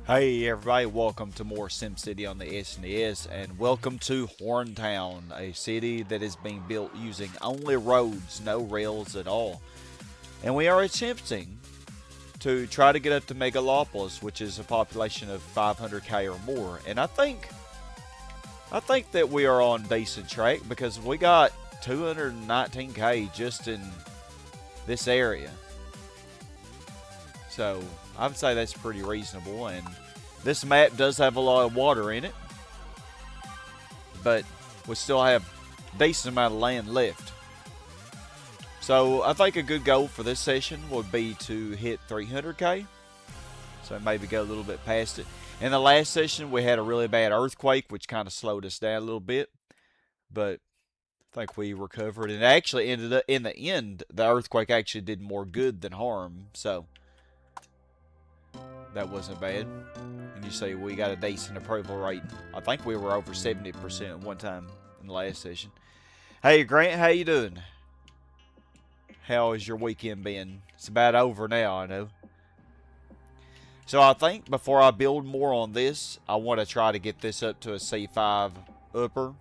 Hey everybody, welcome to more SimCity on the SNES, and welcome to Horntown, a city that is being built using only roads, no rails at all. And we are attempting to try to get up to Megalopolis, which is a population of 500k or more. And I think that we are on decent track because we got 219k just in this area. So I would say that's pretty reasonable, and this map does have a lot of water in it, but we still have a decent amount of land left. So I think a good goal for this session would be to hit 300k, so maybe go a little bit past it. In the last session we had a really bad earthquake which kind of slowed us down a little bit, but I think we recovered, and actually ended up, in the end, the earthquake actually did more good than harm, so that wasn't bad. And you see we got a decent approval rate. I think we were over 70% one time in the last session. Hey Grant, how you doing? How has your weekend been? It's about over now, I know. So I think before I build more on this, I want to try to get this up to a C5 upper.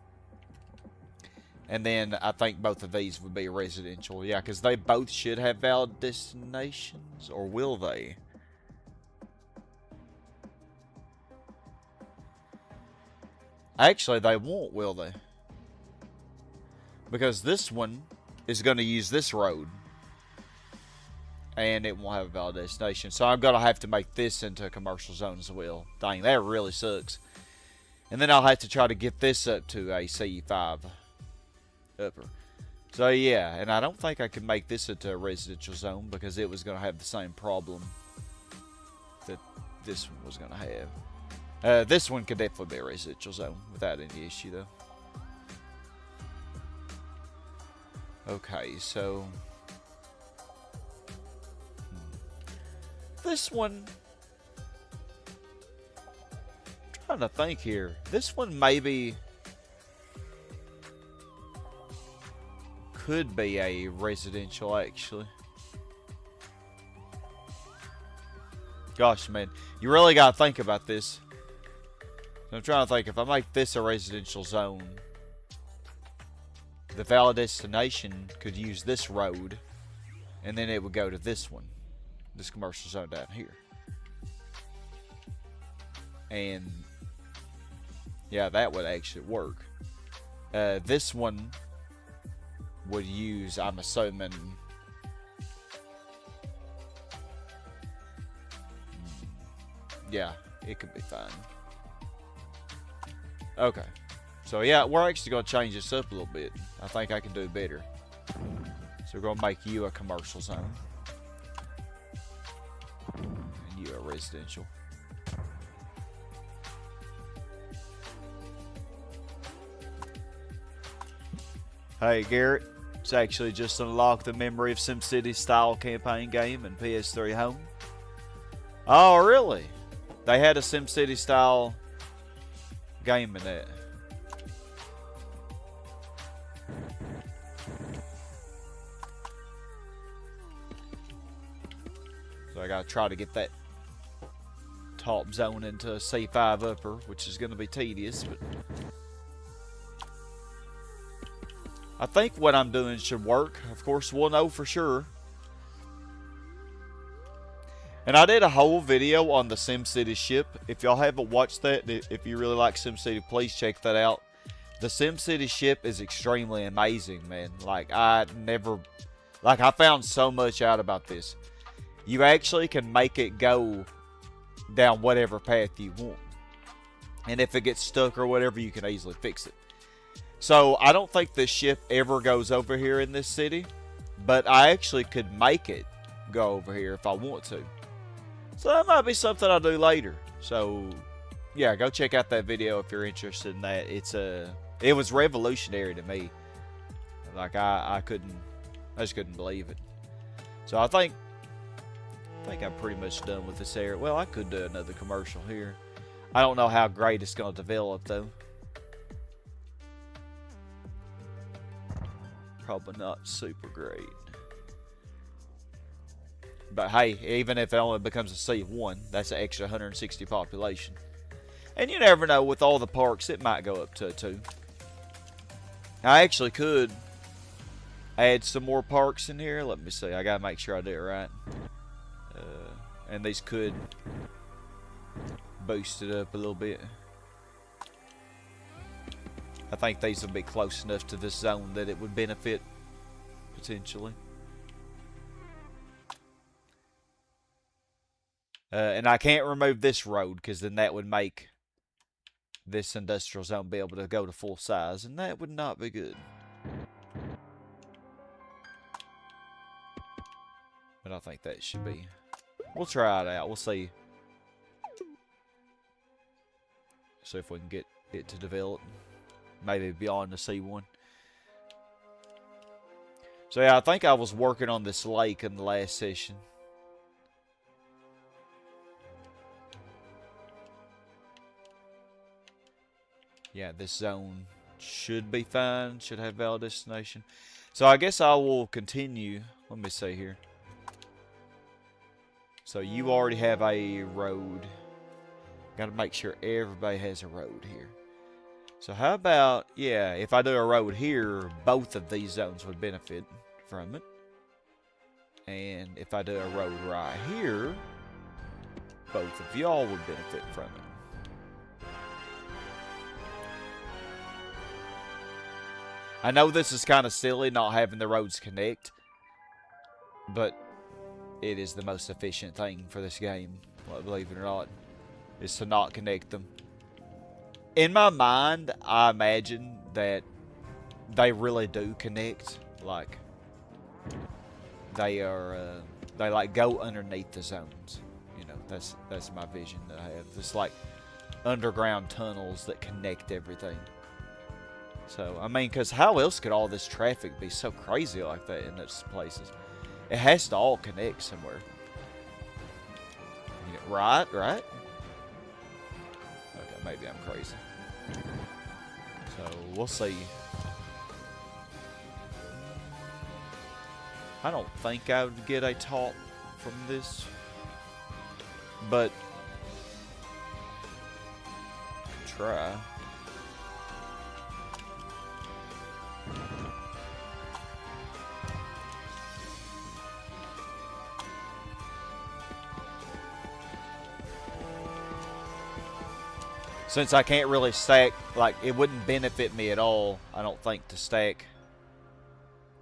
And then I think both of these would be residential. Yeah, because they both should have valid destinations. Or will they? Actually, they won't, will they? Because this one is going to use this road. And it won't have a valid destination. So I'm going to have to make this into a commercial zone as well. Dang, that really sucks. And then I'll have to try to get this up to a C5 upper. So yeah, and I don't think I can make this into a residential zone because it was going to have the same problem that this one was going to have. This one could definitely be a residential zone without any issue, though. Okay, so this one, I'm trying to think here. This one maybe could be a residential, actually. Gosh, man, you really gotta think about this. I'm trying to think, if I make this a residential zone, the valid destination could use this road, and then it would go to this one, this commercial zone down here. And yeah, that would actually work. This one would use, I'm assuming, yeah, it could be fine. Okay, so yeah, we're actually going to change this up a little bit. I think I can do better. So we're going to make you a commercial zone. And you a residential. Hey Garrett, it's actually just unlocked the Memory of SimCity style campaign game in PS3 Home. Oh really? They had a SimCity style game in that. So I gotta try to get that top zone into a C5 upper, which is gonna be tedious, but I think what I'm doing should work. Of course, we'll know for sure. And I did a whole video on the SimCity ship. If y'all haven't watched that, if you really like SimCity, please check that out. The SimCity ship is extremely amazing, man. Like, I found so much out about this. You actually can make it go down whatever path you want. And if it gets stuck or whatever, you can easily fix it. So, I don't think this ship ever goes over here in this city. But I actually could make it go over here if I want to. So that might be something I'll do later. So yeah, go check out that video if you're interested in that. It was revolutionary to me. Like I just couldn't believe it. So I think I'm pretty much done with this area. Well, I could do another commercial here. I don't know how great it's going to develop though. Probably not super great. But hey, even if it only becomes a C1, that's an extra 160 population. And you never know, with all the parks, it might go up to a 2. I actually could add some more parks in here. Let me see. I gotta make sure I do it right. And these could boost it up a little bit. I think these would be close enough to this zone that it would benefit, potentially. And I can't remove this road, because then that would make this industrial zone be able to go to full size, and that would not be good. But I think that should be... We'll try it out. We'll see. See if we can get it to develop. Maybe beyond the C1. So yeah, I think I was working on this lake in the last session. Yeah, this zone should be fine. Should have valid destination. So I guess I will continue. Let me see here. So you already have a road. Got to make sure everybody has a road here. So how about, yeah, if I do a road here, both of these zones would benefit from it. And if I do a road right here, both of y'all would benefit from it. I know this is kind of silly not having the roads connect, but it is the most efficient thing for this game, believe it or not, is to not connect them. In my mind, I imagine that they really do connect. Like, they like go underneath the zones. You know, that's my vision that I have. It's like underground tunnels that connect everything. So, I mean, because how else could all this traffic be so crazy like that in those places? It has to all connect somewhere. Right? Okay, maybe I'm crazy. So, we'll see. I don't think I would get a top from this. But, try. Since I can't really stack, like, it wouldn't benefit me at all, I don't think, to stack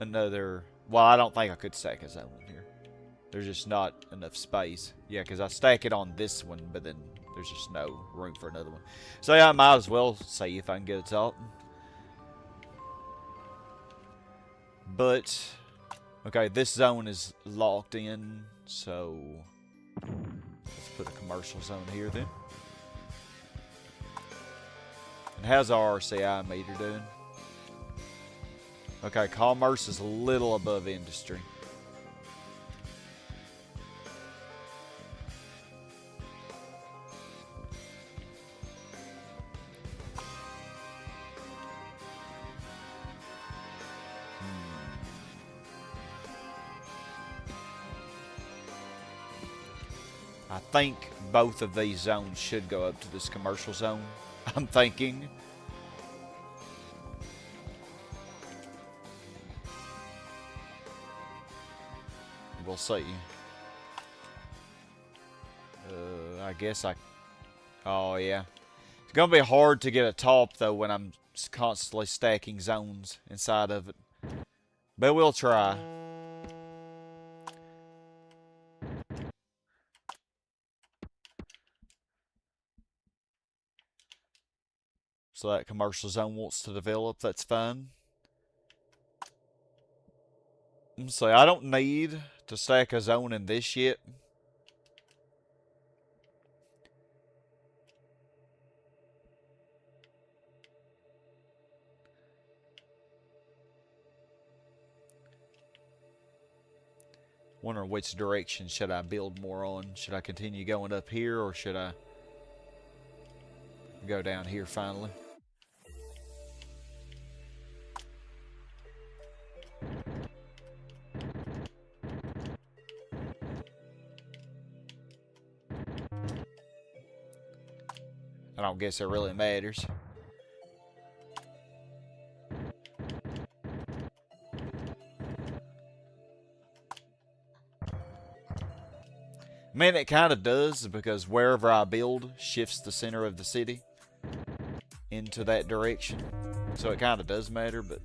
another... Well, I don't think I could stack a zone in here. There's just not enough space. Yeah, because I stack it on this one, but then there's just no room for another one. So yeah, I might as well see if I can get a top. But, okay, this zone is locked in, so let's put a commercial zone here then. And how's our RCI meter doing? Okay, commerce is a little above industry. I think both of these zones should go up to this commercial zone. I'm thinking. We'll see. I guess I... Oh, yeah. It's going to be hard to get a top, though, when I'm constantly stacking zones inside of it. But we'll try. So that commercial zone wants to develop, that's fine. So I don't need to stack a zone in this yet. Wonder which direction should I build more on. Should I continue going up here, or should I go down here finally? I don't guess it really matters. I mean, it kind of does, because wherever I build shifts the center of the city into that direction. So it kind of does matter, but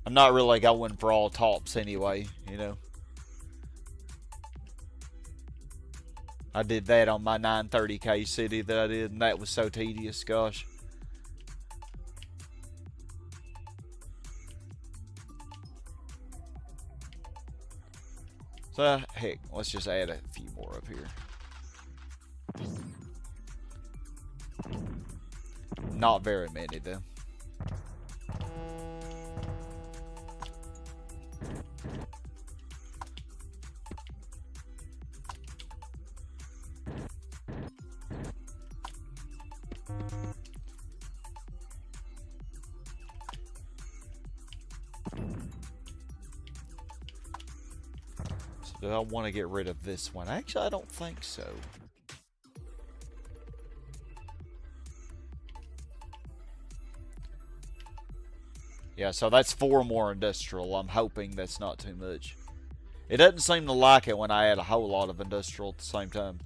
I'm not really going for all tops anyway, you know. I did that on my 930k city that I did, and that was so tedious, gosh. So, heck, let's just add a few more up here. Not very many, though. Do I want to get rid of this one? Actually, I don't think so. Yeah, so that's 4 more industrial. I'm hoping that's not too much. It doesn't seem to like it when I add a whole lot of industrial at the same time.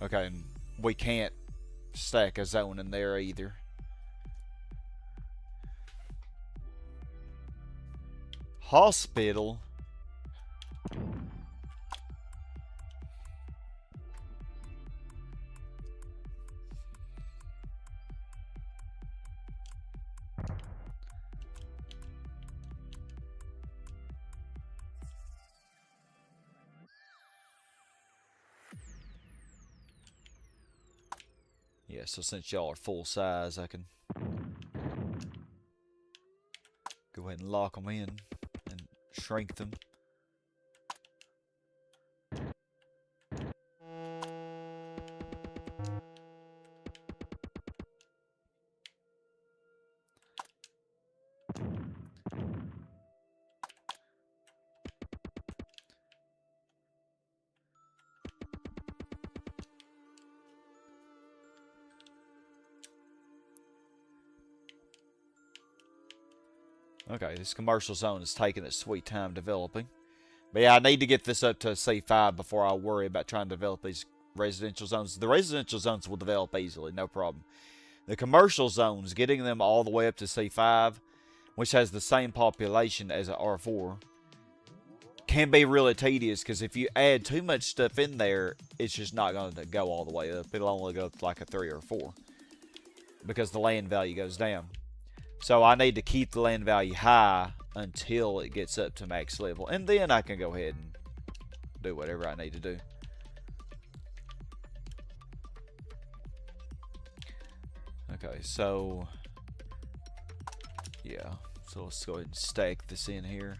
Okay, and we can't stack a zone in there either. Hospital. Yeah, so since y'all are full size, I can go ahead and lock them in and shrink them. Okay, this commercial zone is taking its sweet time developing. But yeah, I need to get this up to C5 before I worry about trying to develop these residential zones. The residential zones will develop easily, no problem. The commercial zones, getting them all the way up to C5, which has the same population as an R4, can be really tedious, because if you add too much stuff in there, it's just not going to go all the way up. It'll only go up to like a 3 or 4, because the land value goes down. So I need to keep the land value high until it gets up to max level. And then I can go ahead and do whatever I need to do. Okay, so yeah. So let's go ahead and stack this in here.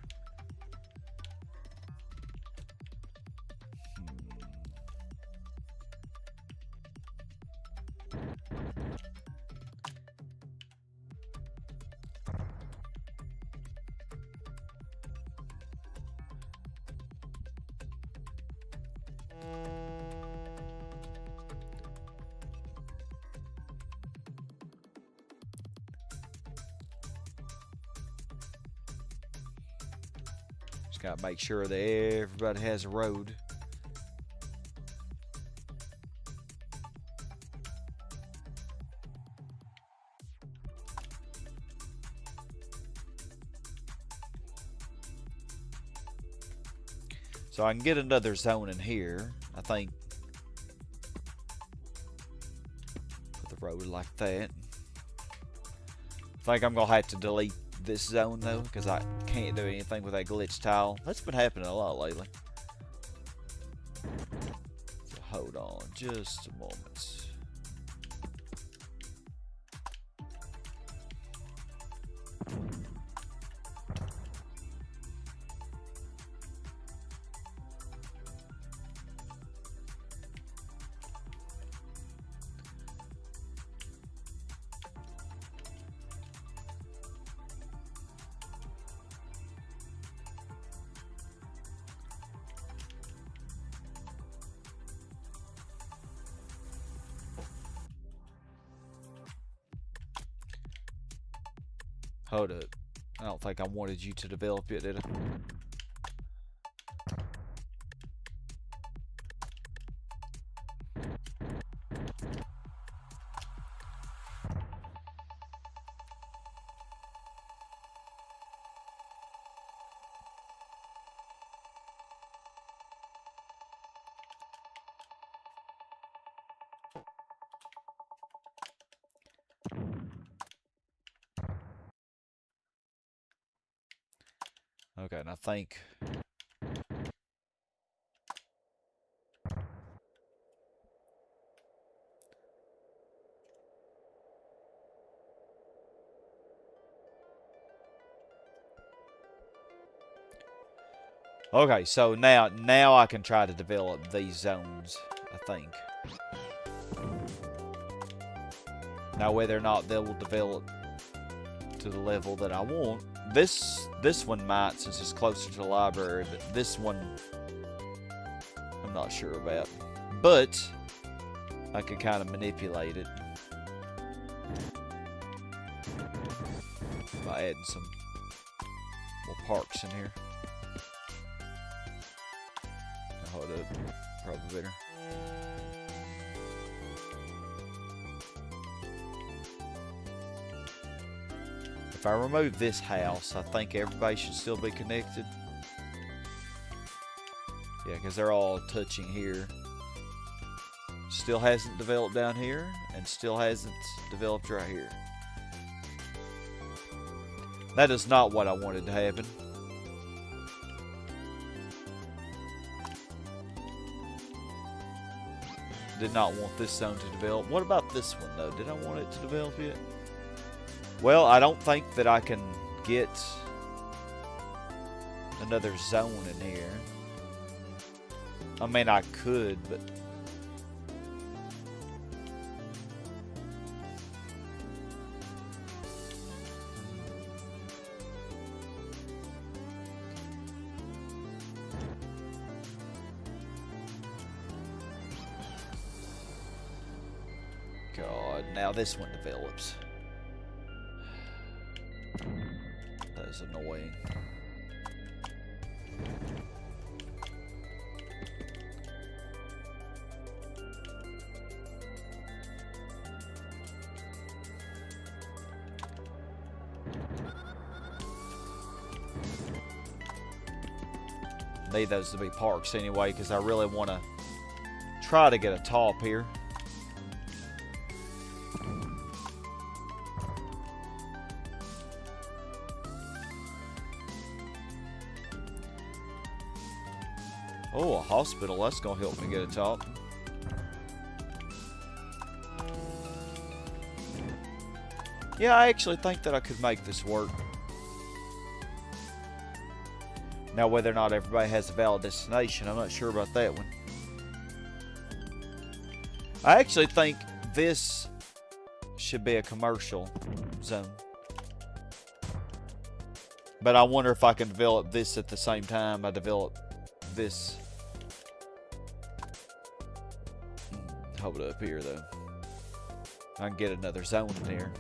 Just gotta make sure that everybody has a road. So I can get another zone in here, I think. Put the road like that. I think I'm gonna have to delete this zone though, because I can't do anything with that glitch tile. That's been happening a lot lately. So hold on just a moment. Hold up. I don't think I wanted you to develop it, did I? Okay, and I think... Okay, so now I can try to develop these zones, I think. Now whether or not they will develop to the level that I want, this one might, since it's closer to the library, but this one I'm not sure about. But I can kind of manipulate it by adding some more parks in here. Hold up, probably better. If I remove this house, I think everybody should still be connected. Yeah, because they're all touching here. Still hasn't developed down here, and still hasn't developed right here. That is not what I wanted to happen. Did not want this zone to develop. What about this one, though? Did I want it to develop yet? Well, I don't think that I can get another zone in here. I mean, I could, but... God, now this one develops. That is annoying. Need those to be parks anyway, because I really want to try to get a top here. Oh, a hospital. That's going to help me get a top. Yeah, I actually think that I could make this work. Now, whether or not everybody has a valid destination, I'm not sure about that one. I actually think this should be a commercial zone. But I wonder if I can develop this at the same time I develop this. Hold it up here, though. I can get another zone in here.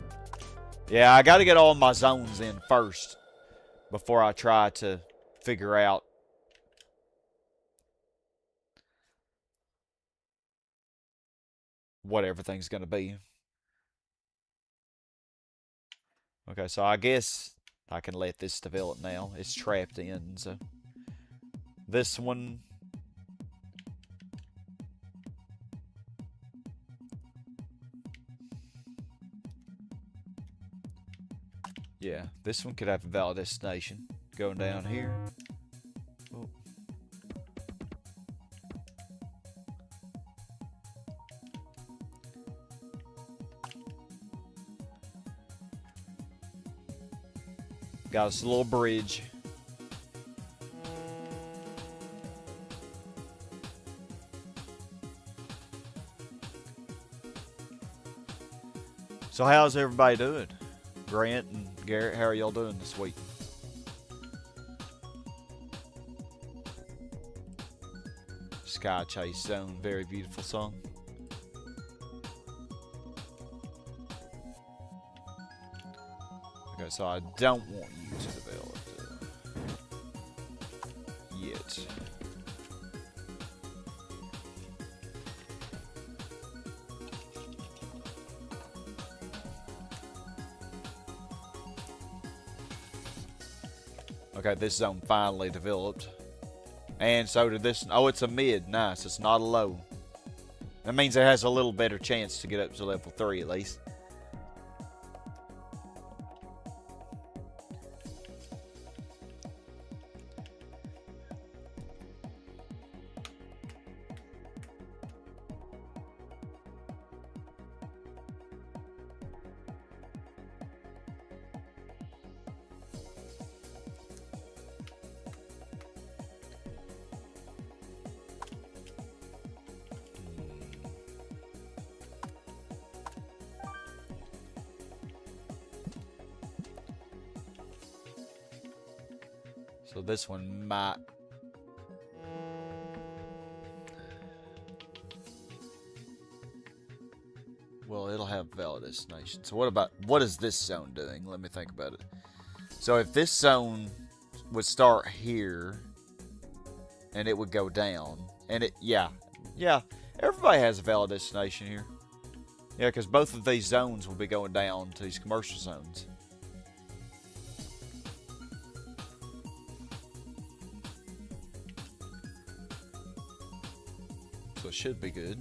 Yeah, I got to get all my zones in first before I try to figure out what everything's going to be. Okay, so I guess I can let this develop now. It's trapped in, so... This one... Yeah, this one could have a valid destination. Going down here. Oh. Got us a little bridge. So how's everybody doing? Grant and Garrett, how are y'all doing this week? Sky Chase Zone, very beautiful song. Okay, so I don't want you to develop yet. Okay, this zone finally developed. And so did this. Oh, it's a mid. Nice. It's not a low. That means it has a little better chance to get up to level 3 at least. So this one might... Well, it'll have valid destination. So what is this zone doing? Let me think about it. So if this zone would start here, and it would go down, and it, yeah, everybody has a valid destination here. Yeah, because both of these zones will be going down to these commercial zones. So it should be good.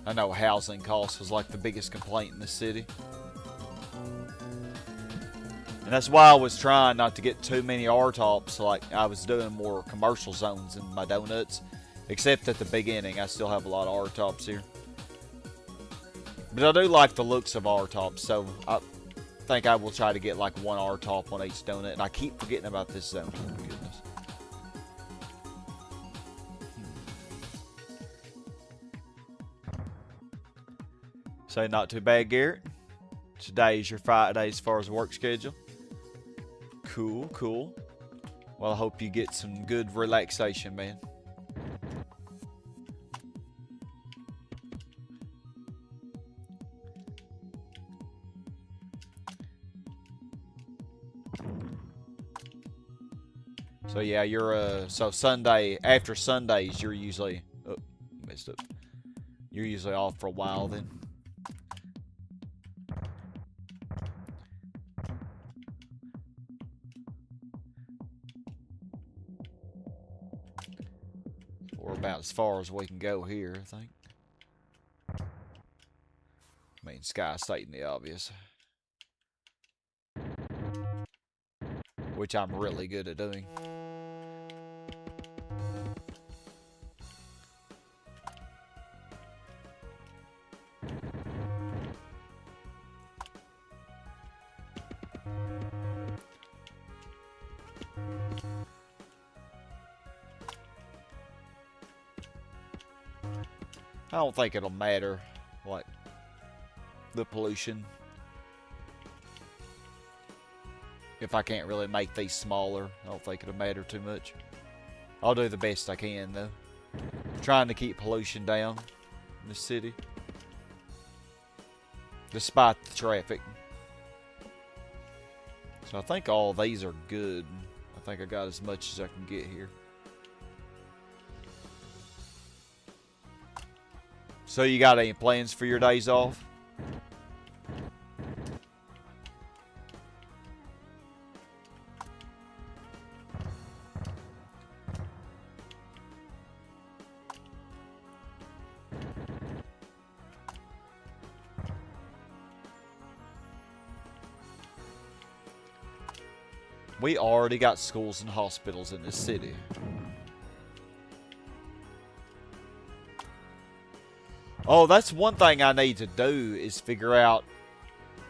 I know housing costs was like the biggest complaint in the city. And that's why I was trying not to get too many R-tops. Like, I was doing more commercial zones in my donuts. Except at the beginning, I still have a lot of R-tops here. But I do like the looks of R-tops, so I think I will try to get like one R-top on each donut. And I keep forgetting about this zone. Oh my goodness. So not too bad, Garrett. Today is your Friday as far as work schedule. Cool, cool. Well, I hope you get some good relaxation, man. So yeah, you're so Sunday, after Sundays, you're usually, oh, messed up. You're usually off for a while then. We're about as far as we can go here, I think. I mean, sky stating the obvious. Which I'm really good at doing. I don't think it'll matter, like, the pollution. If I can't really make these smaller, I don't think it'll matter too much. I'll do the best I can, though. Trying to keep pollution down in the city. Despite the traffic. So I think all these are good. I think I got as much as I can get here. So you got any plans for your days off? We already got schools and hospitals in this city. Oh, that's one thing I need to do is figure out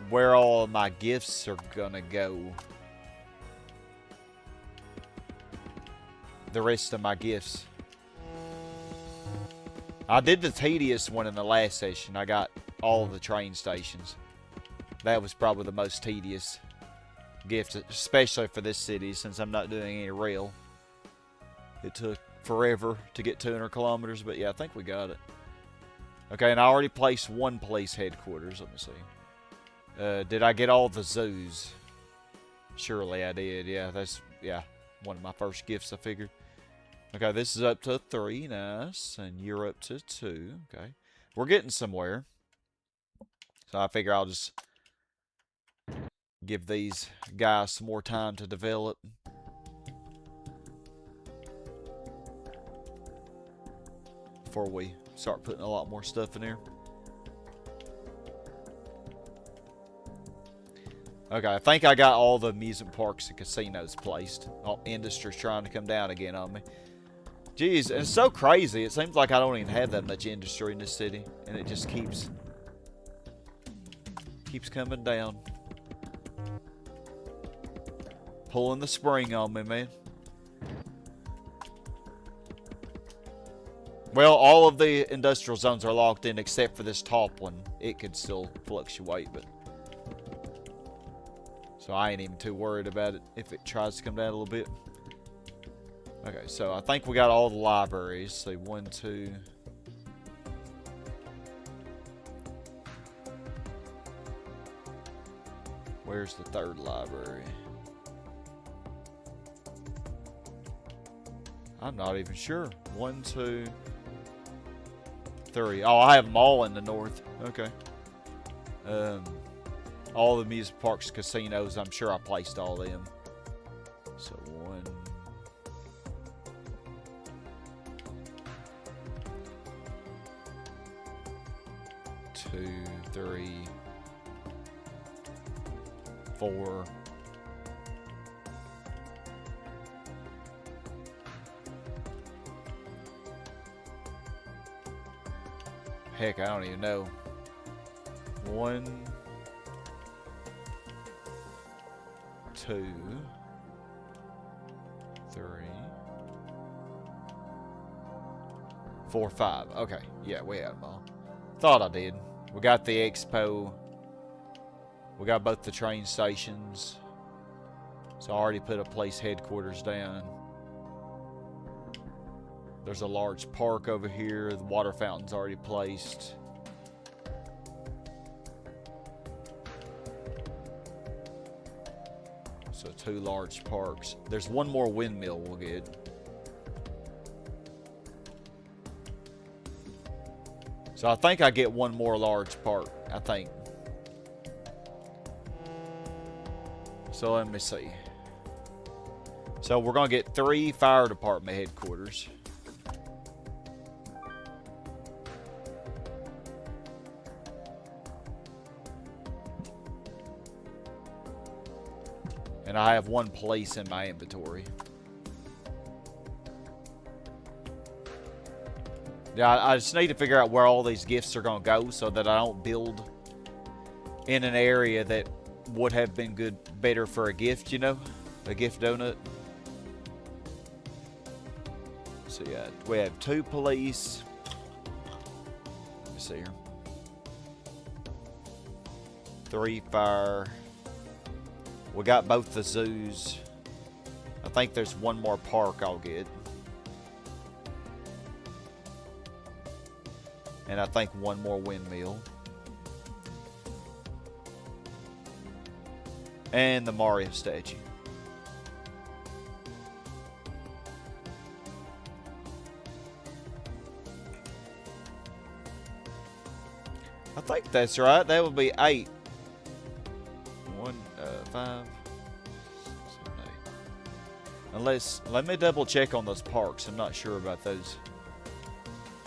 where all of my gifts are gonna go. The rest of my gifts. I did the tedious one in the last session. I got all of the train stations. That was probably the most tedious gift, especially for this city, since I'm not doing any rail. It took forever to get 200 kilometers, but yeah, I think we got it. Okay, and I already placed one police headquarters. Let me see. Did I get all the zoos? Surely I did. Yeah, that's one of my first gifts, I figured. Okay, this is up to 3. Nice. And you're up to 2. Okay. We're getting somewhere. So I figure I'll just give these guys some more time to develop. Before we start putting a lot more stuff in here. Okay, I think I got all the amusement parks and casinos placed. Oh, industry's trying to come down again on me. Jeez, and it's so crazy. It seems like I don't even have that much industry in this city. And it just keeps coming down. Pulling the spring on me, man. Well, all of the industrial zones are locked in except for this top one. It could still fluctuate, but... So I ain't even too worried about it if it tries to come down a little bit. Okay, so I think we got all the libraries. So 1, 2... Where's the third library? I'm not even sure. 1, 2... 3. Oh, I have them all in the north. Okay. All the amusement parks, casinos, I'm sure I placed all them. So 1... 2, 3... 4... Heck, I don't even know. 1, 2, 3, 4, 5. Okay, yeah, we had them all. Thought I did. We got the expo. We got both the train stations. So I already put a place headquarters down. There's a large park over here. The water fountain's already placed. So 2 large parks. There's 1 more windmill we'll get. So I think I get 1 more large park. I think. So let me see. So we're going to get 3 fire department headquarters. And I have 1 place in my inventory. Yeah, I just need to figure out where all these gifts are going to go so that I don't build in an area that would have been better for a gift, you know? A gift donut. So yeah, we have 2 police. Let me see here. 3 fire. We got both the zoos. I think there's 1 more park I'll get. And I think 1 more windmill. And the Mario statue. I think that's right. That would be 8. 5, 7, 8. Unless, let me double check on those parks. I'm not sure about those.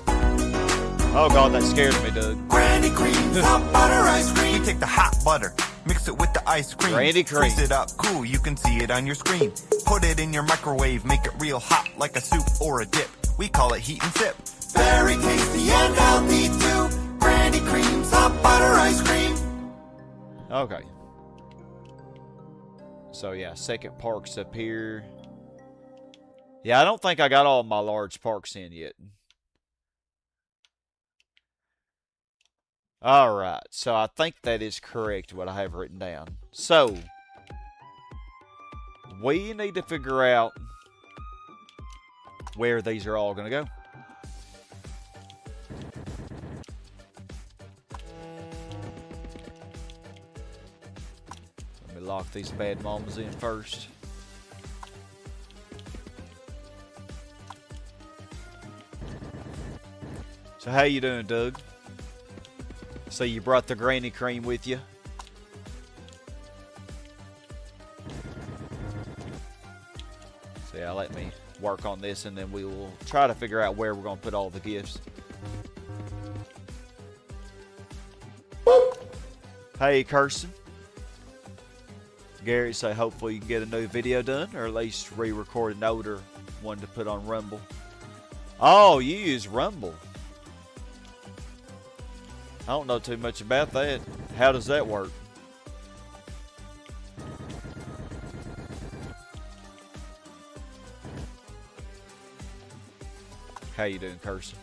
Oh god, that scared me, Doug. Granny cream, hot butter ice cream. We take the hot butter, mix it with the ice cream. Granny cream. Freeze it up, cool, you can see it on your screen. Put it in your microwave, make it real hot like a soup or a dip. We call it heat and sip. Very tasty and healthy too. Granny cream's hot butter ice cream. Okay. So yeah, second park's up here. Yeah, I don't think I got all my large parks in yet. Alright, so I think that is correct what I have written down. So, we need to figure out where these are all going to go. Let me lock these bad mamas in first. So how you doing, Doug? So you brought the granny cream with you? So yeah, let me work on this and then we will try to figure out where we're going to put all the gifts. Hey, Kirsten. Gary say hopefully you can get a new video done or at least re-record an older one to put on Rumble. Oh, you use Rumble. I don't know too much about that. How does that work? How you doing, Kirsten?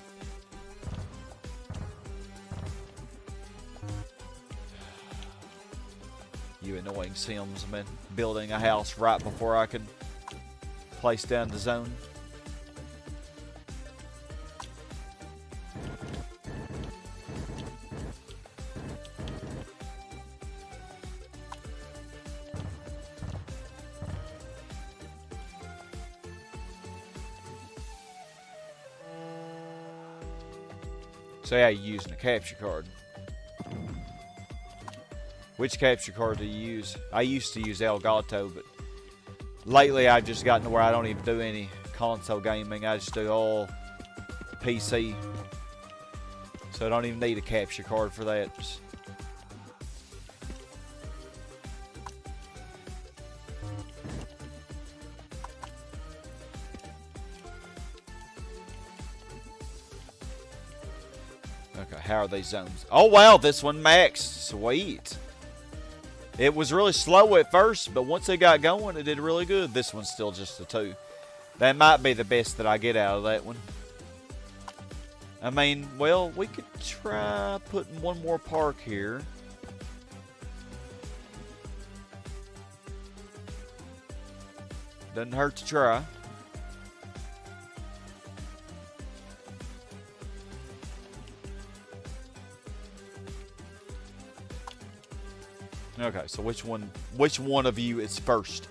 You annoying Sims, man. Building a house right before I can place down the zone. So yeah, you're using a capture card. Which capture card do you use? I used to use Elgato, but lately I've just gotten to where I don't even do any console gaming. I just do all PC. So I don't even need a capture card for that. Okay, how are these zones? Oh wow, this one maxed. Sweet. It was really slow at first, but once it got going, it did really good. This one's still just a 2. That might be the best that I get out of that one. I mean, well, we could try putting one more park here. Doesn't hurt to try. Okay, so which one of you is first?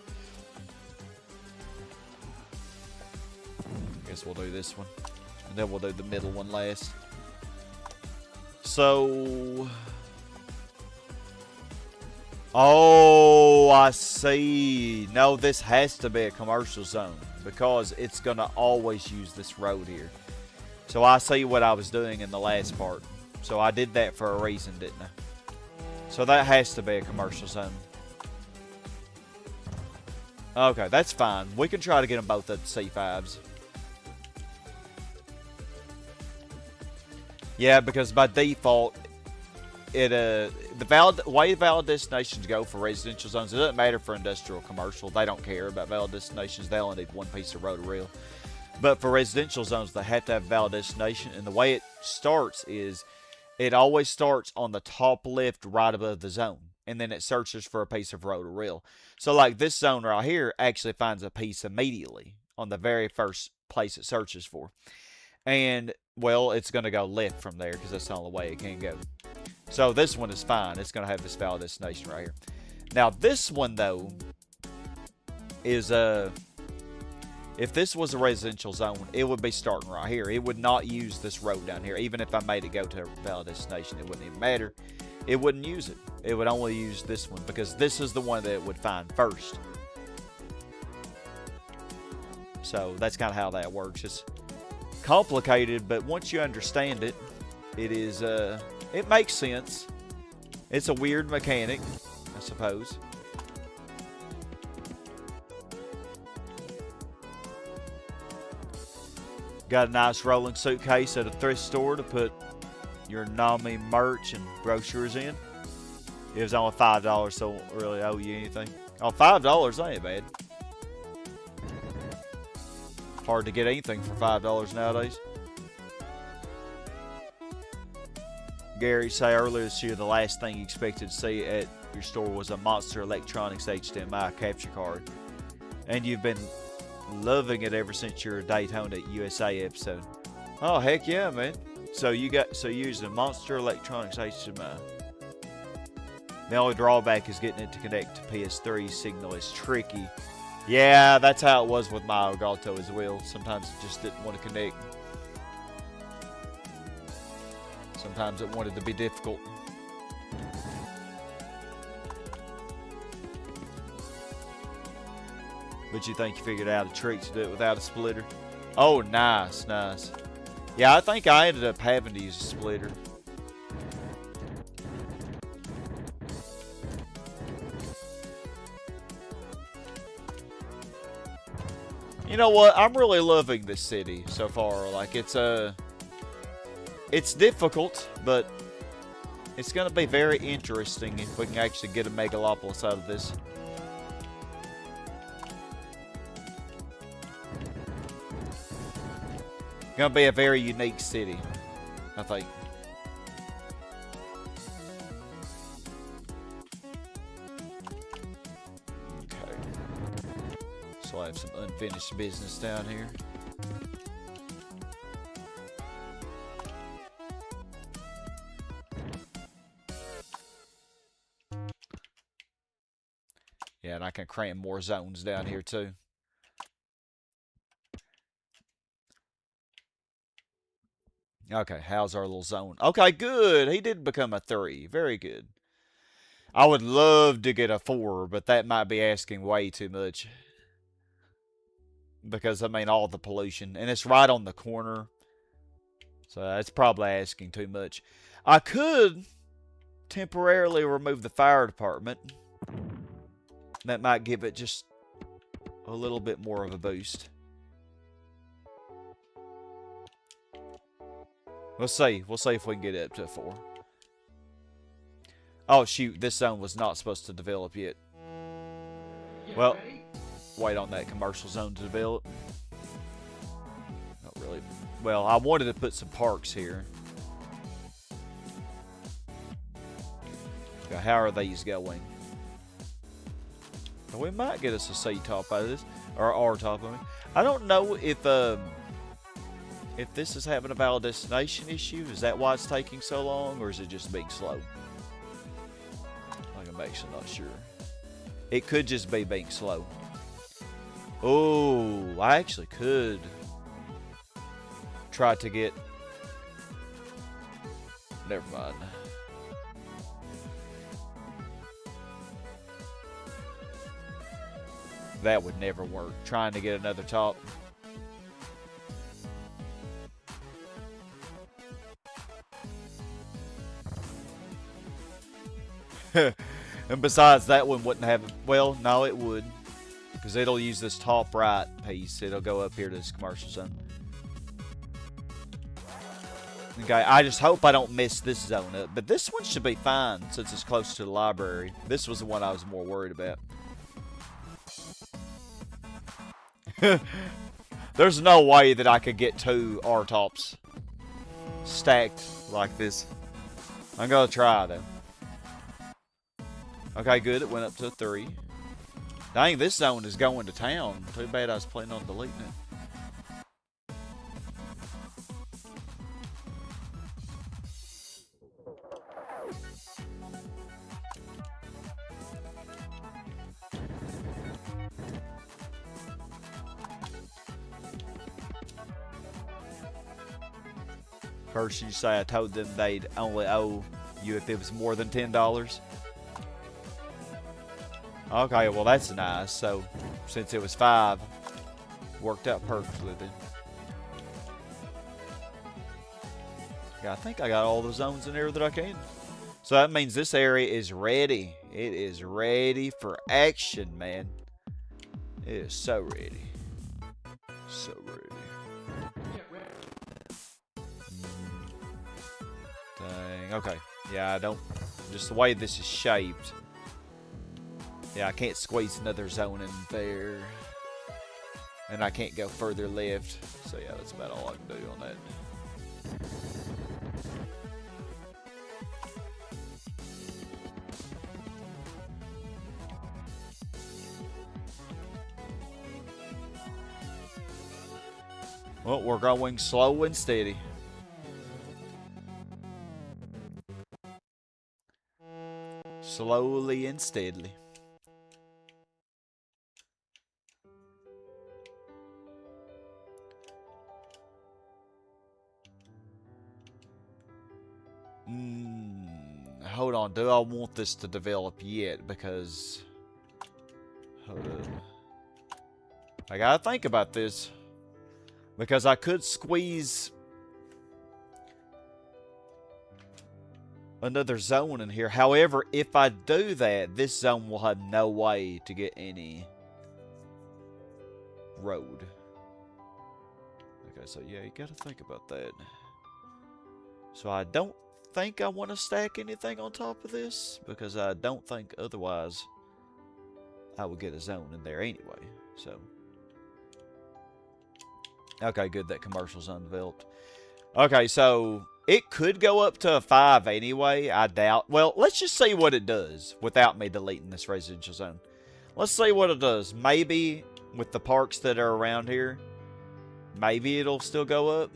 I guess we'll do this one. And then we'll do the middle one last. So... Oh, I see. No, this has to be a commercial zone. Because it's going to always use this road here. So I see what I was doing in the last part. So I did that for a reason, didn't I? So that has to be a commercial zone. Okay, that's fine. We can try to get them both at C5s. Yeah, because by default, the way valid destinations go for residential zones, it doesn't matter for industrial or commercial. They don't care about valid destinations. They only need one piece of road or rail. But for residential zones, they have to have a valid destination. And the way it starts is... it always starts on the top left right above the zone. And then it searches for a piece of road or rail. So like this zone right here actually finds a piece immediately on the very first place it searches for. And, well, it's going to go left from there because that's the only way it can go. So this one is fine. It's going to have this valid destination right here. Now this one, though, is if this was a residential zone, it would be starting right here. It would not use this road down here. Even if I made it go to a valid destination, it wouldn't even matter. It wouldn't use it. It would only use this one because this is the one that it would find first. So that's kind of how that works. It's complicated, but once you understand it, it is it makes sense. It's a weird mechanic, I suppose. Got a nice rolling suitcase at a thrift store to put your Nami merch and brochures in. It was only $5, so it won't really owe you anything. Oh, $5 ain't bad. Hard to get anything for $5 nowadays. Gary say earlier this year the last thing you expected to see at your store was a Monster Electronics HDMI capture card. And you've been Loving it ever since your Daytona USA episode. Oh, heck yeah, man. So you use the Monster Electronics HDMI. The only drawback is getting it to connect to PS3 signal is tricky. Yeah, that's how it was with my Elgato as well. Sometimes it just didn't want to connect. Sometimes it wanted to be difficult. But you think you figured out a trick to do it without a splitter? Oh, nice, nice. Yeah, I think I ended up having to use a splitter. You know what? I'm really loving this city so far. Like, it's difficult, but it's going to be very interesting if we can actually get a Megalopolis out of this. Going to be a very unique city, I think. Okay. So I have some unfinished business down here. Yeah, and I can cram more zones down here too. Okay, how's our little zone? Okay, good. He did become a 3. Very good. I would love to get a 4, but that might be asking way too much. Because, I mean, all the pollution. And it's right on the corner. So that's probably asking too much. I could temporarily remove the fire department. That might give it just a little bit more of a boost. We'll see. We'll see if we can get it up to a 4. Oh, shoot. This zone was not supposed to develop yet. Well, wait on that commercial zone to develop. Not really. Well, I wanted to put some parks here. Okay, how are these going? Well, we might get us a C-top out of this. Or R-top, I mean. I don't know if this is having a valid destination issue. Is that why it's taking so long? Or is it just being slow? I'm actually not sure. It could just be being slow. Oh, I actually could try to get... Never mind. That would never work. Trying to get another top. And besides, that one wouldn't have... Well, no, it would. Because it'll use this top right piece. It'll go up here to this commercial zone. Okay, I just hope I don't mess this zone up. But this one should be fine since it's close to the library. This was the one I was more worried about. There's no way that I could get 2 R-tops stacked like this. I'm going to try, though. Okay, good. It went up to a 3. Dang, this zone is going to town. Too bad I was planning on deleting it. First, you say I told them they'd only owe you if it was more than $10. Okay, well that's nice. So, since it was 5, worked out perfectly then. Yeah, I think I got all the zones in there that I can. So that means this area is ready. It is ready for action, man. It is so ready. So ready. Dang. Okay. Yeah, I don't... Just the way this is shaped... Yeah, I can't squeeze another zone in there. And I can't go further left. So yeah, that's about all I can do on that. Well, we're going slow and steady. Slowly and steadily. Hold on. Do I want this to develop yet? Because... Hold on. I gotta think about this. Because I could squeeze... another zone in here. However, if I do that, this zone will have no way to get any road. Okay, so yeah, you gotta think about that. So I don't think I want to stack anything on top of this, because I don't think otherwise I would get a zone in there anyway. So okay, good, that commercial's undeveloped. Okay, so it could go up to a 5 anyway. I doubt. Well, let's just see what it does without me deleting this residential zone. Let's see what it does. Maybe with the parks that are around here, maybe it'll still go up.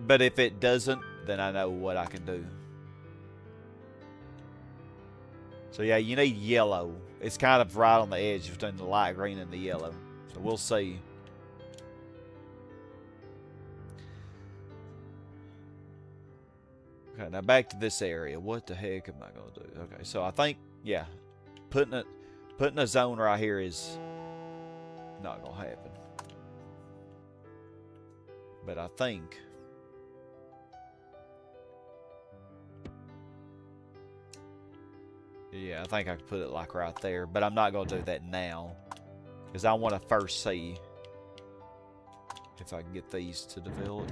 But if it doesn't, then I know what I can do. So yeah, you need yellow. It's kind of right on the edge between the light green and the yellow. So we'll see. Okay, now back to this area. What the heck am I going to do? Okay, so I think, yeah, putting a zone right here is not going to happen. But I think... yeah, I think I could put it like right there. But I'm not going to do that now. Because I want to first see if I can get these to develop.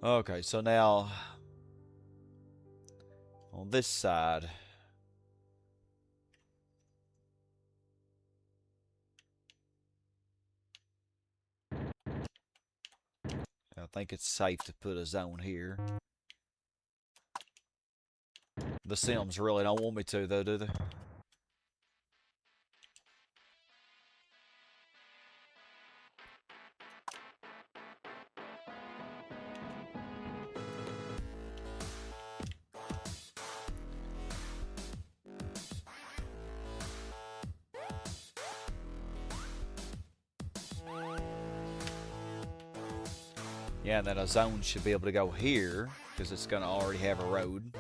Okay, so now on this side, I think it's safe to put a zone here. The Sims really don't want me to, though, do they? Yeah, and then a zone should be able to go here, because it's going to already have a road.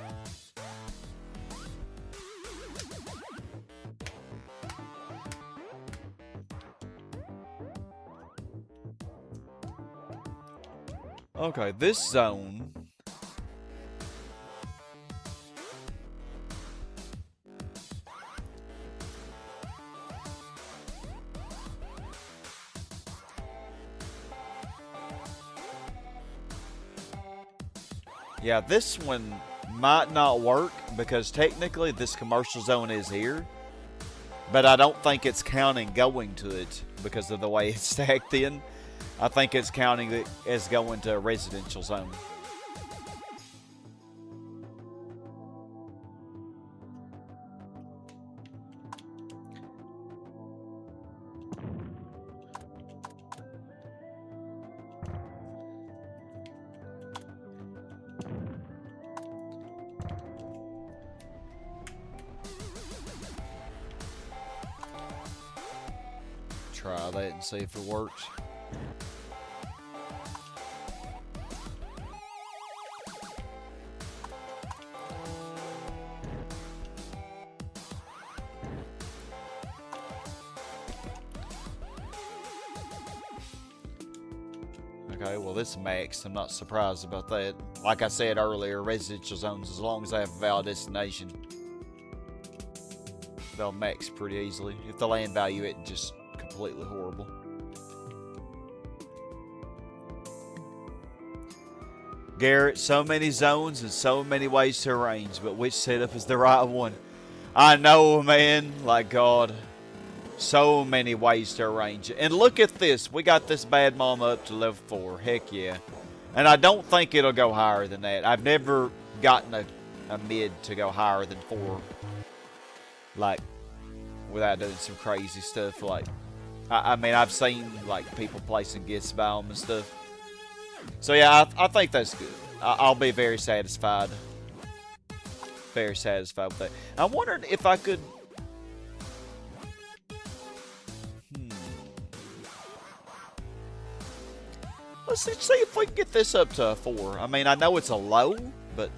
Okay, this zone... yeah, this one might not work because technically this commercial zone is here. But I don't think it's counting going to it because of the way it's stacked in. I think it's counting it as going to a residential zone. Try that and see if it works. Okay, well this maxed. I'm not surprised about that. Like I said earlier, residential zones, as long as they have a valid destination, they'll max pretty easily. If the land value isn't just completely horrible. Garrett, so many zones and so many ways to arrange, but which setup is the right one? I know, man. Like, God. So many ways to arrange it. And look at this. We got this bad mama up to level 4. Heck yeah. And I don't think it'll go higher than that. I've never gotten a mid to go higher than 4. Like, without doing some crazy stuff. Like, I mean, I've seen, like, people placing gifts by them and stuff. So, yeah, I think that's good. I'll be very satisfied. Very satisfied with that. I wondered if I could... Let's see if we can get this up to a 4. I mean, I know it's a low, but...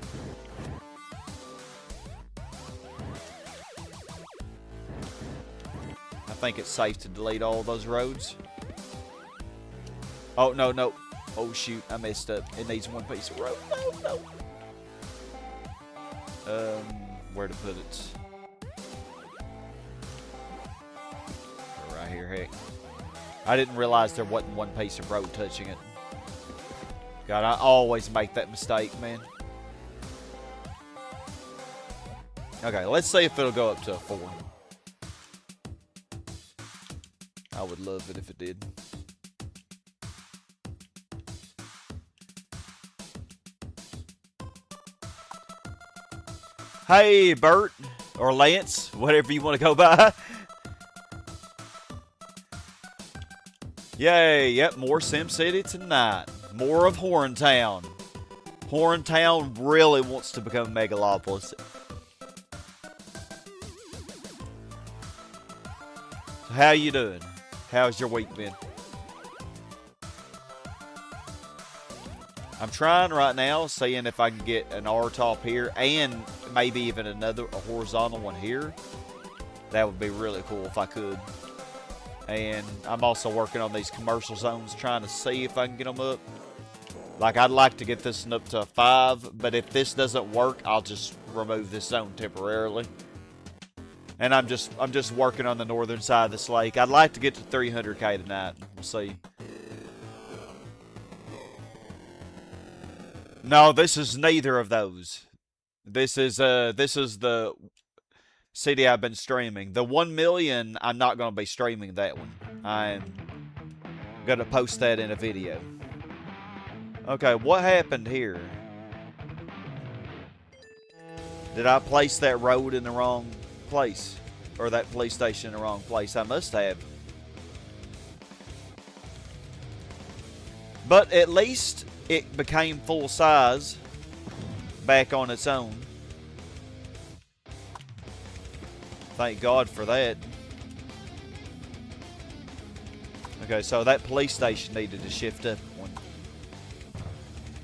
I think it's safe to delete all those roads. Oh, no, no. Oh, shoot. I messed up. It needs one piece of road. No, no. Where to put it? Right here, heck. I didn't realize there wasn't one piece of road touching it. God, I always make that mistake, man. Okay, let's see if it'll go up to a 4. I would love it if it did. Hey, Bert, or Lance, whatever you want to go by. Yay, yep, more SimCity tonight. More of Horntown. Horntown really wants to become Megalopolis. So how you doing? How's your week been? I'm trying right now, seeing if I can get an R-top here and maybe even a horizontal one here. That would be really cool if I could. And I'm also working on these commercial zones, trying to see if I can get them up. Like, I'd like to get this one up to a 5, but if this doesn't work, I'll just remove this zone temporarily. And I'm just working on the northern side of this lake. I'd like to get to 300k tonight. We'll see. No, this is neither of those. This is the CD I've been streaming. The 1 million, I'm not going to be streaming that one. I'm going to post that in a video. Okay, what happened here? Did I place that road in the wrong place? Or that police station in the wrong place? I must have. But at least it became full size back on its own. Thank God for that. Okay, so that police station needed to shift up one.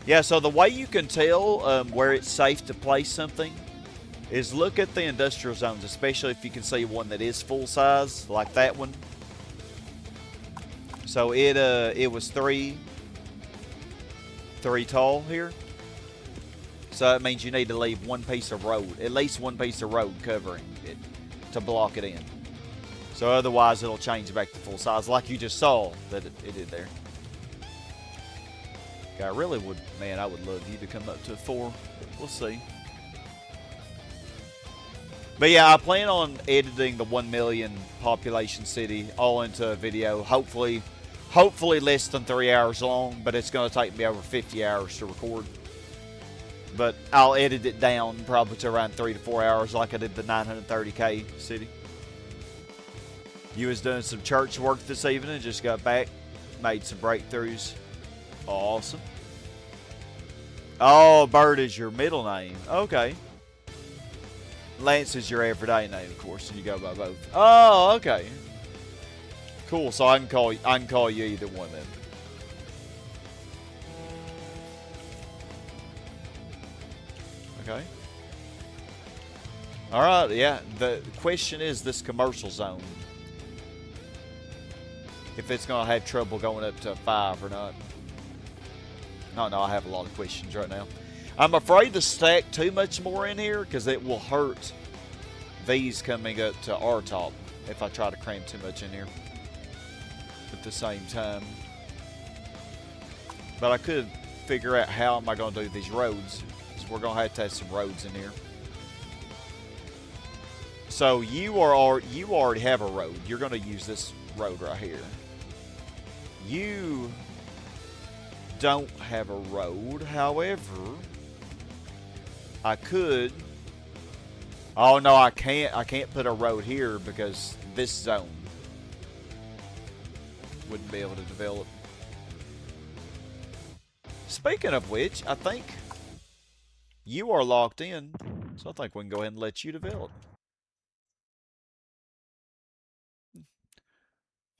Yeah, so the way you can tell where it's safe to place something is look at the industrial zones, especially if you can see one that is full size, like that one. So it was three tall here. So that means you need to leave one piece of road, at least one piece of road covering it to block it in. So otherwise it'll change back to full size like you just saw that it did there. Okay, I really would, man, I would love you to come up to 4. We'll see. But yeah, I plan on editing the 1 million population city all into a video. Hopefully less than 3 hours long, but it's going to take me over 50 hours to record. But I'll edit it down probably to around 3 to 4 hours like I did the 930k city. You was doing some church work this evening, just got back, made some breakthroughs. Awesome. Oh, Bird is your middle name. Okay. Lance is your everyday name, of course, and you go by both. Oh, okay. Cool. So I can call you either one then. Okay. All right. Yeah. The question is this commercial zone. If it's gonna have trouble going up to 5 or not. No, I have a lot of questions right now. I'm afraid to stack too much more in here because it will hurt these coming up to our top if I try to cram too much in here at the same time. But I could figure out how am I going to do these roads, because we're going to have some roads in here. So you already have a road. You're going to use this road right here. You don't have a road. However, I could. Oh no, I can't. I can't put a road here because this zone wouldn't be able to develop. Speaking of which, I think you are locked in, so I think we can go ahead and let you develop.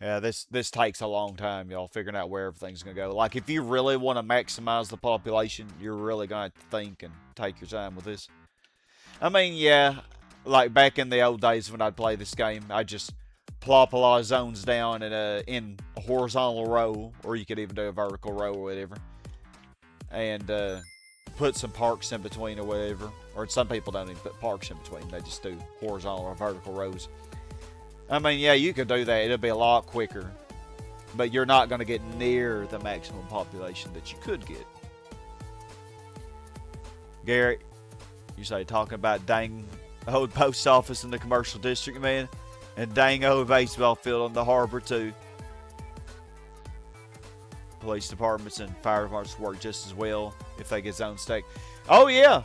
Yeah, this takes a long time, y'all, figuring out where everything's going to go. Like, if you really want to maximize the population, you're really going to have to think and take your time with this. I mean, yeah, like back in the old days when I'd play this game, I'd just plop a lot of zones down in a horizontal row, or you could even do a vertical row or whatever. And put some parks in between or whatever. Or some people don't even put parks in between. They just do horizontal or vertical rows. I mean, yeah, you could do that. It'll be a lot quicker. But you're not going to get near the maximum population that you could get. Garrett, you say talking about dang old post office in the commercial district, man. And dang old baseball field on the harbor, too. Police departments and fire departments work just as well if they get zone stacked. Oh, yeah.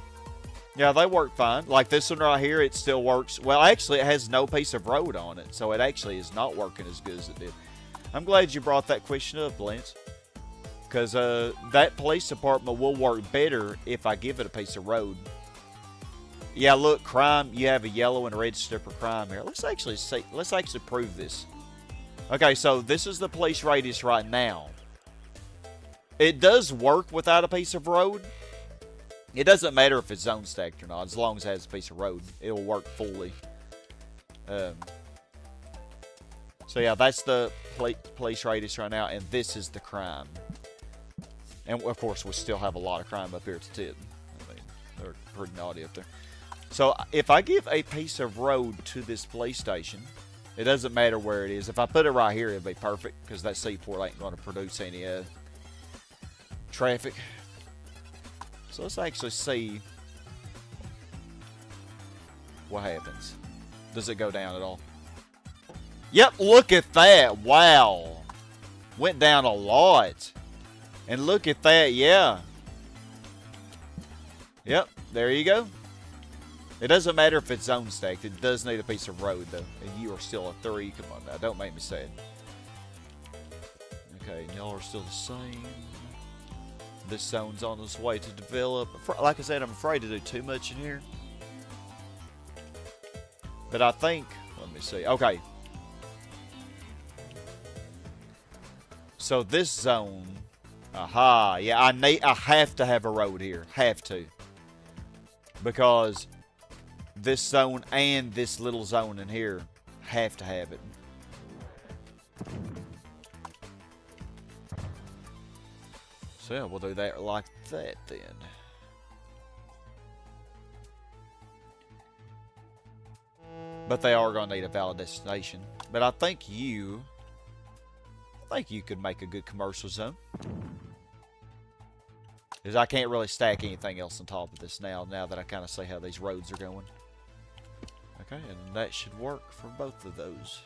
Yeah, they work fine. Like this one right here, it still works. Well, actually, it has no piece of road on it, so it actually is not working as good as it did. I'm glad you brought that question up, Lance. Because that police department will work better if I give it a piece of road. Yeah, look, crime. You have a yellow and a red strip of crime here. Let's actually see. Let's actually prove this. Okay, so this is the police radius right now. It does work without a piece of road. It doesn't matter if it's zone stacked or not, as long as it has a piece of road. It'll work fully. So yeah, that's the police radius right now, and this is the crime. And of course, we still have a lot of crime up here at the tip. I mean, they're pretty naughty up there. So if I give a piece of road to this police station, it doesn't matter where it is. If I put it right here, it'd be perfect, because that seaport ain't going to produce any traffic. So let's actually see what happens. Does it go down at all? Yep, look at that. Wow. Went down a lot. And look at that, yeah. Yep, there you go. It doesn't matter if it's zone stacked. It does need a piece of road, though. And you are still a 3. Come on now, don't make me sad. Okay, y'all are still the same. This zone's on its way to develop. Like I said, I'm afraid to do too much in here. But I think, let me see. Okay. So this zone, aha, yeah, I have to have a road here. Have to. Because this zone and this little zone in here have to have it. So yeah, we'll do that like that then. But they are going to need a valid destination. But I think you could make a good commercial zone. Because I can't really stack anything else on top of this now that I kind of see how these roads are going. Okay, and that should work for both of those.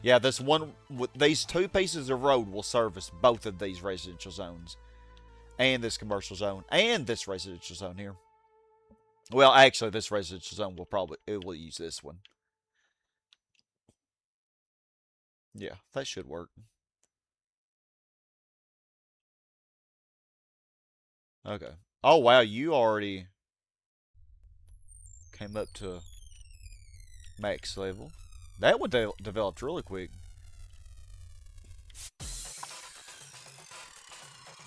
Yeah, these 2 pieces of road will service both of these residential zones. And this commercial zone. And this residential zone here. Well, actually, this residential zone will use this one. Yeah, that should work. Okay. Oh, wow, you already came up to max level. That one developed really quick.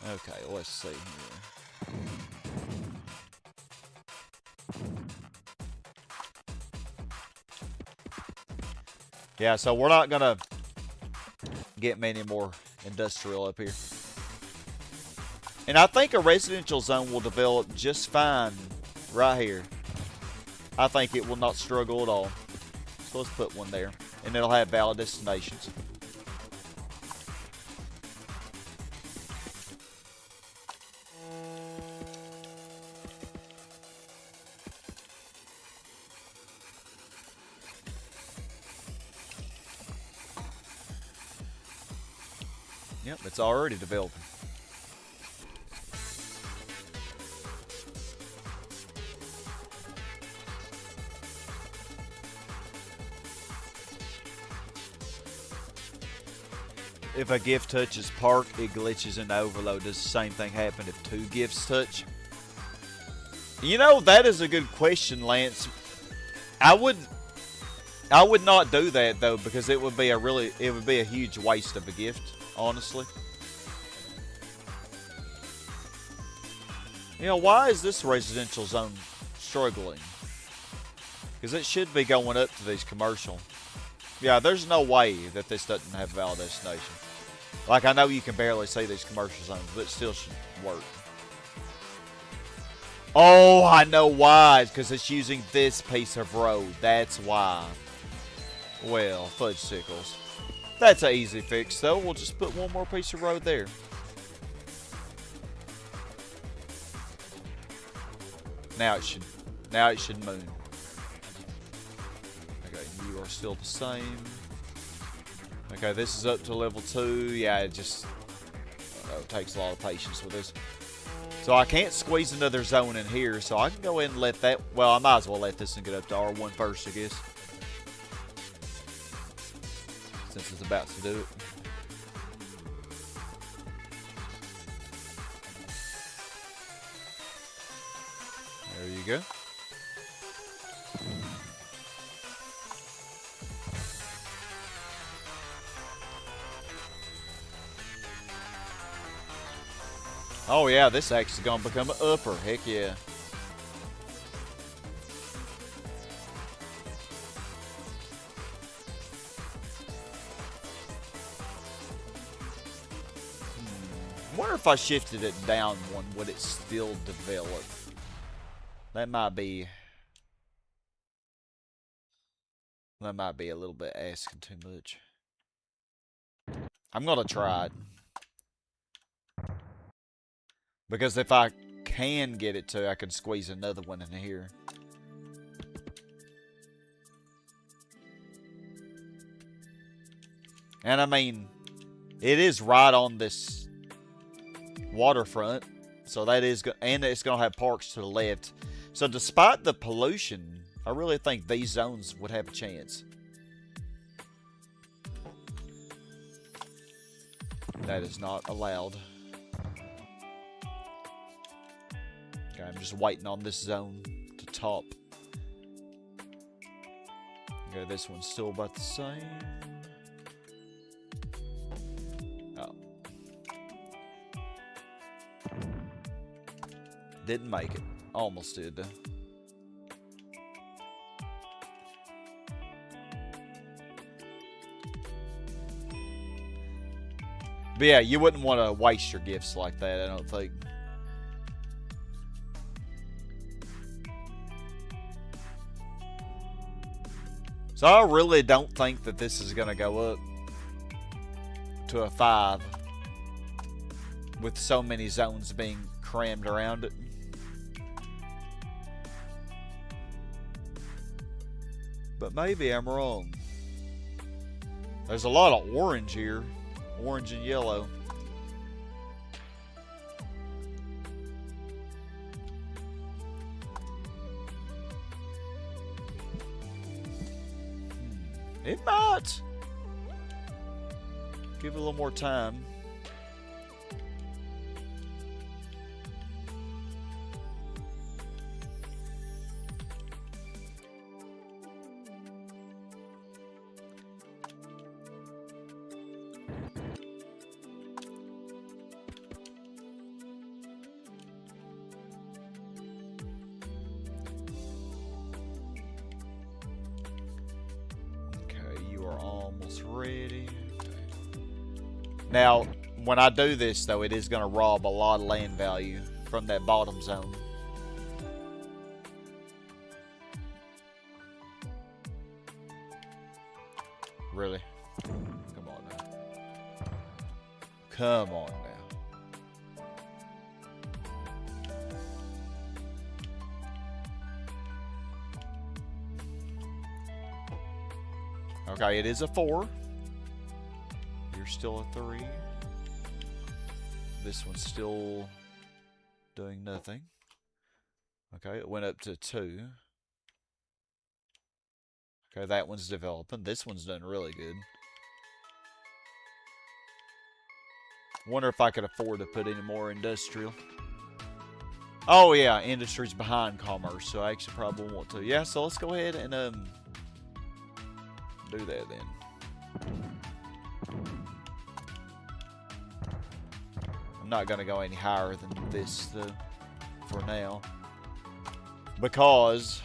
Okay, let's see here. Yeah, so we're not gonna get many more industrial up here. And I think a residential zone will develop just fine right here. I think it will not struggle at all. So let's put one there. And it'll have valid destinations. Yep, it's already developing. If a gift touches park, it glitches into overload. Does the same thing happen if 2 gifts touch? You know, that is a good question, Lance. I would not do that though, because it would be a huge waste of a gift, honestly. You know, why is this residential zone struggling? Because it should be going up to these commercial. Yeah, there's no way that this doesn't have valid destination. Like, I know you can barely see these commercial zones, but it still should work. Oh, I know why. It's because it's using this piece of road. That's why. Well, fudge sickles. That's an easy fix, though. We'll just put one more piece of road there. Now it should moon. Okay, you are still the same. Okay, this is up to level 2. Yeah, it just takes a lot of patience with this. So I can't squeeze another zone in here, so I can go ahead and let that... Well, I might as well let this one get up to R1 first, I guess. Since it's about to do it. There you go. Oh yeah, this actually gonna become an upper. Heck yeah. I wonder if I shifted it down one, would it still develop? That might be a little bit asking too much. I'm gonna try it. Because if I can get it to, I can squeeze another one in here. And I mean, it is right on this waterfront. So that is good. And it's going to have parks to the left. So despite the pollution, I really think these zones would have a chance. That is not allowed. Okay, I'm just waiting on this zone to top. Okay, this one's still about the same. Oh. Didn't make it. Almost did, though. But yeah, you wouldn't want to waste your gifts like that, I don't think. So I really don't think that this is going to go up to a 5 with so many zones being crammed around it. But maybe I'm wrong. There's a lot of orange here. Orange and yellow. It might. Give it a little more time. Ready. Now, when I do this, though, it is going to rob a lot of land value from that bottom zone. Really? Come on now. Come on now. Okay, it is a 4. You're still a 3. This one's still doing nothing. Okay, it went up to 2. Okay, that one's developing. This one's done really good. Wonder if I could afford to put any more industrial. Oh yeah, industry's behind commerce, so I actually probably want to. Yeah, so let's go ahead and do that then. I'm not gonna go any higher than this for now, because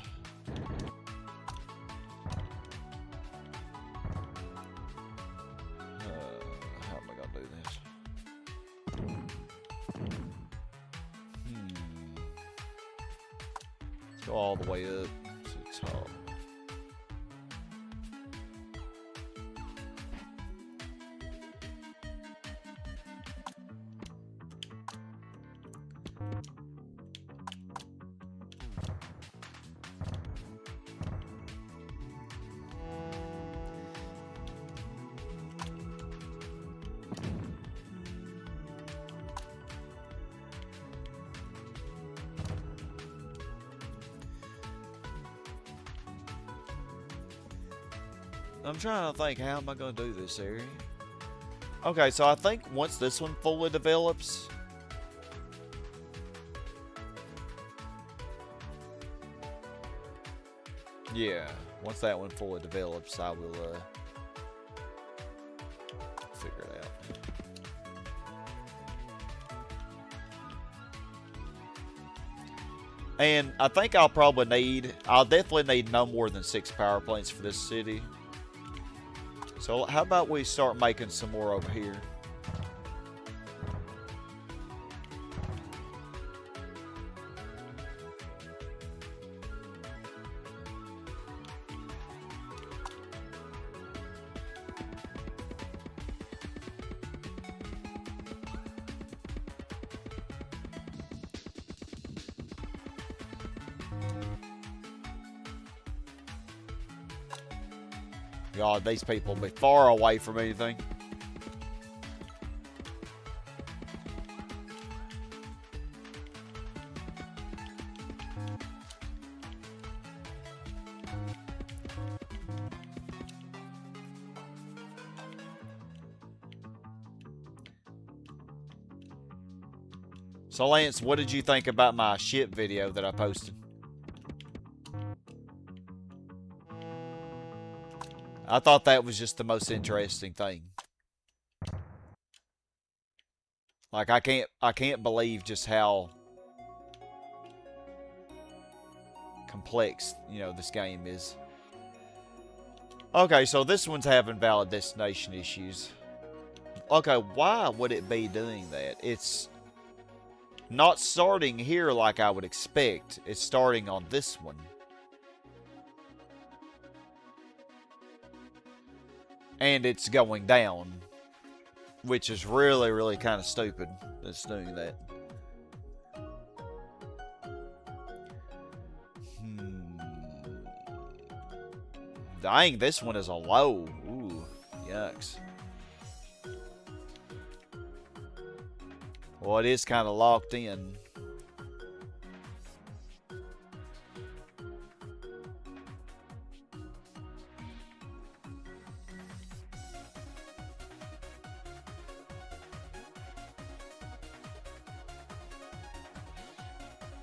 how am I gonna do this? Let's go all the way up to the top. I'm trying to think, how am I going to do this area? Okay, so I think once this one fully develops, yeah, once that one fully develops, I will figure it out. And I think I'll definitely need no more than 6 power plants for this city. So how about we start making some more over here? God, these people will be far away from anything. So Lance, what did you think about my ship video that I posted? I thought that was just the most interesting thing. Like I can't believe just how complex, you know, this game is. Okay, so this one's having valid destination issues. Okay, why would it be doing that? It's not starting here like I would expect. It's starting on this one. And it's going down, which is really, really kind of stupid that's doing that. Dang, this one is a low. Ooh, yucks. Well, it is kind of locked in.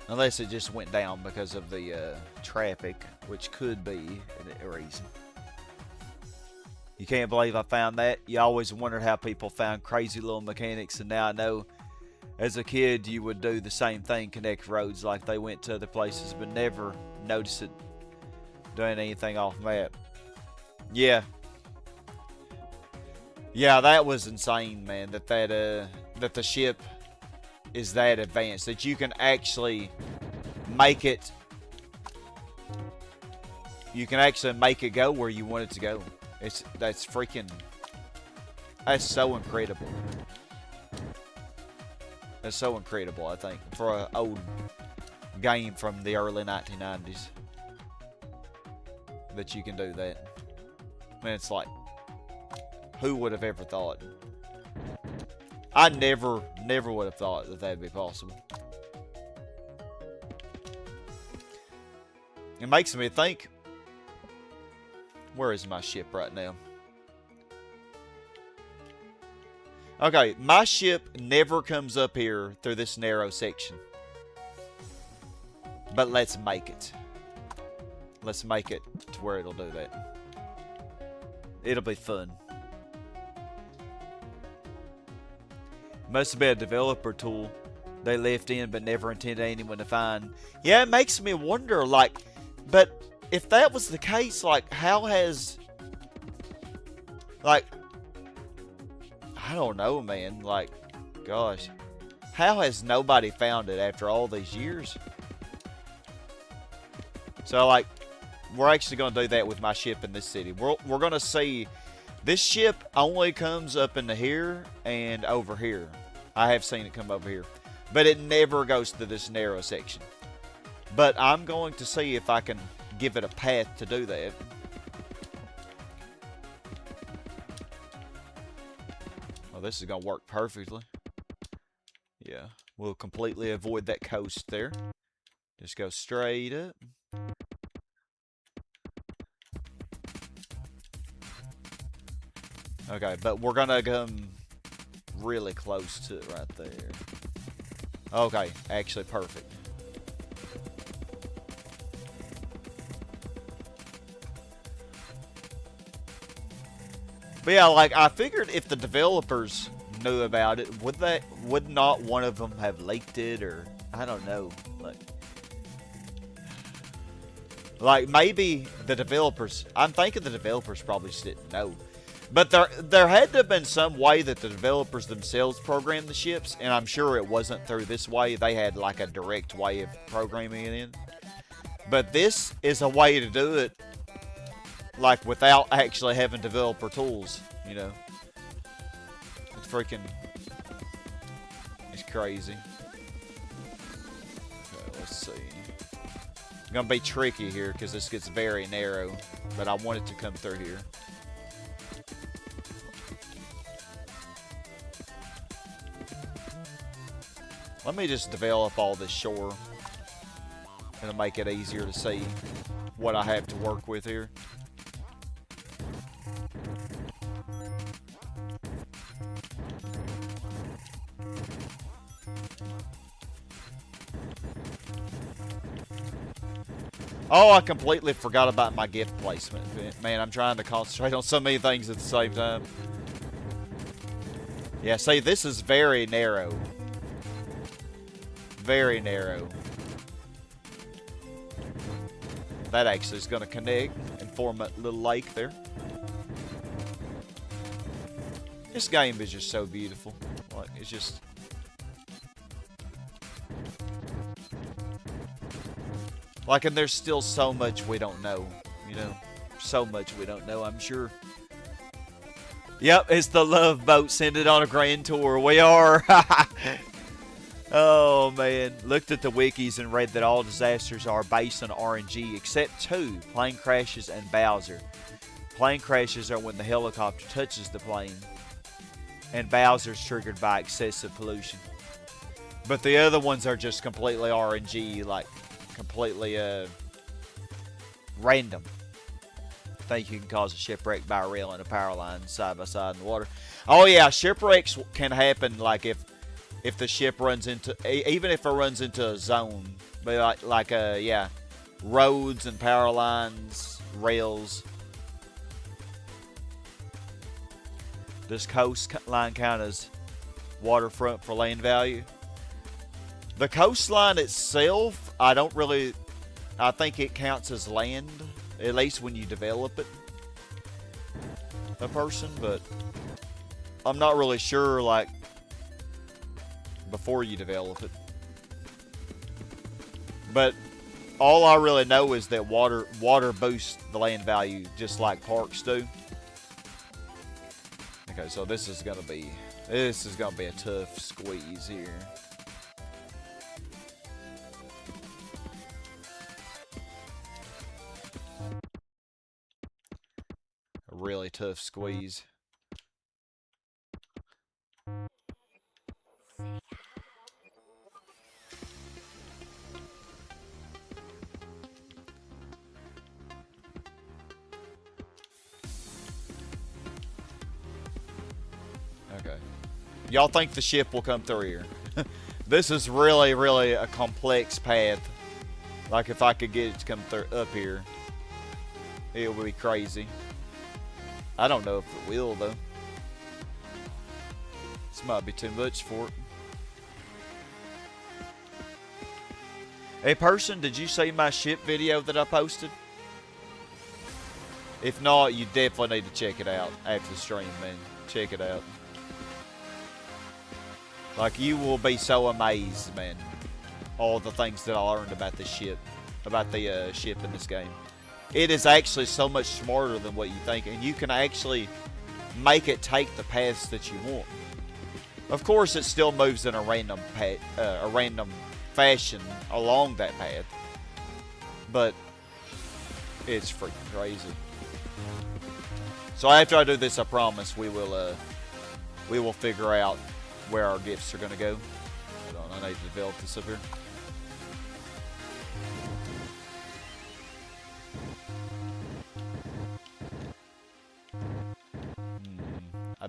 Unless it just went down because of the traffic, which could be a reason. You can't believe I found that. You always wondered how people found crazy little mechanics, and now I know as a kid you would do the same thing, connect roads like they went to other places, but never notice it doing anything off map. Yeah. Yeah, that was insane, man, that the ship is that advanced, that you can actually make it go where you want it to go. That's so incredible. That's so incredible, I think, for an old game from the early 1990s, that you can do that. I mean, it's like, who would have ever thought? I never would have thought that that'd be possible. It makes me think, where is my ship right now? Okay, my ship never comes up here through this narrow section. But let's make it. Let's make it to where it'll do that. It'll be fun. Must have been a developer tool they left in but never intended anyone to find. Yeah, it makes me wonder, like, but if that was the case, like, how has, like, I don't know, man, like, gosh, how has nobody found it after all these years? So, like, we're actually going to do that with my ship in this city. We're going to see, this ship only comes up into here and over here. I have seen it come over here. But it never goes to this narrow section. But I'm going to see if I can give it a path to do that. Well, this is going to work perfectly. Yeah, we'll completely avoid that coast there. Just go straight up. Okay, but we're gonna come really close to it right there. Okay, actually perfect. But yeah, like, I figured if the developers knew about it, would not one of them have leaked it, or I don't know, like maybe the developers. I'm thinking the developers probably just didn't know. But there had to have been some way that the developers themselves programmed the ships, and I'm sure it wasn't through this way. They had like a direct way of programming it in. But this is a way to do it, like, without actually having developer tools, you know. It's freaking, it's crazy. Okay, let's see. It's gonna be tricky here because this gets very narrow, but I want it to come through here. Let me just develop all this shore. It'll make it easier to see what I have to work with here. Oh, I completely forgot about my gift placement. Man, I'm trying to concentrate on so many things at the same time. Yeah, see, this is very narrow. Very narrow. That actually is going to connect and form a little lake there. This game is just so beautiful. Like, it's just... like, and there's still so much we don't know, you know? So much we don't know, I'm sure. Yep, it's the Love Boat. Send it on a grand tour. We are. Oh, man. Looked at the wikis and read that all disasters are based on RNG, except two, plane crashes and Bowser. Plane crashes are when the helicopter touches the plane, and Bowser's triggered by excessive pollution. But the other ones are just completely RNG, like, completely, random. I think you can cause a shipwreck by a rail and a power line side by side in the water. Oh, yeah, shipwrecks can happen, like, if the ship runs into, even if it runs into a zone, but yeah, roads and power lines, rails. Does coastline count as waterfront for land value? The coastline itself, I think it counts as land, at least when you develop it, a person, but I'm not really sure, like, before you develop it. But all I really know is that water boosts the land value just like parks do. Okay, so this is gonna be a tough squeeze here. A really tough squeeze. Y'all think the ship will come through here? This is really, really a complex path. Like, if I could get it to come through up here, it would be crazy. I don't know if it will, though. This might be too much for it. Hey, person, did you see my ship video that I posted? If not, you definitely need to check it out after the stream, man. Check it out. Like, you will be so amazed, man. All the things that I learned about this ship. About the ship in this game. It is actually so much smarter than what you think. And you can actually make it take the paths that you want. Of course, it still moves in a random fashion along that path. But it's freaking crazy. So after I do this, I promise we will figure out where our gifts are gonna go. Hold on, I need to develop this up here.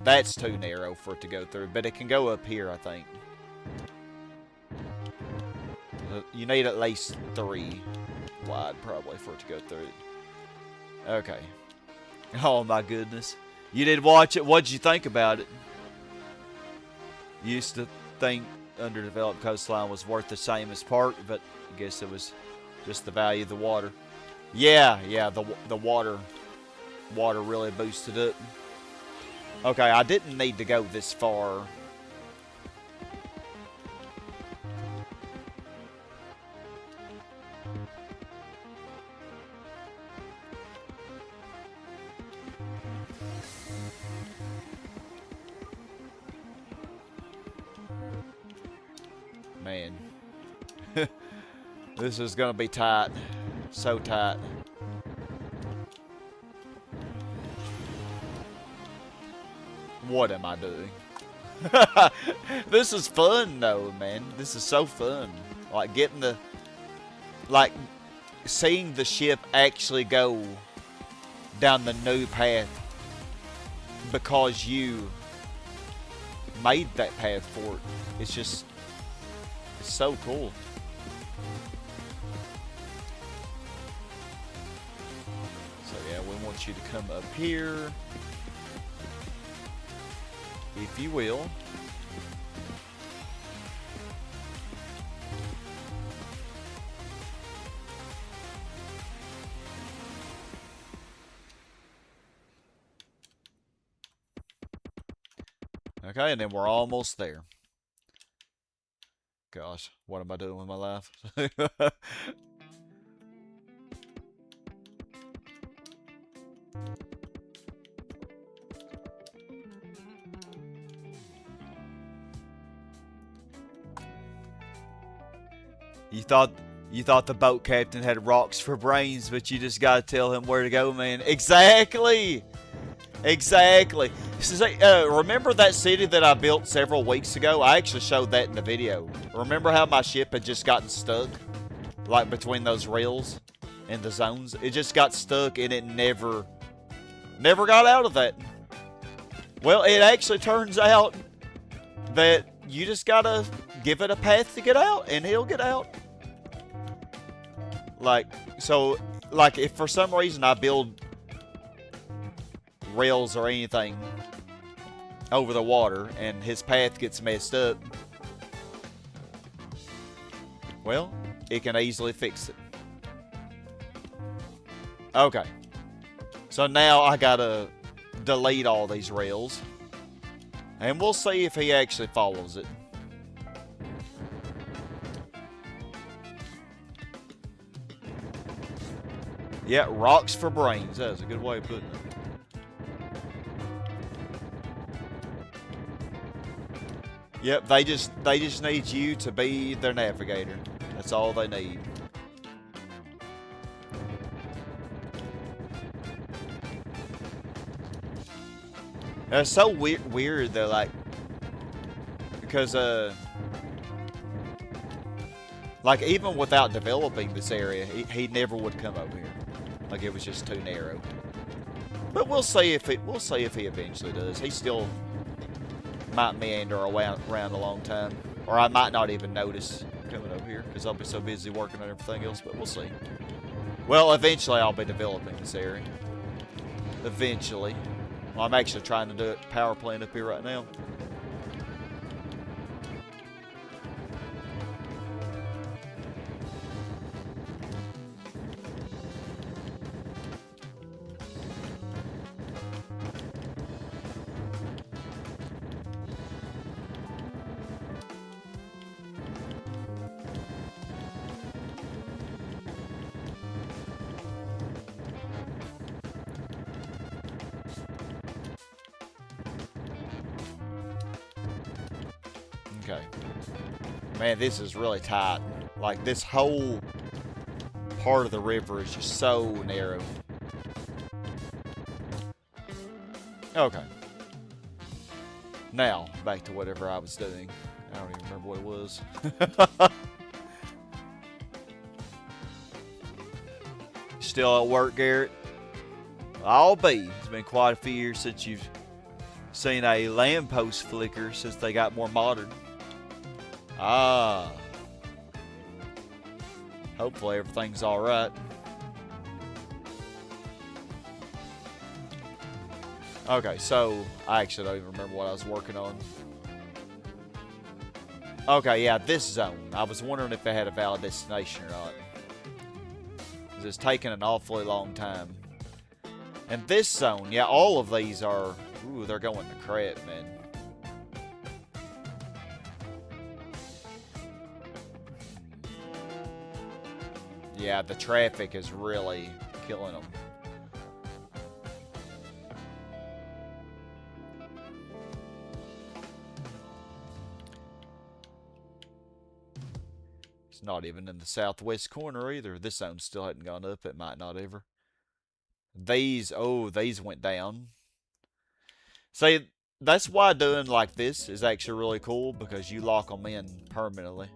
That's too narrow for it to go through, but it can go up here, I think. You need at least 3 wide, probably, for it to go through it. Okay. Oh my goodness. You did watch it. What'd you think about it? Used to think underdeveloped coastline was worth the same as park, but I guess it was just the value of the water. Yeah, the water really boosted up. Okay, I didn't need to go this far. Man. This is gonna be tight. So tight. What am I doing? This is fun though, man. This is so fun. Like getting the... Like, seeing the ship actually go down the new path because you made that path for it. It's just... It's so cool. So yeah, we want you to come up here. If you will. Okay, and then we're almost there. Gosh, what am I doing with my life? You thought the boat captain had rocks for brains, but you just gotta tell him where to go, man. Exactly! Exactly. Remember that city that I built several weeks ago? I actually showed that in the video. Remember how my ship had just gotten stuck? Like between those rails and the zones? It just got stuck and it never got out of that. Well, it actually turns out that you just gotta give it a path to get out and it'll get out. Like, so, like if for some reason I build rails or anything over the water and his path gets messed up, well, it can easily fix it. Okay. So now I gotta delete all these rails. And we'll see if he actually follows it. Yeah, rocks for brains. That's a good way of putting it. Yep, they just need you to be their navigator. That's all they need. It's so weird though, like, because like even without developing this area, he never would come over here. Like it was just too narrow. But we'll see if he eventually does. He's still might meander around a long time. Or I might not even notice coming over here because I'll be so busy working on everything else, but we'll see. Well, eventually I'll be developing this area. Eventually. Well, I'm actually trying to do it power plant up here right now. Okay. Man, this is really tight. Like, this whole part of the river is just so narrow. Okay. Now, back to whatever I was doing. I don't even remember what it was. Still at work, Garrett? I'll be. It's been quite a few years since you've seen a lamppost flicker since they got more modern. Ah. Hopefully everything's alright. Okay, so I actually don't even remember what I was working on. Okay, yeah, this zone. I was wondering if they had a valid destination or not. Because it's taking an awfully long time. And this zone, yeah, all of these are... Ooh, they're going to crap, man. Yeah, the traffic is really killing them. It's not even in the southwest corner either. This zone still hadn't gone up. It might not ever. These, oh, these went down. See, that's why doing like this is actually really cool, because you lock them in permanently.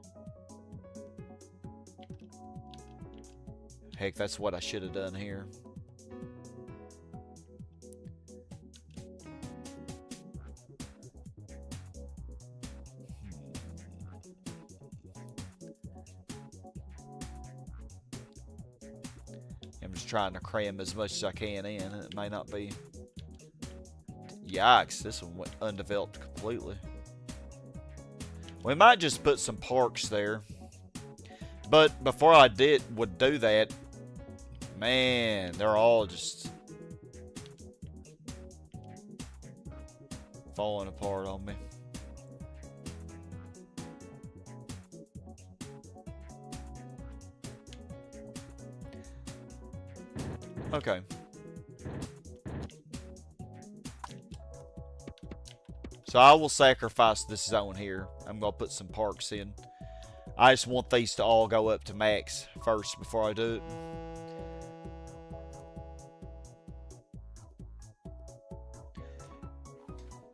Heck, that's what I should have done here. I'm just trying to cram as much as I can in. It may not be... Yikes, this one went undeveloped completely. We might just put some parks there. But before I would do that, man, they're all just falling apart on me. Okay. So I will sacrifice this zone here. I'm going to put some parks in. I just want these to all go up to max first before I do it.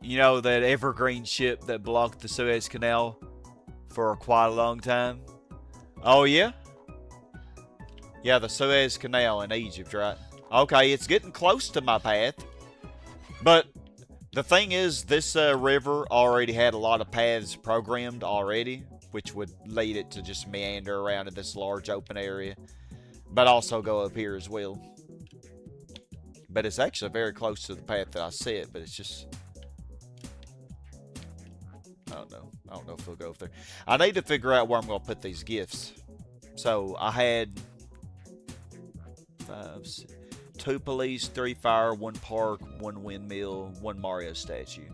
You know that evergreen ship that blocked the Suez Canal for quite a long time? Oh, yeah? Yeah, the Suez Canal in Egypt, right? Okay, it's getting close to my path. But the thing is, this river already had a lot of paths programmed already, which would lead it to just meander around in this large open area, but also go up here as well. But it's actually very close to the path that I set, but it's just... I don't know. I don't know if it'll go up there. I need to figure out where I'm going to put these gifts. So, I had 2 police, 3 fire, 1 park, 1 windmill, 1 Mario statue.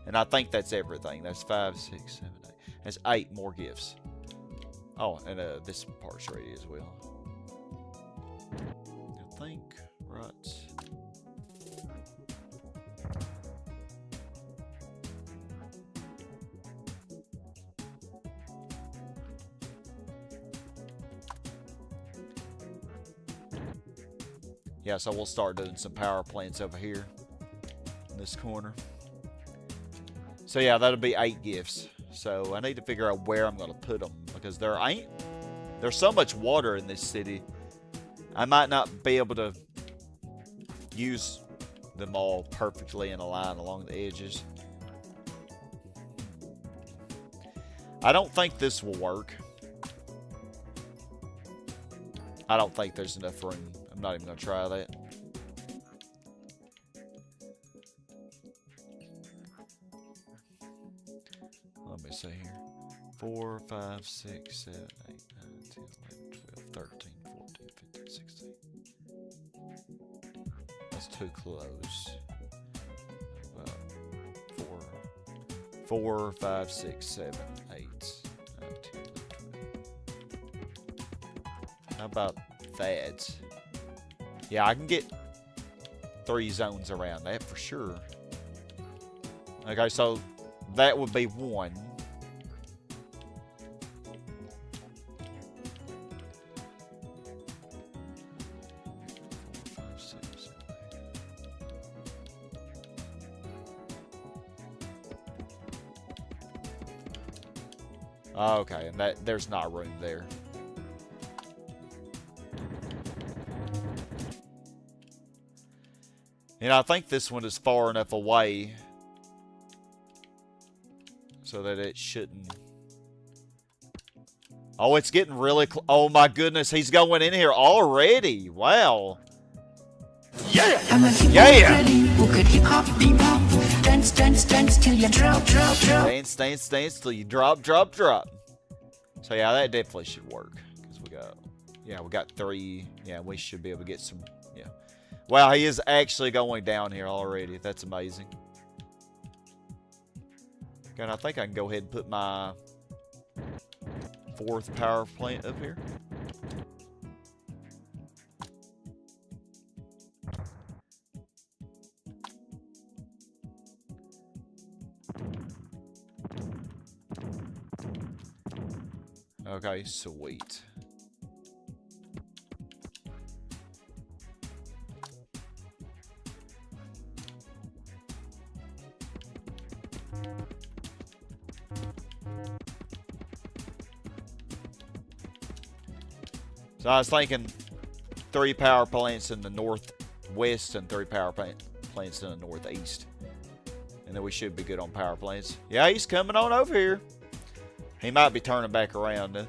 And I think that's everything. That's 5, 6, 7, 8. That's 8 more gifts. Oh, and this part's ready as well. I think, right. Yeah, so we'll start doing some power plants over here in this corner. So yeah, that'll be 8 gifts. So I need to figure out where I'm going to put them, because there's so much water in this city. I might not be able to use them all perfectly in a line along the edges. I don't think this will work. I don't think there's enough room. I'm not even going to try that. Let me see here. 4, 5, 6, 7, 8, 9, 10, 11, 12, 13, 14, 15, 16. That's too close. 4, 5, 6, 7, 8, 9, 10, 11, 12. How about that? Yeah, I can get 3 zones around that for sure. Okay, so that would be 1. Okay, and there's not room there. And I think this one is far enough away so that it shouldn't. Oh, it's getting really close. Oh my goodness, he's going in here already. Wow. Yeah! Yeah! Dance, dance, dance till you drop, drop, drop. Dance, dance, dance till you drop, drop, drop. So yeah, that definitely should work. Because we got 3. Yeah, we should be able to get some, yeah. Wow, he is actually going down here already. That's amazing. Okay, and I think I can go ahead and put my 4th power plant up here. Okay, sweet. So I was thinking 3 power plants in the northwest and 3 power plants in the northeast. And then we should be good on power plants. Yeah, he's coming on over here. He might be turning back around though.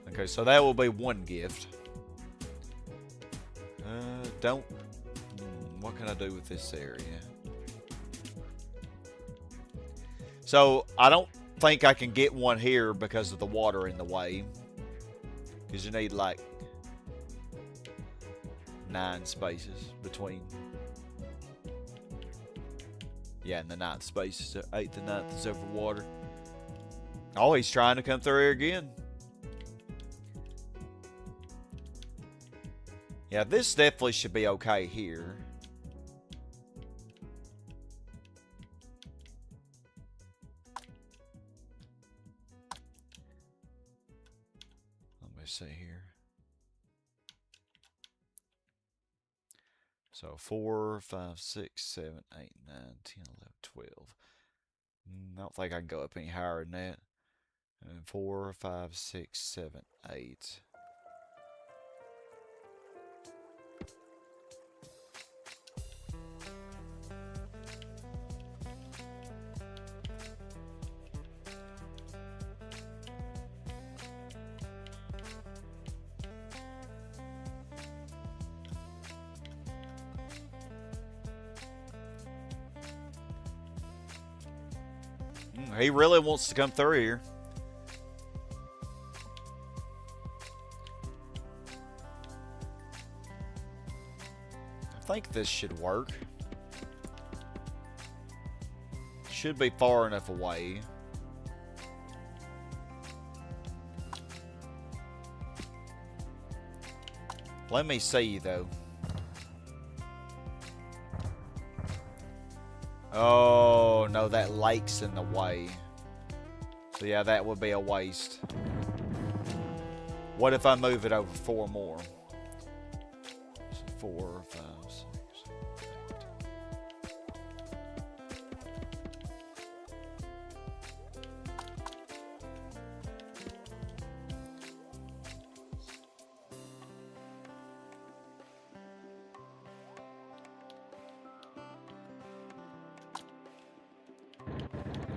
Okay, so that will be 1 gift. What can I do with this area? So, I don't think I can get 1 here because of the water in the way. Because you need like 9 spaces between. Yeah, and the 9th space is 8th and 9th is over water. Oh, he's trying to come through here again. Yeah, this definitely should be okay here. Let me see here. So 4, 5, 6, 7, 8, 9, 10, 11, 12. I don't think I can go up any higher than that. And 4, 5, 6, 7, 8. He really wants to come through here. I think this should work. Should be far enough away. Let me see though. Oh, no, that lake's in the way. So, yeah, that would be a waste. What if I move it over 4 more? So 4, 5, 6, 8.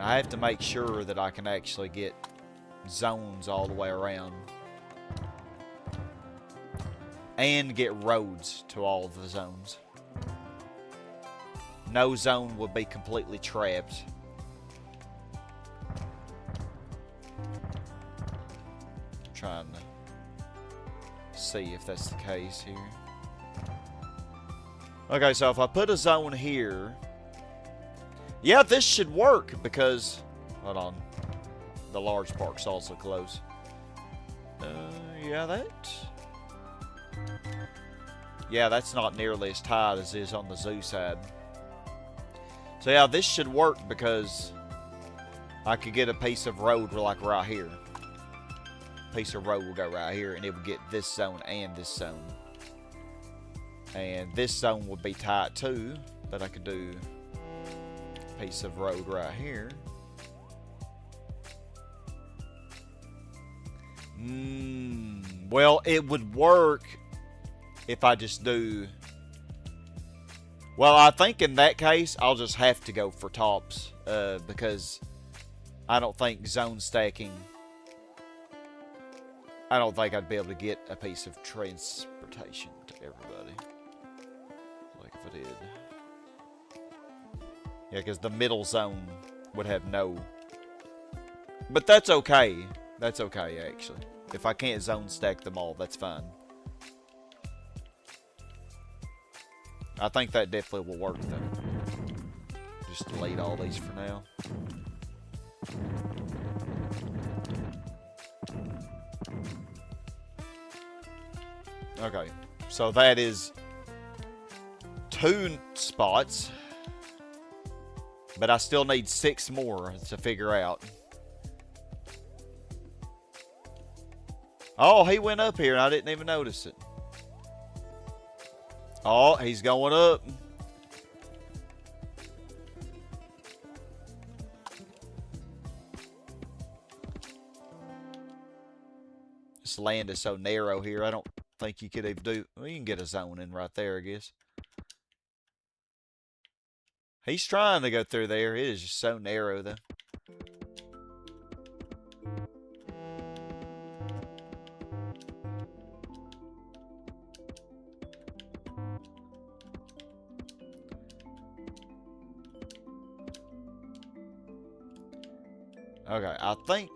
I have to make sure that I can actually get zones all the way around. And get roads to all of the zones. No zone would be completely trapped. I'm trying to see if that's the case here. Okay, so if I put a zone here... Yeah, this should work because... Hold on. The large park's also closed. Yeah, Yeah, that's not nearly as tight as is on the zoo side. So yeah, this should work because I could get a piece of road like right here. Piece of road will go right here and it will get this zone and this zone. And this zone would be tight too, but I could do a piece of road right here. Well, it would work if I just do... Well, I think in that case, I'll just have to go for tops, because I don't think zone stacking... I don't think I'd be able to get a piece of transportation to everybody. Like if I did. Yeah, because the middle zone would have no... But that's okay. That's okay, actually. If I can't zone stack them all, that's fine. I think that definitely will work, though. Just delete all these for now. Okay, so that is 2 spots. But I still need 6 more to figure out. Oh, he went up here and I didn't even notice it. Oh, he's going up. This land is so narrow here. I don't think you could even do... Well, you can get a zone in right there, I guess. He's trying to go through there. It is just so narrow, though. Okay, I think...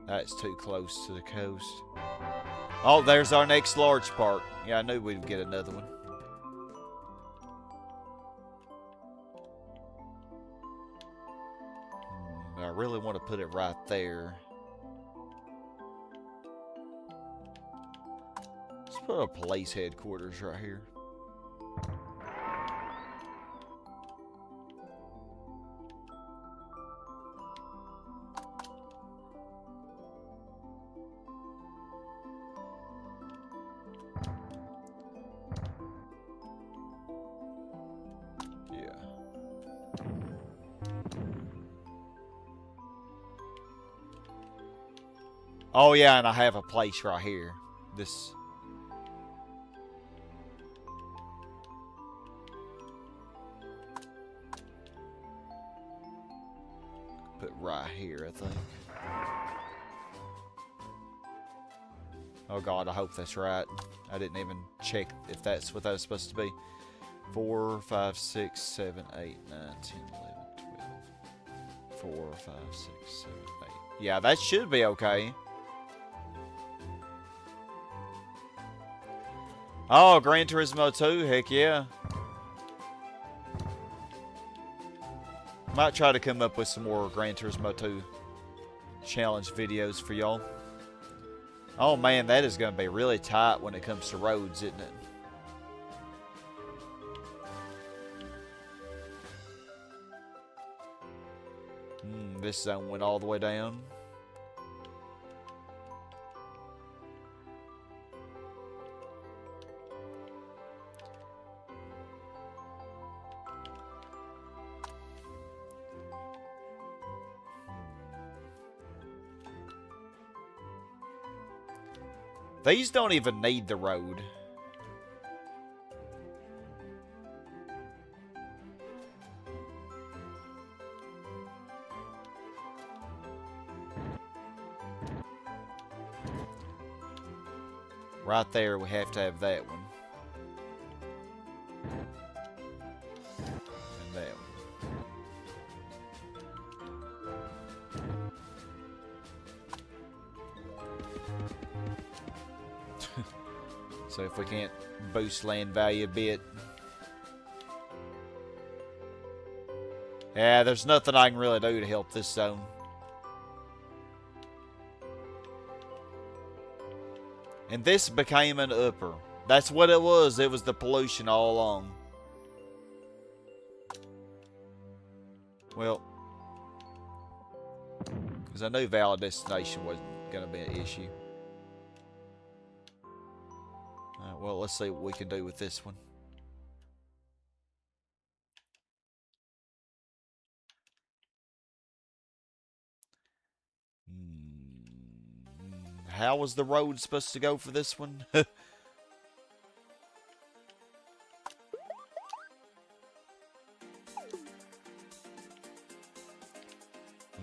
That's too close to the coast. Oh, there's our next large park. Yeah, I knew we'd get another one. I really want to put it right there. Let's put a police headquarters right here. Oh yeah, and I have a place right here. This... Put right here, I think. Oh god, I hope that's right. I didn't even check if that's what that was supposed to be. 4, 5, 6, 7, 8, 9, 10, 11, 12. 4, 5, 6, 7, 8. Yeah, that should be okay. Oh, Gran Turismo 2, heck yeah. Might try to come up with some more Gran Turismo 2 challenge videos for y'all. Oh man, that is going to be really tight when it comes to roads, isn't it? This zone went all the way down. These don't even need the road. Right there, we have to have that one. And that one. So if we can't boost land value a bit. Yeah, there's nothing I can really do to help this zone. And this became an upper. That's what it was. It was the pollution all along. Well, because I knew valid destination wasn't going to be an issue. Alright, well, let's see what we can do with this one. How was the road supposed to go for this one? I'm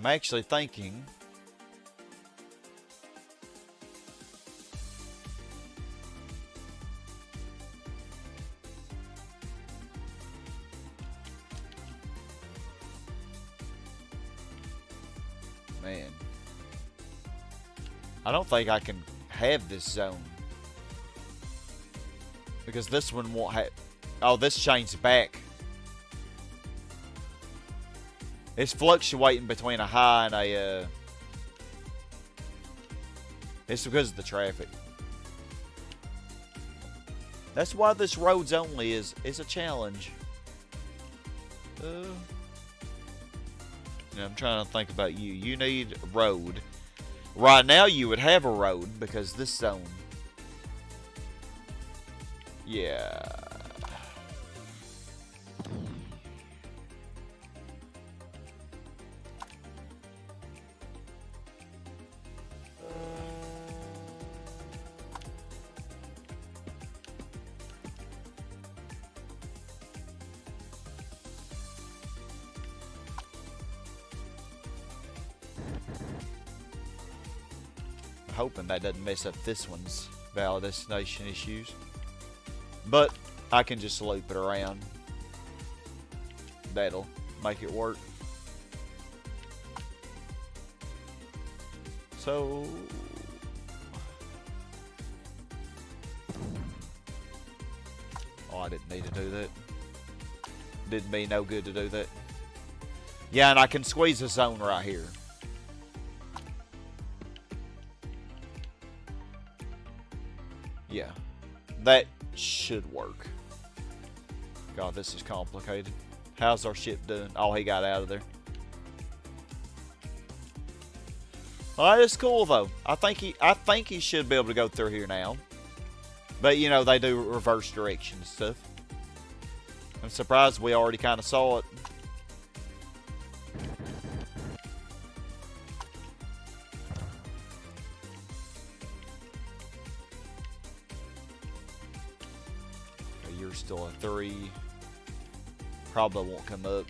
actually thinking... Man. I don't think I can have this zone. Because this one won't have... Oh, this changed back. It's fluctuating between a high and a... It's because of the traffic. That's why this roads only is a challenge. I'm trying to think about you. You need a road. Right now you would have a road because this zone. Yeah. Hoping that doesn't mess up this one's valid destination issues. But I can just loop it around. That'll make it work. So... Oh, I didn't need to do that. Didn't mean no good to do that. Yeah, and I can squeeze a zone right here. Yeah, that should work. God, this is complicated. How's our ship doing? Oh, he got out of there. Alright, it's cool though. I think he should be able to go through here now. But you know, they do reverse direction and stuff. I'm surprised we already kind of saw it. You're still a 3. Probably won't come up.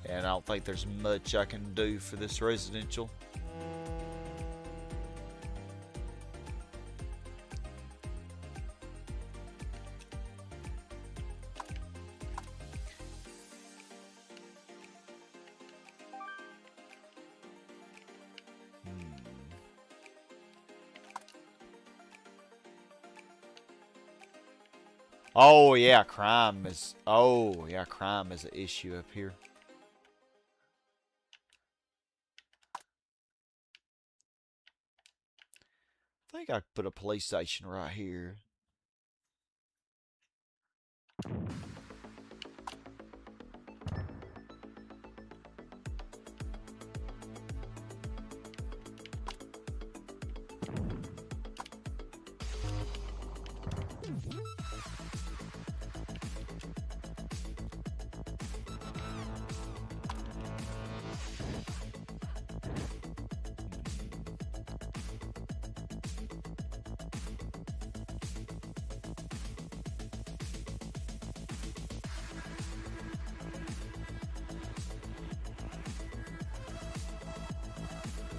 And I don't think there's much I can do for this residential. Oh yeah, crime is an issue up here. I think I could put a police station right here.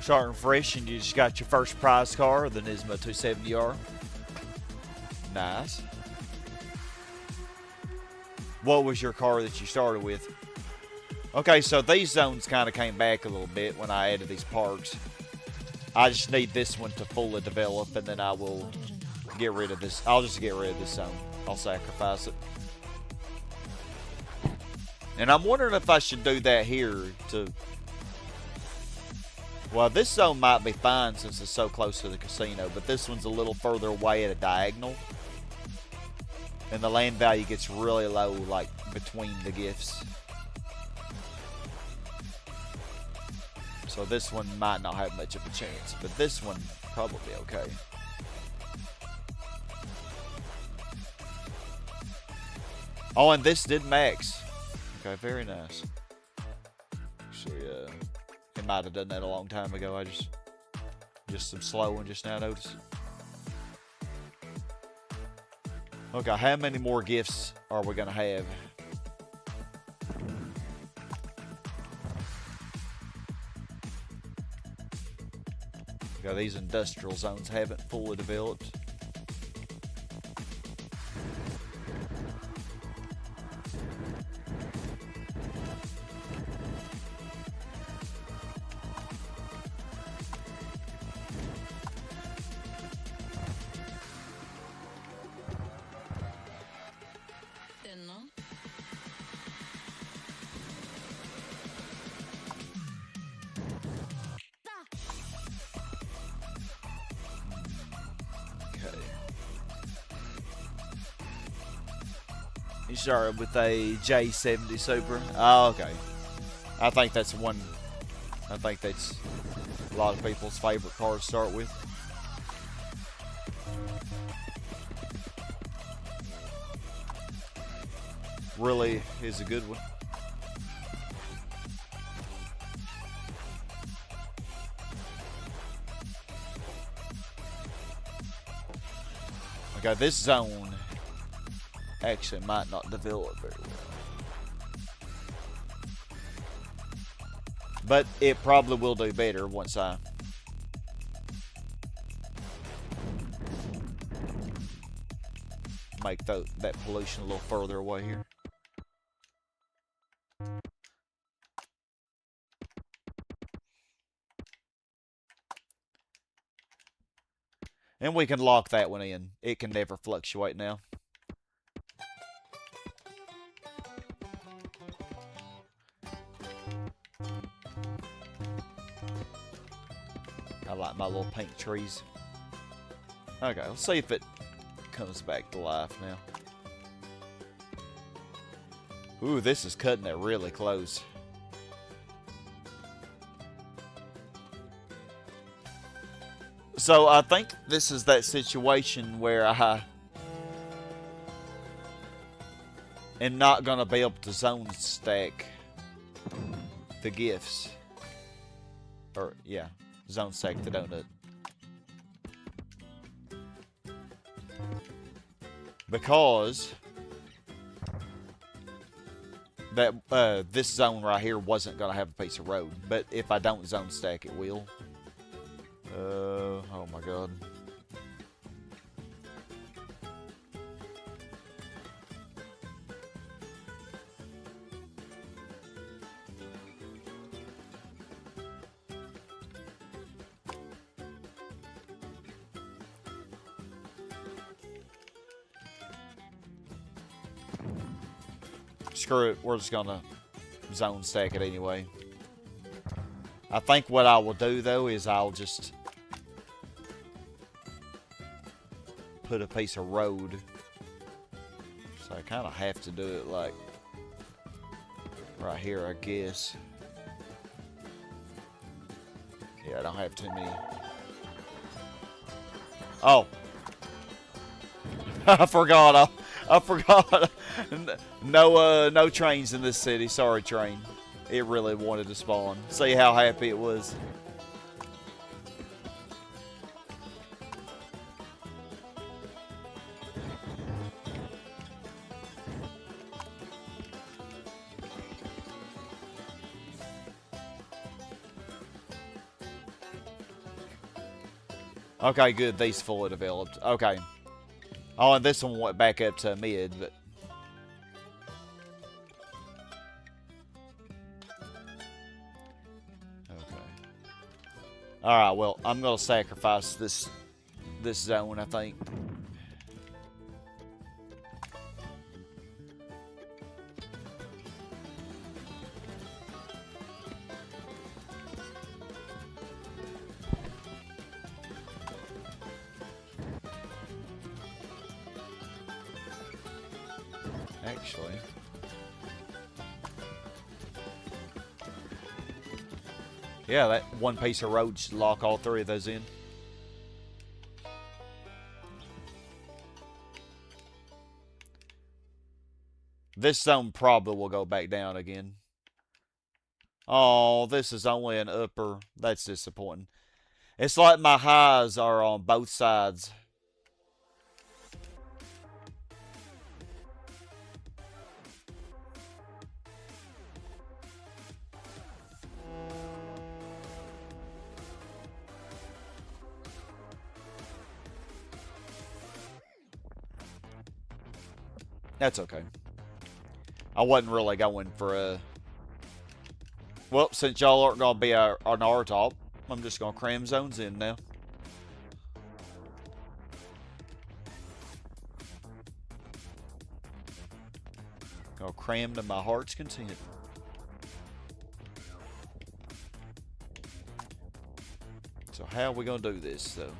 Starting fresh, and you just got your first prize car, the Nismo 270R. Nice. What was your car that you started with? Okay, so these zones kind of came back a little bit when I added these parks. I just need this one to fully develop, and then I will get rid of this. I'll just get rid of this zone. I'll sacrifice it. And I'm wondering if I should do that here to... Well, this zone might be fine since it's so close to the casino, but this one's a little further away at a diagonal. And the land value gets really low, like, between the gifts. So this one might not have much of a chance, but this one probably okay. Oh, and this did max. Okay, very nice. Actually, it might have done that a long time ago. I just some slow one just now noticed. Okay, how many more gifts are we gonna have? Okay, these industrial zones haven't fully developed. You started with a J70 Super. Oh, okay. I think that's one. I think that's a lot of people's favorite car to start with. Really is a good one. Okay, this zone actually might not develop very well. But it probably will do better once I make that pollution a little further away here. And we can lock that one in. It can never fluctuate now. I like my little pink trees. Okay, let's see if it comes back to life now. Ooh, this is cutting it really close. So I think this is that situation where I am not going to be able to zone stack the gifts. Or, yeah, zone stack the donut. Because that this zone right here wasn't going to have a piece of road. But if I don't zone stack, it will. Oh my god. Screw it, we're just gonna zone stack it anyway. I think what I will do though is I'll just put a piece of road. So I kind of have to do it like right here, I guess. Yeah, I don't have too many. Oh. I forgot. I forgot. No trains in this city. Sorry, train. It really wanted to spawn. See how happy it was. Okay, good. These fully developed. Okay. Oh, and this one went back up to mid, but... Okay. Alright, well, I'm gonna sacrifice this zone, I think. Actually. Yeah, that one piece of road should lock all three of those in. This zone probably will go back down again. Oh, this is only an upper. That's disappointing. It's like my highs are on both sides. That's okay. I wasn't really going for a... Well, since y'all aren't going to be on our top, I'm just going to cram zones in now. Gonna cram to my heart's content. So how are we going to do this, though?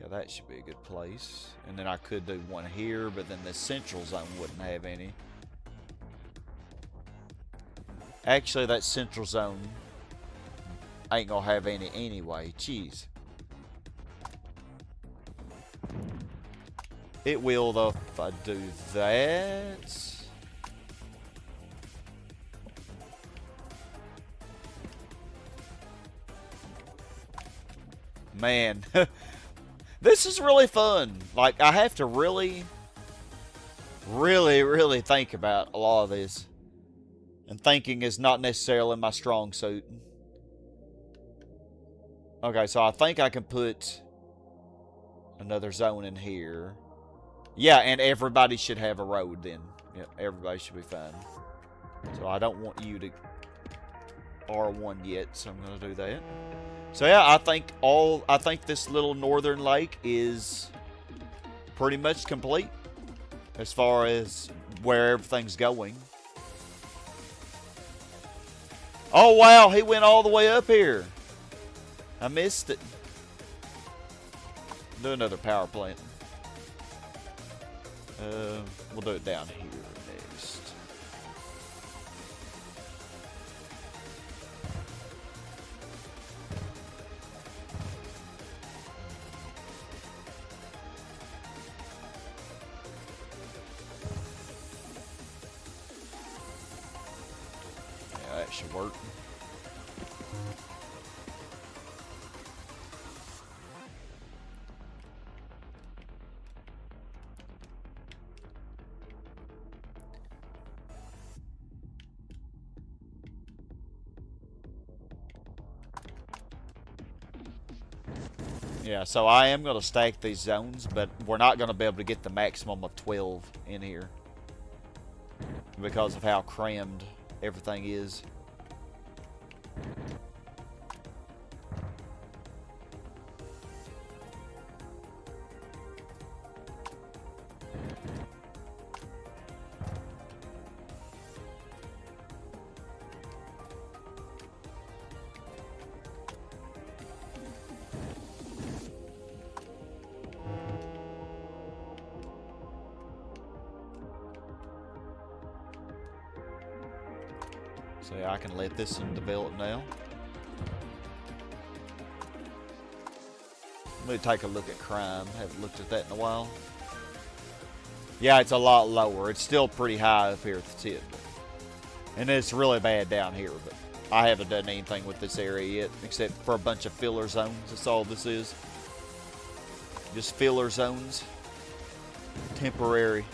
Yeah, that should be a good place. And then I could do one here, but then the central zone wouldn't have any. Actually, that central zone ain't gonna have any anyway. Jeez. It will, though, if I do that. Man, this is really fun. Like, I have to really think about a lot of this. And thinking is not necessarily my strong suit. Okay, so I think I can put another zone in here. Yeah, and everybody should have a road then. Yep, everybody should be fine. So I don't want you to R1 yet, so I'm going to do that. So yeah, I think this little northern lake is pretty much complete as far as where everything's going. Oh wow, he went all the way up here. I missed it. Do another power plant. We'll do it down here next. Yeah, that should work. Yeah, so I am going to stack these zones, but we're not going to be able to get the maximum of 12 in here because of how crammed everything is. So yeah, I can let this one develop now. Let me take a look at crime. Haven't looked at that in a while. Yeah, it's a lot lower. It's still pretty high up here at the tip. And it's really bad down here, but I haven't done anything with this area yet, except for a bunch of filler zones. That's all this is. Just filler zones. Temporary.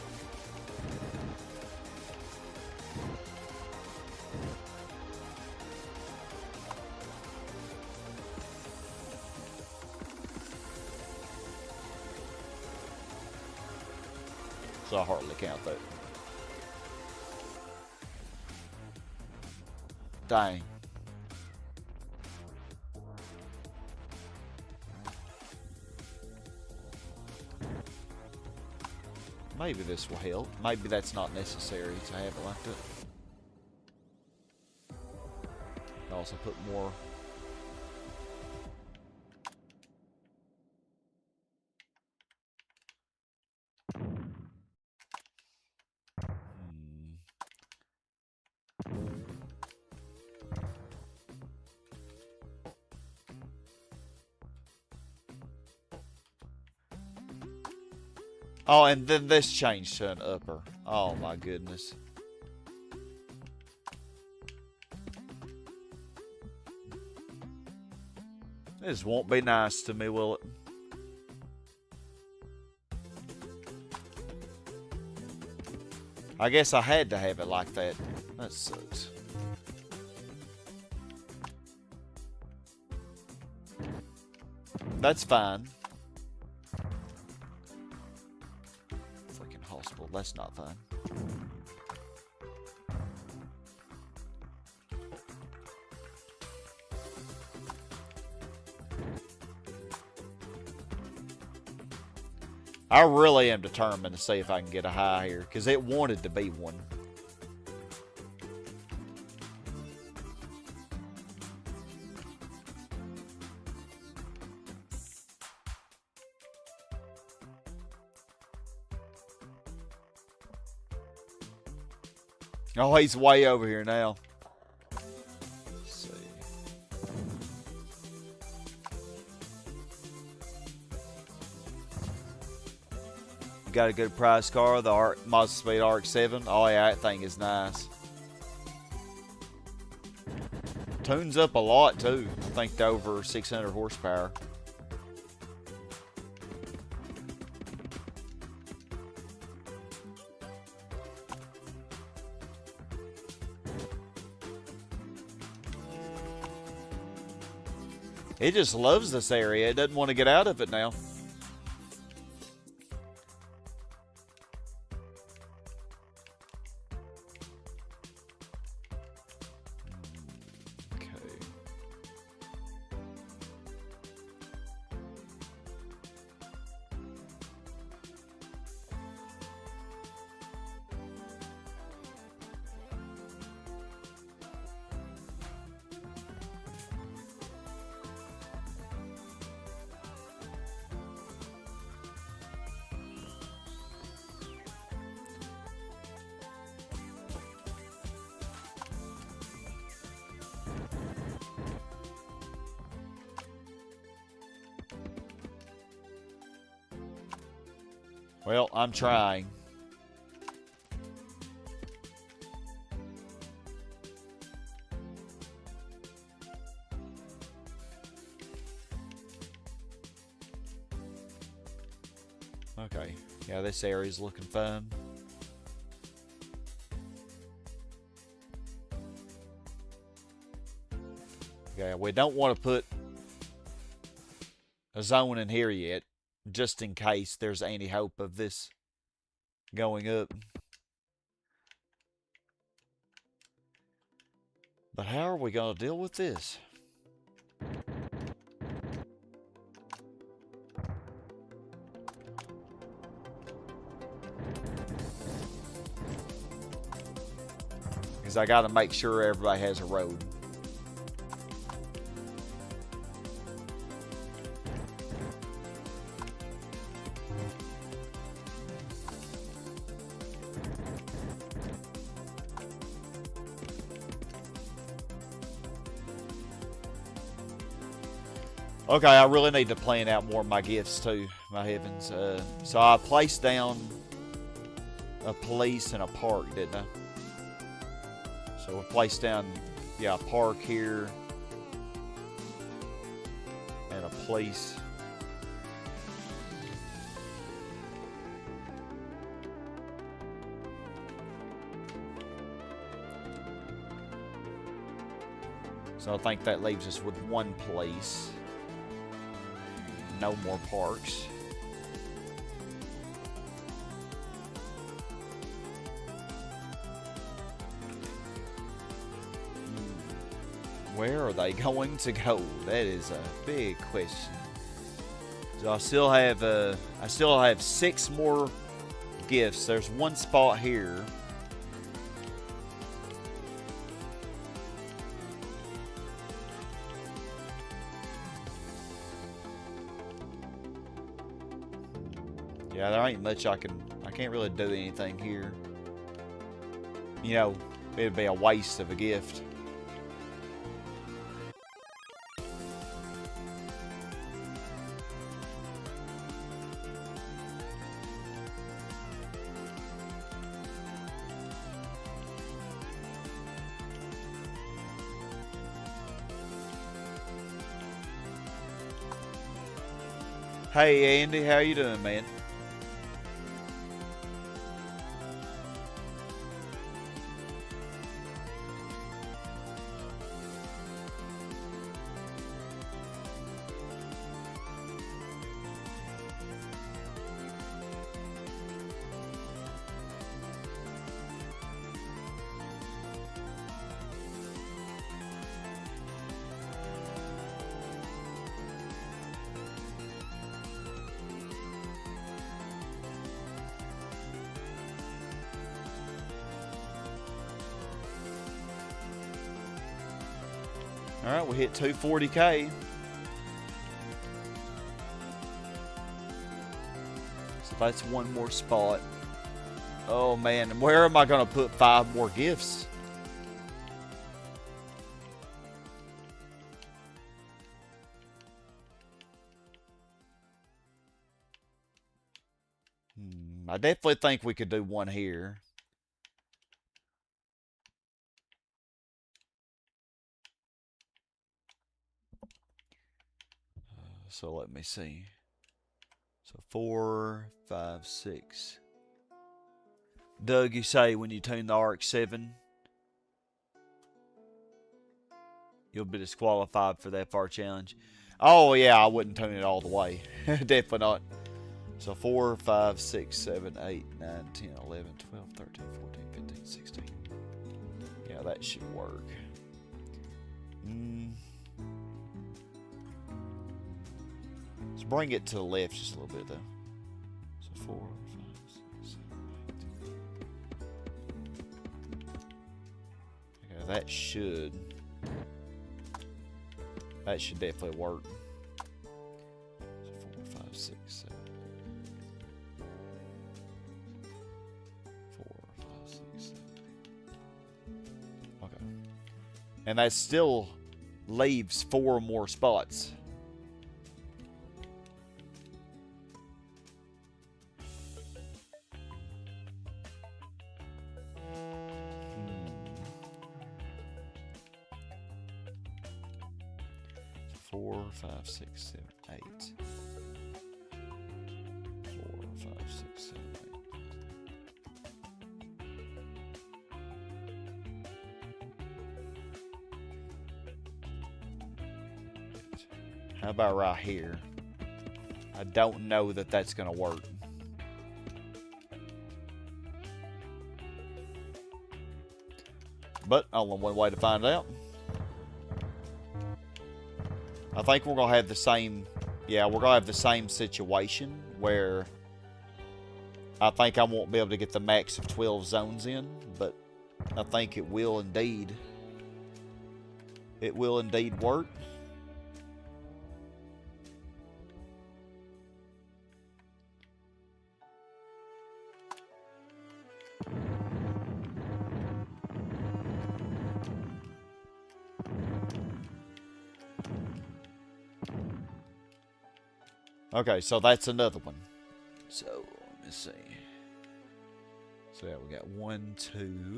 so I hardly count that. Dang. Maybe this will help. Maybe that's not necessary to have it like that. Also put more. Oh, and then this changed to an upper. Oh my goodness. This won't be nice to me, will it? I guess I had to have it like that. That sucks. That's fine. Freaking hospital, that's not fine. I really am determined to see if I can get a high here, because it wanted to be one. Oh, he's way over here now. Let's see. Got a good price car, the Mazda Speed RX-7. Oh yeah, that thing is nice. Tunes up a lot too. I think to over 600 horsepower. It just loves this area. It doesn't want to get out of it now. Well, I'm trying. Okay. Yeah, this area's looking fun. Okay, we don't want to put a zone in here yet, just in case there's any hope of this going up. But how are we going to deal with this? Because I got to make sure everybody has a road. Okay, I really need to plan out more of my gifts too, my heavens. So I placed down a police and a park, didn't I? So we placed down, yeah, a park here and a police. So I think that leaves us with one police. No more parks. Where are they going to go? That is a big question. So I still have 6 more gifts. There's one spot here. Yeah, there ain't much I can't really do anything here. You know, it'd be a waste of a gift. Hey Andy, how you doing, man? Alright, we hit 240K. So that's one more spot. Oh man, where am I going to put 5 more gifts? I definitely think we could do one here. So let me see. So 4, 5, 6. Doug, you say when you tune the RX-7, you'll be disqualified for that far challenge. Oh yeah, I wouldn't tune it all the way. Definitely not. So 4, 5, 6, 7, 8, 9, 10, 11, 12, 13, 14, 15, 16. Yeah, that should work. Let's bring it to the left just a little bit though. So 4, 5, 6, 7, 8. Okay, that should definitely work. So 4, 5, 6, 7. 4, 5, 6, 7. Okay. And that still leaves 4 more spots. Four, 5, 6, 7, 8. 4, 5, 6, 7, 8. How about right here? I don't know that that's going to work. But only one way to find out. I think we're going to have the same, yeah, we're going to have the same situation where I think I won't be able to get the max of 12 zones in, but I think it will indeed work. Okay, so that's another one. So, let me see. So, yeah, we got 1, 2.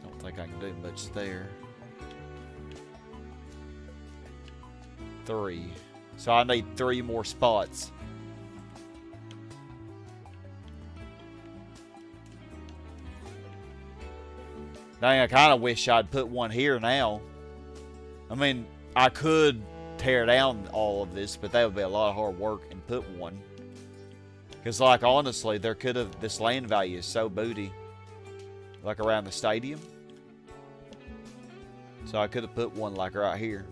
Don't think I can do much there. 3. So, I need 3 more spots. Dang, I kind of wish I'd put one here now. I mean, I could tear down all of this, but that would be a lot of hard work and put one. Because, like, honestly, there could have, this land value is so booty. Like, around the stadium. So I could have put one, like, right here.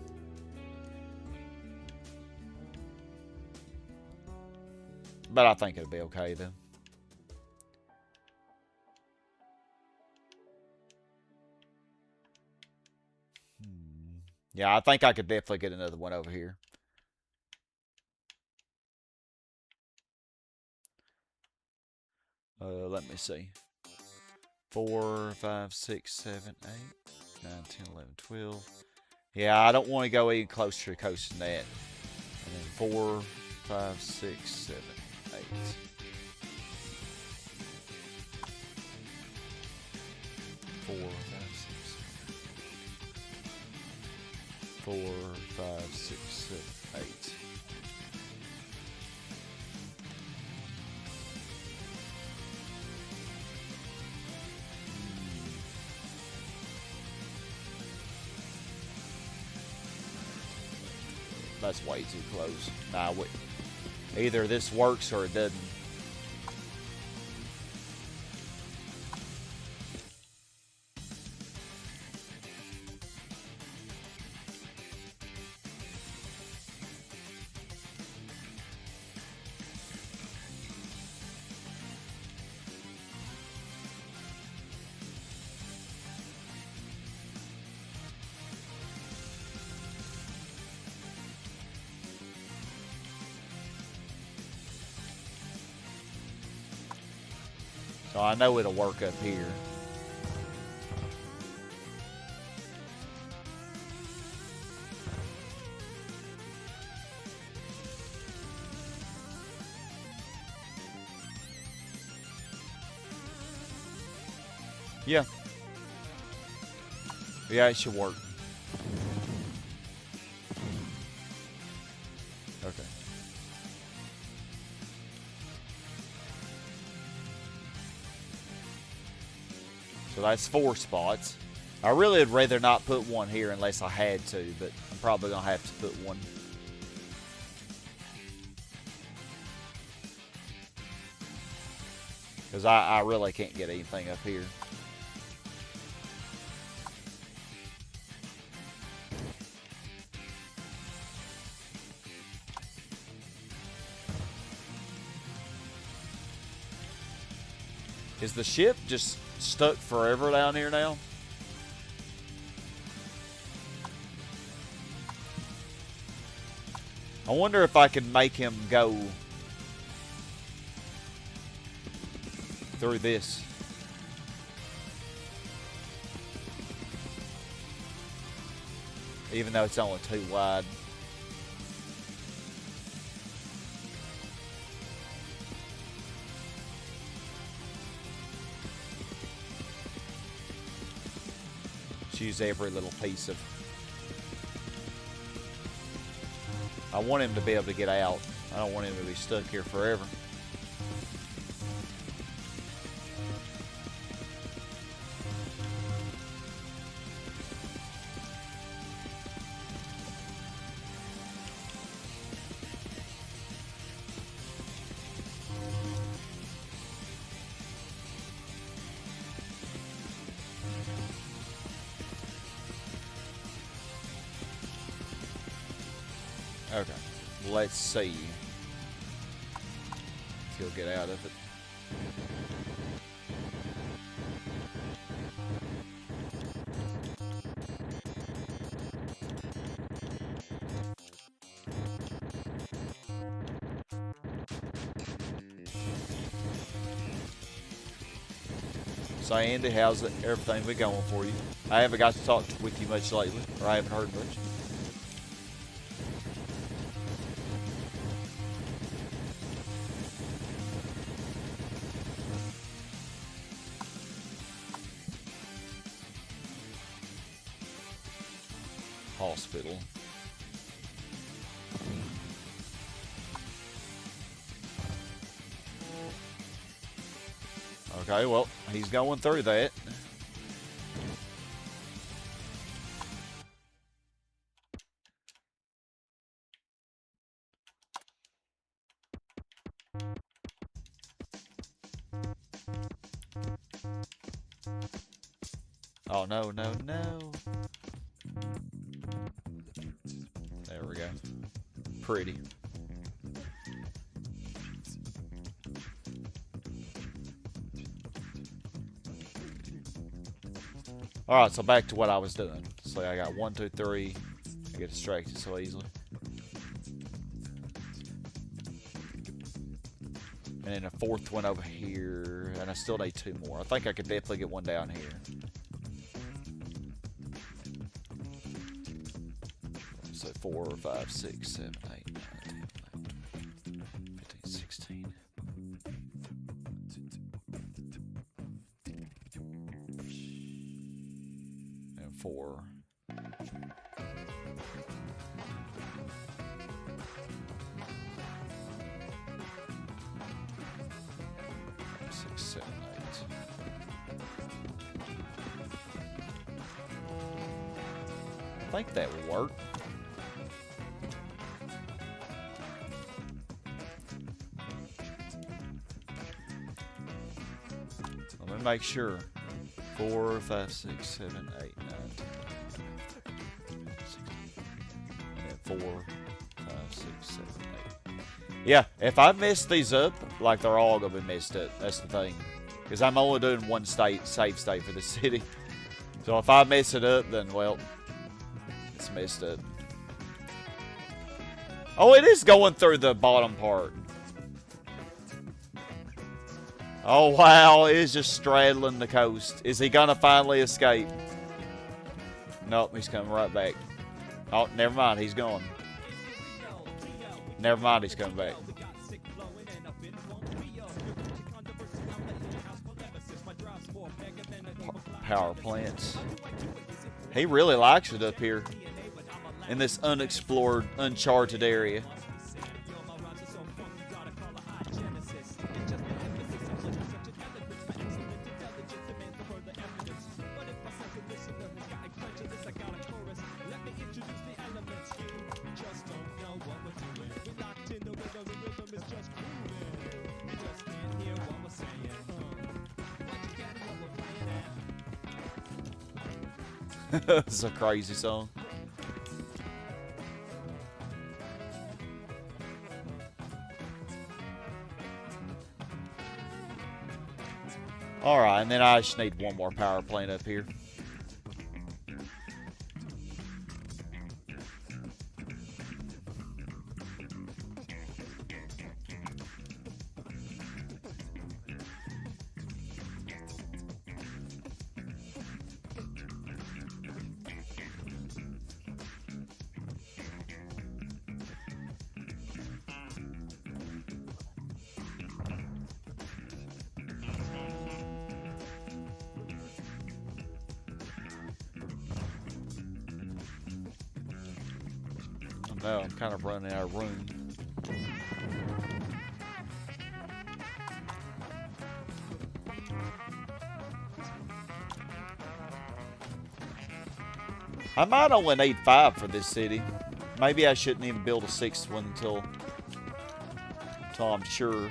But I think it'll be okay, though. Yeah, I think I could definitely get another one over here. Let me see. 4, 5, 6, 7, 8, 9, 10, 11, 12. Yeah, I don't want to go any closer to coast than that. And then 4, 5, 6, 7, 8. 4, 5, 6, 4, 5, 6, 7, 8. That's way too close. Nah, either this works or it doesn't. So I know it'll work up here. Yeah. Yeah, it should work. Okay. So that's 4 spots. I really would rather not put one here unless I had to, but I'm probably going to have to put one. Because I really can't get anything up here. Is the ship just stuck forever down here now? I wonder if I can make him go through this. Even though it's only too wide. Use every little piece of. I want him to be able to get out. I don't want him to be stuck here forever. Okay, let's see if he'll get out of it. So Andy, how's everything been going for you? I haven't got to talk with you much lately, or I haven't heard much. Hospital. Okay, well, he's going through that. Oh, no, no, no. There we go. Pretty. Alright, so back to what I was doing. So I got 1, 2, 3. I get distracted so easily. And then a fourth one over here. And I still need 2 more. I think I could definitely get one down here. So 4, 5, 6, 7, 8, 9, 10, 11, 12, 15, 16. And 4. 6, 7, 8. I think that will work. Let me make sure. 4, 5, 6, 7, 8, 9, 10, 16. And 4, 5, 6, 7, 8. Yeah, if I mess these up, like they're all gonna be messed up. That's the thing. Because I'm only doing one save state for the city. So if I mess it up, then well, it's messed up. Oh, it is going through the bottom part. Oh, wow. It is just straddling the coast. Is he going to finally escape? Nope, he's coming right back. Oh, never mind. He's gone. Never mind. He's coming back. Power plants. He really likes it up here. In this unexplored, uncharted area. This is a crazy song. Alright, and then I just need one more power plant up here. No, I'm kind of running out of room. I might only need 5 for this city. Maybe I shouldn't even build a 6th one until I'm sure.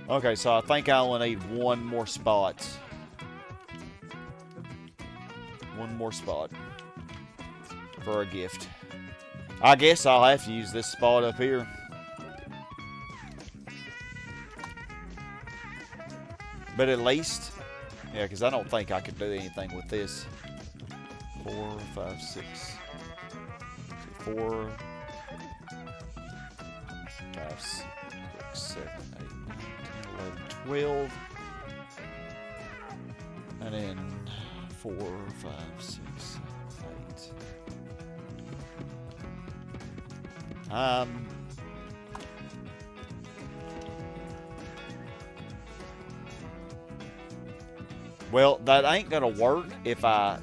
Okay, so I think I only need one more spot. One more spot for a gift. I guess I'll have to use this spot up here. But at least, yeah, because I don't think I could do anything with this. 4, 5, 6. 4, 5, 6, 7, 8, 9, 10, 11, 12. And then 4, 5, 6, 7, 8. Well, that ain't gonna work if I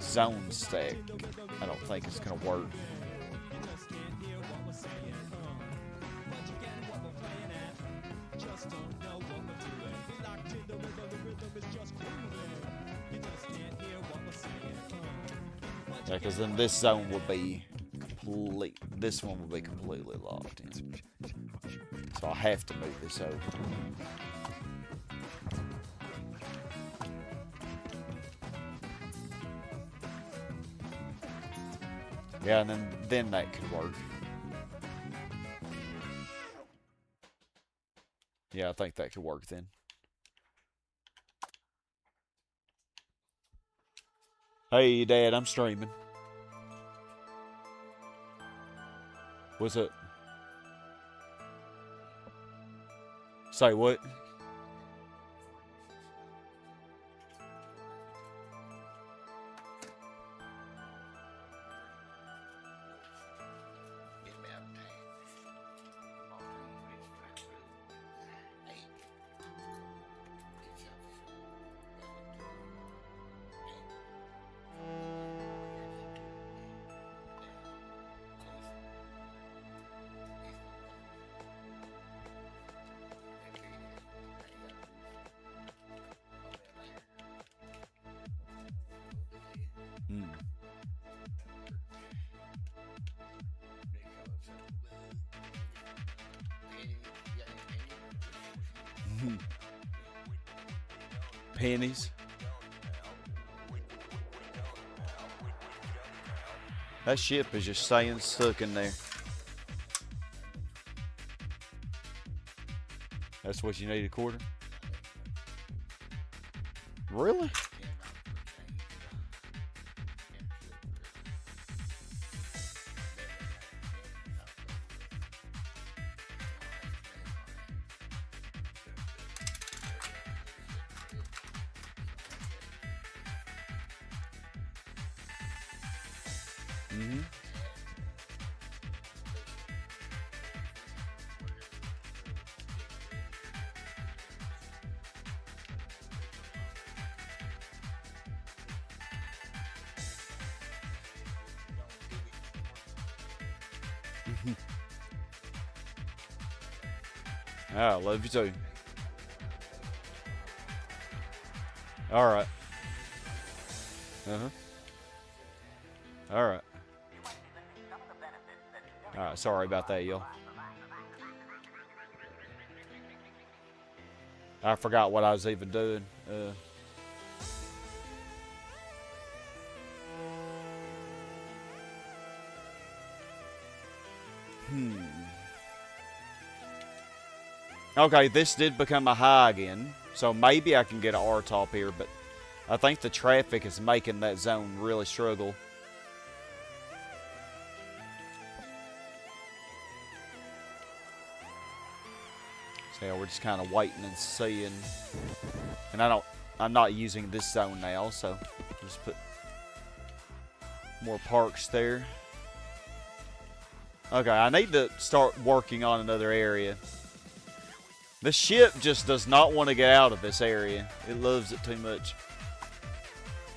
zone stack. I don't think it's gonna work. Yeah, because then this zone will be complete. This one will be completely locked in. So I have to move this over. Yeah, and then that could work. Yeah, I think that could work then. Hey, Dad, I'm streaming. What's up? Say what? Pennies. That ship is just staying stuck in there. That's what you need, a quarter? Really? I love you too. Alright. Alright. Alright, sorry about that, y'all. I forgot what I was even doing. Okay, this did become a high again, so maybe I can get an R-top here, but I think the traffic is making that zone really struggle. So yeah, we're just kind of waiting and seeing. And I'm not using this zone now, so just put more parks there. Okay, I need to start working on another area. The ship just does not want to get out of this area. It loves it too much.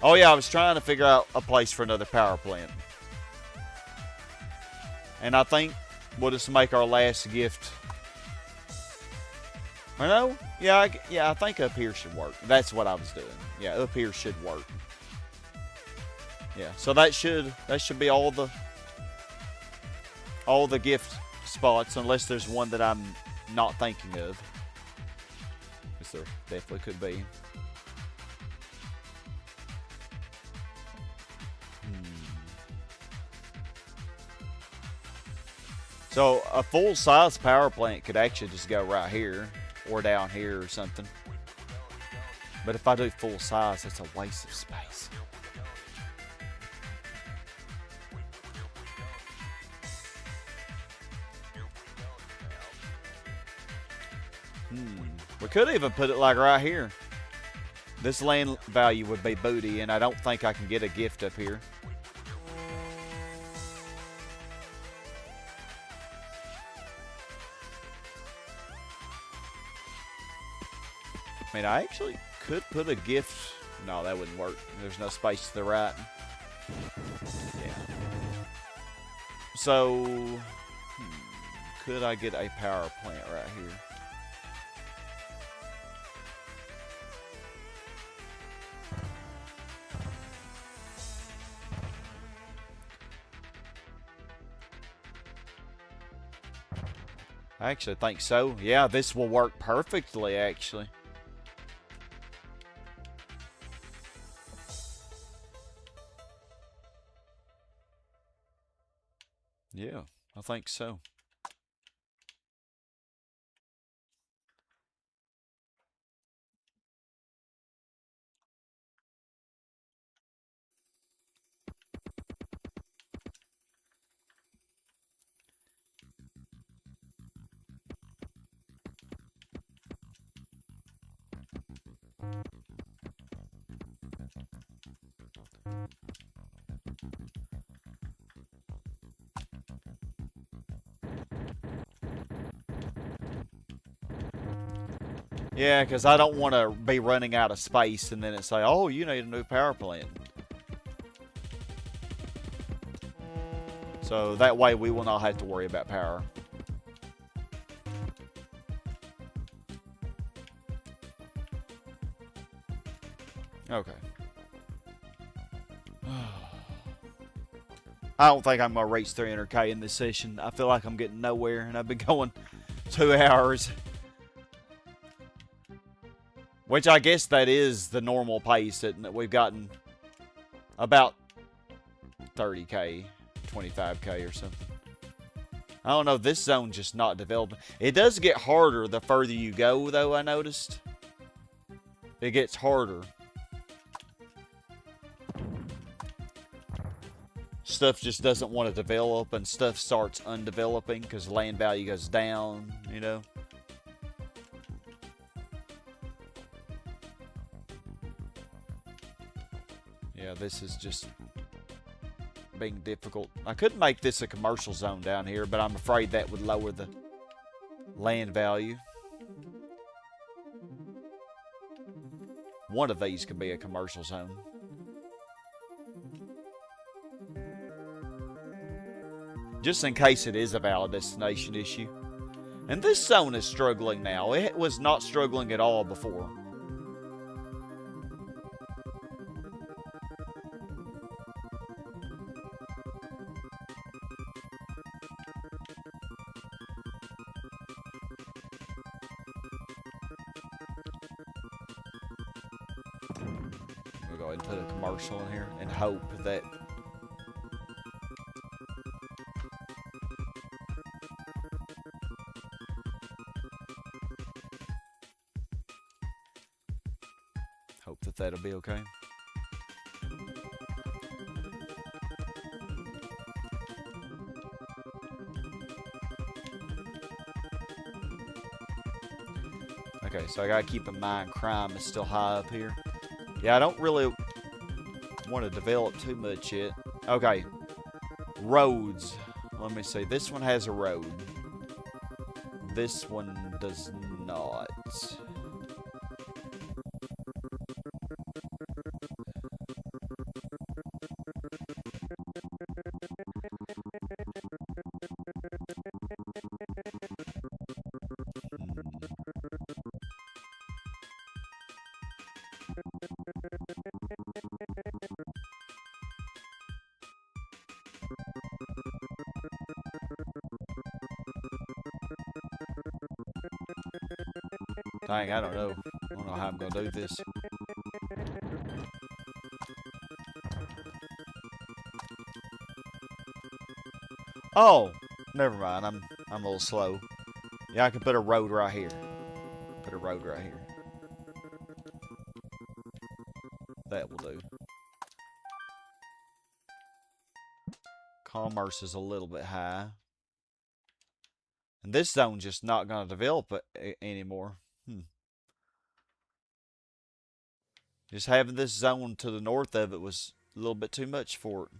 Oh yeah, I was trying to figure out a place for another power plant. And I think we'll just make our last gift. Or no? Yeah, I think up here should work. That's what I was doing. Yeah, up here should work. Yeah, so that should be all the gift spots, unless there's one that I'm not thinking of. Because there definitely could be. So a full-size power plant could actually just go right here or down here or something. But if I do full size, that's a waste of space. We could even put it like right here. This land value would be booty, and I don't think I can get a gift up here. I mean, I actually could put a gift. No, that wouldn't work. There's no space to the right. Yeah. So, could I get a power plant right here? I actually think so. Yeah, this will work perfectly, actually. Yeah, I think so. Yeah, because I don't want to be running out of space and then it say, oh, you need a new power plant. So that way we will not have to worry about power. Okay. I don't think I'm going to reach 300k in this session. I feel like I'm getting nowhere, and I've been going 2 hours. Which I guess that is the normal pace, isn't it? We've gotten about 30k, 25k or something. I don't know, this zone's just not developing. It does get harder the further you go, though, I noticed. It gets harder. Stuff just doesn't want to develop, and stuff starts undeveloping because land value goes down, you know? Yeah, this is just being difficult. I could make this a commercial zone down here, but I'm afraid that would lower the land value. One of these could be a commercial zone. Just in case it is a valid destination issue. And this zone is struggling now. It was not struggling at all before. We'll go ahead and put a commercial in here and hope that that'll be okay. Okay, so I gotta keep in mind crime is still high up here. Yeah, I don't really want to develop too much yet. Okay, roads. Let me see. This one has a road. This one does not. Dang, I don't know. I don't know how I'm going to do this. Oh, never mind. I'm a little slow. Yeah, I can put a road right here. Put a road right here. That will do. Commerce is a little bit high. And this zone's just not going to develop it anymore. Just having this zone to the north of it was a little bit too much for it.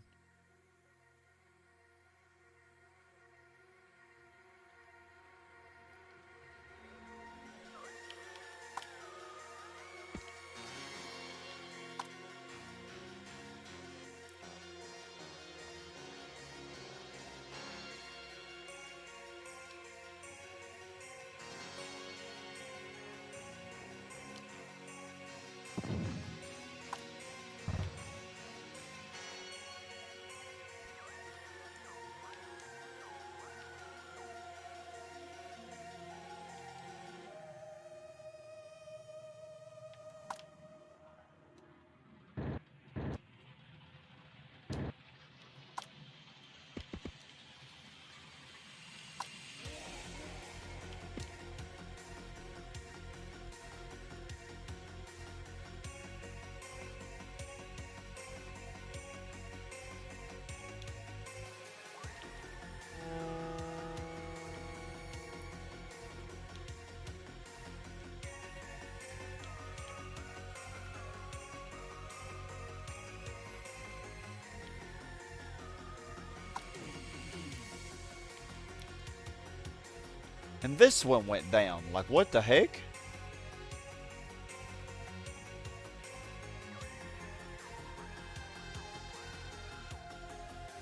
And this one went down. Like, what the heck?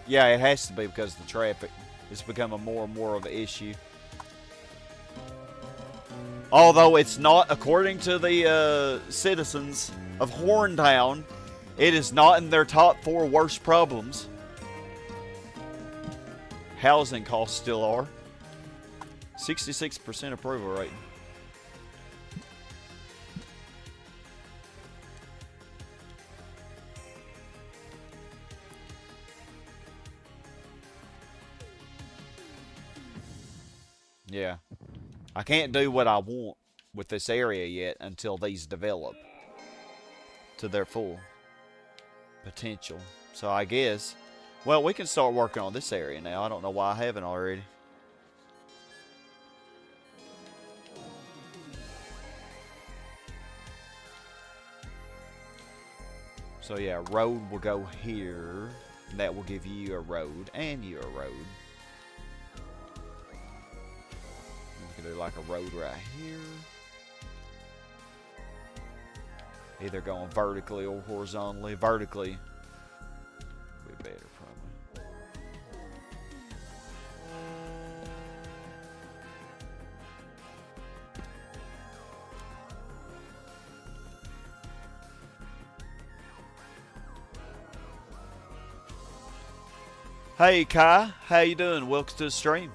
Yeah, it has to be because of the traffic. It's becoming more and more of an issue. Although it's not, according to the citizens of Horntown, it is not in their top 4 worst problems. Housing costs still are. 66% approval rating. Yeah. I can't do what I want with this area yet until these develop to their full potential. So I guess, well, we can start working on this area now. I don't know why I haven't already. So yeah, road will go here. And that will give you a road and you a road. We can do like a road right here. Either going vertically or horizontally. Vertically would be better probably. Hey Kai, how you doing? Welcome to the stream.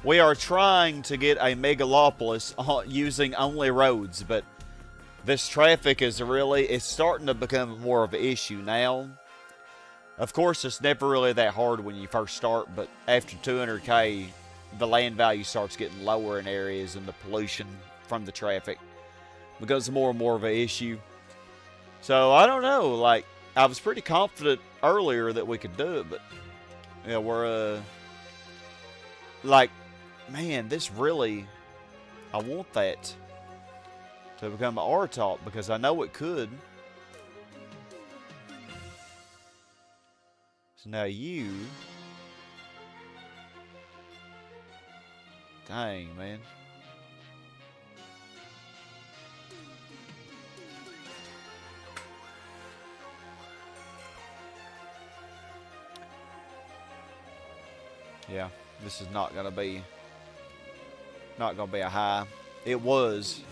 We are trying to get a Megalopolis using only roads, but this traffic is really, it's starting to become more of an issue now. Of course, it's never really that hard when you first start, but after 200k, the land value starts getting lower in areas and the pollution from the traffic becomes more and more of an issue. So, I don't know, like, I was pretty confident earlier that we could do it, but yeah, we're, like, man, this really, I want that to become an R-top because I know it could. So now you, dang, man. Yeah, this is not gonna be a high. It was.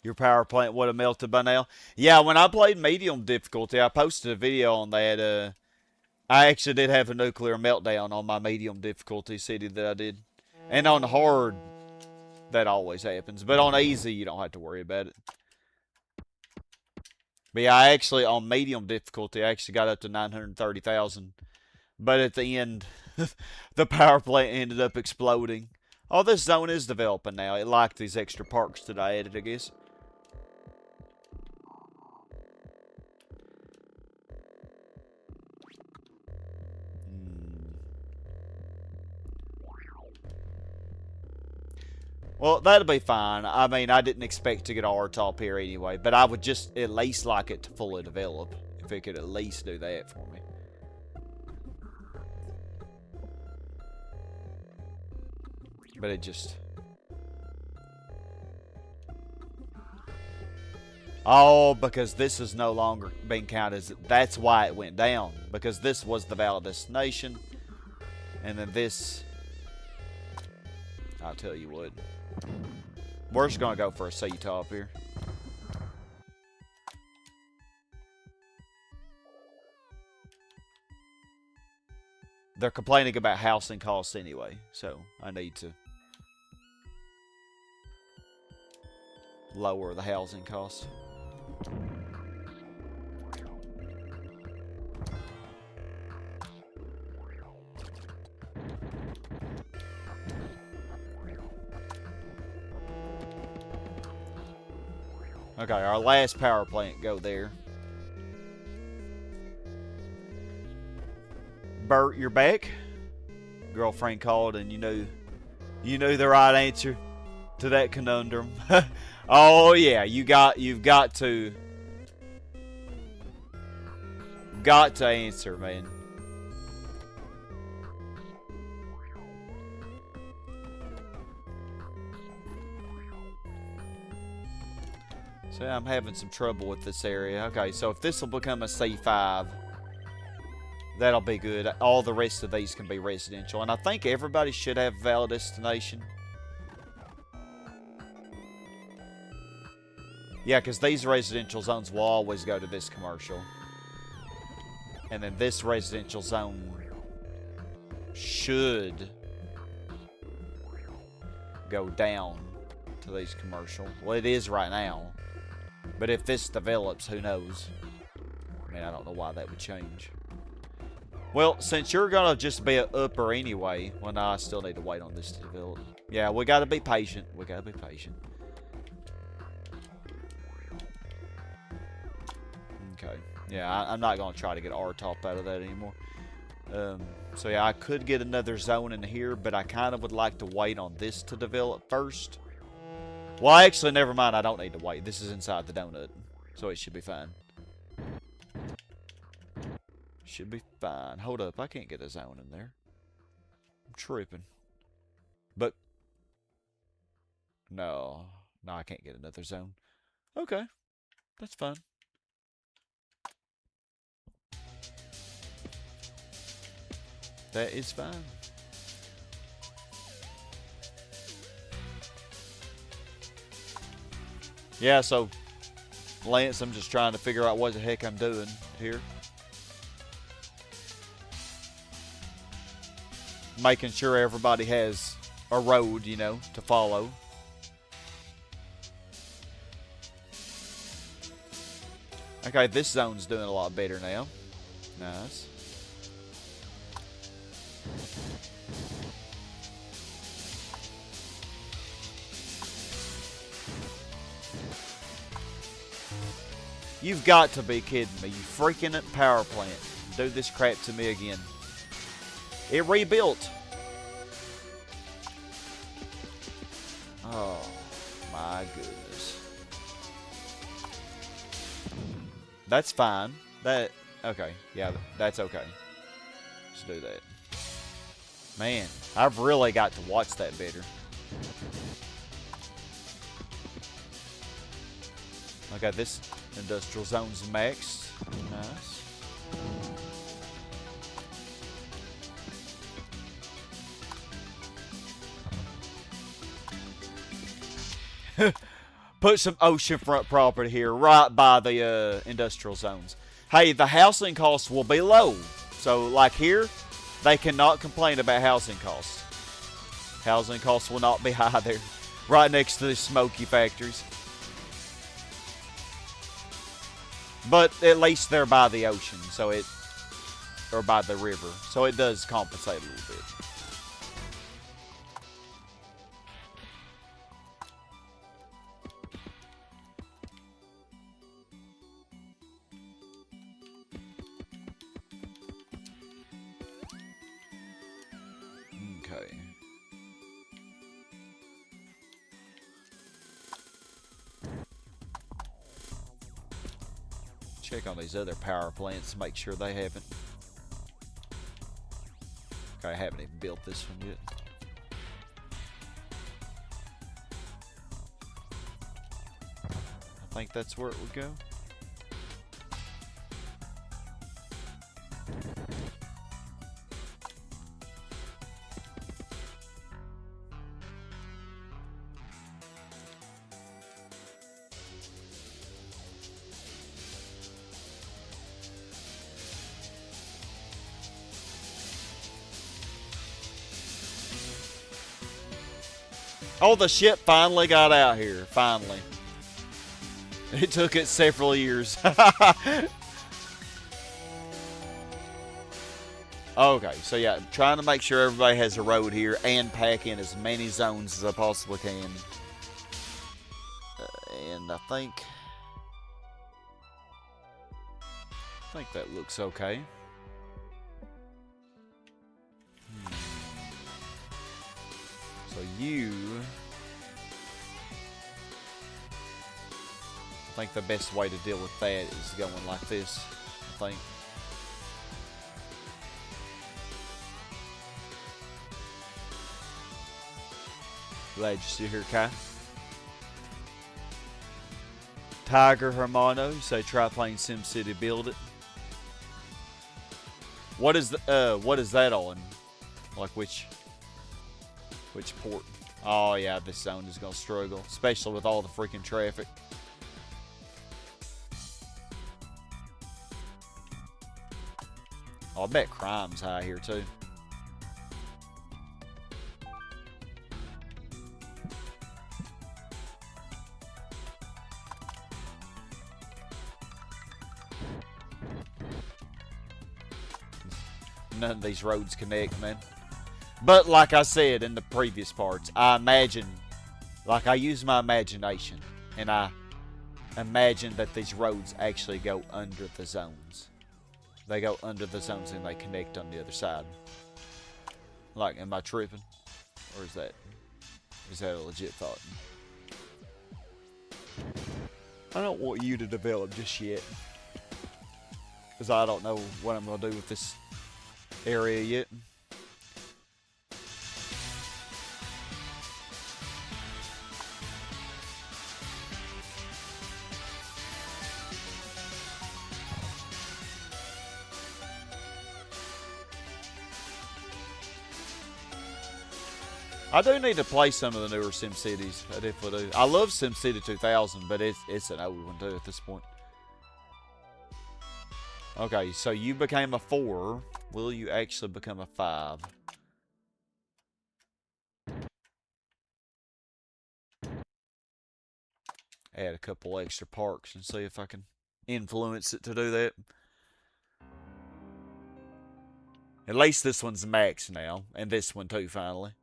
Your power plant would have melted by now. Yeah, when I played medium difficulty, I posted a video on that. I actually did have a nuclear meltdown on my medium difficulty city that I did. And on hard, that always happens. But on easy, you don't have to worry about it. But yeah, I actually, on medium difficulty, I actually got up to 930,000. But at the end, the power plant ended up exploding. Oh, this zone is developing now. It liked these extra parks that I added, I guess. Well, that'll be fine. I mean, I didn't expect to get R-top here anyway, but I would just at least like it to fully develop. If it could at least do that for me. But it just... Oh, because this is no longer being counted as... That's why it went down. Because this was the valid destination. And then this... I'll tell you what. We're just going to go for a C-top here. They're complaining about housing costs anyway, so I need to lower the housing costs. Okay, our last power plant go there. Bert, you're back. Girlfriend called and you knew the right answer to that conundrum. Oh yeah, you've got to answer, man. So I'm having some trouble with this area. Okay, so if this will become a C5, that'll be good. All the rest of these can be residential. And I think everybody should have a valid destination. Yeah, because these residential zones will always go to this commercial. And then this residential zone should go down to these commercial. Well, it is right now. But if this develops, who knows? I mean, I don't know why that would change. Well, since you're going to just be an upper anyway, well, no, I still need to wait on this to develop. Yeah, we got to be patient. We got to be patient. Okay. Yeah, I'm not going to try to get R-top out of that anymore. So, yeah, I could get another zone in here, but I kind of would like to wait on this to develop first. Well, actually, never mind. I don't need to wait. This is inside the donut, so it should be fine. Should be fine. Hold up. I can't get a zone in there. I'm tripping. But, no. No, I can't get another zone. Okay. That's fine. That is fine. Yeah, so, Lance, I'm just trying to figure out what the heck I'm doing here. Making sure everybody has a road, you know, to follow. Okay, this zone's doing a lot better now. Nice. You've got to be kidding me. You freaking power plant. Do this crap to me again. It rebuilt. Oh, my goodness. That's fine. Okay. Yeah, that's okay. Let's do that. Man, I've really got to watch that better. Okay, this industrial zone's maxed. Nice. Put some oceanfront property here, right by the industrial zones. Hey, the housing costs will be low. So, like here, they cannot complain about housing costs. Housing costs will not be high there. Right next to the smoky factories. But at least they're by the ocean, so or by the river. So it does compensate a little bit. Okay. Check on these other power plants to make sure they haven't. Okay, I haven't even built this one yet. I think that's where it would go. Oh, the ship finally got out here. Finally. It took it several years. Okay, so yeah, trying to make sure everybody has a road here and pack in as many zones as I possibly can. And I think that looks okay. So I think the best way to deal with that is going like this, I think. Glad you're still here, Kai. Tiger Hermano, you say try playing SimCity Build It. What is that on? Like which port? Oh yeah, this zone is gonna struggle, especially with all the freaking traffic. Oh, I bet crime's high here too. None of these roads connect, man. But like I said in the previous parts, I imagine, like I use my imagination, and I imagine that these roads actually go under the zones. They go under the zones and they connect on the other side. Like, am I tripping? Or is that a legit thought? I don't want you to develop just yet, because I don't know what I'm going to do with this area yet. I do need to play some of the newer SimCities. I definitely do. I love SimCity 2000, but it's an old one too at this point. Okay, so you became a 4. Will you actually become a 5? Add a couple extra parks and see if I can influence it to do that. At least this one's max now, and this one too, finally.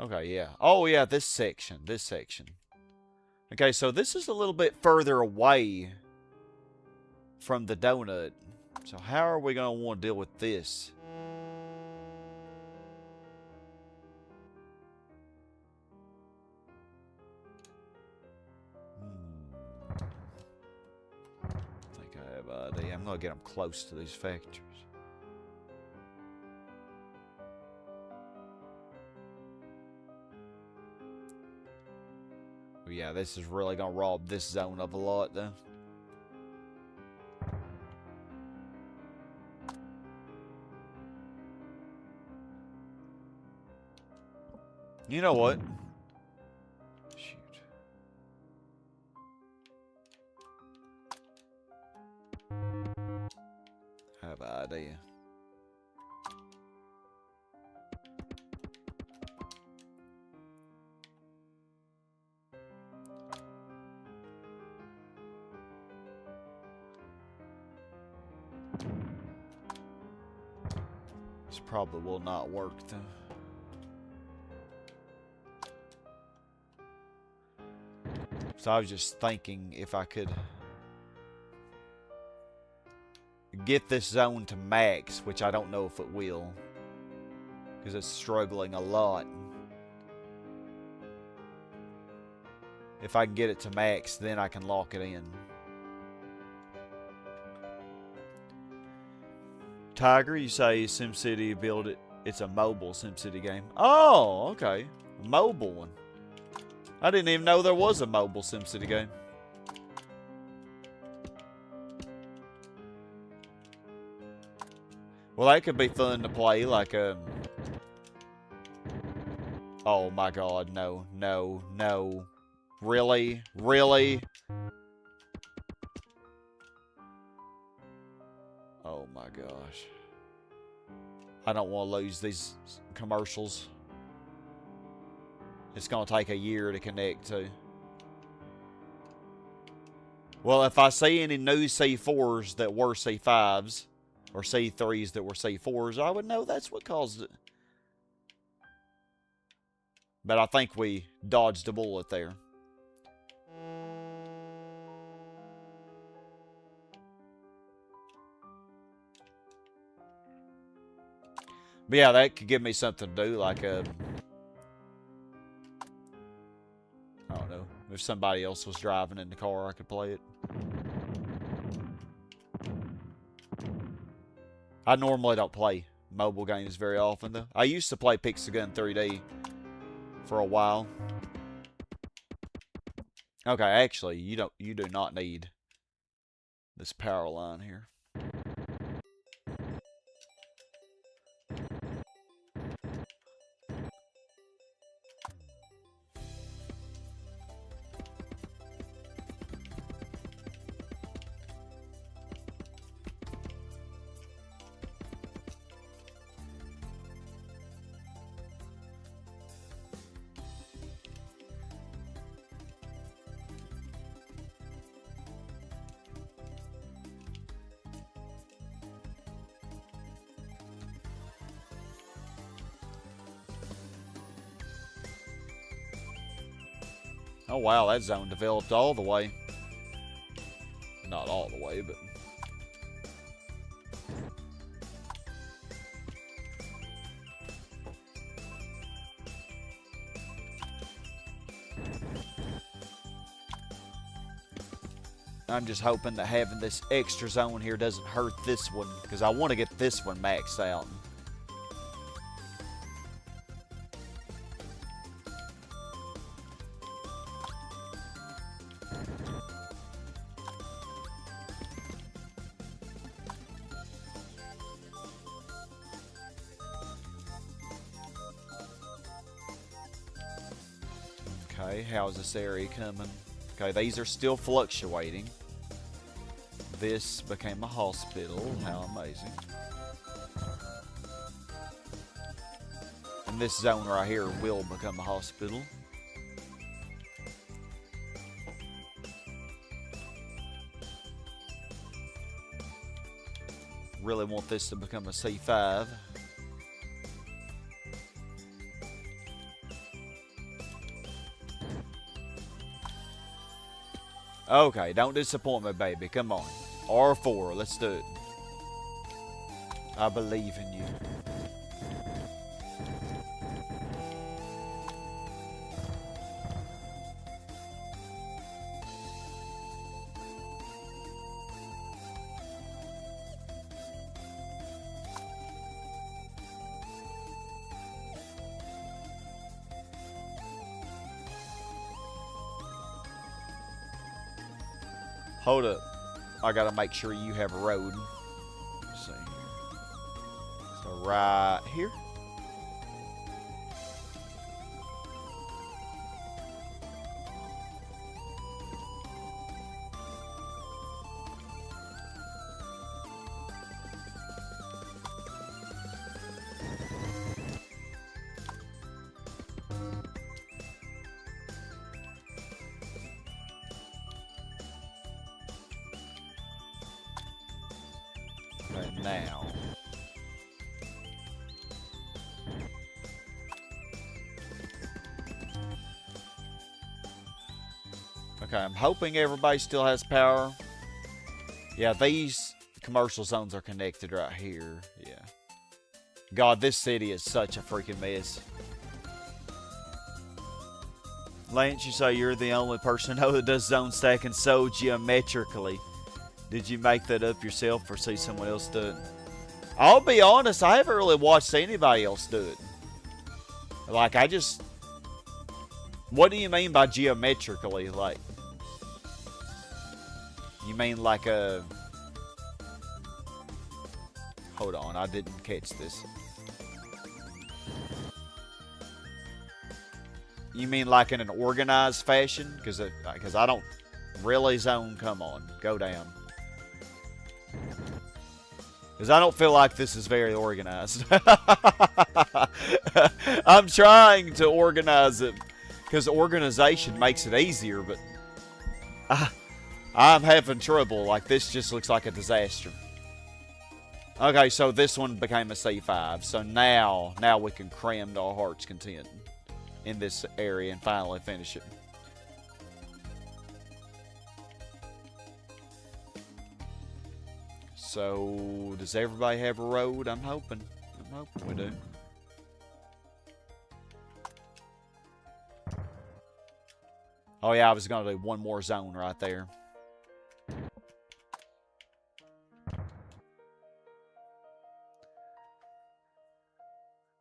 Okay, yeah. Oh, yeah, this section. Okay, so this is a little bit further away from the donut. So how are we going to want to deal with this? I think I have an idea. I'm going to get them close to these factories. Yeah, this is really going to rob this zone of a lot, though. You know what? Shoot. I have an idea. This probably will not work, though. So I was just thinking if I could get this zone to max, which I don't know if it will, because it's struggling a lot. If I can get it to max, then I can lock it in. Tiger, you say SimCity Build It. It's a mobile SimCity game. Oh, okay. A mobile one. I didn't even know there was a mobile SimCity game. Well, that could be fun to play, like oh my god, no, no, no. Really? Really? Oh my gosh. I don't want to lose these commercials. It's going to take a year to connect to. Well, if I see any new C4s that were C5s, or C3s that were C4s, I would know that's what caused it. But I think we dodged a bullet there. But yeah, that could give me something to do, like I don't know. If somebody else was driving in the car, I could play it. I normally don't play mobile games very often, though. I used to play Pixagun 3D for a while. Okay, actually, you do not need this power line here. Oh wow, that zone developed all the way. Not all the way, but... I'm just hoping that having this extra zone here doesn't hurt this one, because I want to get this one maxed out. Okay, how's this area coming? Okay, these are still fluctuating. This became a hospital. How amazing. And this zone right here will become a hospital. Really want this to become a C5. Okay, don't disappoint me, baby. Come on. R4, let's do it. I believe in you. Hold up. I gotta make sure you have a road. Let's see here. So right here. Okay, now. Okay, I'm hoping everybody still has power. Yeah, these commercial zones are connected right here. Yeah. God, this city is such a freaking mess. Lance, you say you're the only person I know that does zone stacking so geometrically. Did you make that up yourself or see someone else do it? I'll be honest, I haven't really watched anybody else do it. Like, I just... What do you mean by geometrically? Like... You mean like a... Hold on, I didn't catch this. You mean like in an organized fashion? Because I don't really zone. Come on, go down. Because I don't feel like this is very organized. I'm trying to organize it. Because organization makes it easier, but... I'm having trouble. Like, this just looks like a disaster. Okay, so this one became a C5. So now we can cram to our heart's content in this area and finally finish it. So, does everybody have a road? I'm hoping we do. Oh yeah, I was going to do one more zone right there.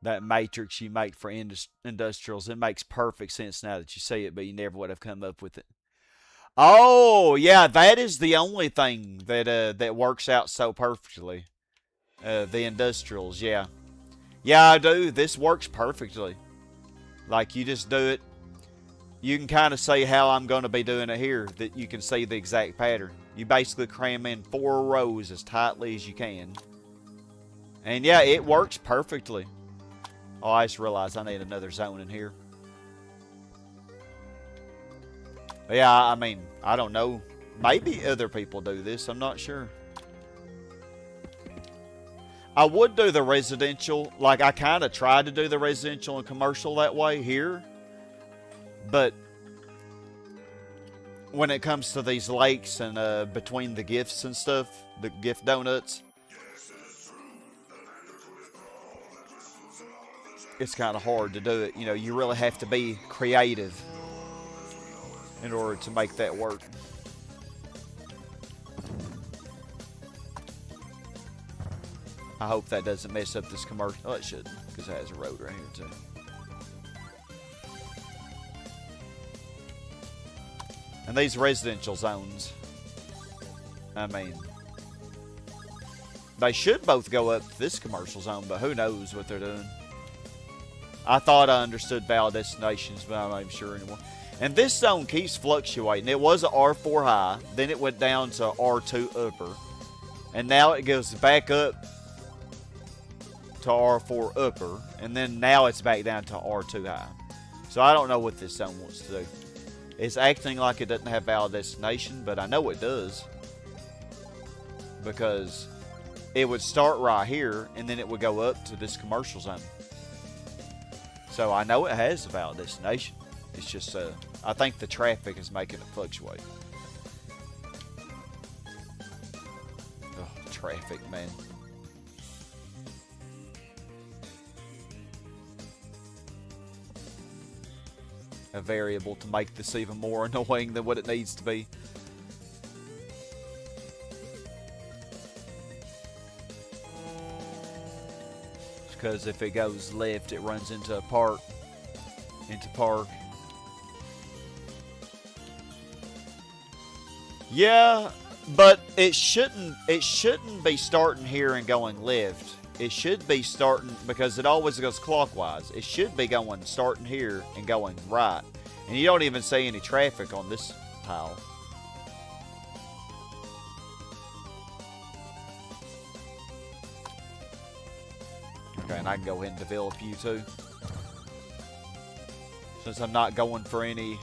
that matrix you make for industrials. It makes perfect sense now that you say it, but you never would have come up with it. Oh, yeah, that is the only thing that works out so perfectly. The industrials, yeah. Yeah, I do. This works perfectly. Like, you just do it. You can kind of say how I'm going to be doing it here, that you can see the exact pattern. You basically cram in 4 rows as tightly as you can. And yeah, it works perfectly. Oh, I just realized I need another zone in here. But yeah, I mean, I don't know. Maybe other people do this. I'm not sure. I would do the residential. Like, I kind of tried to do the residential and commercial that way here. But when it comes to these lakes and between the gifts and stuff, the gift donuts, it's kind of hard to do it. You know, you really have to be creative in order to make that work. I hope that doesn't mess up this commercial. Oh, it shouldn't, because it has a road right here, too. And these residential zones, I mean, they should both go up to this commercial zone, but who knows what they're doing. I thought I understood valid destinations, but I'm not even sure anymore. And this zone keeps fluctuating. It was an R4 high, then it went down to R2 upper, and now it goes back up to R4 upper, and then now it's back down to R2 high. So I don't know what this zone wants to do. It's acting like it doesn't have valid destination, but I know it does. Because it would start right here, and then it would go up to this commercial zone. So I know it has a valid destination. It's just, I think the traffic is making it fluctuate. Oh, traffic, man. A variable to make this even more annoying than what it needs to be. Because if it goes left, it runs into a park. Yeah, but it shouldn't be starting here and going left. It should be starting, because it always goes clockwise. It should be going starting here and going right. And you don't even see any traffic on this tile. Okay, and I can go ahead and develop you too. Since I'm not going for any...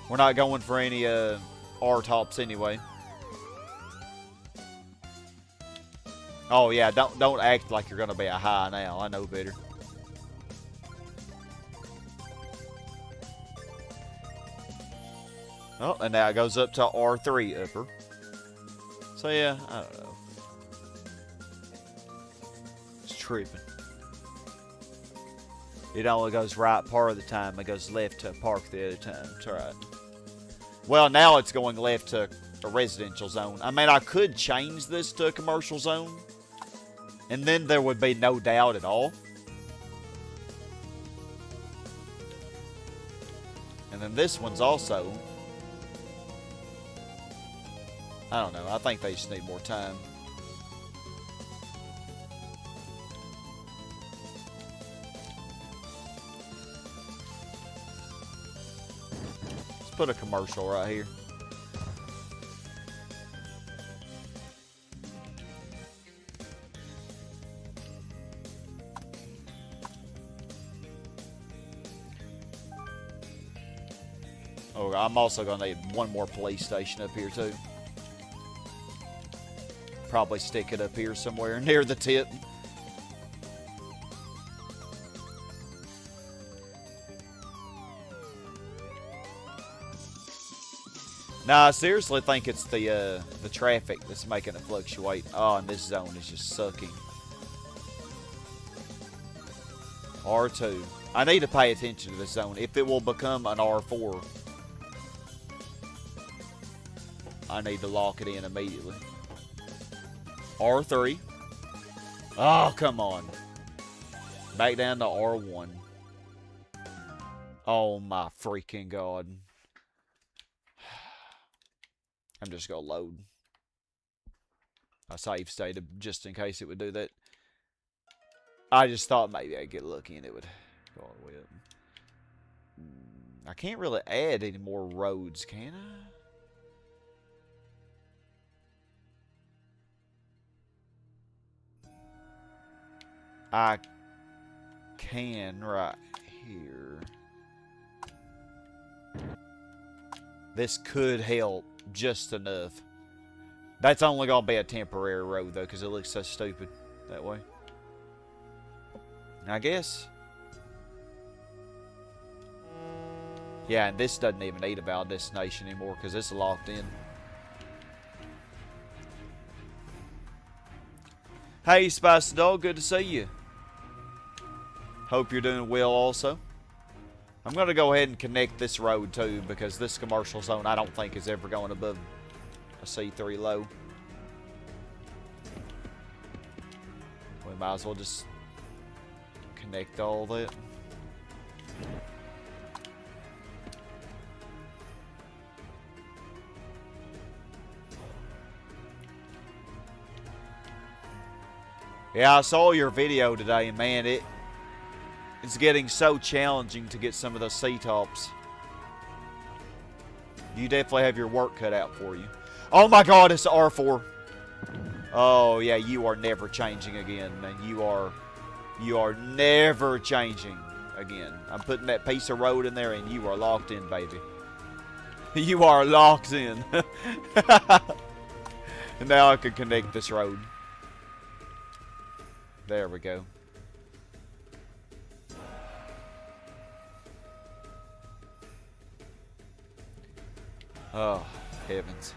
We're not going for any R-tops anyway. Oh yeah, don't act like you're gonna be a high now. I know better. Oh, and now it goes up to R3 upper. So yeah, I don't know. It's tripping. It only goes right part of the time. It goes left to park the other time. It's alright. Well, now it's going left to a residential zone. I mean, I could change this to a commercial zone, and then there would be no doubt at all. And then this one's also... I don't know. I think they just need more time. Let's put a commercial right here. Oh, I'm also going to need one more police station up here, too. Probably stick it up here somewhere near the tip. Nah, I seriously think it's the traffic that's making it fluctuate. Oh, and this zone is just sucking. R2. I need to pay attention to this zone. If it will become an R4, I need to lock it in immediately. R3. Oh, come on. Back down to R1. Oh my freaking god. I'm just gonna load. I save stated just in case it would do that. I just thought maybe I'd get lucky and it would go all the way up. I can't really add any more roads, can I? I can right here. This could help just enough. That's only going to be a temporary road, though, because it looks so stupid that way. I guess. Yeah, and this doesn't even need a valid destination anymore because it's locked in. Hey, Spicy Dog, good to see you. Hope you're doing well also. I'm going to go ahead and connect this road too because this commercial zone I don't think is ever going above a C3 low. We might as well just connect all that. Yeah, I saw your video today, man. It's getting so challenging to get some of those C-tops. You definitely have your work cut out for you. Oh my god, it's R4. Oh yeah, you are never changing again, man. You are never changing again. I'm putting that piece of road in there and you are locked in, baby. You are locked in. And now I can connect this road. There we go. Oh, heavens.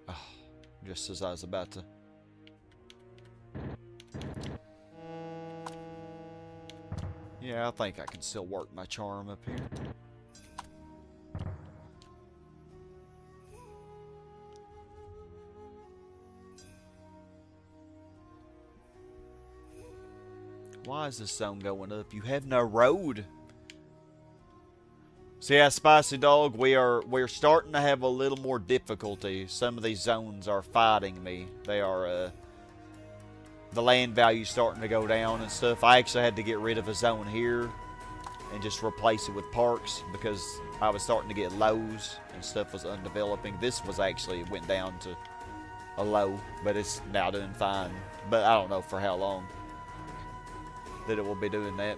Oh, just as I was about to. Yeah, I think I can still work my charm up here. Why is this zone going up? You have no road. So yeah, Spicy Dog, we're starting to have a little more difficulty. Some of these zones are fighting me. They are the land value starting to go down and stuff. I actually had to get rid of a zone here and just replace it with parks because I was starting to get lows and stuff was undeveloping. This was actually went down to a low, but it's now doing fine. But I don't know for how long that it will be doing that.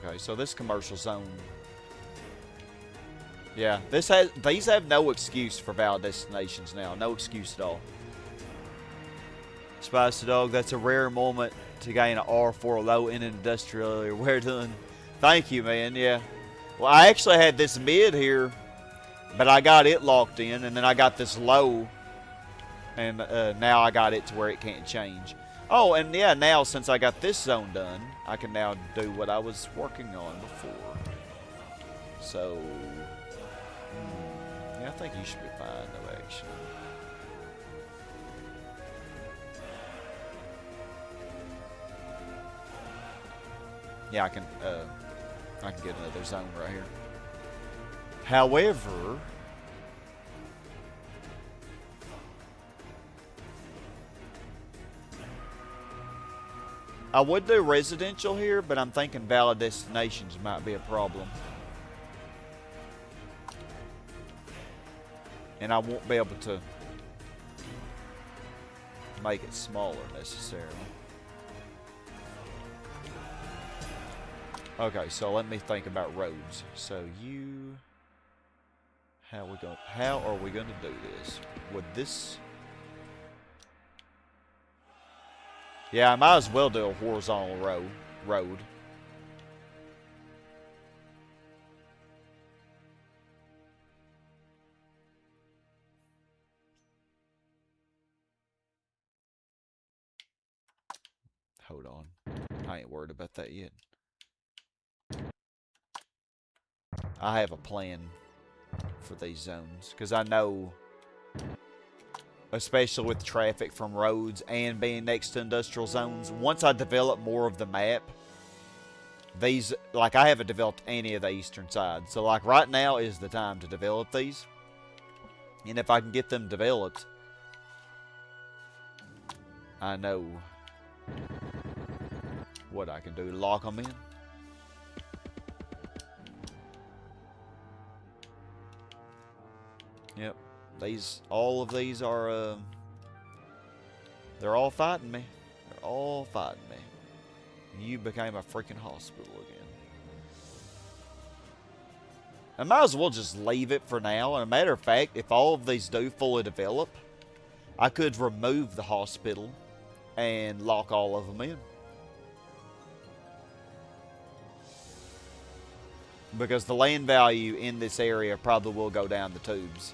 Okay, so this commercial zone. Yeah, these have no excuse for valid destinations now. No excuse at all. Spicy Dog, that's a rare moment to gain an R4 low in an industrial area. Well done. Thank you, man. Yeah. Well, I actually had this mid here, but I got it locked in, and then I got this low, and now I got it to where it can't change. Oh, and yeah, now since I got this zone done, I can now do what I was working on before. So, yeah, I think you should be fine, though, actually. Yeah, I can get another zone right here. However, I would do residential here, but I'm thinking valid destinations might be a problem. And I won't be able to make it smaller necessarily. Okay, so let me think about roads. So how are we gonna do this? Would this? Yeah, I might as well do a horizontal road. Hold on. I ain't worried about that yet. I have a plan for these zones. Because I know, especially with traffic from roads and being next to industrial zones, once I develop more of the map, these, like, I haven't developed any of the eastern side. So, like, right now is the time to develop these. And if I can get them developed, I know what I can do to lock them in. Yep. All of these are, they're all fighting me. They're all fighting me. You became a freaking hospital again. I might as well just leave it for now. And a matter of fact, if all of these do fully develop, I could remove the hospital and lock all of them in. Because the land value in this area probably will go down the tubes.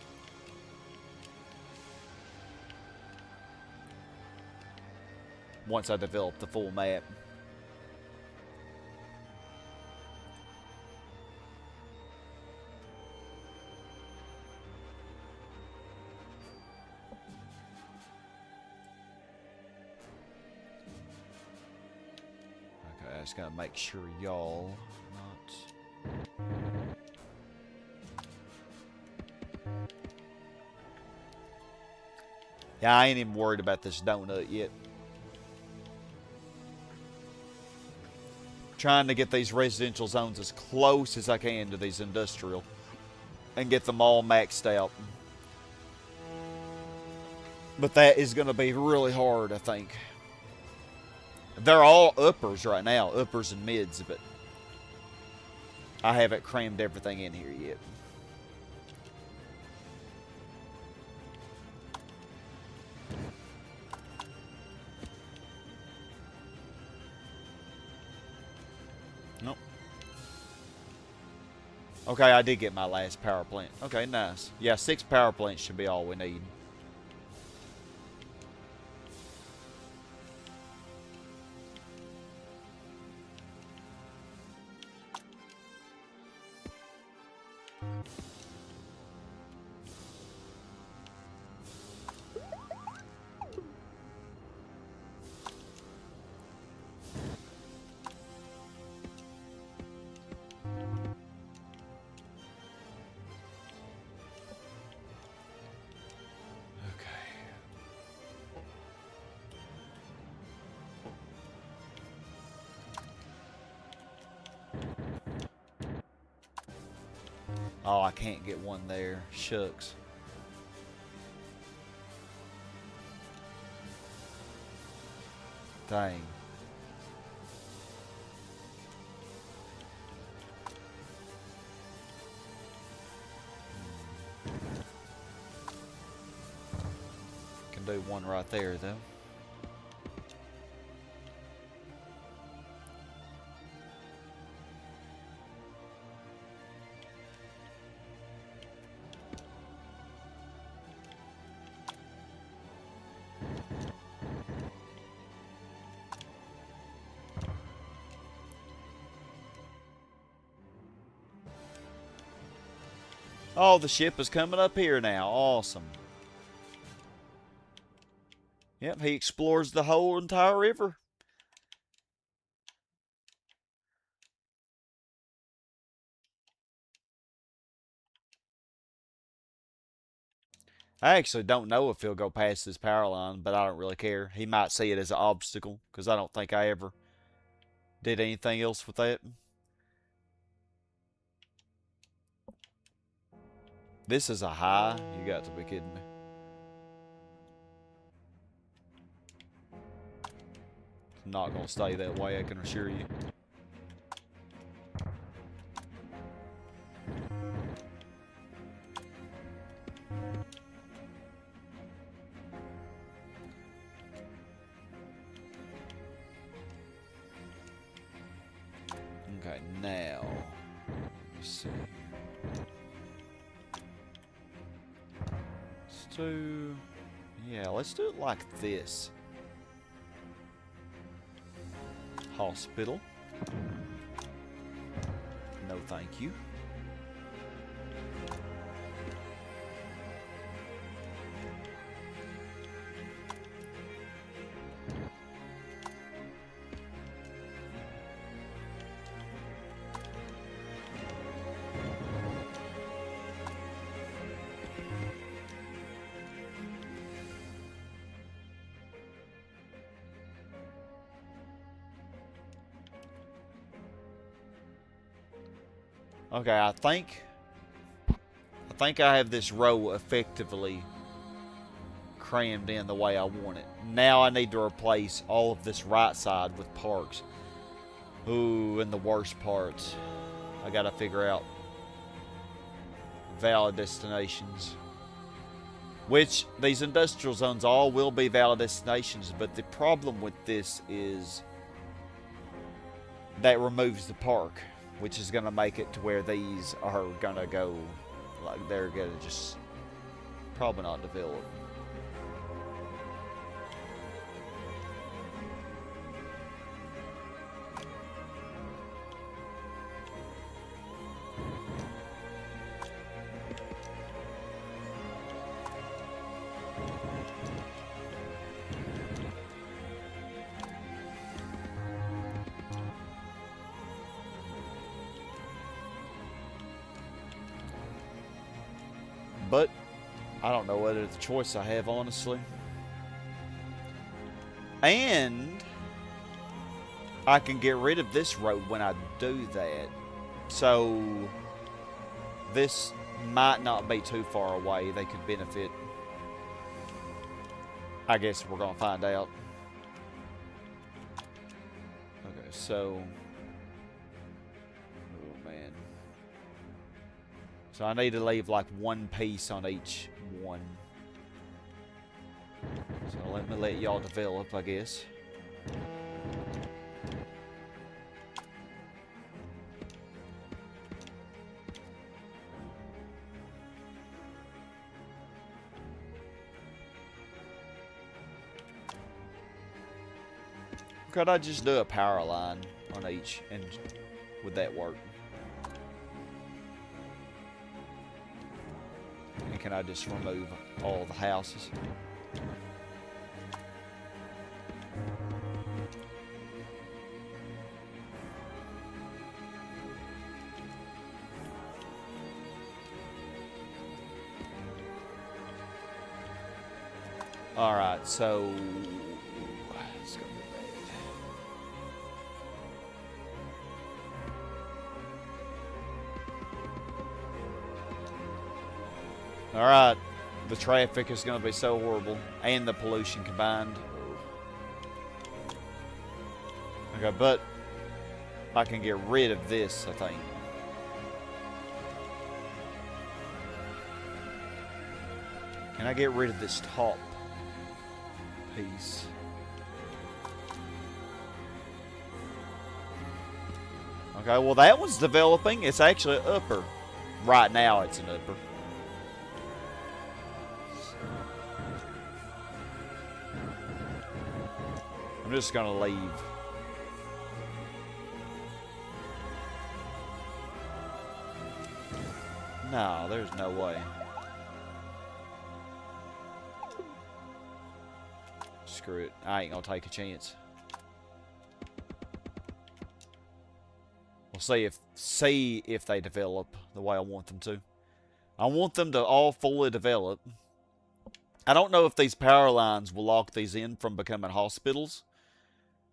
Once I develop the full map. Okay, I just gotta make sure y'all not... Yeah, I ain't even worried about this donut yet. Trying to get these residential zones as close as I can to these industrial. And get them all maxed out. But that is going to be really hard, I think. They're all uppers right now. Uppers and mids, but I haven't crammed everything in here yet. Nope. Okay, I did get my last power plant. Okay, nice. Yeah, 6 power plants should be all we need. Oh, I can't get one there. Shucks. Dang. Can do one right there, though. Oh, the ship is coming up here now. Awesome. Yep, he explores the whole entire river. I actually don't know if he'll go past this power line, but I don't really care. He might see it as an obstacle, because I don't think I ever did anything else with that. This is a high? You got to be kidding me. It's not going to stay that way, I can assure you. Okay, now, let me see. Yeah, let's do it like this. Hospital. No, thank you. Okay, I think I have this row effectively crammed in the way I want it. Now I need to replace all of this right side with parks. Ooh, and the worst parts. I gotta figure out valid destinations. Which, these industrial zones all will be valid destinations, but the problem with this is that removes the park, which is going to make it to where these are going to go, like, they're going to just probably not develop. But I don't know whether it's the choice I have, honestly. And I can get rid of this road when I do that. So this might not be too far away. They could benefit. I guess we're going to find out. Okay, so... oh, man. So I need to leave like one piece on each one. So let me let y'all develop, I guess. Could I just do a power line on each, and would that work? And can I just remove all the houses? Alright, so... let's go to bed. Alright, the traffic is going to be so horrible, and the pollution combined. Okay, but I can get rid of this, I think. Can I get rid of this top piece? Okay, well that one's developing. It's actually an upper. Right now it's an upper. I'm just gonna leave. No, there's no way. Screw it. I ain't gonna take a chance. We'll see if they develop the way I want them to. I want them to all fully develop. I don't know if these power lines will lock these in from becoming hospitals.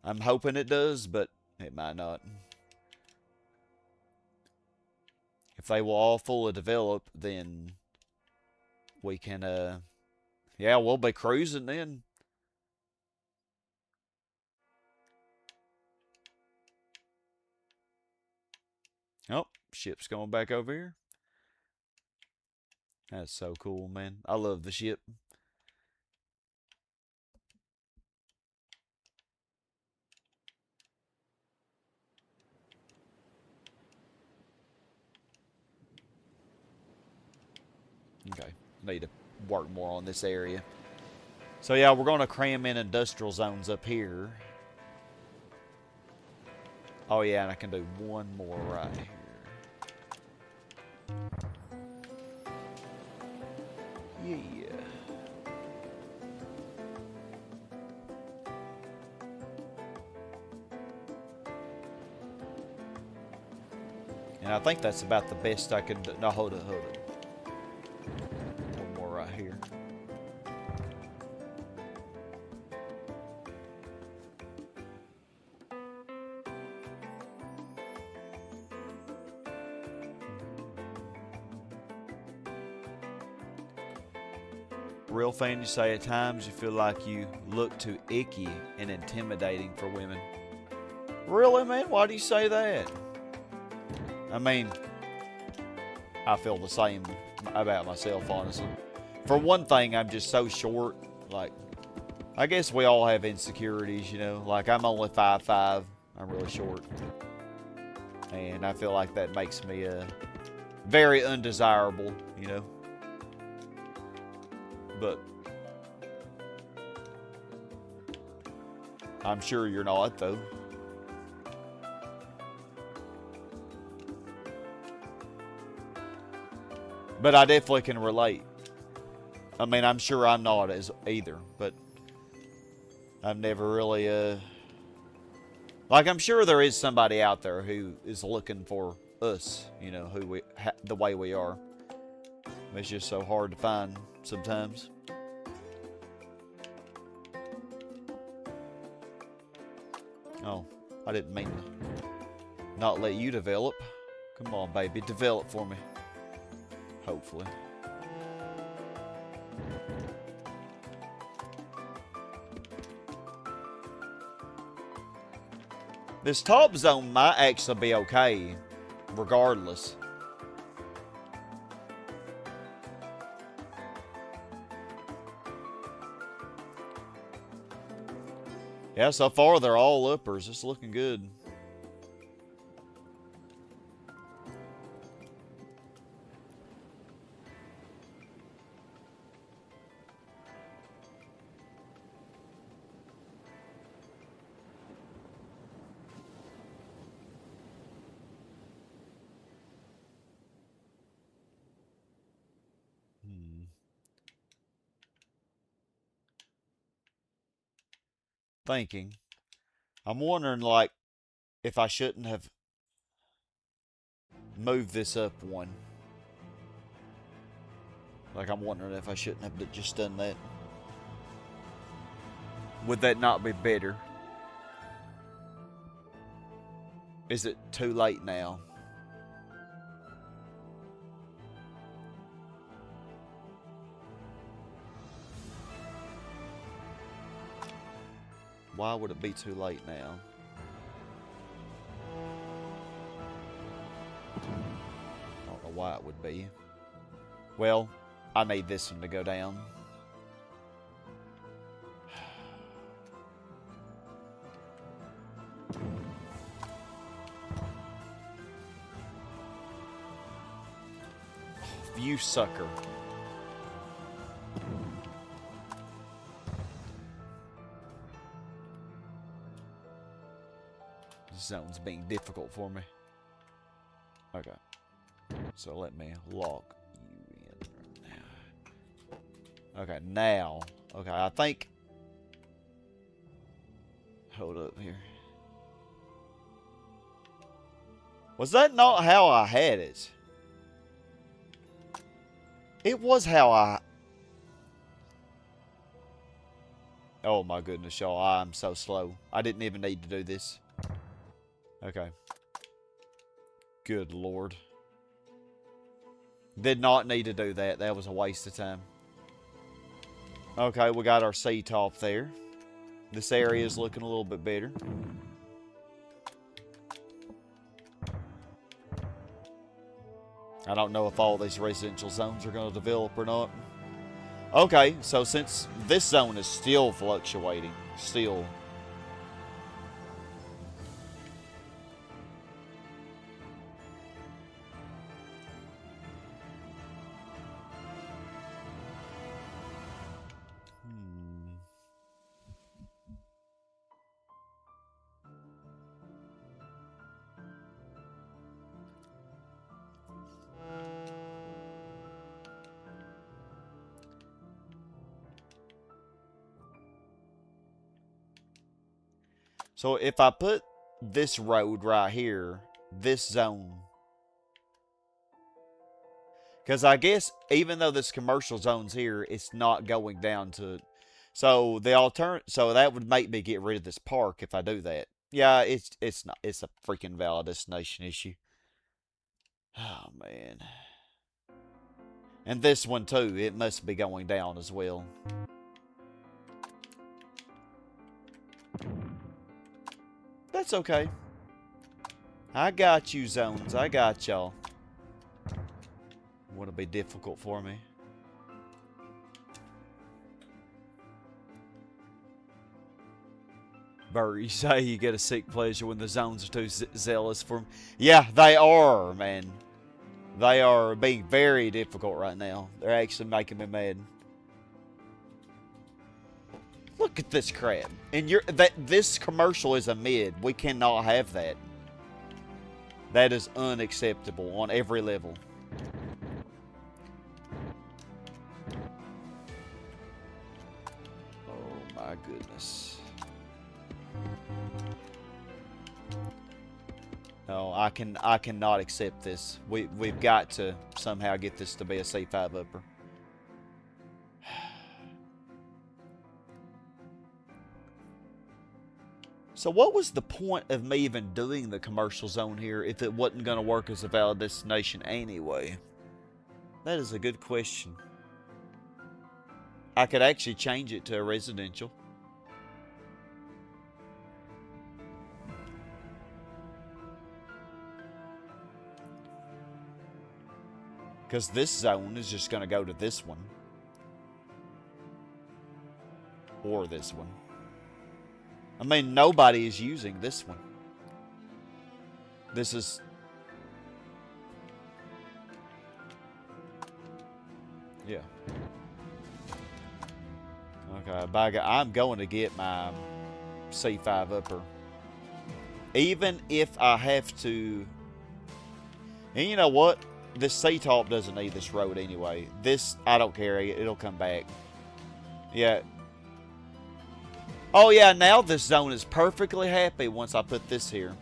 I'm hoping it does, but it might not. If they will all fully develop, then we can, yeah, we'll be cruising then. Oh, ship's going back over here. That's so cool, man. I love the ship. Okay, need to work more on this area. So yeah, we're going to cram in industrial zones up here. Oh yeah, and I can do one more right here. Yeah. And I think that's about the best I can do. No, hold it, hold it. One more right here. Real fan, you say at times you feel like you look too icky and intimidating for women. Really, man? Why do you say that? I mean, I feel the same about myself, honestly. For one thing, I'm just so short. Like, I guess we all have insecurities, you know. Like, I'm only 5'5". I'm really short. And I feel like that makes me very undesirable, you know. But I'm sure you're not, though. But I definitely can relate. I mean, I'm sure I'm not as either, but I've never really, like, I'm sure there is somebody out there who is looking for us, you know, the way we are. It's just so hard to find sometimes. Oh, I didn't mean to not let you develop. Come on, baby, develop for me. Hopefully. This top zone might actually be okay, regardless. Yeah, so far they're all uppers. It's looking good. Thinking. I'm wondering, like, if I shouldn't have moved this up one. Like, I'm wondering if I shouldn't have just done that. Would that not be better? Is it too late now? Why would it be too late now? I don't know why it would be. Well, I need this one to go down. You sucker. This zone's being difficult for me. Okay. So let me lock you in right now. Okay, now. Okay, I think... Hold up here. Was that not how I had it? It was how I... Oh my goodness, y'all. I'm so slow. I didn't even need to do this. Okay. Good Lord. Did not need to do that. That was a waste of time. Okay, we got our C-top there. This area is looking a little bit better. I don't know if all these residential zones are going to develop or not. Okay, so since this zone is still fluctuating, still. So if I put this road right here, this zone, because I guess even though this commercial zone's here, it's not going down to. So so that would make me get rid of this park if I do that. Yeah, it's not. It's a freaking valid destination issue. Oh man. And this one too. It must be going down as well. That's okay. I got you, zones. I got y'all. Wouldn't be difficult for me. Bert, you say you get a sick pleasure when the zones are too zealous for me. Yeah, they are, man. They are being very difficult right now. They're actually making me mad. Look at this crap. And this commercial is a mid. We cannot have that. That is unacceptable on every level. Oh my goodness. No, I cannot accept this. We've got to somehow get this to be a C5 upper. So what was the point of me even doing the commercial zone here if it wasn't going to work as a valid destination anyway? That is a good question. I could actually change it to a residential. Because this zone is just going to go to this one. Or this one. I mean, nobody is using this one. This is... Yeah. Okay, by God, I'm going to get my C5 upper. Even if I have to... And you know what? This C-top doesn't need this road anyway. This, I don't care. It'll come back. Yeah. Oh, yeah, now this zone is perfectly happy once I put this here.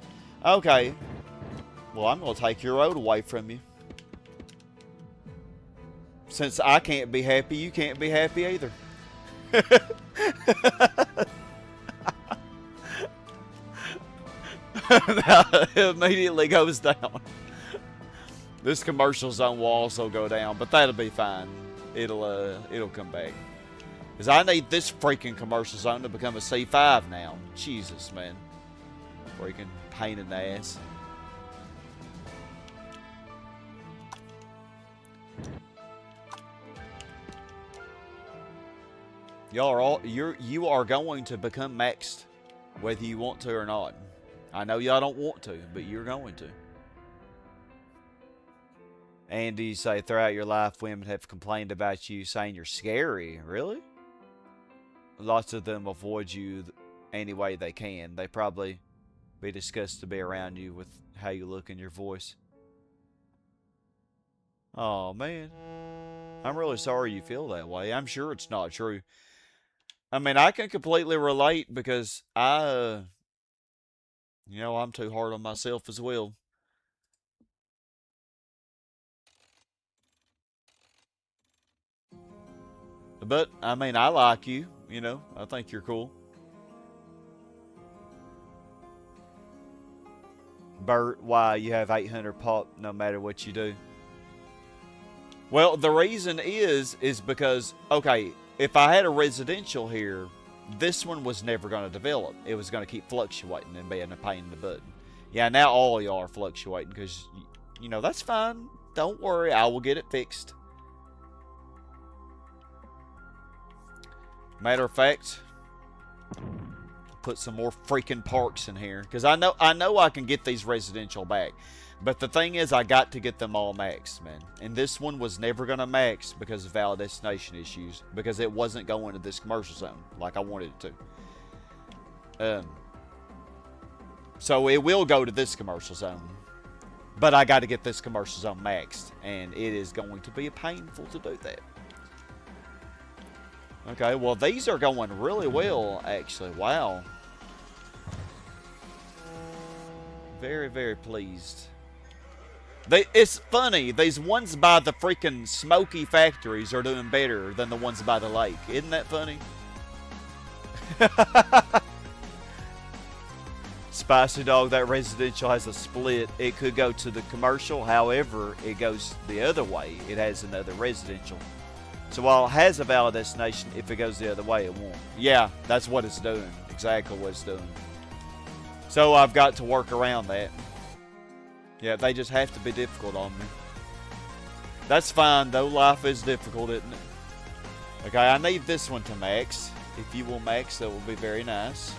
Okay. Well, I'm going to take your road away from you. Since I can't be happy, you can't be happy either. It immediately goes down. This commercial zone will also go down, but that'll be fine. It'll come back. Because I need this freaking commercial zone to become a C5 now. Jesus, man. Freaking pain in the ass. You are going to become maxed, whether you want to or not. I know y'all don't want to, but you're going to. Andy, you say, throughout your life, women have complained about you saying you're scary. Really? Lots of them avoid you any way they can. They probably be disgusted to be around you with how you look and your voice. Oh, man. I'm really sorry you feel that way. I'm sure it's not true. I mean, I can completely relate because I'm too hard on myself as well. But, I mean, I like you, I think you're cool. Bert, why you have 800 pop no matter what you do? Well, the reason is because, okay, if I had a residential here, this one was never going to develop. It was going to keep fluctuating and being a pain in the butt. Yeah, now all y'all are fluctuating because, that's fine. Don't worry, I will get it fixed. Matter of fact, put some more freaking parks in here because I know I can get these residential back, but the thing is I got to get them all maxed, man. And this one was never gonna max because of valid destination issues because it wasn't going to this commercial zone like I wanted it to. So it will go to this commercial zone, but I got to get this commercial zone maxed, and it is going to be painful to do that. Okay, well, these are going really well, actually. Wow. Very, very pleased. It's funny, these ones by the freaking smoky factories are doing better than the ones by the lake. Isn't that funny? Spicy Dog, that residential has a split. It could go to the commercial, however, it goes the other way. It has another residential. So while it has a valid destination, if it goes the other way, it won't. Yeah, that's what it's doing. Exactly what it's doing. So I've got to work around that. Yeah, they just have to be difficult on me. That's fine, though. Life is difficult, isn't it? Okay, I need this one to max. If you will max, that will be very nice.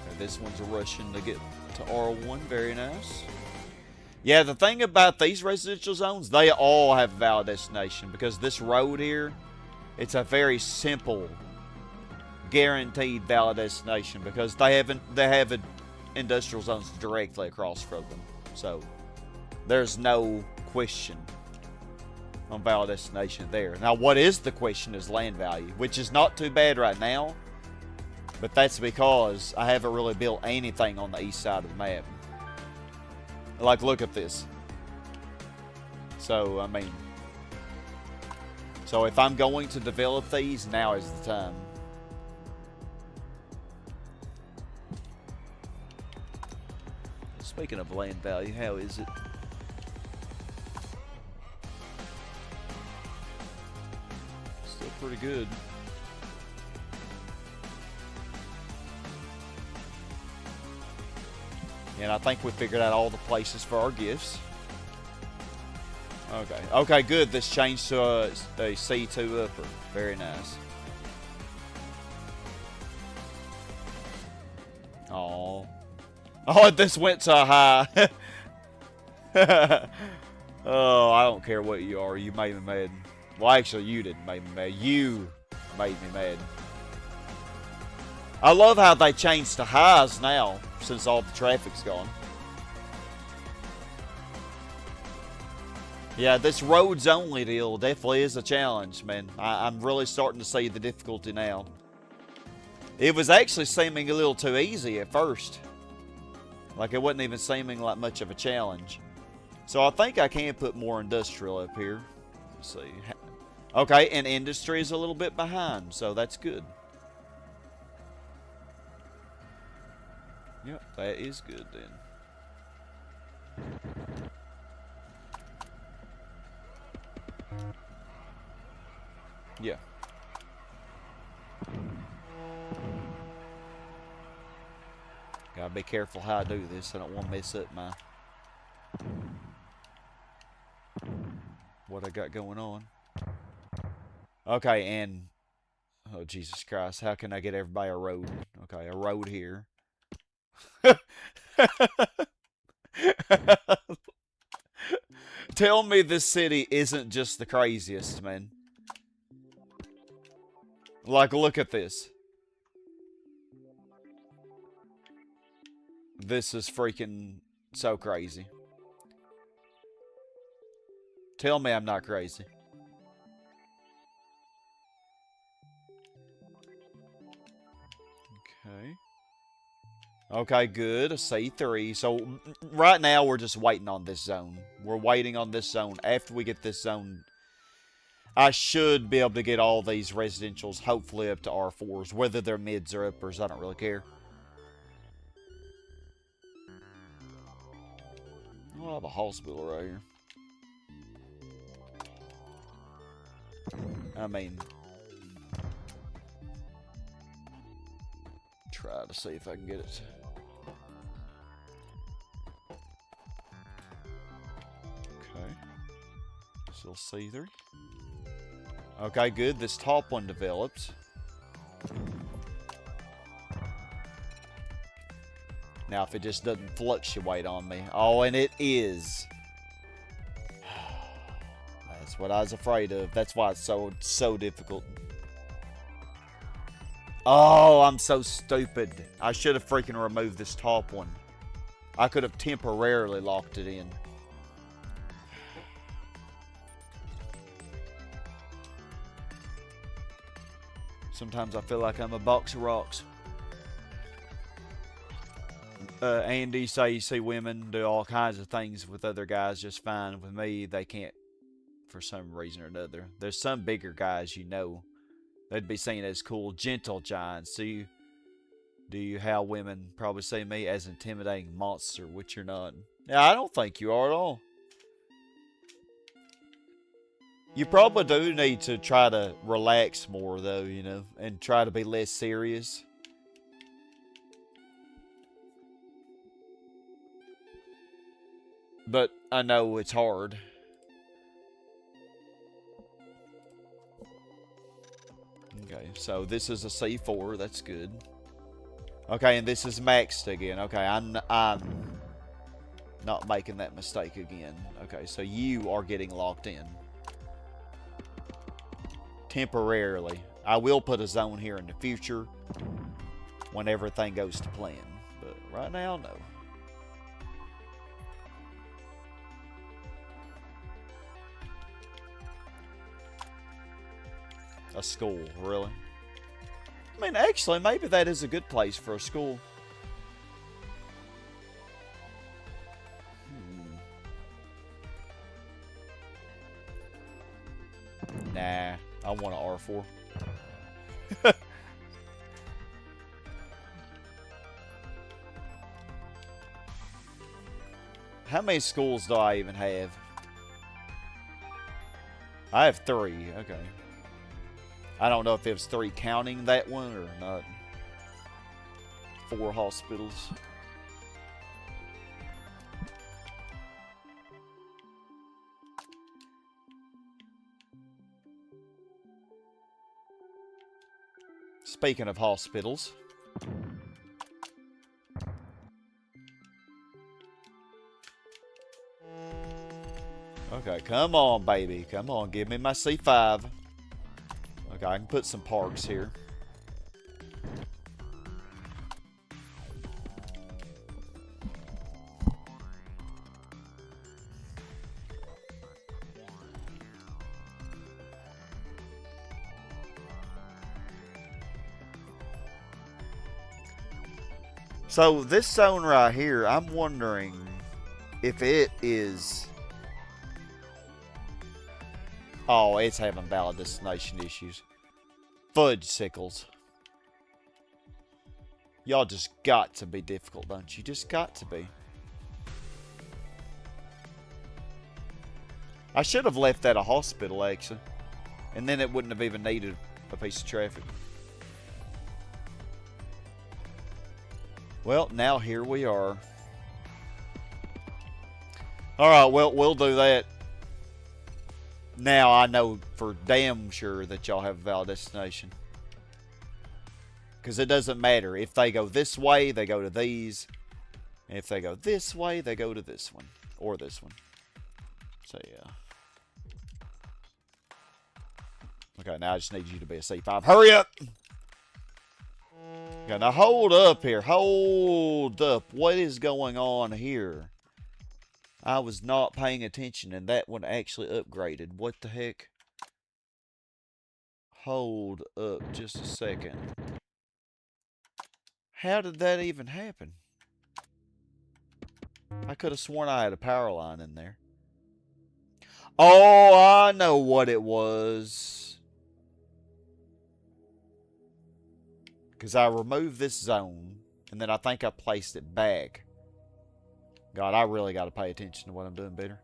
Okay, this one's rushing to get to R1. Very nice. Yeah, the thing about these residential zones, they all have a valid destination. Because this road here, it's a very simple guaranteed valid destination because they have industrial zones directly across from them, so there's no question on valid destination there. Now, what is the question is land value, which is not too bad right now, but that's because I haven't really built anything on the east side of the map. Like, look at this. So I mean, so if I'm going to develop these, now is the time. Speaking of land value, how is it? Still pretty good. And I think we figured out all the places for our gifts. Okay. Okay, good. This changed to a C2 upper. Very nice. Aww. Oh, this went to a high. Oh, I don't care what you are. You made me mad. Well, actually, you didn't make me mad. You made me mad. I love how they changed to highs now, since all the traffic's gone. Yeah, this roads only deal definitely is a challenge, man. I'm really starting to see the difficulty now. It was actually seeming a little too easy at first. Like, it wasn't even seeming like much of a challenge. So I think I can put more industrial up here. Let's see. Okay, and industry is a little bit behind, so that's good. Yep, that is good then. Yeah. Gotta be careful how I do this. I don't want to mess up my what I got going on. Okay, and oh Jesus Christ, how can I get everybody a road? Okay, a road here. Tell me this city isn't just the craziest, man. Like, look at this. This is freaking so crazy. Tell me I'm not crazy. Okay. Okay, good. A C3. So, right now, we're just waiting on this zone. We're waiting on this zone. After we get this zone, I should be able to get all these residentials, hopefully, up to R4s. Whether they're mids or uppers, I don't really care. We'll have a hospital right here. I mean, try to see if I can get it. Okay. Still C3. Okay, good. This top one developed. Now, if it just doesn't fluctuate on me. Oh, and it is. That's what I was afraid of. That's why it's so difficult. Oh, I'm so stupid. I should have freaking removed this top one. I could have temporarily locked it in. Sometimes I feel like I'm a box of rocks. Andy say you see women do all kinds of things with other guys just fine. With me, they can't for some reason or another. There's some bigger guys, you know, they'd be seen as cool, gentle giants. Do you how women probably see me as intimidating monster, which you're not. Yeah, I don't think you are at all. You probably do need to try to relax more, though, you know, and try to be less serious. But I know it's hard. Okay, so this is a C4. That's good. Okay, and this is maxed again. Okay, I'm not making that mistake again. Okay, so you are getting locked in. Temporarily. I will put a zone here in the future when everything goes to plan. But right now, no. A school, really? I mean, actually, maybe that is a good place for a school. Nah, I want an R4. How many schools do I even have? I have 3, okay. I don't know if it was 3 counting that one or not. 4 hospitals. Speaking of hospitals. Okay, come on, baby. Come on, give me my C5. Okay, I can put some parks here. So this zone right here, I'm wondering if it is... Oh, it's having valid destination issues. Fudge sickles. Y'all just got to be difficult, don't you? Just got to be. I should have left that a hospital, actually. And then it wouldn't have even needed a piece of traffic. Well, now here we are. Alright, well, we'll do that. Now I know for damn sure that y'all have a valid destination. Because it doesn't matter. If they go this way, they go to these. And if they go this way, they go to this one. Or this one. So, yeah. Okay, now I just need you to be a C5. Hurry up! Okay, now hold up here. Hold up. What is going on here? I was not paying attention, and that one actually upgraded. What the heck? Hold up just a second. How did that even happen? I could have sworn I had a power line in there. Oh, I know what it was. Because I removed this zone, and then I think I placed it back. God, I really got to pay attention to what I'm doing better.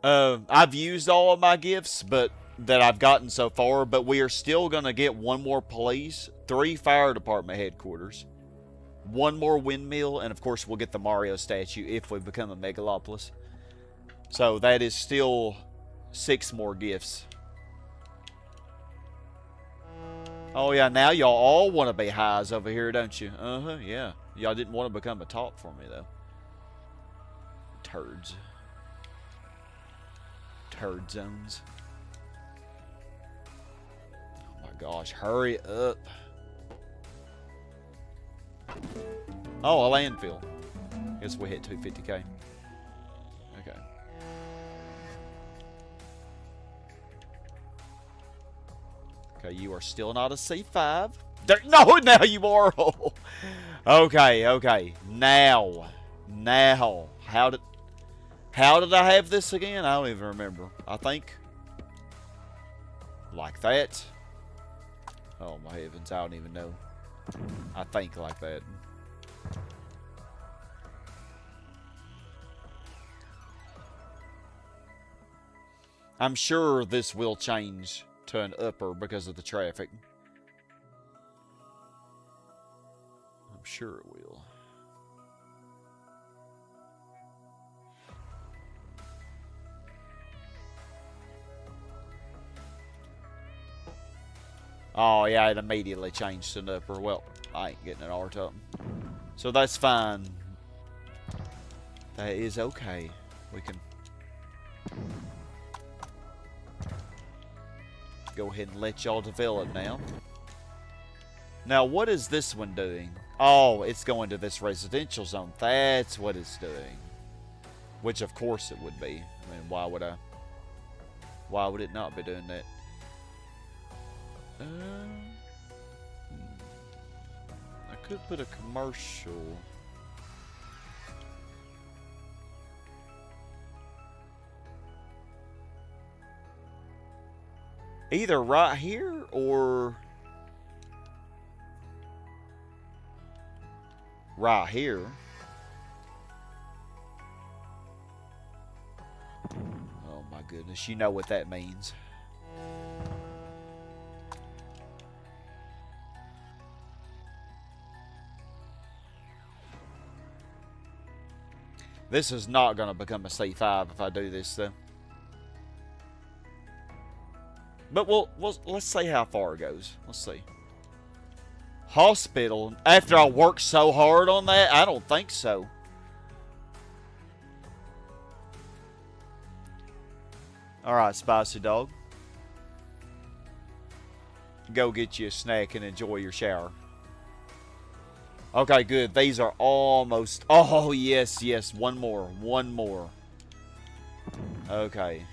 Okay. I've used all of my gifts that I've gotten so far, but we are still going to get 1 more police, 3 fire department headquarters, 1 more windmill, and of course we'll get the Mario statue if we become a Megalopolis. So that is still 6 more gifts. Oh, yeah, now y'all all want to be highs over here, don't you? Uh-huh, yeah. Y'all didn't want to become a top for me, though. Turds. Turd zones. Oh, my gosh. Hurry up. Oh, a landfill. Guess we hit 250k. Okay. Okay, you are still not a C5. There, no, now you are. Okay, okay. Now. How did I have this again? I don't even remember. I think like that. Oh my heavens, I don't even know. I think like that. I'm sure this will change to an upper because of the traffic. I'm sure it will. Oh, yeah, it immediately changed to an upper. Well, I ain't getting an art up. So that's fine. That is okay. We can go ahead and let y'all develop now. Now, what is this one doing? Oh, it's going to this residential zone. That's what it's doing. Which, of course, it would be. I mean, why would it not be doing that? I could put a commercial. Either right here or right here. Oh my goodness, you know what that means. This is not going to become a C5 if I do this, though. But let's see how far it goes. Let's see. Hospital. After I worked so hard on that, I don't think so. Alright, Spicy Dog. Go get you a snack and enjoy your shower. Okay, good. These are almost... Oh, yes, yes. One more. One more. Okay.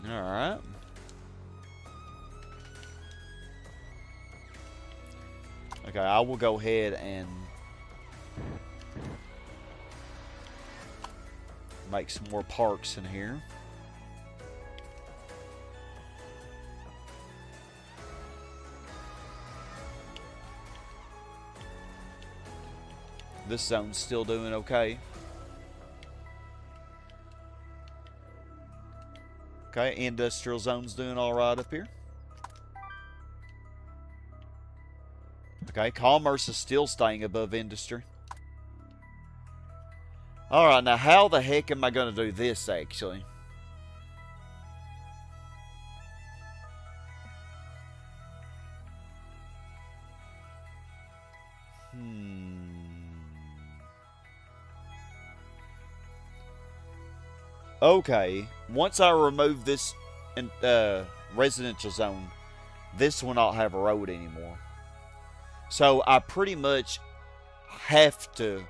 Alright. Okay, I will go ahead and make some more parks in here. This zone's still doing okay. Okay, industrial zone's doing alright up here. Okay, commerce is still staying above industry. Alright, now how the heck am I going to do this, actually? Okay, once I remove this residential zone, this will not have a road anymore. So I pretty much have to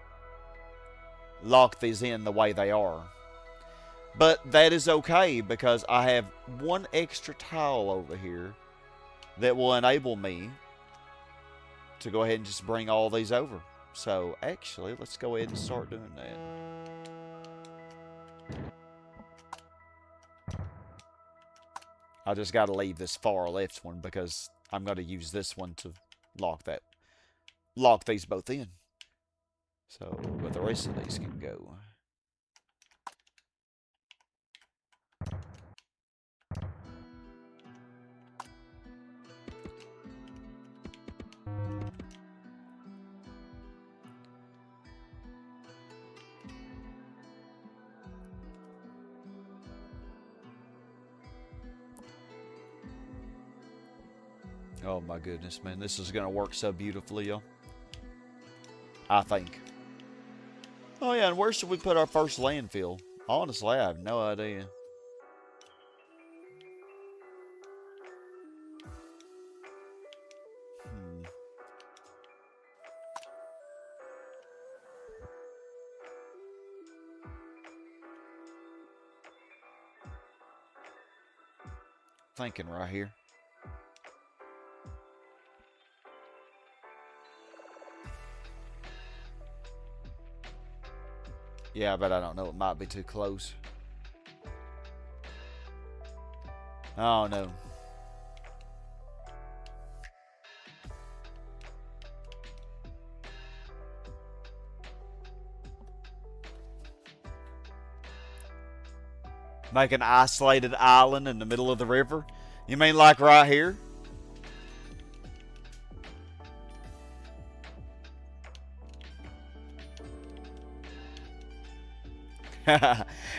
lock these in the way they are. But that is okay because I have one extra tile over here that will enable me to go ahead and just bring all these over. So actually, let's go ahead and start doing that. I just got to leave this far left one because I'm going to use this one to lock these both in. So, but the rest of these can go. Oh my goodness, man. This is going to work so beautifully, y'all. I think. Oh yeah, and where should we put our first landfill? Honestly, I have no idea. thinking right here. Yeah, but I don't know. It might be too close. Oh, no. Make an isolated island in the middle of the river? You mean like right here?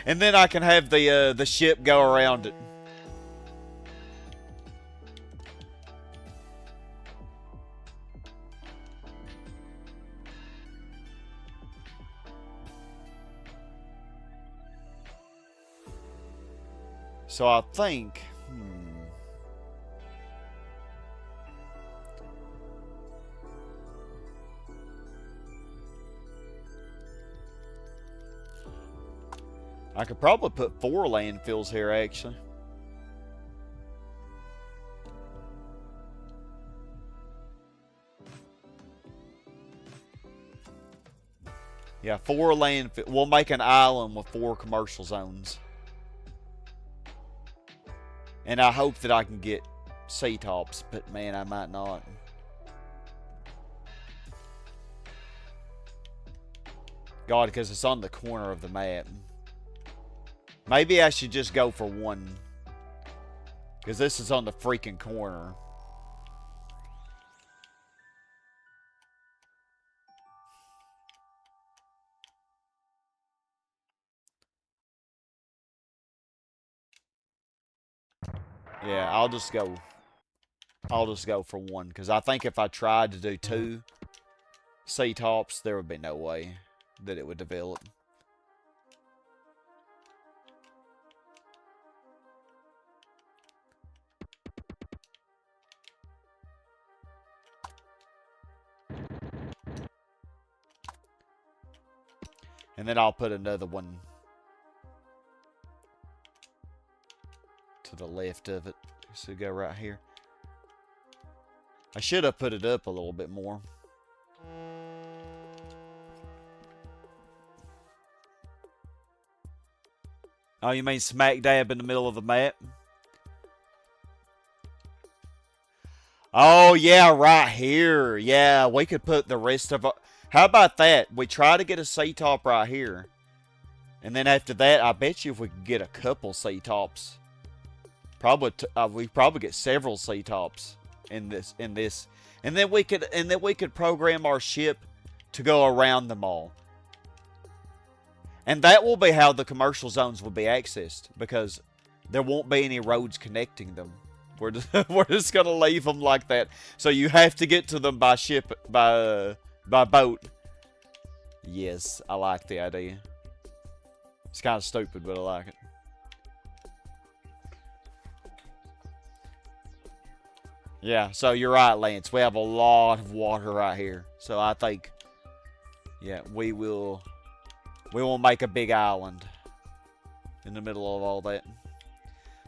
And then I can have the ship go around it. So I think, I could probably put 4 landfills here, actually. Yeah, 4 landfills. We'll make an island with 4 commercial zones. And I hope that I can get sea-tops, but man, I might not. God, because it's on the corner of the map. Maybe I should just go for 1. Because this is on the freaking corner. Yeah, I'll just go for 1. Because I think if I tried to do 2 sea-tops, there would be no way that it would develop. And then I'll put another one to the left of it. So go right here. I should have put it up a little bit more. Oh, you mean smack dab in the middle of the map? Oh, yeah, right here. Yeah, we could put the rest of our... How about that? We try to get a sea-top right here. And then after that, I bet you if we could get a couple sea-tops... we probably get several sea-tops in this, and then we could program our ship to go around them all, and that will be how the commercial zones will be accessed, because there won't be any roads connecting them. We're just gonna leave them like that, so you have to get to them by ship, by boat. Yes, I like the idea. It's kind of stupid, but I like it. Yeah, so you're right, Lance. We have a lot of water right here. So I think, yeah, we will make a big island in the middle of all that.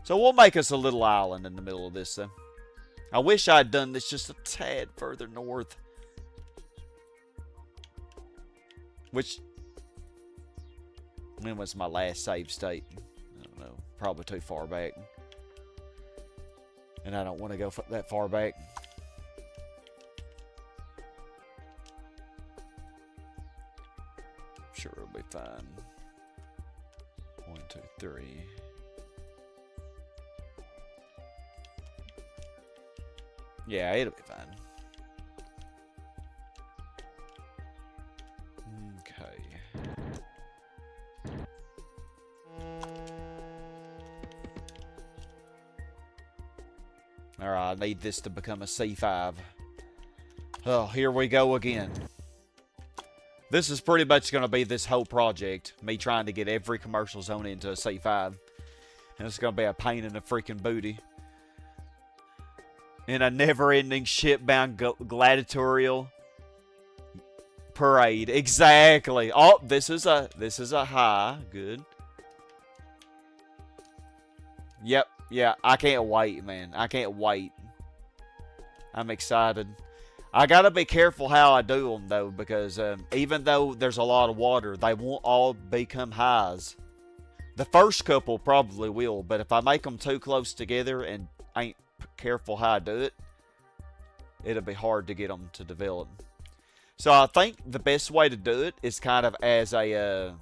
So we'll make us a little island in the middle of this, though. I wish I'd done this just a tad further north. Which, when was my last save state? I don't know. Probably too far back. And I don't want to go that far back. Sure, it'll be fine. 1, 2, 3. Yeah, it'll be fine. Okay. Alright, I need this to become a C5. Oh, here we go again. This is pretty much going to be this whole project. Me trying to get every commercial zone into a C5. And it's going to be a pain in the freaking booty. In a never-ending ship-bound gladiatorial parade. Exactly. Oh, this is a high. Good. Yep. Yeah, I can't wait, man. I can't wait. I'm excited. I gotta be careful how I do them, though, because even though there's a lot of water, they won't all become highs. The first couple probably will, but if I make them too close together and ain't careful how I do it, it'll be hard to get them to develop. So I think the best way to do it is kind of as a...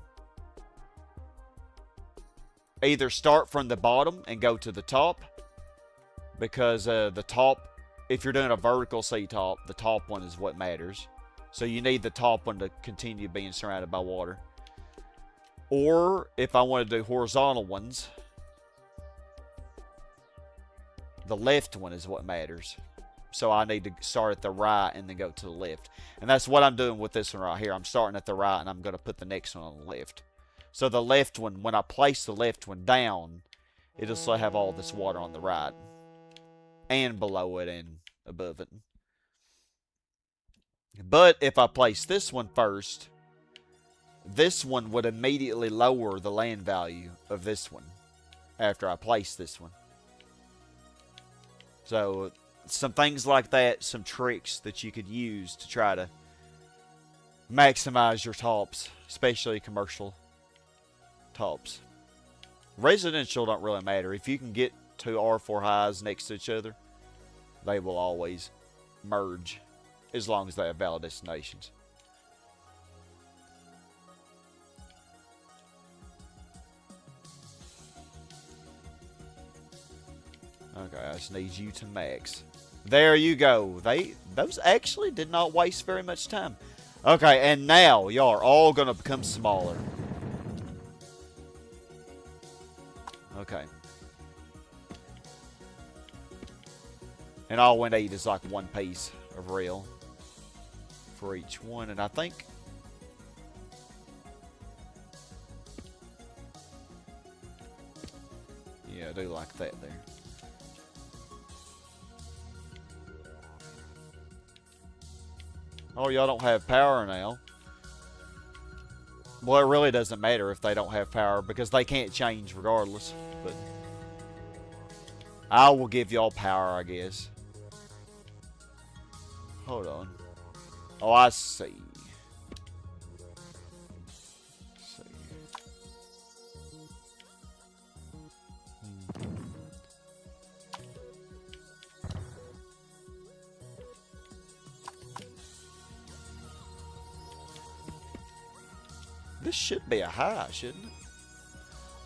either start from the bottom and go to the top, because the top, if you're doing a vertical C-top, the top one is what matters. So you need the top one to continue being surrounded by water. Or if I want to do horizontal ones, the left one is what matters. So I need to start at the right and then go to the left. And that's what I'm doing with this one right here. I'm starting at the right and I'm going to put the next one on the left. So the left one, when I place the left one down, it'll still have all this water on the right. And below it and above it. But if I place this one first, this one would immediately lower the land value of this one after I place this one. So some things like that, some tricks that you could use to try to maximize your tops, especially commercial tops. Residential don't really matter. If you can get two R4 highs next to each other, they will always merge as long as they have valid destinations. Okay, I just need you to max. There you go. Those actually did not waste very much time. Okay, and now y'all are all going to become smaller. Okay. And all we need is like one piece of rail for each one. And I think... yeah, I do like that there. Oh, y'all don't have power now. Well, it really doesn't matter if they don't have power because they can't change regardless. But I will give y'all power, I guess. Hold on. Oh, I see. This should be a high, shouldn't it?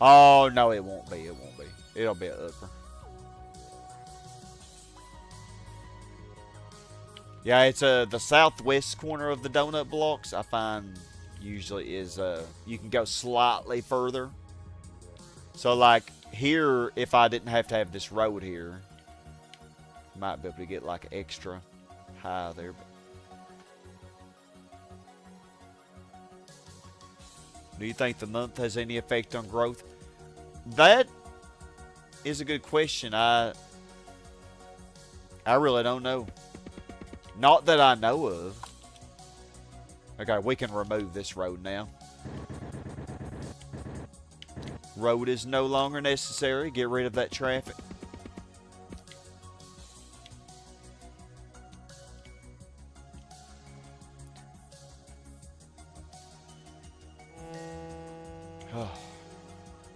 Oh, no, it won't be. It won't be. It'll be an upper. Yeah, it's the southwest corner of the donut blocks, I find usually is, you can go slightly further. So, like, here, if I didn't have to have this road here, might be able to get, like, extra high there. But do you think the month has any effect on growth? That is a good question. I really don't know. Not that I know of. Okay, we can remove this road now. Road is no longer necessary. Get rid of that traffic.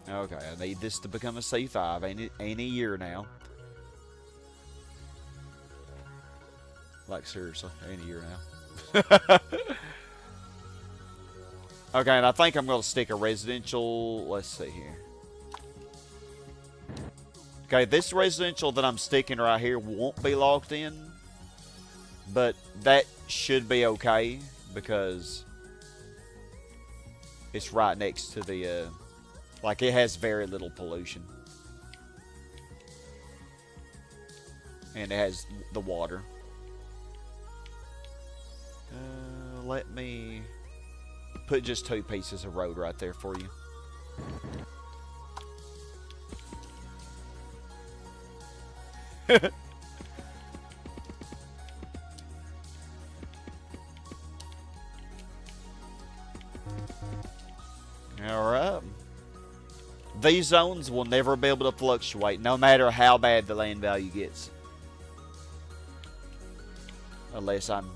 Okay, I need this to become a C5 any year now. Like, seriously, any year now. Okay, and I think I'm going to stick a residential... let's see here. Okay, this residential that I'm sticking right here won't be locked in. But that should be okay, because it's right next to the... like, it has very little pollution. And it has the water. Let me put just 2 pieces of road right there for you. Alright. These zones will never be able to fluctuate, no matter how bad the land value gets. Unless I'm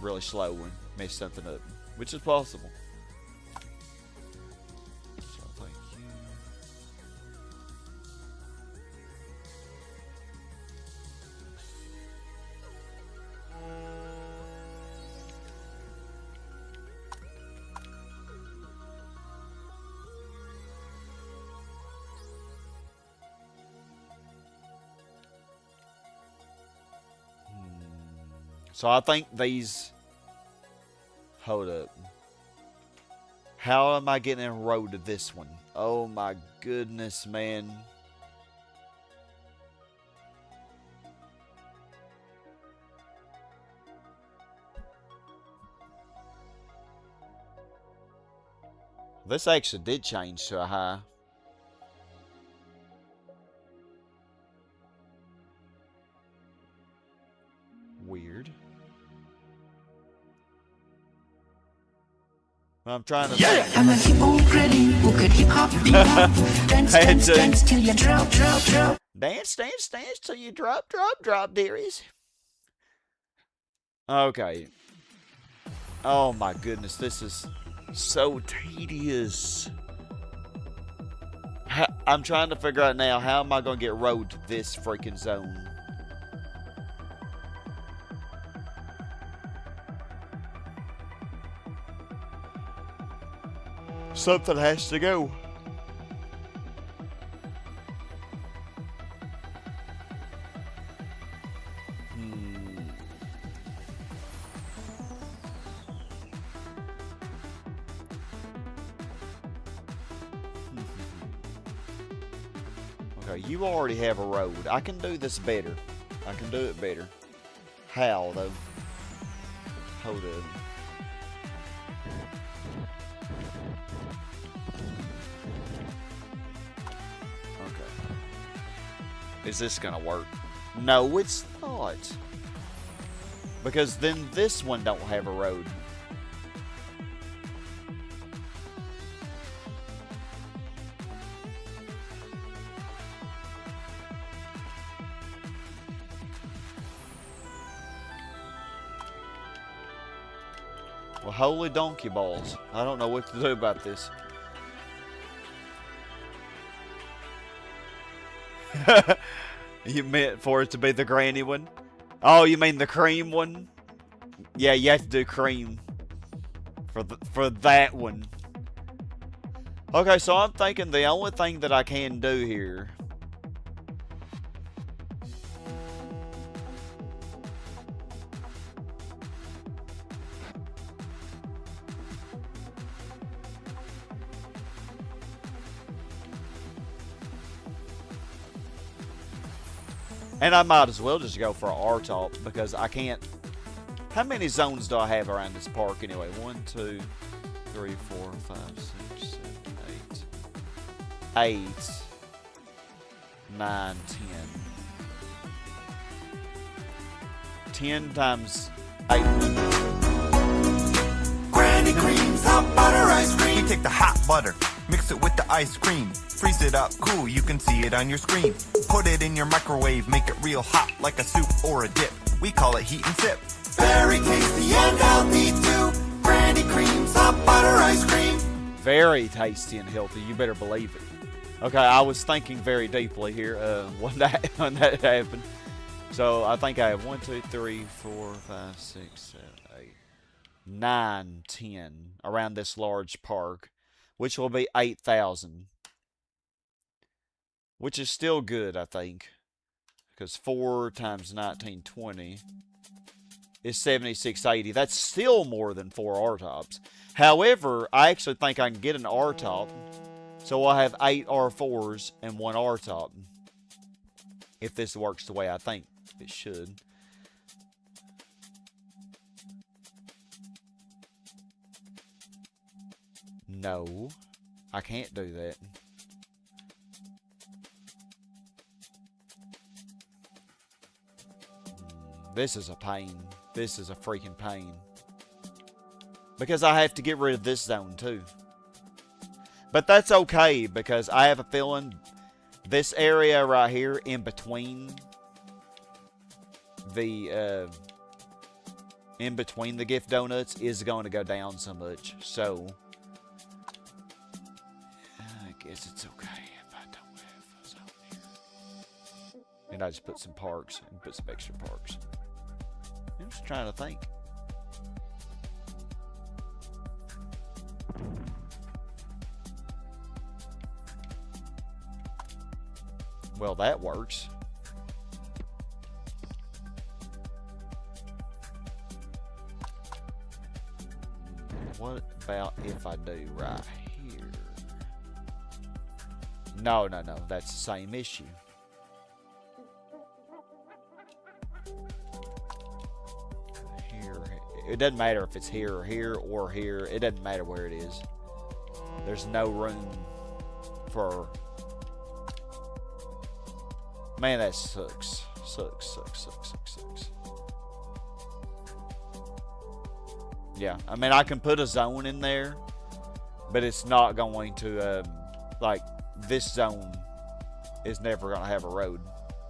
really slow and mess something up, which is possible. So thank you. So I think these... Hold up. How am I getting a road to this one? Oh my goodness, man. This actually did change to a high. Weird. I'm trying to think. I'm a hip hop granny who could hip hop dance, dance, dance till you drop, drop, drop. Dance, dance, dance till you drop, drop, drop, dearies. Okay. Oh my goodness, this is so tedious. I'm trying to figure out now, how am I going to get road to this freaking zone? Something has to go. Okay, you already have a road. I can do this better. I can do it better. How, though? Hold up. Is this gonna work? No, it's not. Because then this one don't have a road. Well, holy donkey balls. I don't know what to do about this. You meant for it to be the granny one? Oh, you mean the cream one? Yeah, you have to do cream for that one. Okay, so I'm thinking the only thing that I can do here. And I might as well just go for an R-top because I can't... How many zones do I have around this park anyway? 1, 2, 3, 4, 5, 6, 7, 8. 8, 9, 10. 10 times 8. Granny creams, hot butter ice cream. You take the hot butter, mix it with the ice cream. Freeze it up cool, you can see it on your screen. Put it in your microwave, make it real hot like a soup or a dip. We call it heat and sip. Very tasty and healthy too. Granny creams, hot butter ice cream. Very tasty and healthy, you better believe it. Okay, I was thinking very deeply here when that happened. So I think I have 1, 2, 3, 4, 5, 6, 7, 8, 9, 10 around this large park, which will be 8,000. Which is still good, I think. Because 4 times 1920 is 7680. That's still more than 4 R-tops. However, I actually think I can get an R-top. So I'll have 8 R4s and 1 R-top. If this works the way I think it should. No, I can't do that. This is a pain. This is a freaking pain. Because I have to get rid of this zone too. But that's okay, because I have a feeling this area right here in between the gift donuts is going to go down so much. So I guess it's okay if I don't have a zone here. And I just put some parks and put some extra parks. I'm just trying to think. Well, that works. What about if I do right here? No, no, no. That's the same issue. Here. It doesn't matter if it's here or here or here. It doesn't matter where it is. There's no room for... Man, that sucks. Sucks. Yeah, I mean, I can put a zone in there, but it's not going to, like, this zone is never going to have a road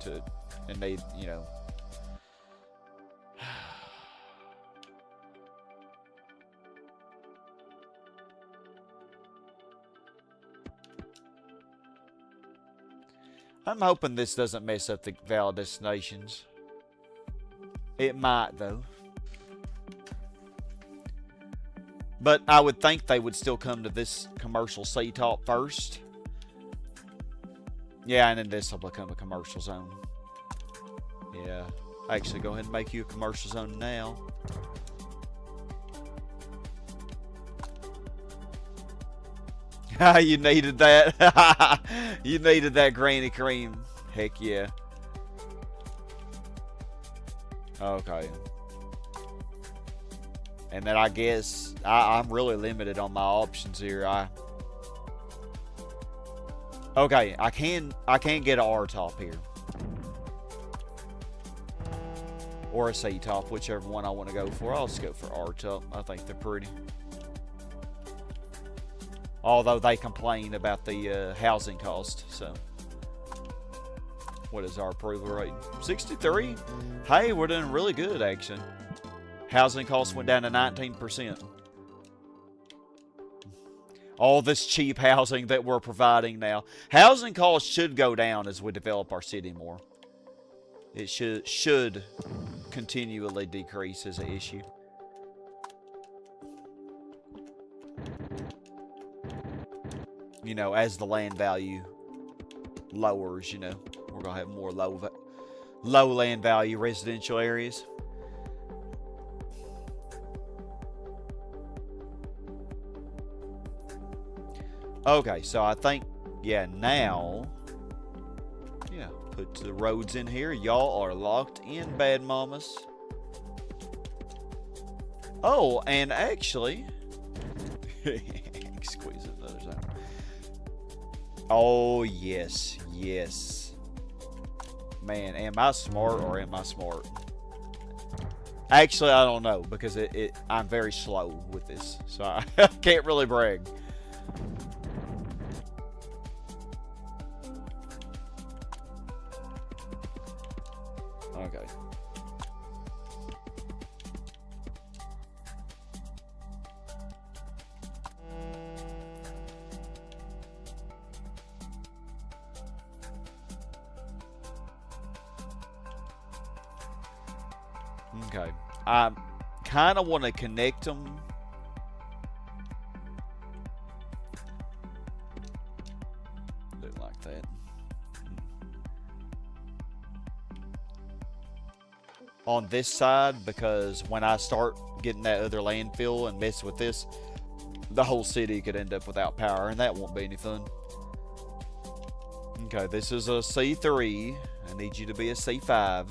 to it. And they, you know. I'm hoping this doesn't mess up the valid destinations. It might, though. But I would think they would still come to this commercial C-top first. Yeah, and then this will become a commercial zone. Yeah. Actually, go ahead and make you a commercial zone now. You needed that. You needed that granny cream. Heck yeah. Okay. And then I guess I'm really limited on my options here. Okay, I can get an R top here. Or a C top, whichever one I want to go for. I'll just go for R top. I think they're pretty. Although they complain about the housing cost, so. What is our approval rate? 63? Hey, we're doing really good, actually. Housing costs went down to 19%. All this cheap housing that we're providing now. Housing costs should go down as we develop our city more. It should continually decrease as an issue. You know, as the land value lowers, you know, we're going to have more low land value residential areas. Okay, so I think, yeah, now, yeah, put the roads in here. Y'all are locked in, bad mamas. Oh, and actually, squeeze another zone. Oh, yes, yes. Man, am I smart or am I smart? Actually, I don't know, because I'm very slow with this, so I can't really brag. Okay. Okay. I kind of want to connect them. Do it like that. On this side, because when I start getting that other landfill and mess with this, the whole city could end up without power, and that won't be any fun. Okay, this is a C3. I need you to be a C5.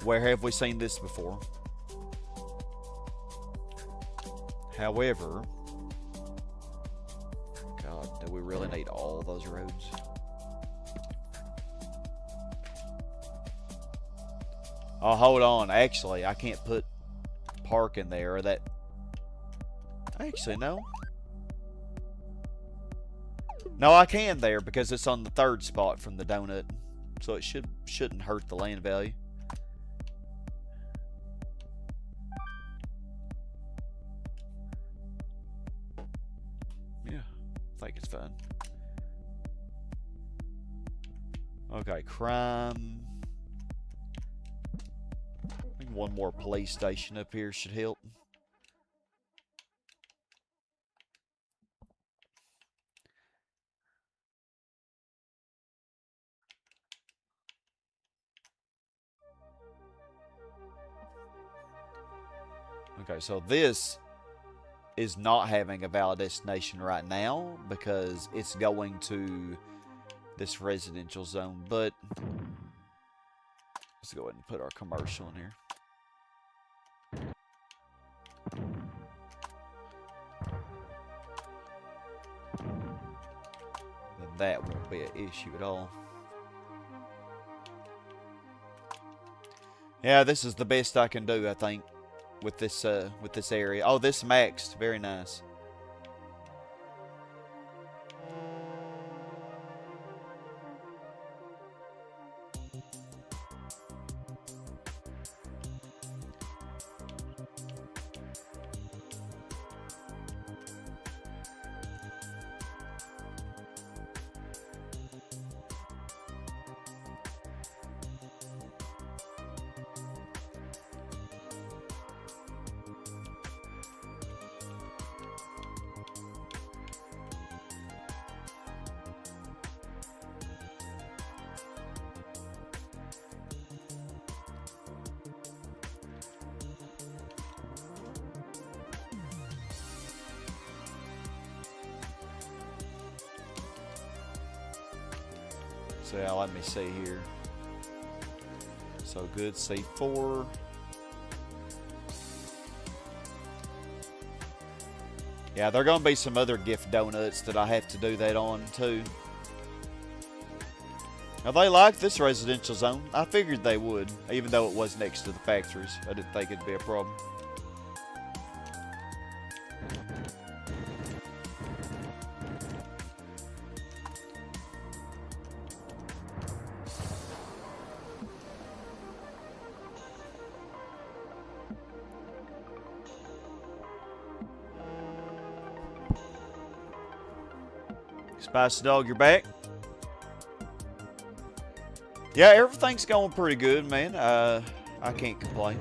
Where have we seen this before? However, God, do we really need all those roads? Oh, hold on. Actually, I can't put park in there, or that... Actually, no. No, I can there because it's on the third spot from the donut. So it shouldn't hurt the land value. Yeah, I think it's fine. Okay, crime. I think one more police station up here should help. Okay, so this is not having a valid destination right now because it's going to this residential zone, but let's go ahead and put our commercial in here. Then that won't be an issue at all. Yeah, this is the best I can do, I think, with this area. Oh, this maxed. Very nice. So yeah, let me see here. So good, C4. Yeah, there are going to be some other gift donuts that I have to do that on too. Now they like this residential zone. I figured they would, even though it was next to the factories. I didn't think it'd be a problem. Spicy Dog, you're back. Yeah, everything's going pretty good, man. I can't complain.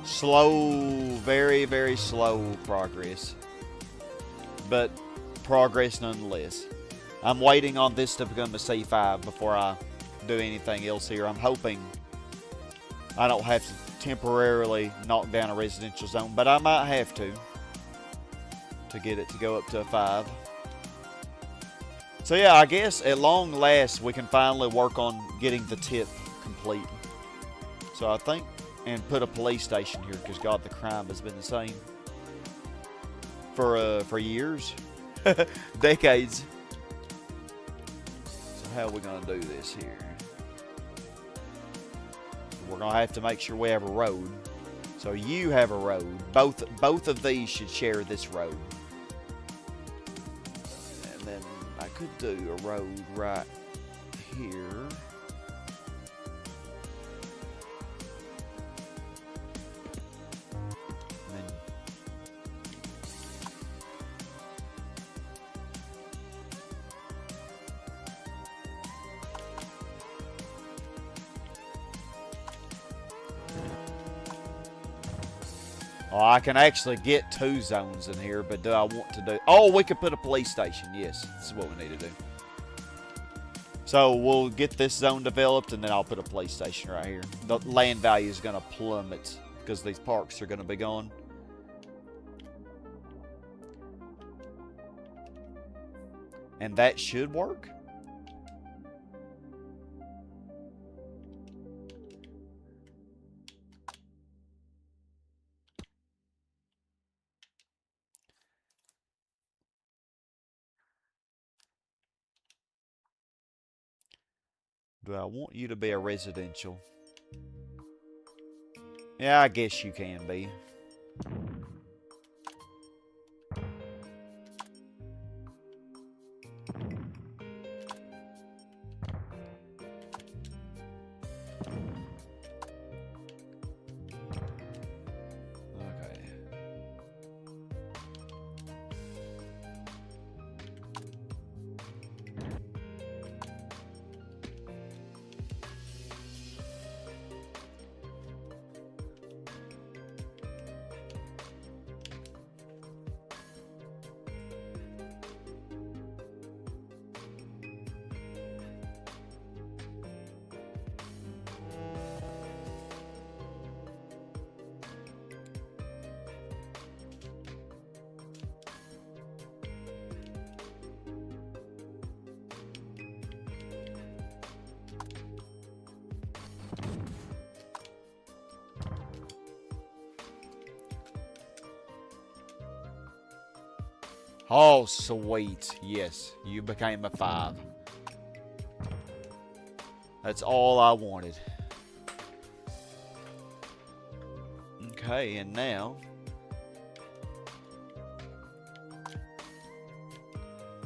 Slow, very, very slow progress. But progress nonetheless. I'm waiting on this to become a C5 before I do anything else here. I'm hoping I don't have to temporarily knock down a residential zone, but I might have to get it to go up to a 5. So yeah, I guess at long last we can finally work on getting the tip complete. So I think, and put a police station here, because God, the crime has been the same for years, decades. So how are we gonna do this here? We're gonna have to make sure we have a road. So you have a road. Both of these should share this road. And then I could do a road right here. And then oh, I can actually get 2 zones in here, but do I want to do... Oh, we could put a police station. Yes, this is what we need to do. So we'll get this zone developed, and then I'll put a police station right here. The land value is going to plummet because these parks are going to be gone. And that should work. Do I want you to be a residential? Yeah, I guess you can be. Oh, sweet. Yes, you became a 5. That's all I wanted. Okay, and now...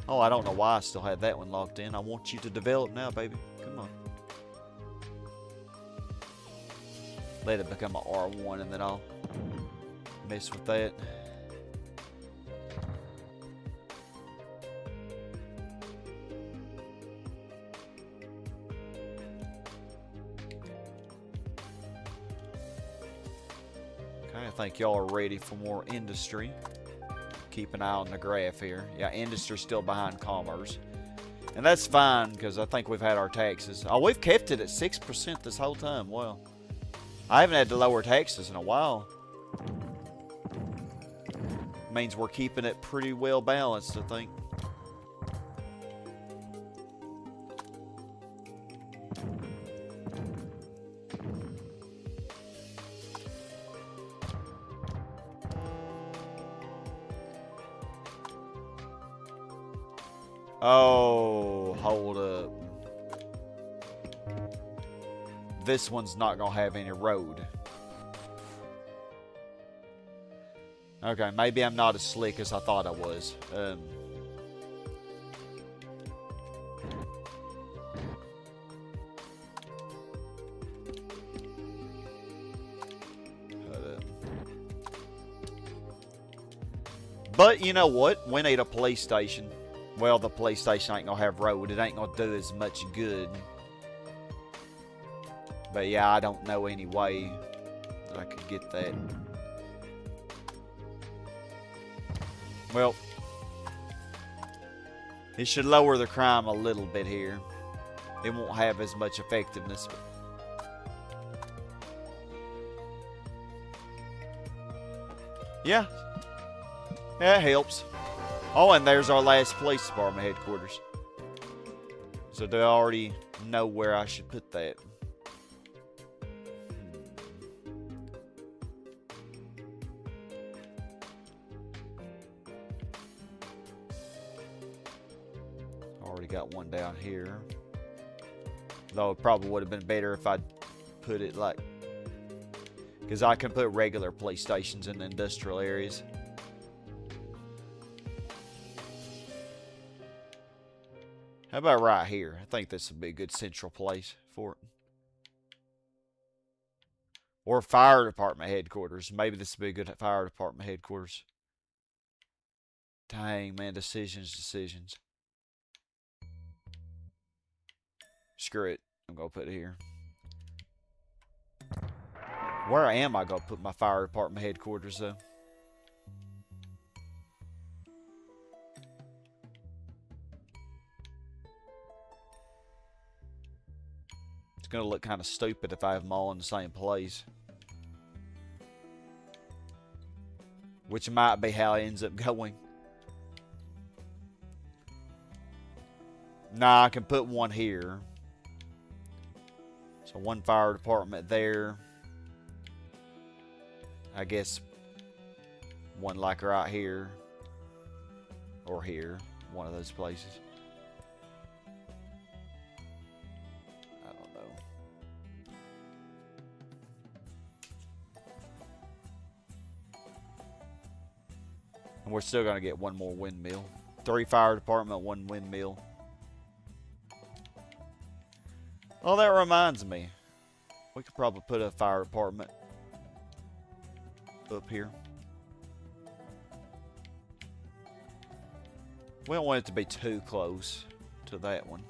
Oh, I don't know why I still had that one locked in. I want you to develop now, baby. Come on. Let it become an R1 and then I'll mess with that. Okay, I think y'all are ready for more industry. Keep an eye on the graph here. Yeah, industry's still behind commerce. And that's fine, because I think we've had our taxes. Oh, we've kept it at 6% this whole time. Wow. I haven't had to lower taxes in a while. Means we're keeping it pretty well balanced, I think. Oh, hold up. This one's not gonna have any road. Okay, maybe I'm not as slick as I thought I was. But you know what? We need a police station. Well, the police station ain't gonna have road. It ain't gonna do as much good. But yeah, I don't know any way that I could get that. Well, it should lower the crime a little bit here. It won't have as much effectiveness. Yeah. Yeah, it helps. Oh, and there's our last police department headquarters. So do I already know where I should put that? Already got one down here. Though it probably would have been better if I'd put it like... Because I can put regular police stations in the industrial areas. How about right here? I think this would be a good central place for it. Or fire department headquarters. Maybe this would be a good fire department headquarters. Dang, man. Decisions. Screw it. I'm going to put it here. Where am I going to put my fire department headquarters, though? It's going to look kind of stupid if I have them all in the same place. Which might be how it ends up going. Nah, I can put one here. So one fire department there. I guess one like right here. Or here. One of those places. I don't know. And we're still going to get one more windmill. 3 fire department, 1 windmill. Oh, that reminds me. We could probably put a fire department up here. We don't want it to be too close to that one.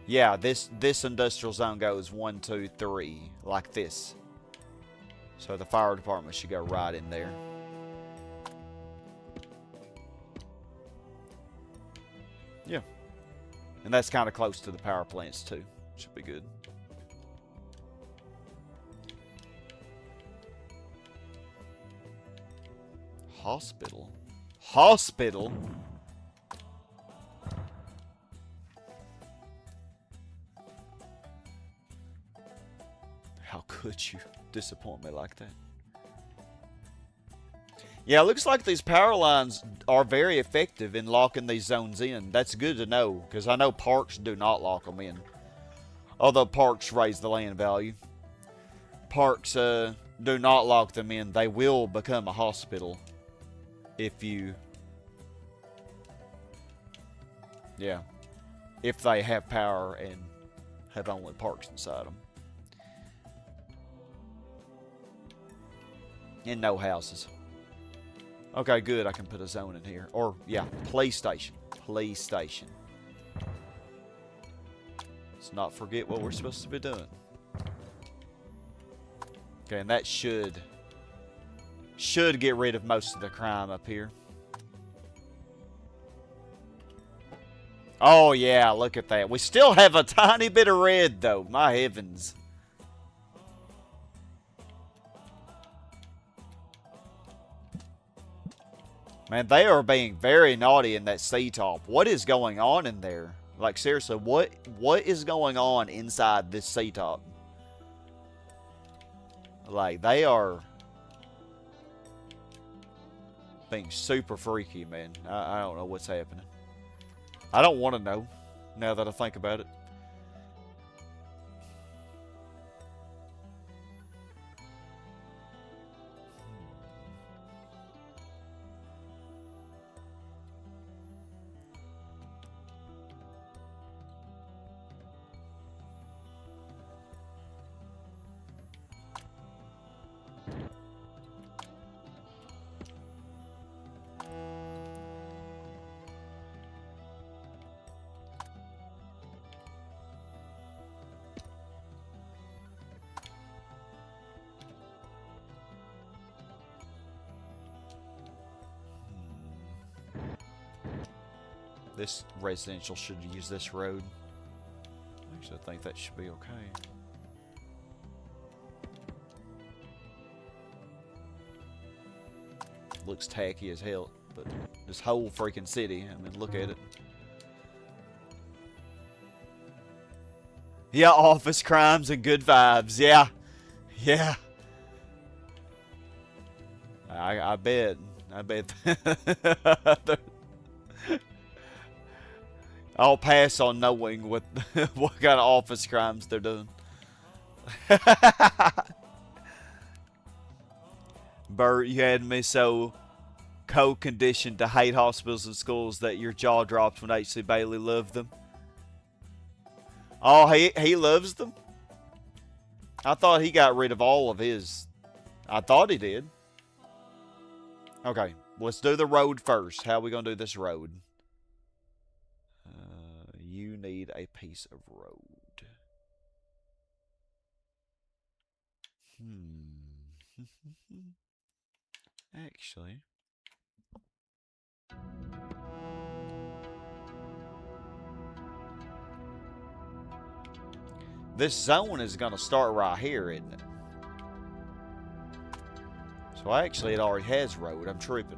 Yeah, this industrial zone goes 1, 2, 3, like this. So the fire department should go right in there. Yeah. And that's kind of close to the power plants too. Should be good. Hospital? Hospital? How could you disappoint me like that? Yeah, it looks like these power lines are very effective in locking these zones in. That's good to know, because I know parks do not lock them in. Although parks raise the land value. Parks do not lock them in. They will become a hospital if you... Yeah. If they have power and have only parks inside them. And no houses. Okay, good. I can put a zone in here. Or, yeah, PlayStation. PlayStation. Let's not forget what we're supposed to be doing. Okay, and that should get rid of most of the crime up here. Oh, yeah, look at that. We still have a tiny bit of red, though. My heavens. Man, they are being very naughty in that sea-top. What is going on in there? Like, seriously, what is going on inside this sea-top? Like, they are being super freaky, man. I don't know what's happening. I don't want to know, now that I think about it. This residential should use this road. Actually, I think that should be okay. Looks tacky as hell, but this whole freaking city, I mean, look at it. Yeah, office crimes and good vibes. Yeah. Yeah. I bet. I bet. I'll pass on knowing what what kind of office crimes they're doing. Bert, you had me so co-conditioned to hate hospitals and schools that your jaw dropped when H.C. Bailey loved them. Oh, he loves them? I thought he got rid of all of his. I thought he did. Okay, let's do the road first. How are we going to do this road? You need a piece of road. Actually. This zone is going to start right here, isn't it? So actually it already has road. I'm tripping.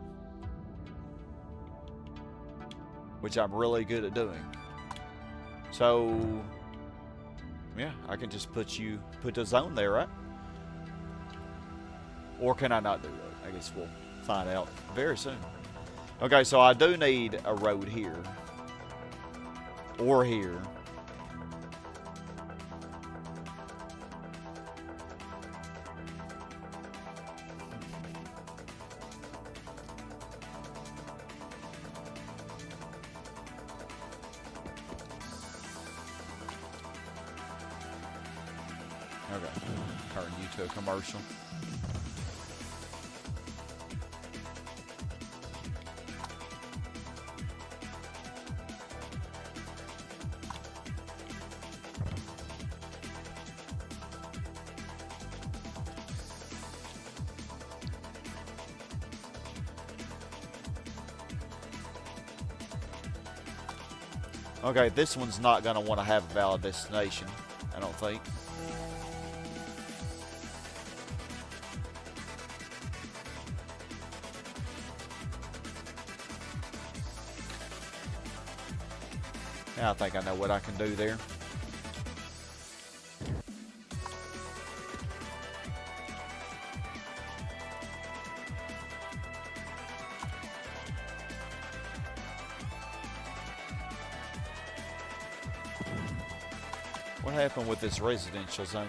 Which I'm really good at doing. So, yeah, I can just put the zone there, right? Or can I not do that? I guess we'll find out very soon. Okay, so I do need a road here. Or here. Okay, turn you to a commercial. Okay, this one's not going to want to have a valid destination, I don't think. I think I know what I can do there. happened with this residential zone?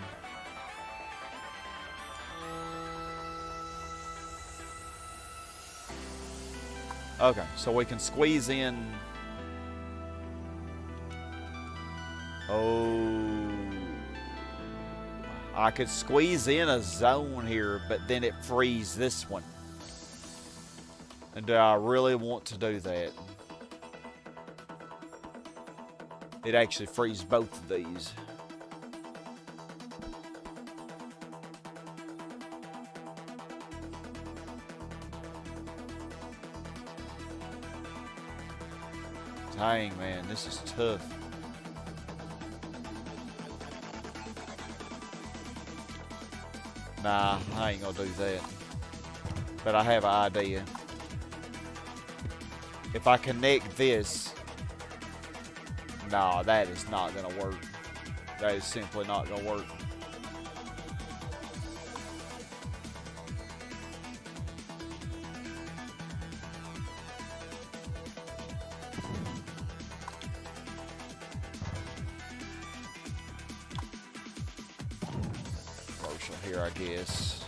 Okay, so we can squeeze in. Oh, I could squeeze in a zone here, but then it frees this one. And do I really want to do that? It actually frees both of these. Dang, man, this is tough. Nah, I ain't gonna do that. But I have an idea. If I connect this... Nah, that is not gonna work. That is simply not gonna work. Here, I guess.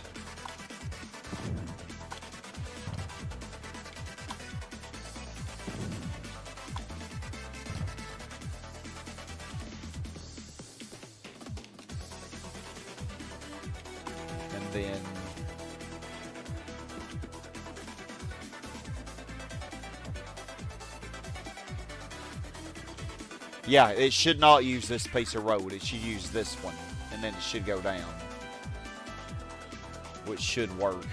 And then yeah, it should not use this piece of road. It should use this one, and then it should go down. Which should work.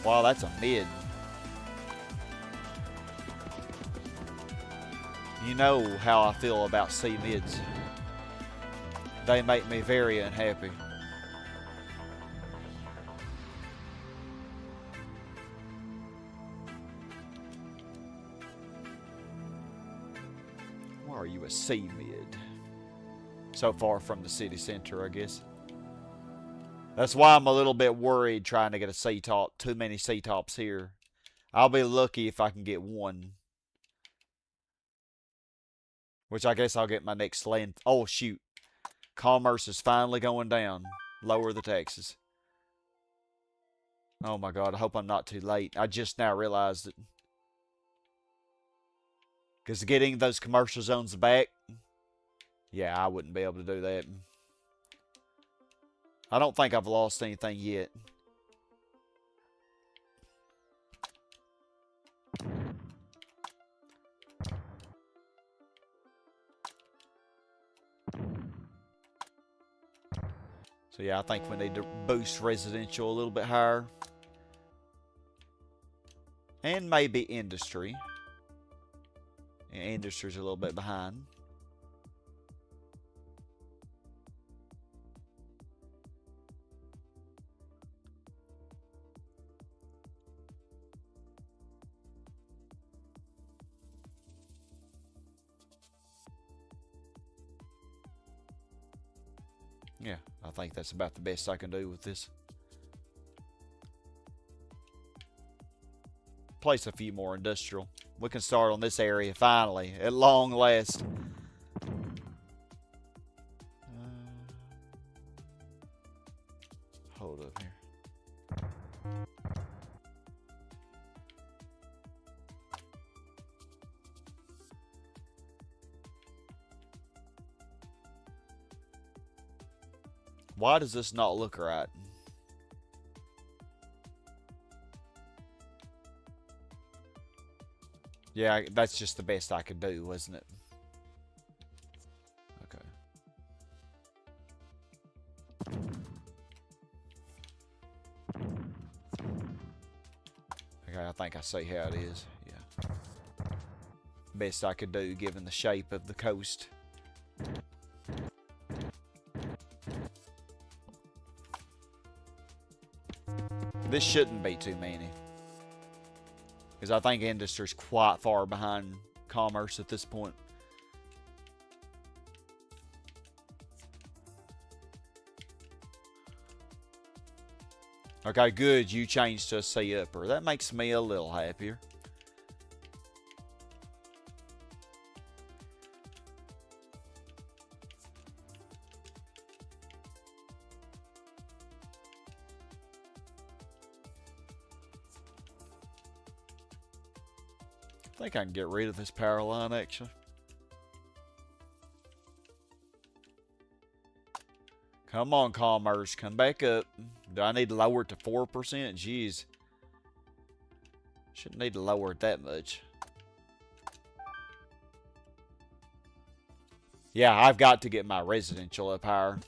Wow, that's a mid. You know how I feel about C mids. They make me very unhappy. Are you a C mid? So far from the city center, I guess. That's why I'm a little bit worried trying to get a C top. Too many C tops here. I'll be lucky if I can get one. Which I guess I'll get my next land. Oh, shoot. Commerce is finally going down. Lower the taxes. Oh my God, I hope I'm not too late. I just now realized it. Because getting those commercial zones back, yeah, I wouldn't be able to do that. I don't think I've lost anything yet. So yeah, I think we need to boost residential a little bit higher. And maybe industry. Industry's a little bit behind. Yeah, I think that's about the best I can do with this. Place a few more industrial. We can start on this area finally, at long last. Hold up here. Why does this not look right? Yeah, that's just the best I could do, wasn't it? Okay. Okay, I think I see how it is. Yeah. Best I could do given the shape of the coast. This shouldn't be too many. Because I think industry's quite far behind commerce at this point. Okay, good. You changed to a C-upper. That makes me a little happier. I think I can get rid of this power line, actually. Come on, commerce. Come back up. Do I need to lower it to 4%? Jeez. Shouldn't need to lower it that much. Yeah, I've got to get my residential up higher.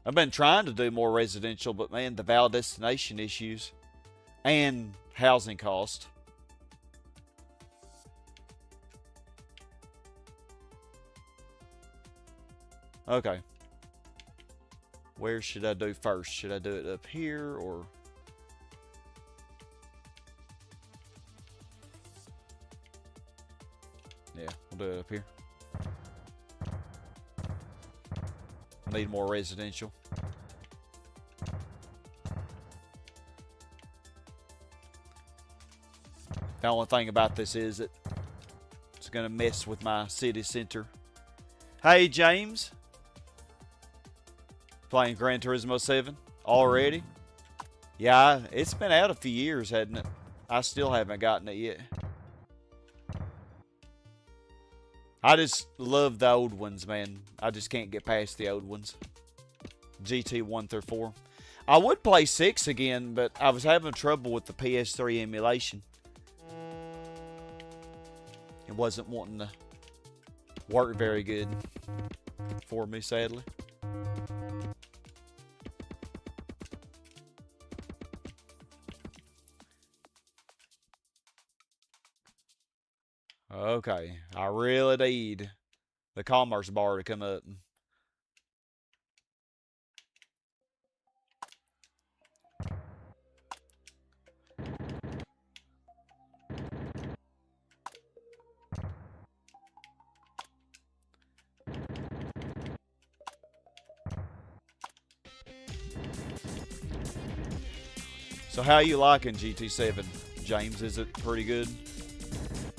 I've been trying to do more residential, but man, the valid destination issues. And housing cost. Okay. Where should I do first? Should I do it up here or... Yeah, we'll do it up here. Need more residential. The only thing about this is that it's going to mess with my city center. Hey, James. Playing Gran Turismo 7 already? Yeah, it's been out a few years, hasn't it? I still haven't gotten it yet. I just love the old ones, man. I just can't get past the old ones. GT 1 through 4. I would play 6 again, but I was having trouble with the PS3 emulation. It wasn't wanting to work very good for me, sadly. Okay, I really need the commerce bar to come up. So how you liking GT7, James? Is it pretty good?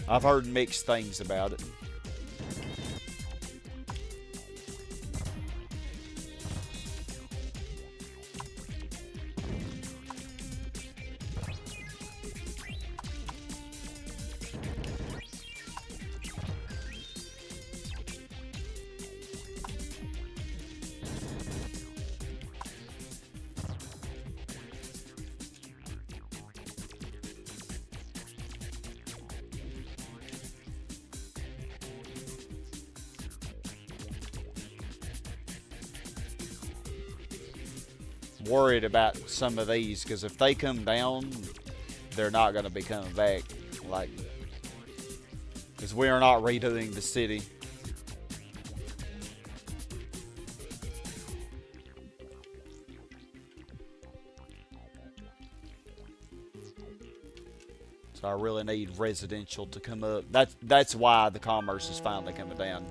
I've heard mixed things about it. Worried about some of these because if they come down, they're not going to be coming back. Like, because we are not redoing the city. So I really need residential to come up. That's why the commerce is finally coming down.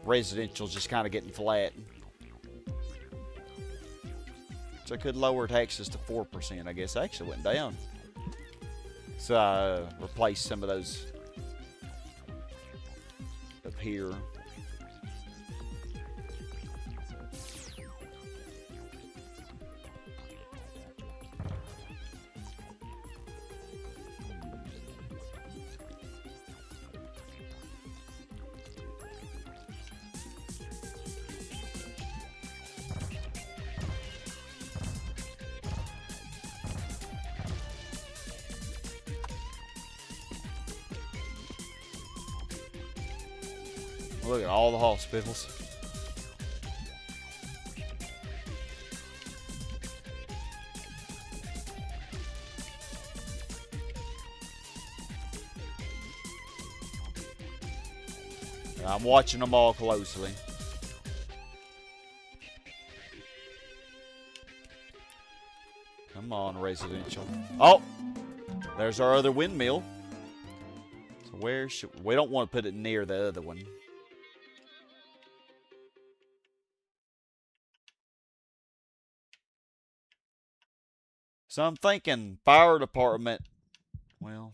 Residential's just kind of getting flat. So I could lower taxes to 4%, I guess. I actually went down. So I replaced some of those up here. Look at all the hospitals. I'm watching them all closely. Come on, residential. Oh! There's our other windmill. So where should... We don't want to put it near the other one. So I'm thinking fire department. Well,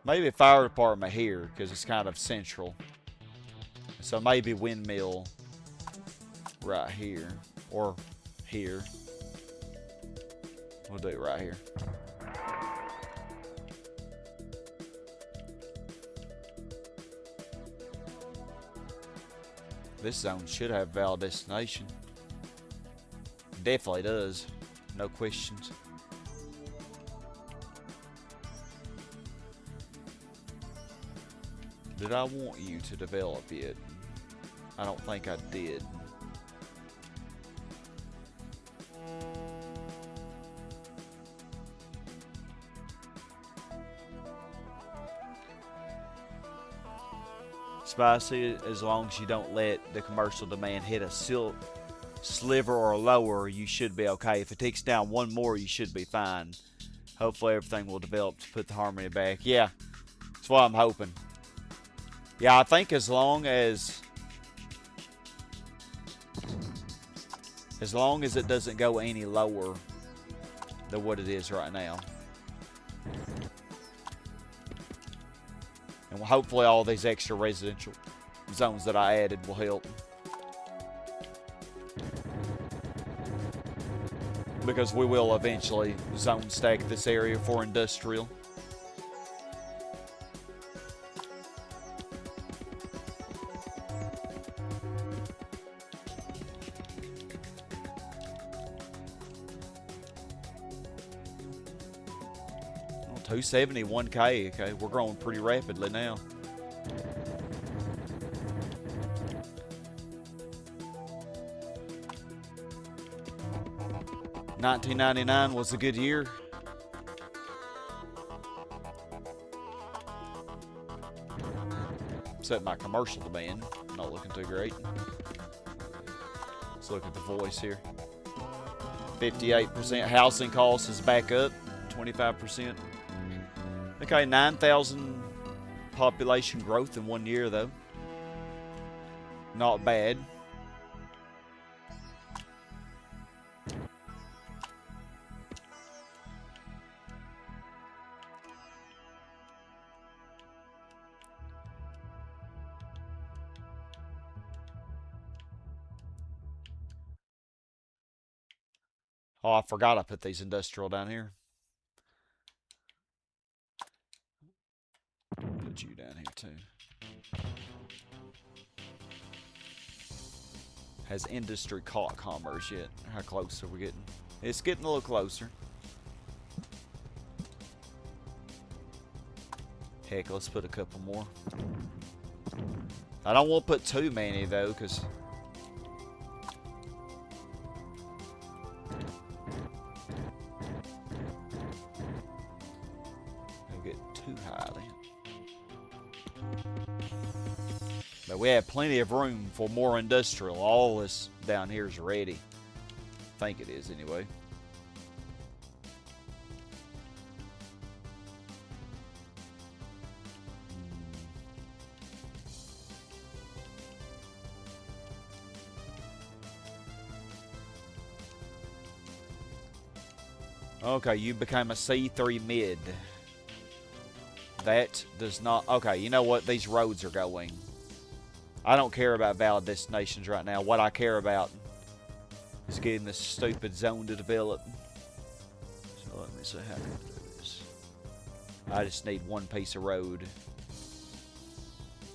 maybe fire department here because it's kind of central. So maybe windmill right here or here. We'll do it right here. This zone should have valid destination. Definitely does. No questions. Did I want you to develop it? I don't think I did. Spicy, as long as you don't let the commercial demand hit a silk sliver or lower, you should be okay. If it takes down one more, you should be fine. Hopefully everything will develop to put the harmony back. Yeah, that's what I'm hoping. Yeah, I think as long as it doesn't go any lower than what it is right now. And hopefully all these extra residential zones that I added will help. Because we will eventually zone stack this area for industrial. Oh, 271K, okay, we're growing pretty rapidly now. $19.99 was a good year. Except my commercial demand, not looking too great. Let's look at the voice here. 58%. Housing costs is back up, 25%. Okay, 9,000 population growth in 1 year though. Not bad. Oh, I forgot I put these industrial down here. Put you down here too. Has industry caught commerce yet? How close are we getting? It's getting a little closer. Heck, let's put a couple more. I don't want to put too many though, because too high then. But we have plenty of room for more industrial. All this down here is ready. I think it is anyway. Okay, you became a C3 mid. That does not... Okay, you know what? These roads are going. I don't care about valid destinations right now. What I care about is getting this stupid zone to develop. So let me see how I can do this. I just need one piece of road.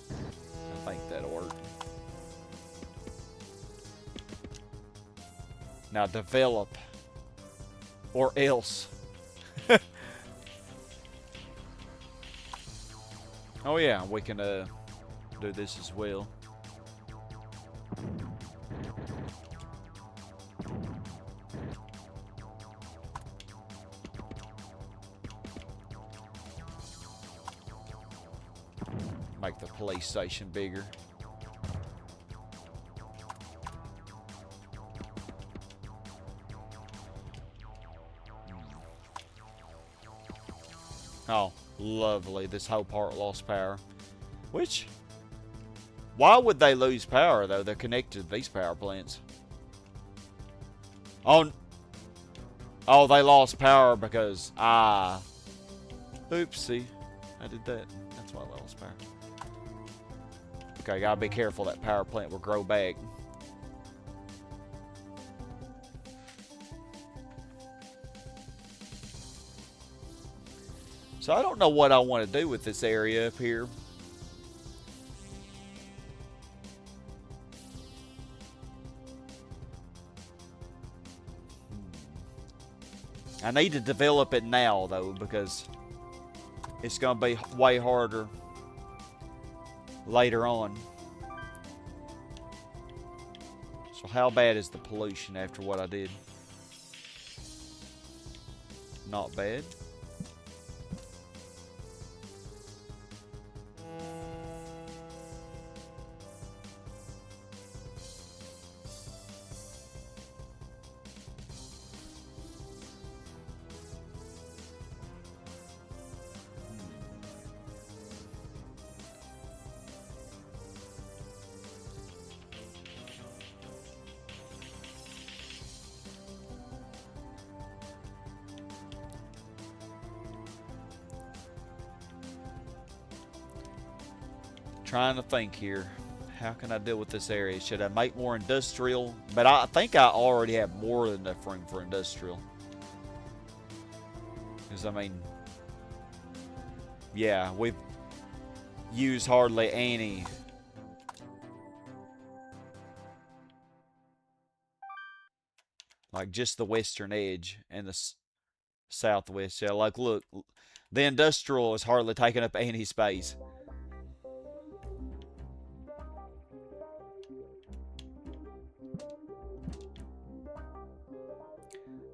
I think that'll work. Now develop. Or else. Oh yeah, we can do this as well. Make the police station bigger. Oh, lovely. This whole part lost power. Which, Why would they lose power, though? They're connected to these power plants. Oh, they lost power because... Oopsie. I did that. That's why I lost power. Okay, gotta be careful. That power plant will grow back. So I don't know what I want to do with this area up here. I need to develop it now, though, because it's going to be way harder later on. So how bad is the pollution after what I did? Not bad. Trying to think here. How can I deal with this area? Should I make more industrial? But I think I already have more than enough room for industrial. Because, I mean, yeah, we've used hardly any. Like, just the western edge and the southwest. Yeah, like, look, the industrial is hardly taking up any space.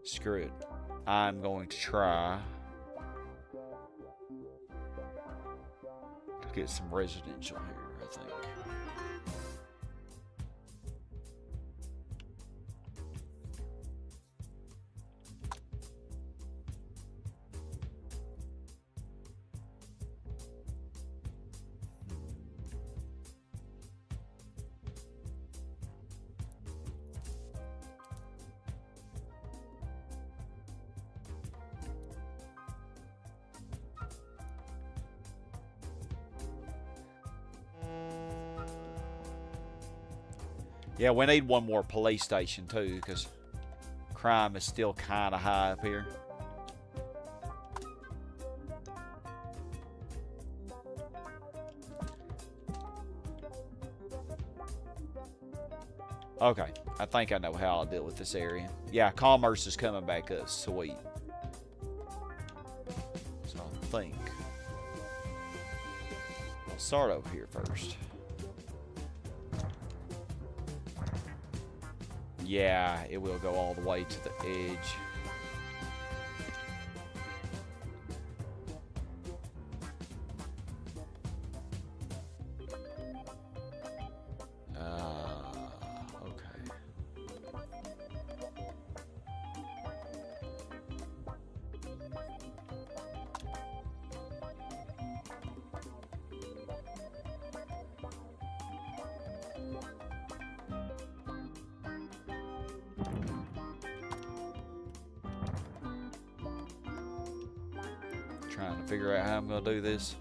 Screw it. I'm going to try to get some residential here, I think. Yeah, we need one more police station too, because crime is still kind of high up here. Okay, I think I know how I'll deal with this area. Yeah, commerce is coming back up. Sweet. So I think I'll start over here first. Yeah, it will go all the way to the edge. Trying to figure out how I'm going to do this.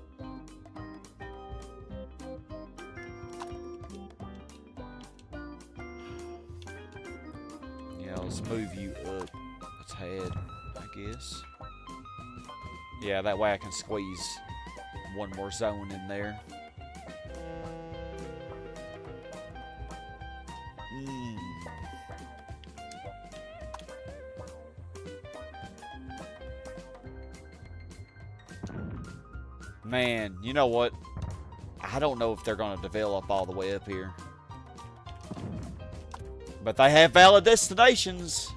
Yeah, let's move you up a tad, I guess. Yeah, that way I can squeeze one more zone in there. Man, you know what? I don't know if they're going to develop all the way up here. But they have valid destinations.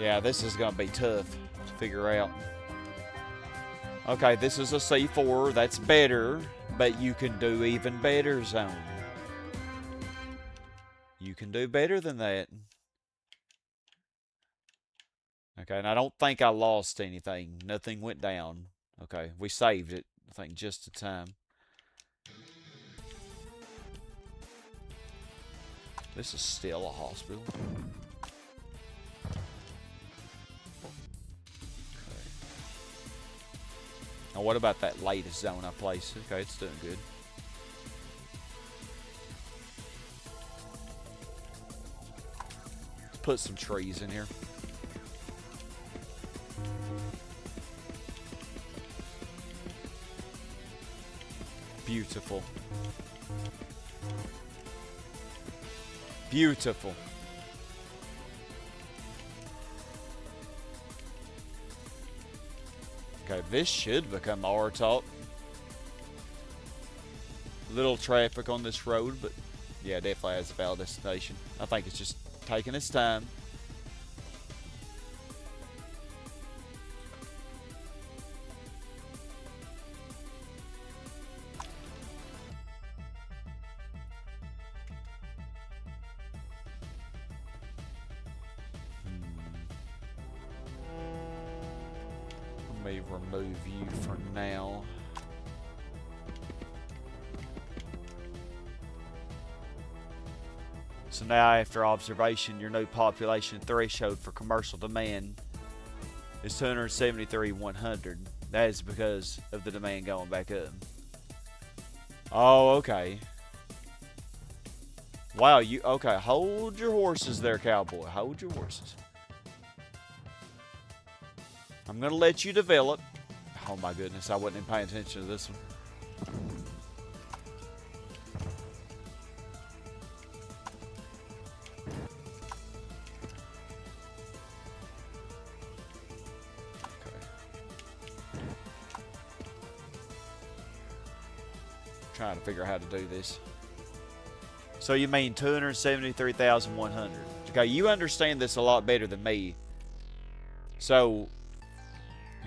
Yeah, this is gonna be tough to figure out. Okay, this is a C4. That's better, but you can do even better, zone. You can do better than that. Okay, and I don't think I lost anything. Nothing went down. Okay, we saved it. I think just in time. This is still a hospital. Okay. Now, what about that latest zone I placed? Okay, it's doing good. Let's put some trees in here. Beautiful. Beautiful. Okay, this should become our top. Little traffic on this road, but yeah, definitely has a valid destination. I think it's just taking its time. Let me remove you for now. So now, after observation, your new population threshold for commercial demand is 273,100. That is because of the demand going back up. Oh, okay. Wow, you okay? Hold your horses there, cowboy. Hold your horses. I'm gonna let you develop. Oh my goodness, I wasn't even paying attention to this one. Trying to figure out how to do this. So you mean 273,100. Okay, you understand this a lot better than me. So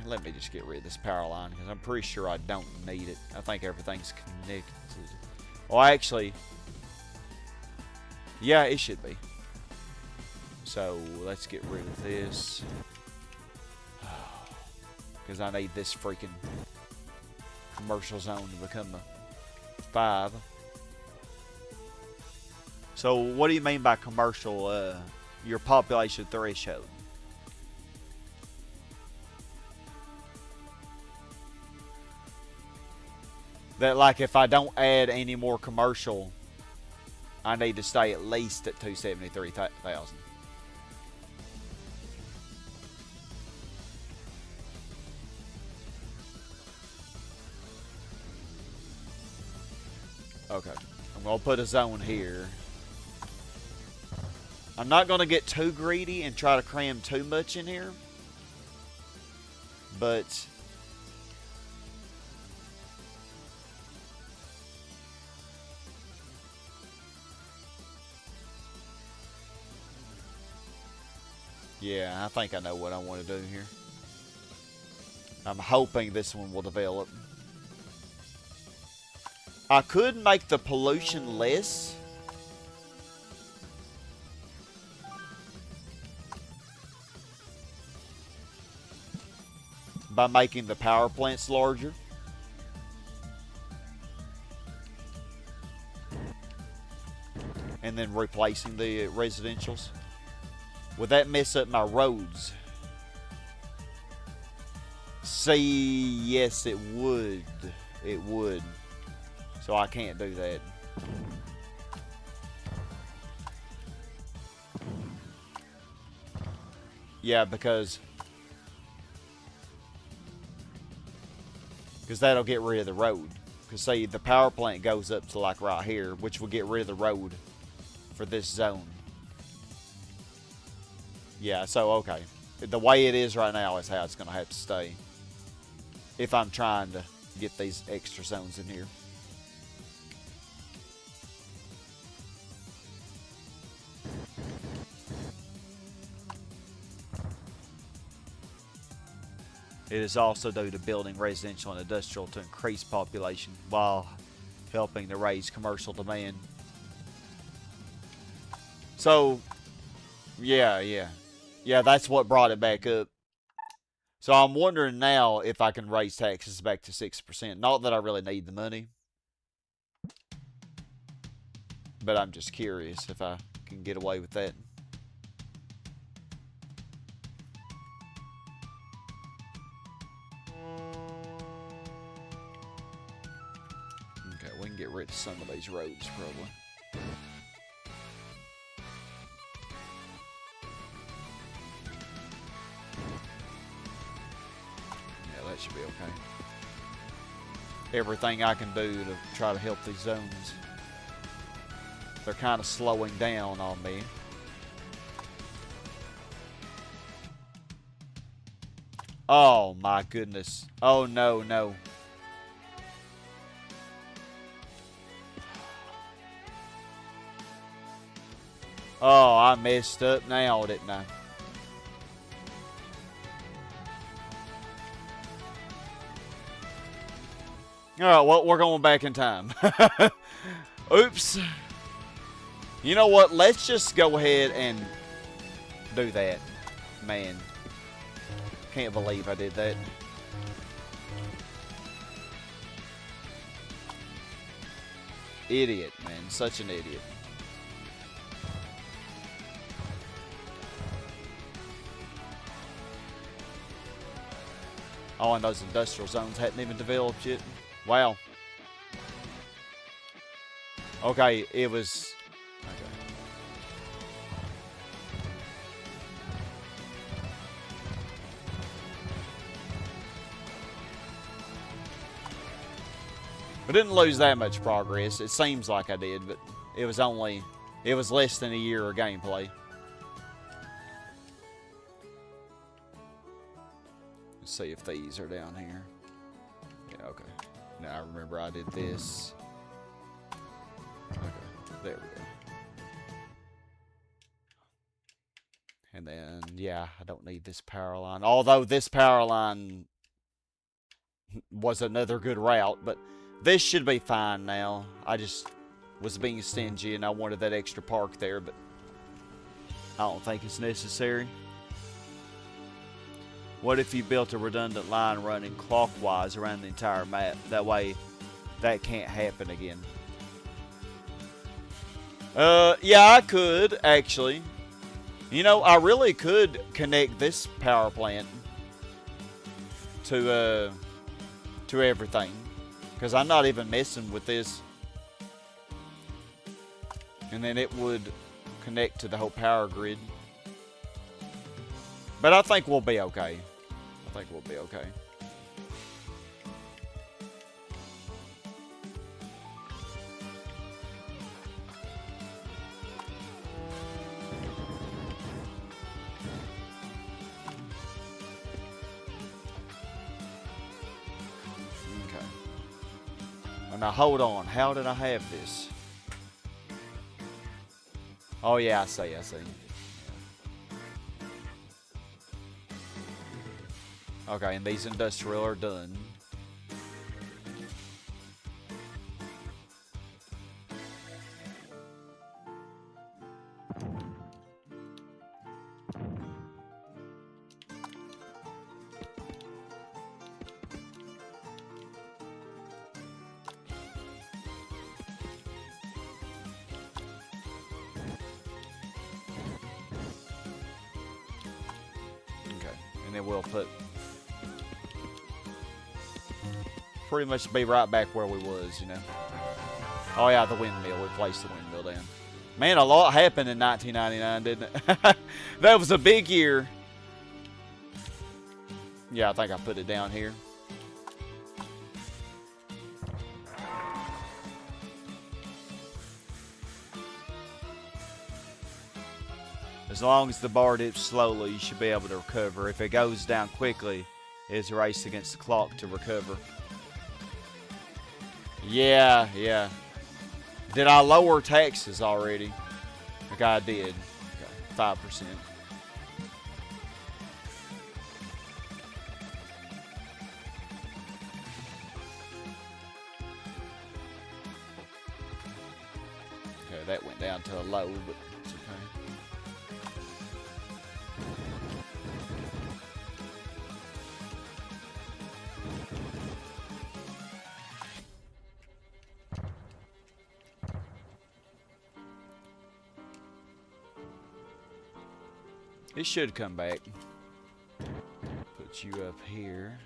let me just get rid of this power line because I'm pretty sure I don't need it. I think everything's connected. Well, actually, yeah, it should be. So let's get rid of this because I need this freaking commercial zone to become a 5. So what do you mean by commercial? Your population threshold? That like if I don't add any more commercial, I need to stay at least at 273,000. Okay, I'm gonna put a zone here. I'm not gonna get too greedy and try to cram too much in here, but yeah, I think I know what I want to do here. I'm hoping this one will develop. I could make the pollution less. By making the power plants larger. And then replacing the residentials. Would that mess up my roads? See, yes, it would. It would. So I can't do that. Yeah, because that'll get rid of the road. Because say the power plant goes up to like right here, which will get rid of the road for this zone. Yeah, so okay. The way it is right now is how it's going to have to stay. If I'm trying to get these extra zones in here. It is also due to building residential and industrial to increase population while helping to raise commercial demand. So, yeah, that's what brought it back up. So I'm wondering now if I can raise taxes back to 6%. Not that I really need the money, but I'm just curious if I can get away with that. Okay, we can get rid of some of these roads probably. That should be okay. Everything I can do to try to help these zones. They're kind of slowing down on me. Oh my goodness. Oh no, no. Oh, I messed up now, didn't I? Alright, well, we're going back in time. Oops. You know what? Let's just go ahead and do that. Man. Can't believe I did that. Idiot, man. Such an idiot. Oh, and those industrial zones hadn't even developed yet. Wow. Okay, it was... Okay. I didn't lose that much progress. It seems like I did, but it was only... It was less than a year of gameplay. Let's see if these are down here. Yeah, okay. Now I remember I did this. Okay, there we go. And then, yeah, I don't need this power line. Although this power line was another good route, but this should be fine now. I just was being stingy and I wanted that extra park there, but I don't think it's necessary. What if you built a redundant line running clockwise around the entire map? That way, that can't happen again. Yeah, I could, actually. You know, I really could connect this power plant to everything. Because I'm not even messing with this. And then it would connect to the whole power grid. But I think we'll be okay. I think we'll be okay. Okay. Oh, now hold on. How did I have this? Oh yeah, I see. Okay, and these industrial are done. Okay, and then we'll put... pretty much be right back where we was, you know. Oh yeah, the windmill. We placed the windmill down. Man, a lot happened in 1999, didn't it? That was a big year. Yeah, I think I put it down here. As long as the bar dips slowly, you should be able to recover. If it goes down quickly, it's a race against the clock to recover. Yeah. Did I lower taxes already? Okay, I did. Okay, 5%. to a low, but it's okay. It should come back. Put you up here.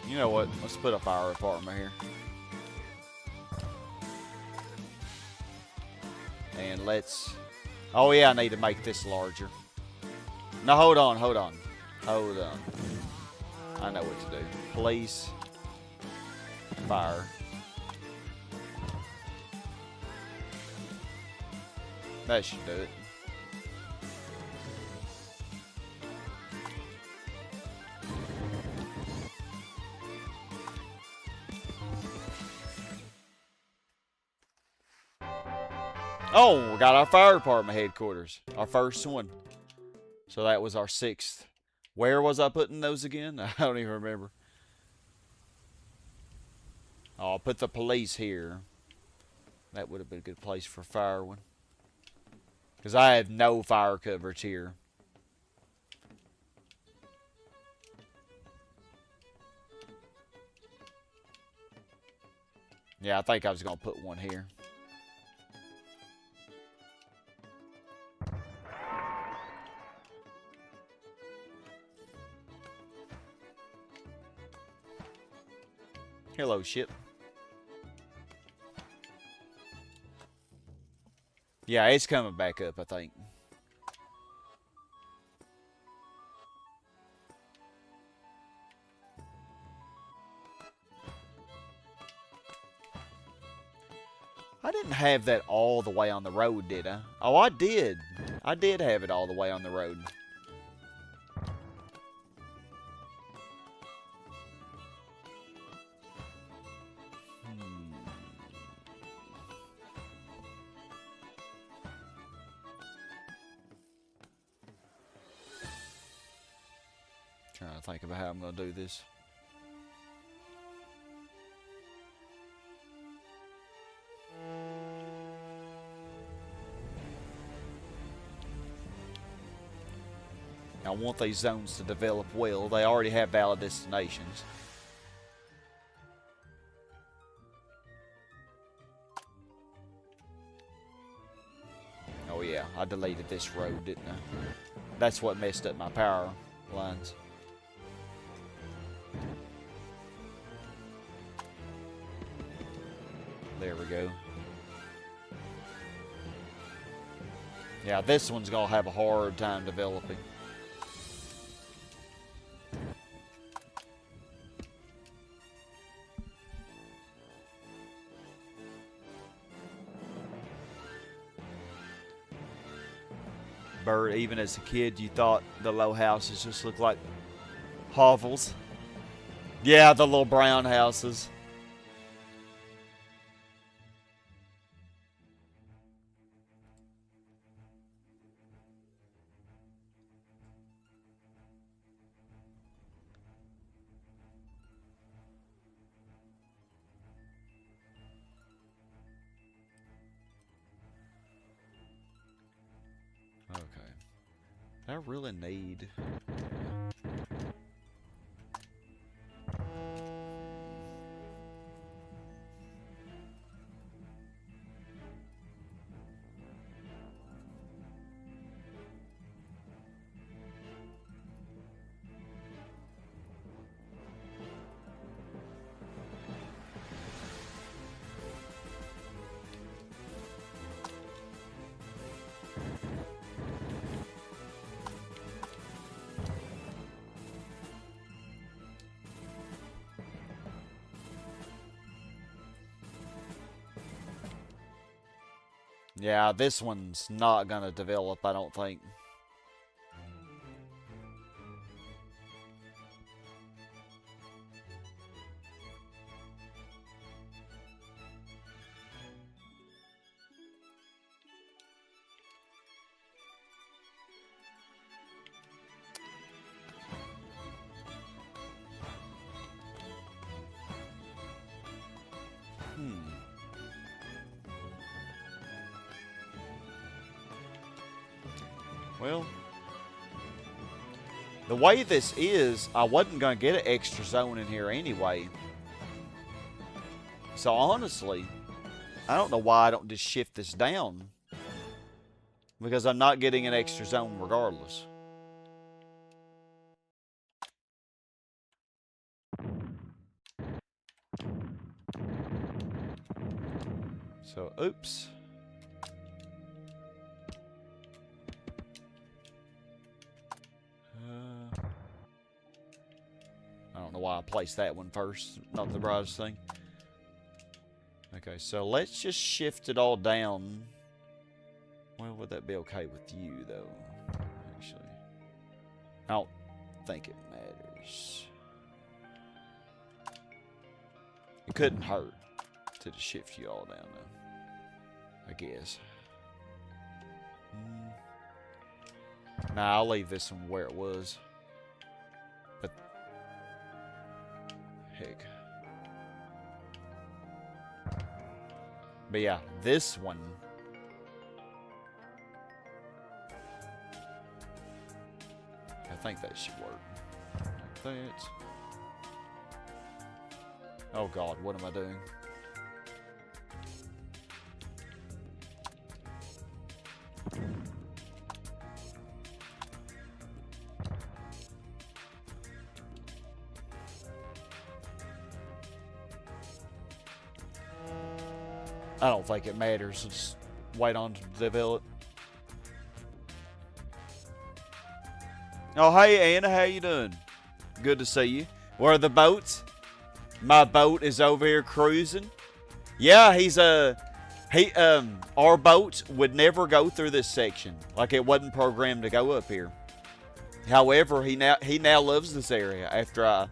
You know what? Let's put a fire apartment here. And let's... Oh yeah, I need to make this larger. No, hold on, hold on. Hold on. I know what to do. Police. Fire. That should do it. Oh, we got our fire department headquarters. Our first one. So that was our 6th. Where was I putting those again? I don't even remember. Oh, I'll put the police here. That would have been a good place for fire one. Because I have no fire coverage here. Yeah, I think I was going to put one here. Hello, ship. Yeah, it's coming back up, I think. I didn't have that all the way on the road, did I? Oh, I did. I did have it all the way on the road. Trying to think about how I'm going to do this. I want these zones to develop well. They already have valid destinations. Oh yeah, I deleted this road, didn't I? That's what messed up my power lines. There we go. Yeah, this one's gonna have a hard time developing. Bird, even as a kid, you thought the low houses just looked like hovels. Yeah, the little brown houses. Okay. I really need... Yeah, this one's not gonna develop, I don't think. Well, the way this is, I wasn't going to get an extra zone in here anyway. So honestly, I don't know why I don't just shift this down. Because I'm not getting an extra zone regardless. So, oops. I don't know why I placed that one first. Not the brightest thing. Okay, so let's just shift it all down. Well, would that be okay with you, though? Actually, I don't think it matters. It couldn't hurt to just shift you all down, though. I guess. Nah, I'll leave this one where it was. But heck. But yeah, this one. I think that should work. Like that. Oh God, what am I doing? I don't think it matters. Just wait on to develop. Oh, hey Anna, how you doing? Good to see you. Where are the boats? My boat is over here cruising. Yeah, our boat would never go through this section. Like, it wasn't programmed to go up here. However, he now loves this area after I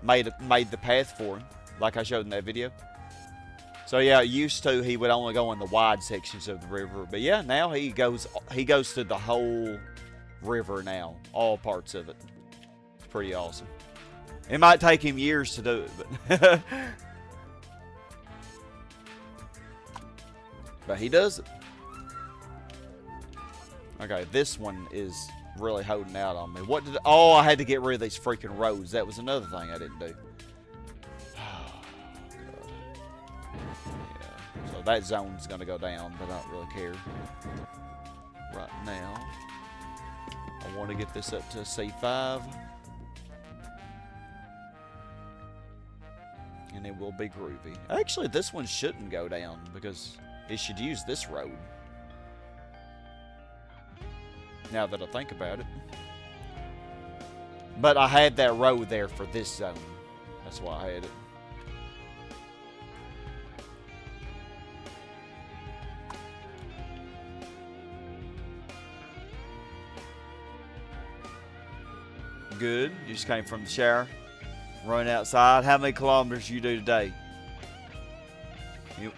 made the path for him, like I showed in that video. So yeah, used to he would only go in the wide sections of the river, but yeah, now he goes to the whole river now, all parts of it. It's pretty awesome. It might take him years to do it, but but he does it. Okay, this one is really holding out on me. Oh, I had to get rid of these freaking roads. That was another thing I didn't do. So that zone's gonna go down, but I don't really care. Right now, I want to get this up to C5. And it will be groovy. Actually, this one shouldn't go down because it should use this road. Now that I think about it. But I had that road there for this zone. That's why I had it. Good. You just came from the shower. Run outside. How many kilometers you do today?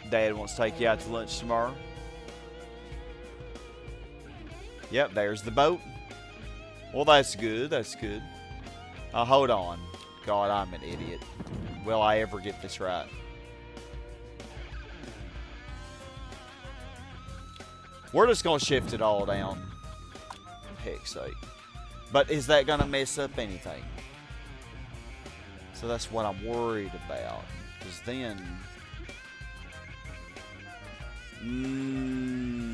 Dad wants to take you out to lunch tomorrow. Yep, there's the boat. Well, that's good. That's good. Hold on. God, I'm an idiot. Will I ever get this right? We're just going to shift it all down. Heck's sake. But is that going to mess up anything? So that's what I'm worried about. Because then...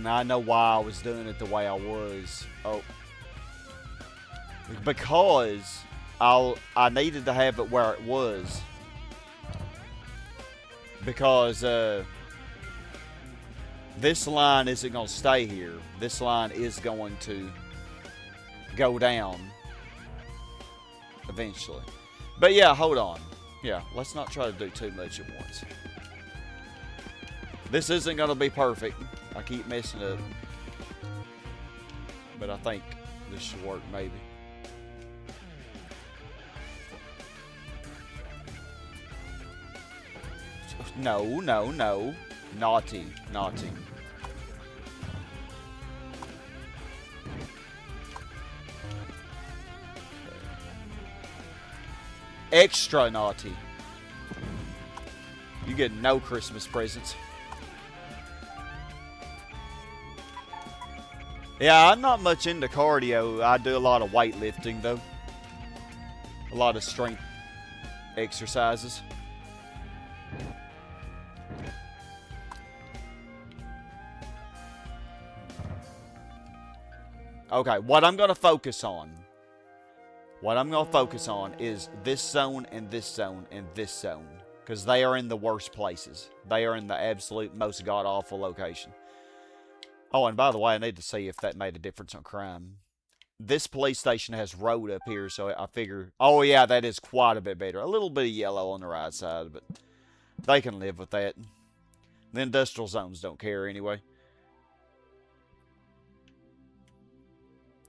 I know why I was doing it the way I was. Oh. Because I needed to have it where it was. Because this line isn't going to stay here. This line is going to go down eventually. But yeah, hold on. Yeah, let's not try to do too much at once. This isn't going to be perfect. I keep messing up. But I think this should work maybe. No, no, no. Naughty, naughty. Extra naughty. You get no Christmas presents. Yeah, I'm not much into cardio. I do a lot of weightlifting, though. A lot of strength exercises. Okay, what I'm going to focus on. What I'm going to focus on is this zone and this zone and this zone. Because they are in the worst places. They are in the absolute most god-awful location. Oh, and by the way, I need to see if that made a difference on crime. This police station has road up here, so I figure... Oh, yeah, that is quite a bit better. A little bit of yellow on the right side, but they can live with that. The industrial zones don't care anyway.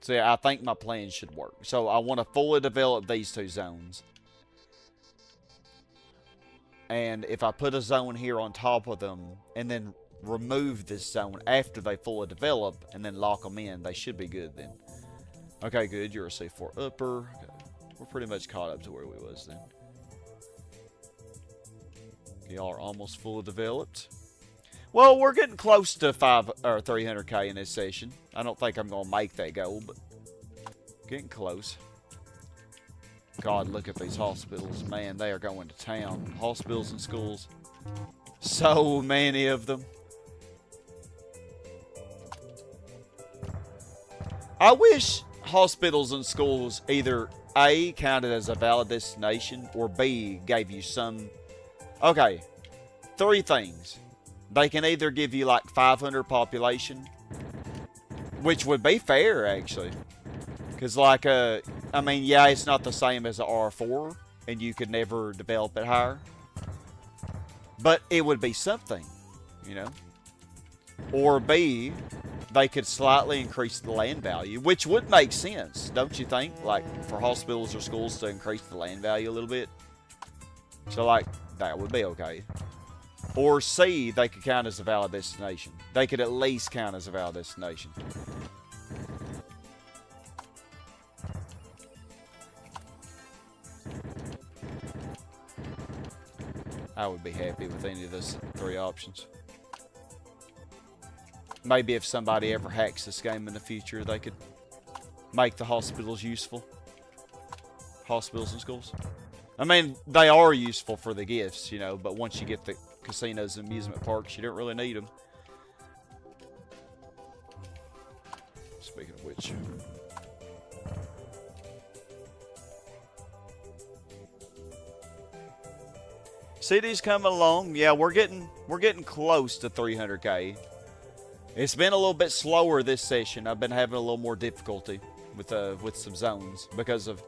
So, yeah, I think my plan should work. So, I want to fully develop these two zones. And if I put a zone here on top of them, and then remove this zone after they fully develop, and then lock them in, they should be good then. Okay, good. You're a C4 upper. Okay. We're pretty much caught up to where we was then. Y'all are almost fully developed. Well, we're getting close to 300k in this session. I don't think I'm going to make that goal, but getting close. God, look at these hospitals. Man, they are going to town. Hospitals and schools. So many of them. I wish hospitals and schools either A, counted as a valid destination, or B, gave you some... Okay, 3 things. They can either give you like 500 population, which would be fair, actually. Because, like, I mean, yeah, it's not the same as a R4, and you could never develop it higher. But it would be something, you know. Or B, they could slightly increase the land value, which would make sense, don't you think? Like, for hospitals or schools to increase the land value a little bit. So, like, that would be okay. Or C, they could count as a valid destination. They could at least count as a valid destination. I would be happy with any of those 3 options. Maybe if somebody ever hacks this game in the future, they could make the hospitals useful. Hospitals and schools. I mean, they are useful for the gifts, you know, but once you get the casinos and amusement parks, you don't really need them. Speaking of which... City's coming along. Yeah, we're getting close to 300k. It's been a little bit slower this session. I've been having a little more difficulty with some zones because of...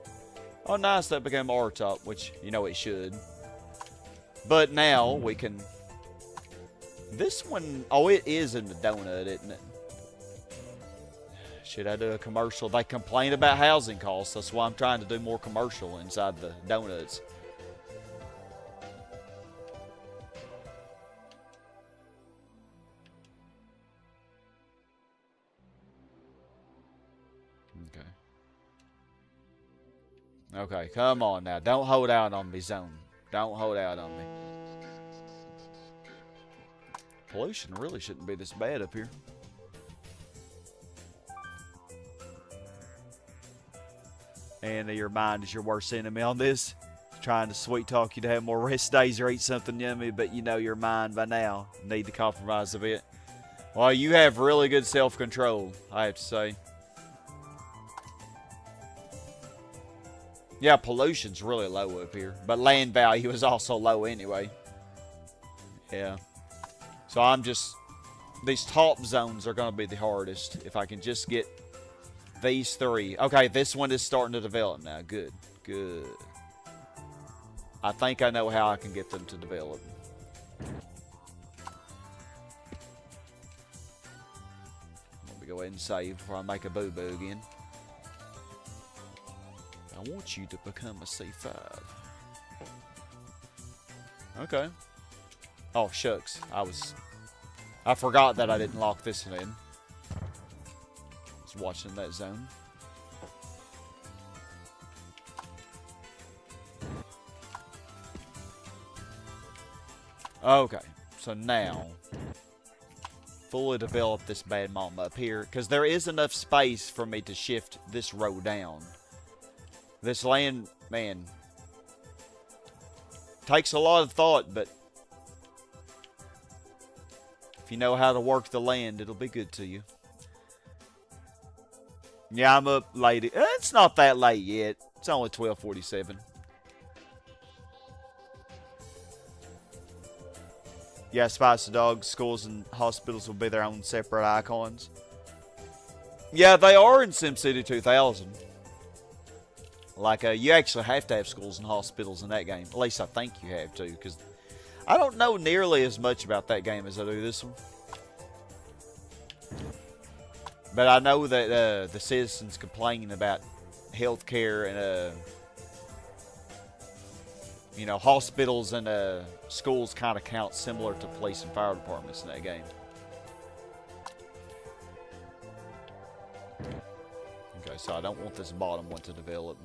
Oh, nice, that became R-top, which, you know, it should. But now we can... This one... Oh, it is in the donut, isn't it? Should I do a commercial? They complain about housing costs. That's why I'm trying to do more commercial inside the donuts. Okay, come on now. Don't hold out on me, zone. Don't hold out on me. Pollution really shouldn't be this bad up here. And your mind is your worst enemy on this. Trying to sweet talk you to have more rest days or eat something yummy, but you know your mind by now. Need to compromise a bit. Well, you have really good self-control, I have to say. Yeah, pollution's really low up here. But land value is also low anyway. Yeah. So I'm just... These top zones are going to be the hardest. If I can just get these 3. Okay, this one is starting to develop now. Good. Good. I think I know how I can get them to develop. Let me go ahead and save before I make a boo-boo again. I want you to become a C5. Okay. Oh, shucks. I forgot that I didn't lock this one in. I was watching that zone. Okay. So now, fully develop this bad mom up here, because there is enough space for me to shift this row down. This land, man, takes a lot of thought, but if you know how to work the land, it'll be good to you. Yeah, I'm up late. It's not that late yet. It's only 12:47. Yeah, Spicy Dog, schools and hospitals will be their own separate icons. Yeah, they are in SimCity 2000. Like, you actually have to have schools and hospitals in that game. At least I think you have to, because I don't know nearly as much about that game as I do this one. But I know that the citizens complain about healthcare and, you know, hospitals and schools kind of count similar to police and fire departments in that game. Okay, so I don't want this bottom one to develop.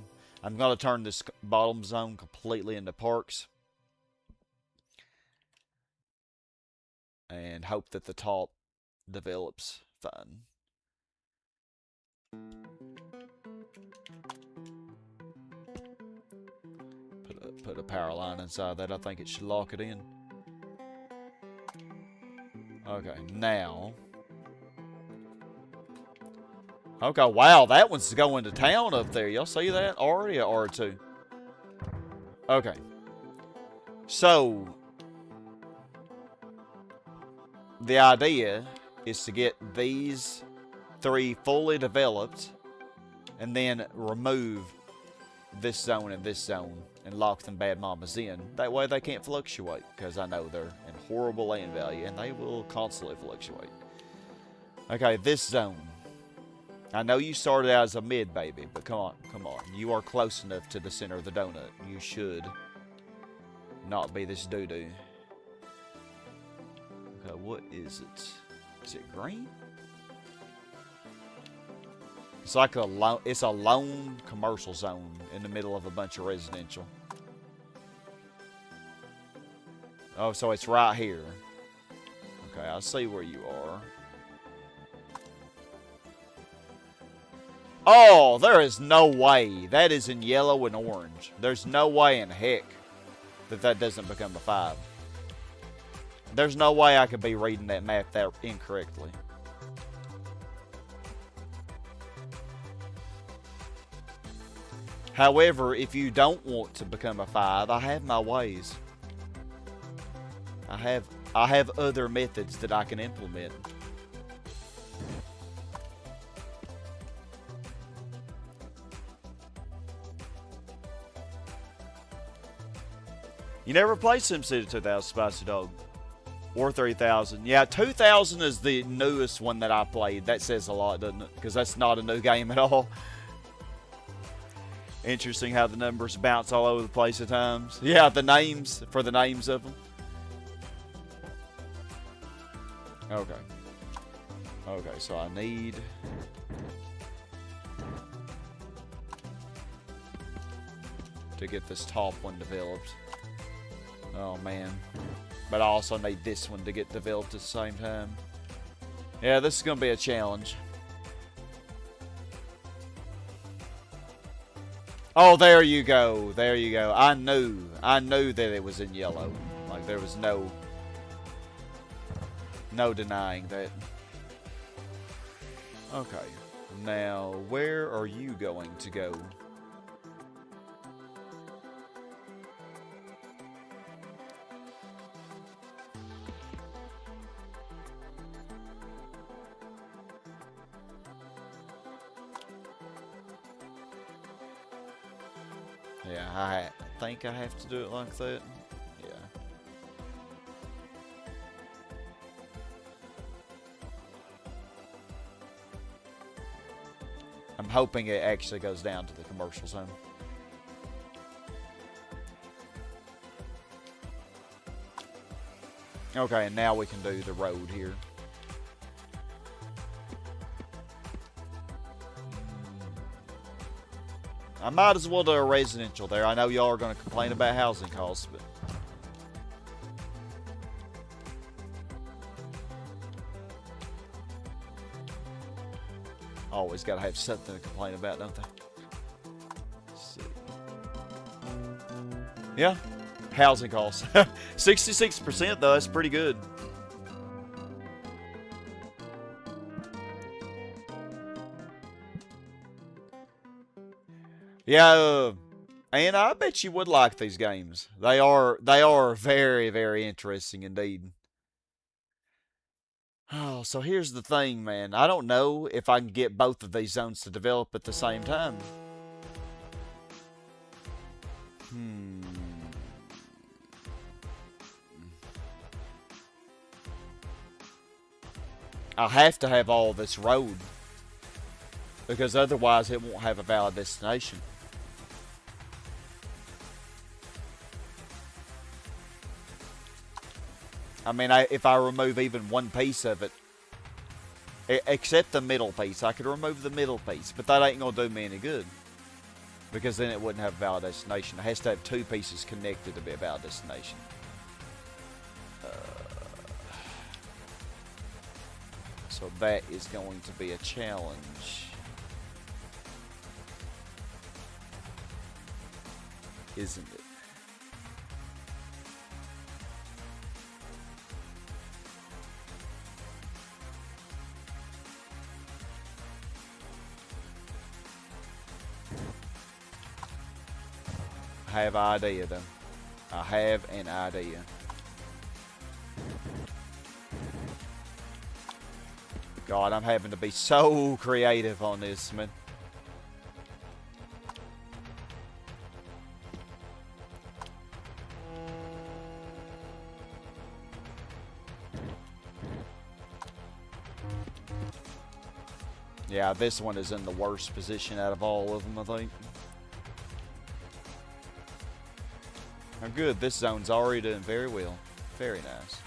I'm going to turn this bottom zone completely into parks. And hope that the top develops fine. Put a power line inside that. I think it should lock it in. Okay, now. Okay, wow, that one's going to town up there. Y'all see that? Already a R2. Okay. So, the idea is to get these 3 fully developed and then remove this zone and this zone and lock them bad mamas in. That way they can't fluctuate, because I know they're in horrible land value and they will constantly fluctuate. Okay, this zone. I know you started out as a mid, baby, but come on, come on. You are close enough to the center of the donut. You should not be this doo-doo. Okay, what is it? Is it green? It's like a lone commercial zone in the middle of a bunch of residential. Oh, so it's right here. Okay, I see where you are. Oh, there is no way. That is in yellow and orange. There's no way in heck that that doesn't become a 5. There's no way I could be reading that map that incorrectly. However, if you don't want to become a 5, I have my ways. I have other methods that I can implement. You never played SimCity 2000, Spicy Dog? Or 3000. Yeah, 2000 is the newest one that I played. That says a lot, doesn't it? Because that's not a new game at all. Interesting how the numbers bounce all over the place at times. Yeah, the names, for the names of them. Okay. Okay, so I need... to get this top one developed. Oh, man. But I also need this one to get developed at the same time. Yeah, this is going to be a challenge. Oh, there you go. There you go. I knew that it was in yellow. Like, there was no denying that. Okay. Now, where are you going to go? Yeah, I think I have to do it like that. Yeah. I'm hoping it actually goes down to the commercial zone. Okay, and now we can do the road here. I might as well do a residential there. I know y'all are going to complain about housing costs, but... Always gotta have something to complain about, don't they? Let's see. Yeah, housing costs. 66% though, that's pretty good. Yeah, and I bet you would like these games. They are very, very interesting indeed. Oh, so here's the thing, man. I don't know if I can get both of these zones to develop at the same time. I'll have to have all this road, because otherwise it won't have a valid destination. I mean, if I remove even one piece of it, except the middle piece, I could remove the middle piece, but that ain't gonna do me any good, because then it wouldn't have a valid destination. It has to have two pieces connected to be a valid destination. So that is going to be a challenge. Isn't it? I have an idea though. I have an idea. God, I'm having to be so creative on this, man. Yeah, this one is in the worst position out of all of them, I think. Oh, good. This zone's already doing very well. Very nice.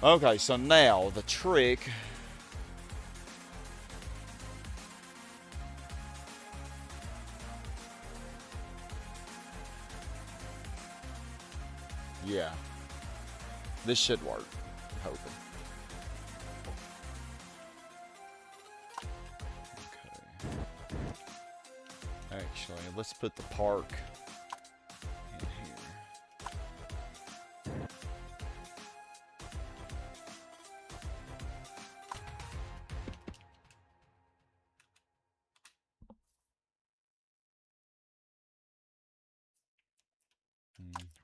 Okay, so now the trick. Yeah. This should work. I'm hoping. Okay. Actually, let's put the park in here.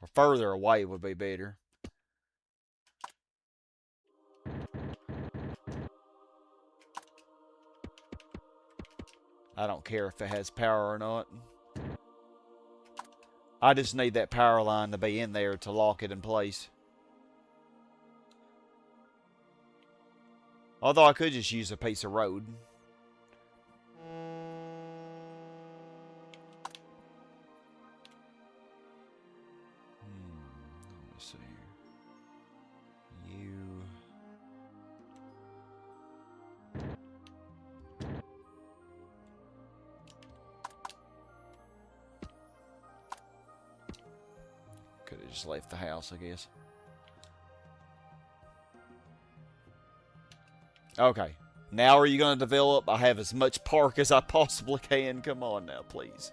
Or further away would be better. I don't care if it has power or not. I just need that power line to be in there to lock it in place. Although I could just use a piece of road. Let me see here. Could have just left the house, I guess. Okay. Now are you going to develop? I have as much park as I possibly can. Come on now, please.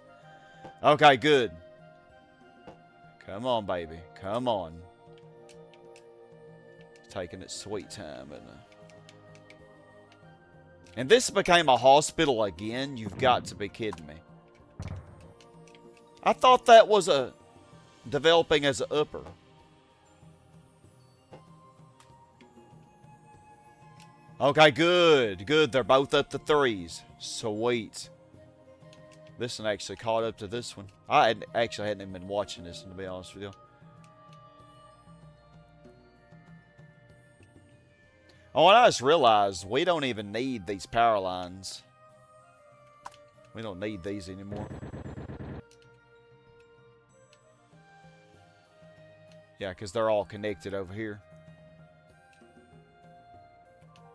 Okay, good. Come on, baby. Come on. Taking its sweet time. And this became a hospital again? You've got to be kidding me. I thought that was a developing as an upper. Okay, good. Good. They're both up to 3s. Sweet. This one actually caught up to this one. I actually hadn't even been watching this, to be honest with you. Oh, and I just realized we don't even need these power lines. We don't need these anymore. Yeah, because they're all connected over here.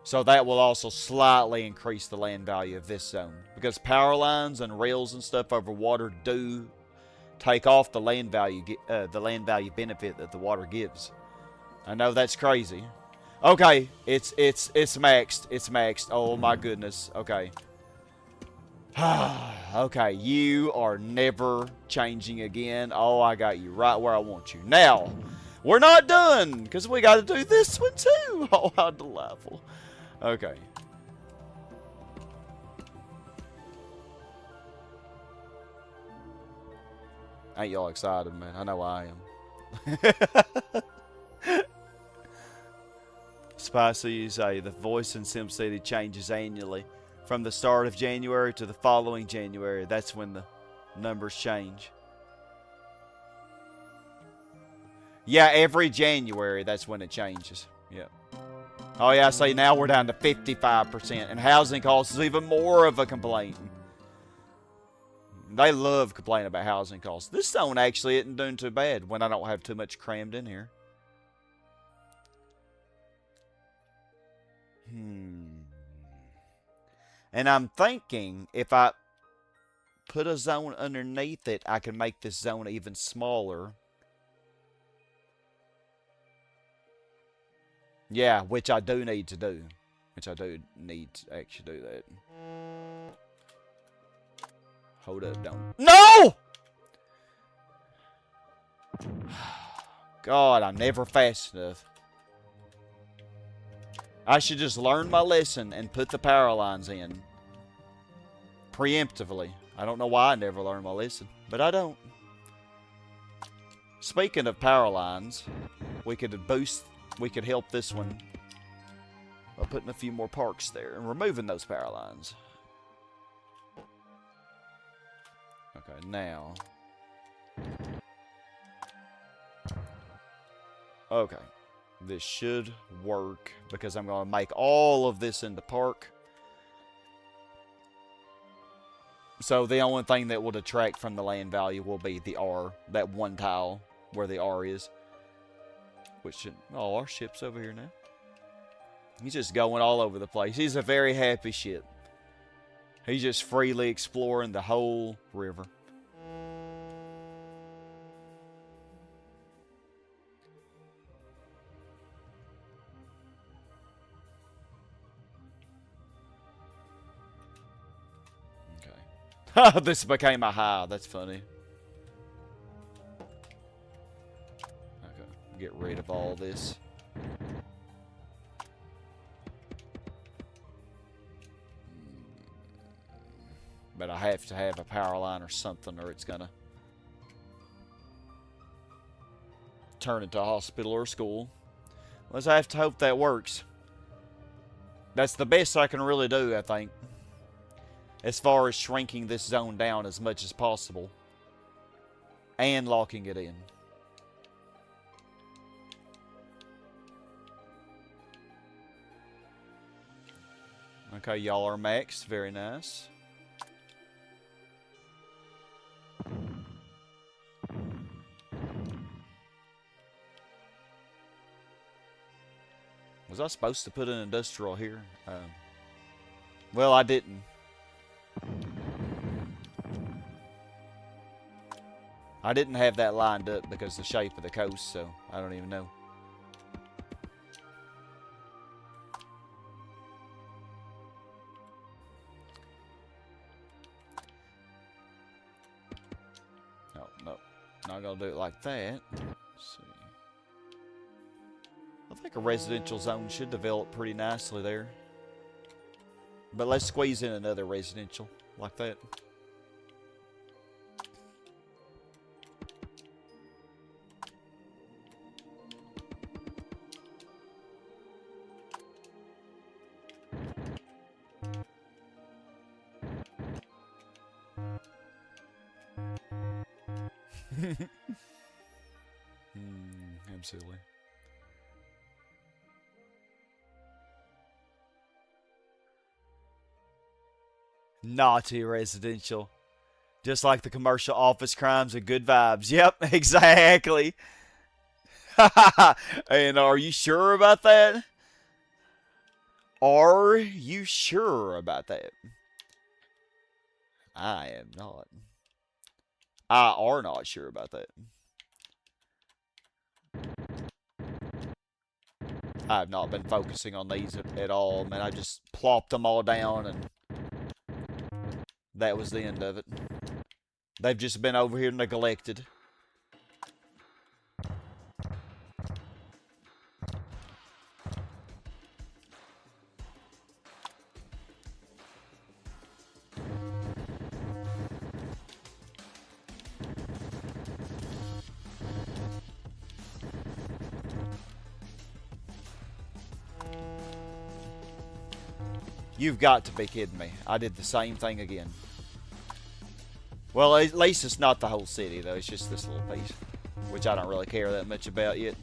So that will also slightly increase the land value of this zone. Because power lines and rails and stuff over water do take off the land value benefit that the water gives. I know that's crazy. Okay, it's maxed. It's maxed. Oh my goodness. Okay. Okay, you are never changing again. Oh, I got you right where I want you. Now, we're not done, because we got to do this one too. Oh, how delightful. Okay. Ain't y'all excited, man? I know I am. Spicy, you say, the voice in SimCity changes annually. From the start of January to the following January. That's when the numbers change. Yeah, every January, that's when it changes. Yeah. Oh, yeah, I say now we're down to 55%. And housing costs is even more of a complaint. They love complaining about housing costs. This zone actually isn't doing too bad when I don't have too much crammed in here. And I'm thinking if I put a zone underneath it, I can make this zone even smaller. Yeah, which I do need to do. Which I do need to actually do that. Hold up, don't. No! God, I'm never fast enough. I should just learn my lesson and put the power lines in. Preemptively. I don't know why I never learned my lesson, but I don't. Speaking of power lines, we could help this one by putting a few more parks there and removing those power lines. Okay, now. Okay. This should work because I'm going to make all of this into park. So the only thing that will detract from the land value will be the R, that one tile where the R is. Which should, oh, our ship's over here now. He's just going all over the place. He's a very happy ship. He's just freely exploring the whole river. This became a high. That's funny. Okay, get rid of all this. But I have to have a power line or something, or it's gonna turn into a hospital or a school. Let's have to hope that works. That's the best I can really do, I think. As far as shrinking this zone down as much as possible. And locking it in. Okay, y'all are maxed. Very nice. Was I supposed to put an industrial here? Well, I didn't. I didn't have that lined up because of the shape of the coast, so I don't even know. No, no. Not gonna do it like that. Let's see. I think a residential zone should develop pretty nicely there. But let's squeeze in another residential like that. I'm silly. Naughty residential. Just like the commercial office crimes and good vibes. Yep, exactly. And are you sure about that? Are you sure about that? I am not. I are not sure about that. I've not been focusing on these at all, man. I just plopped them all down, and that was the end of it. They've just been over here neglected. You've got to be kidding me. I did the same thing again. Well, at least it's not the whole city, though. It's just this little piece, which I don't really care that much about yet.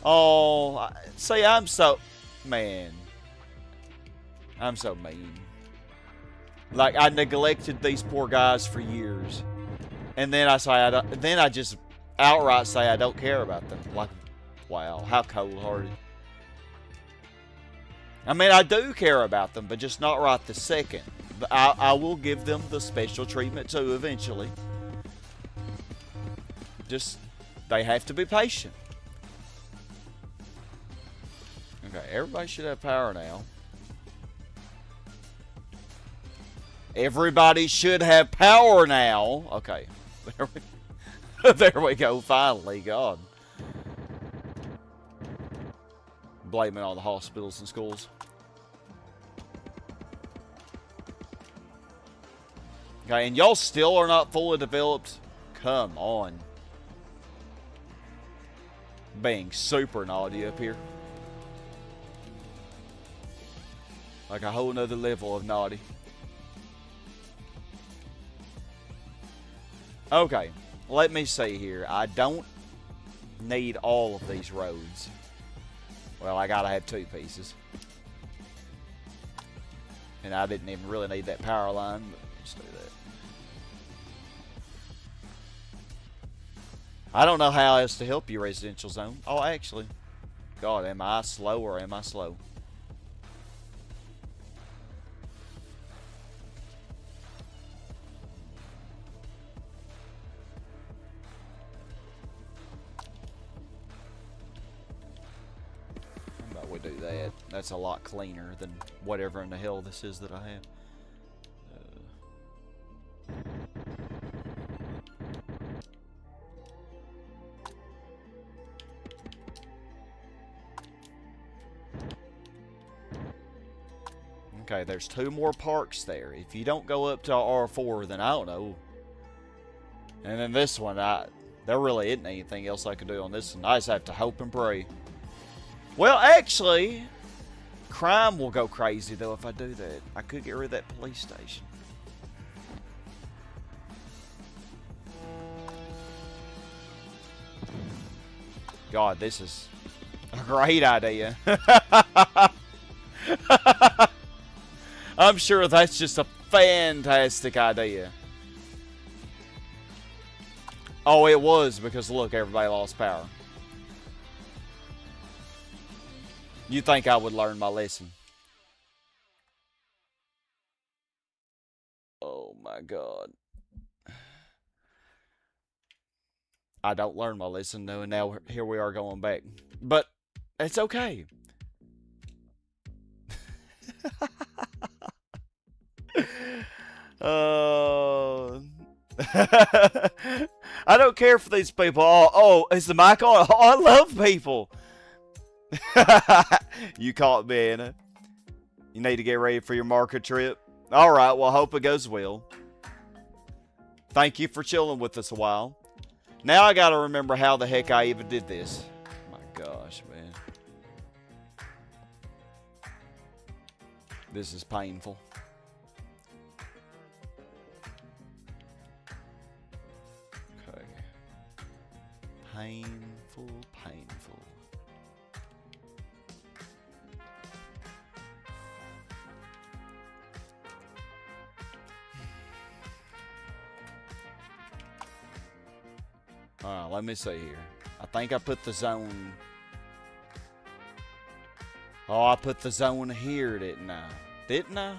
Oh, see, I'm so... Man. I'm so mean. Like, I neglected these poor guys for years. And then I just outright say I don't care about them. Like, wow, how cold-hearted. I mean, I do care about them, but just not right this second. I will give them the special treatment too eventually. Just, they have to be patient. Okay, everybody should have power now. Everybody should have power now. Okay, there we go, finally, God. Blaming all the hospitals and schools. Okay, and y'all still are not fully developed? Come on. Being super naughty up here. Like a whole nother level of naughty. Okay, let me see here. I don't need all of these roads. Well, I gotta have 2 pieces. And I didn't even really need that power line, but let's do that. I don't know how else to help you, residential zone. Oh, actually. God, am I slow or am I slow? We do that. That's a lot cleaner than whatever in the hell this is that I have. Okay, there's 2 more parks there. If you don't go up to R4, then I don't know. And then this one, there really isn't anything else I can do on this one. I just have to hope and pray. Well, actually, crime will go crazy, though, if I do that. I could get rid of that police station. God, this is a great idea. I'm sure that's just a fantastic idea. Oh, it was, because look, everybody lost power. You think I would learn my lesson? Oh my God. I don't learn my lesson, though, and now here we are going back. But it's okay. I don't care for these people. Oh, is the mic on? Oh, I love people. You caught me, Anna. You need to get ready for your market trip. Alright, well, I hope it goes well. Thank you for chilling with us a while. Now I gotta remember how the heck I even did this. My gosh, man. This is painful. Okay. Painful, painful. Alright, let me see here. I think I put the zone... Oh, I put the zone here, didn't I? Didn't I?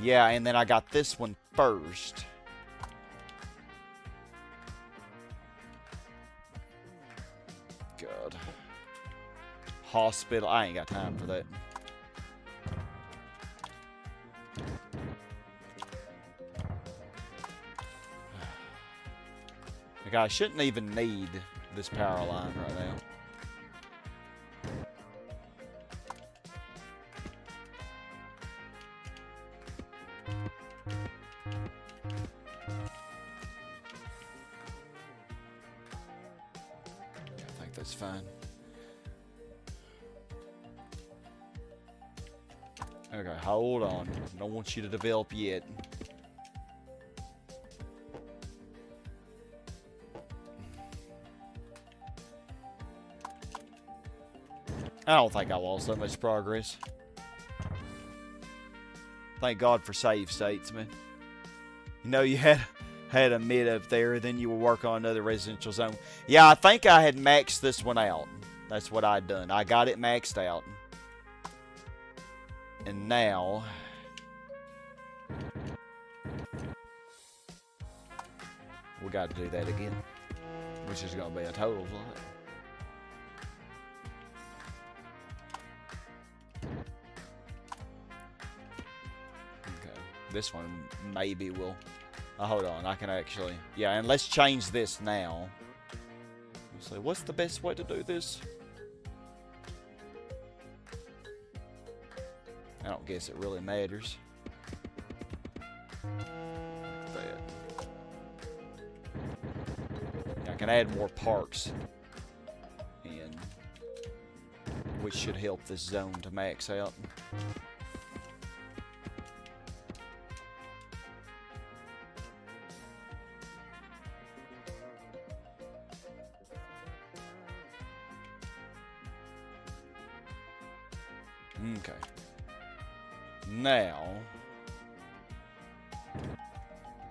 Yeah, and then I got this one first. hospital. I ain't got time for that. Like, I shouldn't even need this power line right now. I think that's fine. Okay, hold on. I don't want you to develop yet. I don't think I lost that much progress. Thank God for save states, man. You know, you had a mid up there, then you will work on another residential zone. Yeah, I think I had maxed this one out. That's what I'd done. I got it maxed out. And now... we got to do that again. Which is going to be a total lot. This one maybe will. Hold on, I can actually. Yeah, and let's change this now. So, what's the best way to do this? I don't guess it really matters. That. I can add more parks, and which should help this zone to max out. Okay. Now,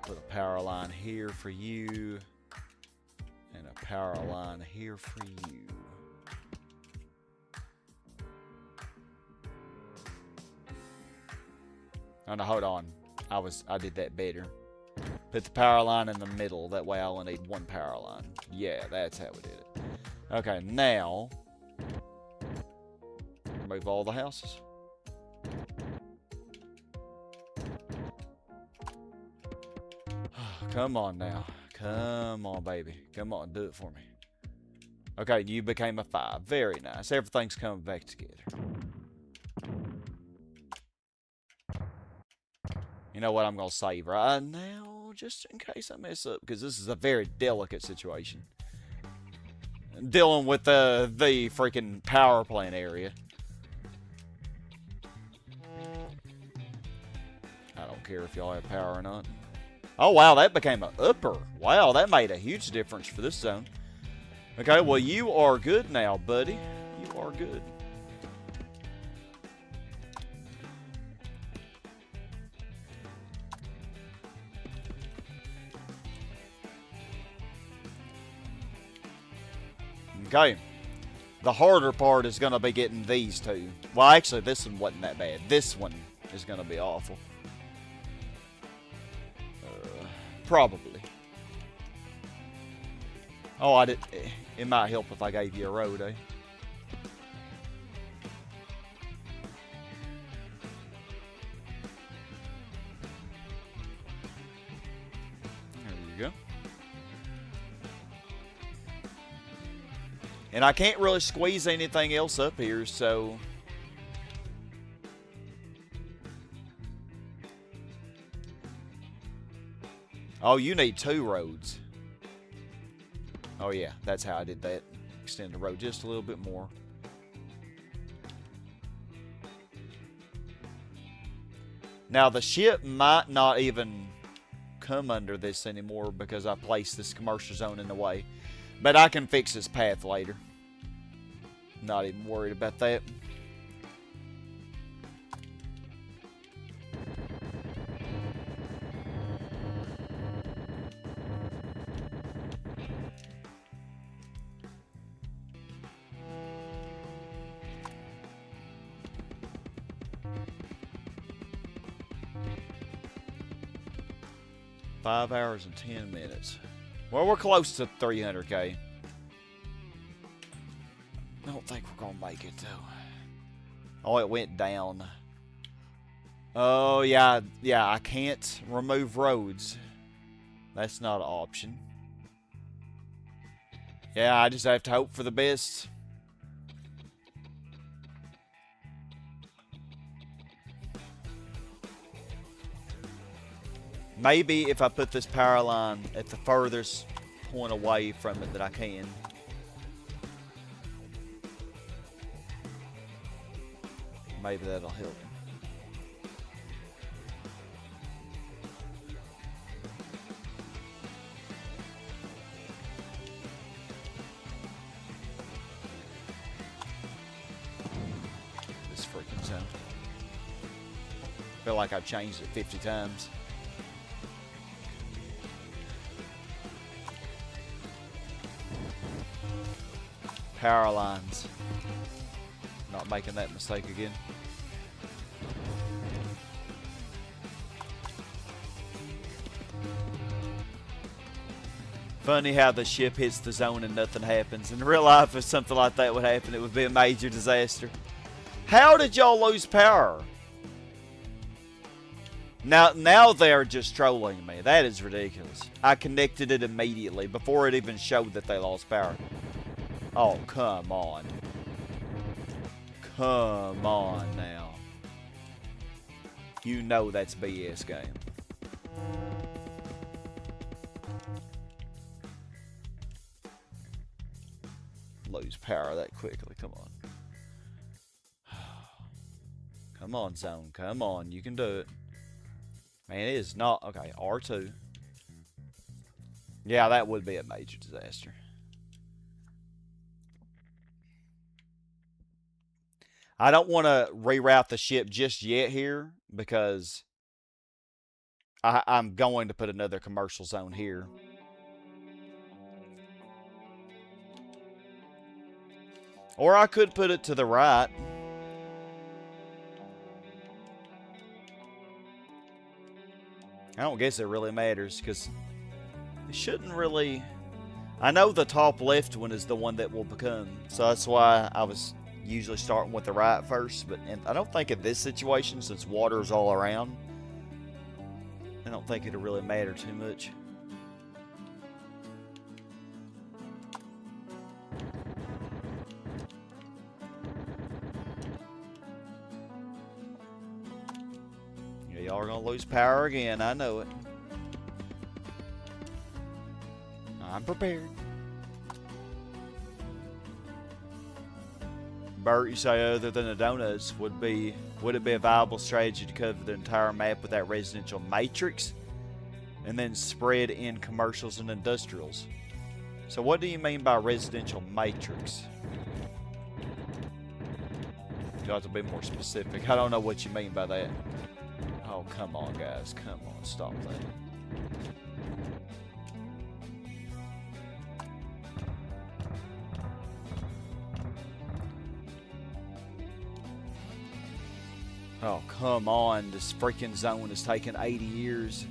put a power line here for you, and a power line here for you. Oh no, hold on. I did that better. Put the power line in the middle. That way I only need one power line. Yeah, that's how we did it. Okay, now remove all the houses. Come on now. Come on, baby. Come on, do it for me. Okay, you became a 5. Very nice. Everything's coming back together. You know what? I'm going to save right now, just in case I mess up, because this is a very delicate situation. Dealing with the freaking power plant area. I don't care if y'all have power or not. Oh, wow, that became an upper. Wow, that made a huge difference for this zone. Okay, well, you are good now, buddy. You are good. Okay. The harder part is going to be getting these two. Well, actually, this one wasn't that bad. This one is going to be awful. Probably. Oh, I did. It might help if I gave you a road, eh? There you go. And I can't really squeeze anything else up here, so... Oh, you need 2 roads. Oh, yeah, that's how I did that. Extend the road just a little bit more. Now, the ship might not even come under this anymore because I placed this commercial zone in the way. But I can fix this path later. Not even worried about that. $5 hours and 10 minutes. Well, we're close to 300K. I don't think we're gonna make it though. Oh, it went down. Oh yeah, I can't remove roads. That's not an option. Yeah, I just have to hope for the best. Maybe if I put this power line at the furthest point away from it that I can. Maybe that'll help. This freaking zone. I feel like I've changed it 50 times. Power lines. Not making that mistake again. Funny how the ship hits the zone and nothing happens. In real life, if something like that would happen, it would be a major disaster. How did y'all lose power? Now they're just trolling me. That is ridiculous. I connected it immediately before it even showed that they lost power. Oh, come on. Come on now. You know that's BS game. Lose power that quickly. Come on. Come on, zone. Come on. You can do it. Man, it is not. Okay, R2. Yeah, that would be a major disaster. I don't want to reroute the ship just yet here because I'm going to put another commercial zone here. Or I could put it to the right. I don't guess it really matters because it shouldn't really... I know the top left one is the one that will become. So that's why I was usually starting with the right first. But I don't think in this situation, since water's all around, I don't think it'll really matter too much. Y'all are going to lose power again. I know it. I'm prepared. Bert, you say other than the donuts, would it be a viable strategy to cover the entire map with that residential matrix and then spread in commercials and industrials? So what do you mean by residential matrix? You have to be more specific. I don't know what you mean by that. Oh, come on, guys. Come on. Stop that. Oh, come on. This freaking zone has taken 80 years.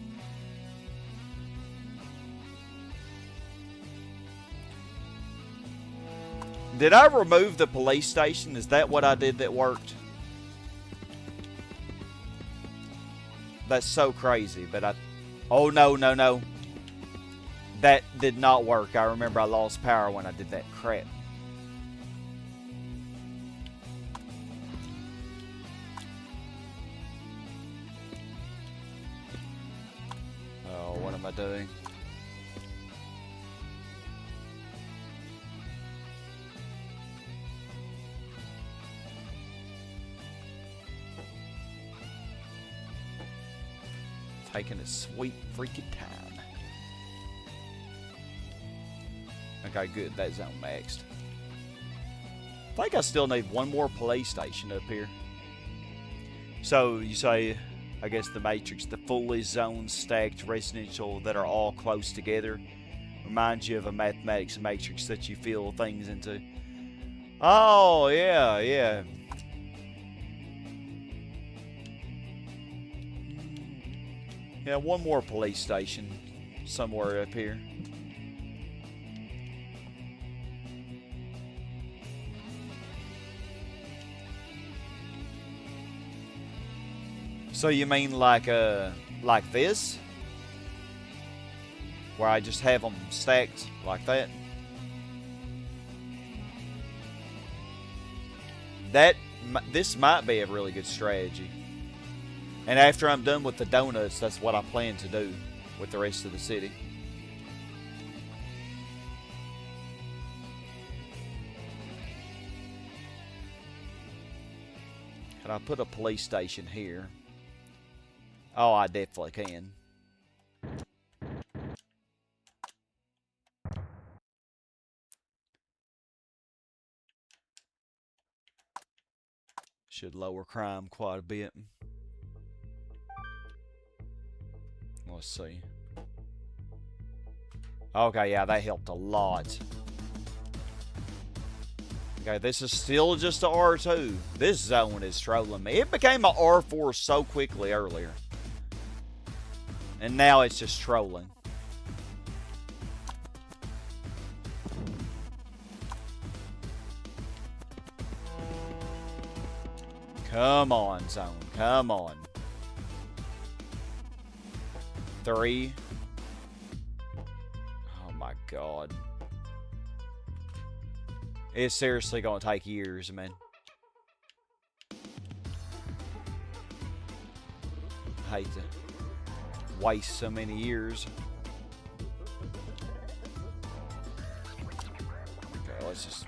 Did I remove the police station? Is that what I did that worked? That's so crazy, but oh, no. That did not work. I remember I lost power when I did that crap. Oh, what am I doing? Taking a sweet freaking time. Okay, good. That zone maxed. I think I still need one more police station up here. So you say, I guess the matrix, the fully zoned stacked residential that are all close together, reminds you of a mathematics matrix that you fill things into. Oh, yeah. Yeah, one more police station somewhere up here. So you mean like this? Where I just have them stacked like that? This might be a really good strategy. And after I'm done with the donuts, that's what I plan to do with the rest of the city. Can I put a police station here? Oh, I definitely can. Should lower crime quite a bit. Let's see. Okay, yeah, that helped a lot. Okay, this is still just a R2. This zone is trolling me. It became an R4 so quickly earlier. And now it's just trolling. Come on, zone. Come on. 3. Oh my god. It's seriously gonna take years, man. I hate to waste so many years. Okay, let's just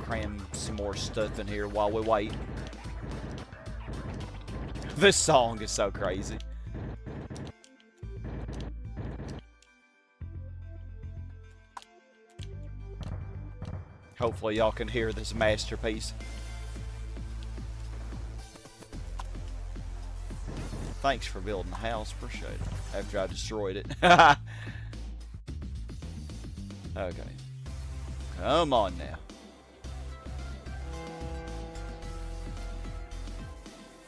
cram some more stuff in here while we wait. This song is so crazy. Hopefully y'all can hear this masterpiece. Thanks for building the house. Appreciate it. After I destroyed it. Okay. Come on now.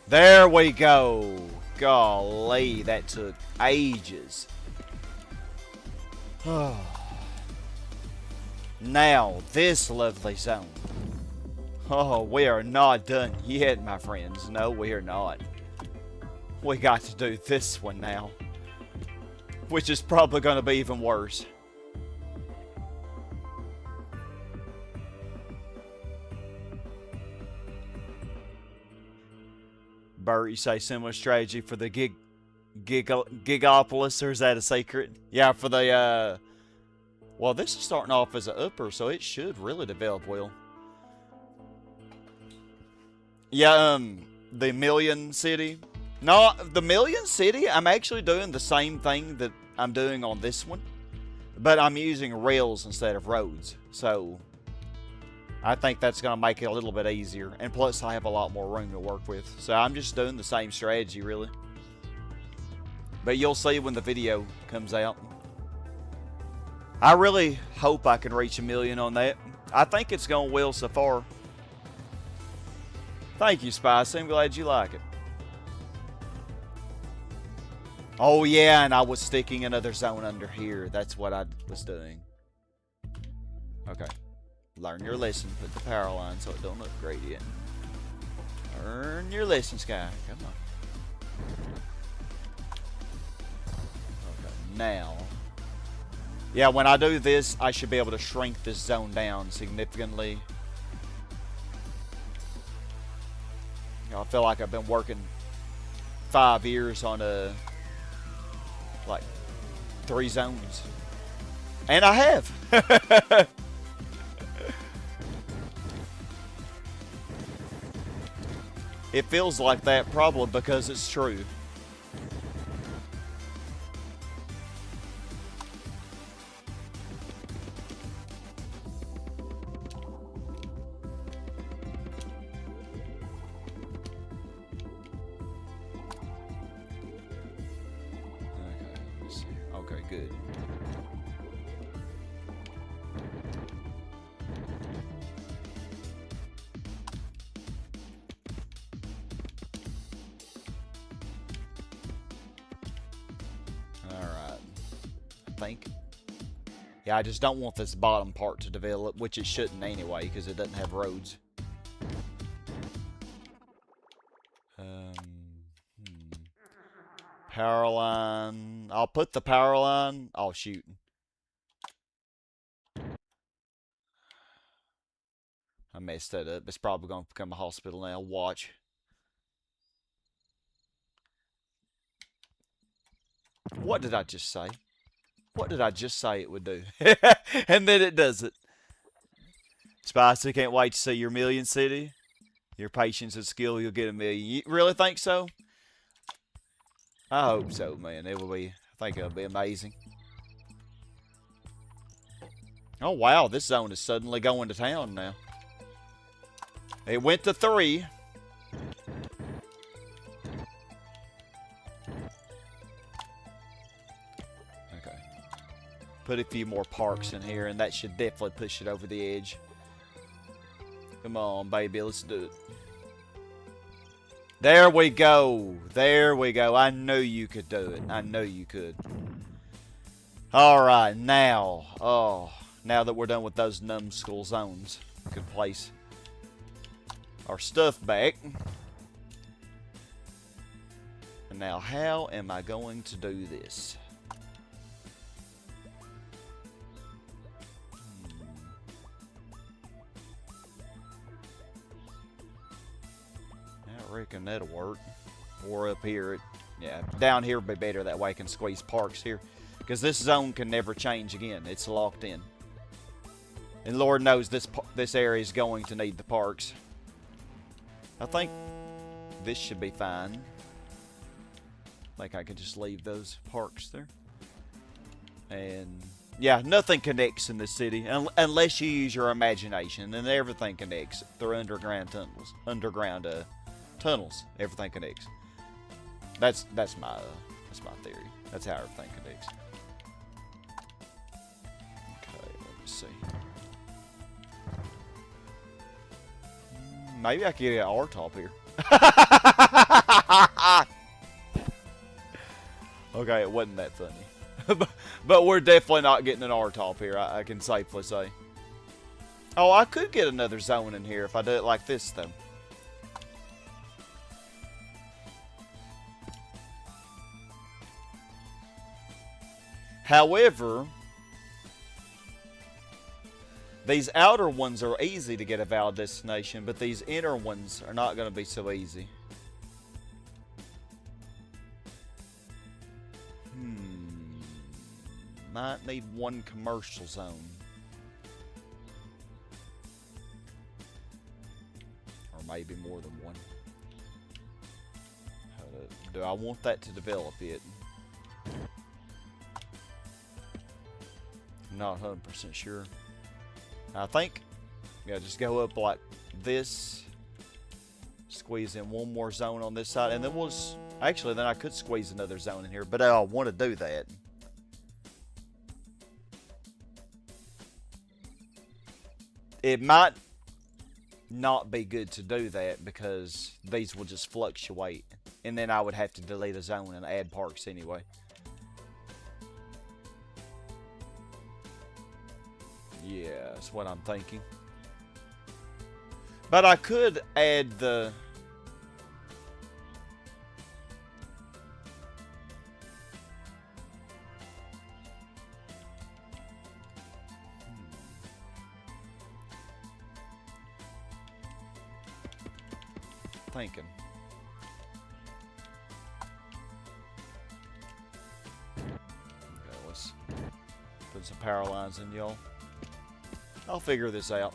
There we go. Golly, that took ages. Now, this lovely zone. Oh, we are not done yet, my friends. No, we are not. We got to do this one now. Which is probably going to be even worse. Bert, you say similar strategy for the Gigopolis, or is that a secret? Yeah, for the, well, this is starting off as an upper, so it should really develop well. Yeah, the Million City. No, the Million City, I'm actually doing the same thing that I'm doing on this one. But I'm using rails instead of roads. So, I think that's going to make it a little bit easier. And plus, I have a lot more room to work with. So, I'm just doing the same strategy, really. But you'll see when the video comes out. I really hope I can reach 1 million on that. I think it's going well so far. Thank you, Spicy. I'm glad you like it. Oh, yeah, and I was sticking another zone under here. That's what I was doing. Okay. Learn your lesson. Put the power line so it don't upgrade yet. Learn your lesson, Sky. Come on. Okay, now. Yeah, when I do this, I should be able to shrink this zone down significantly. I feel like I've been working 5 years on like 3 zones. And I have. It feels like that probably because it's true. Okay, good. Alright. I think. Yeah, I just don't want this bottom part to develop, which it shouldn't anyway, because it doesn't have roads. Power line. I'll put the power line. Oh, shoot. I messed that up. It's probably going to become a hospital now. Watch. What did I just say? What did I just say it would do? And then it does it. Spicy, can't wait to see your million city. Your patience and skill, you'll get a million. You really think so? I hope so, man. It will be. I think it'll be amazing. Oh, wow. This zone is suddenly going to town now. It went to 3. Okay. Put a few more parks in here, and that should definitely push it over the edge. Come on, baby. Let's do it. There we go. There we go. I knew you could do it. I knew you could. Alright, now. Oh, now that we're done with those numbskull zones, we can place our stuff back. And now, how am I going to do this? I reckon that'll work. Or up here. Yeah, down here would be better. That way I can squeeze parks here. Because this zone can never change again. It's locked in. And Lord knows this area is going to need the parks. I think this should be fine. Like I could just leave those parks there. And yeah, nothing connects in this city unless you use your imagination. And everything connects through underground tunnels. Tunnels. Everything connects. That's my theory. That's how everything connects. Okay, let me see. Maybe I could get an R-top here. Okay, it wasn't that funny. But we're definitely not getting an R-top here, I can safely say. Oh, I could get another zone in here if I do it like this, though. However, these outer ones are easy to get a valid destination, but these inner ones are not going to be so easy. Might need one commercial zone. Or maybe more than one. Do I want that to develop yet? Not 100% sure. I think, yeah, just go up like this. Squeeze in one more zone on this side, and then we'll just, actually, then I could squeeze another zone in here, but I don't want to do that. It might not be good to do that because these will just fluctuate, and then I would have to delete a zone and add parks anyway. Yeah, that's what I'm thinking. But I could add the... Thinking. Okay, let's put some power lines in, y'all. I'll figure this out.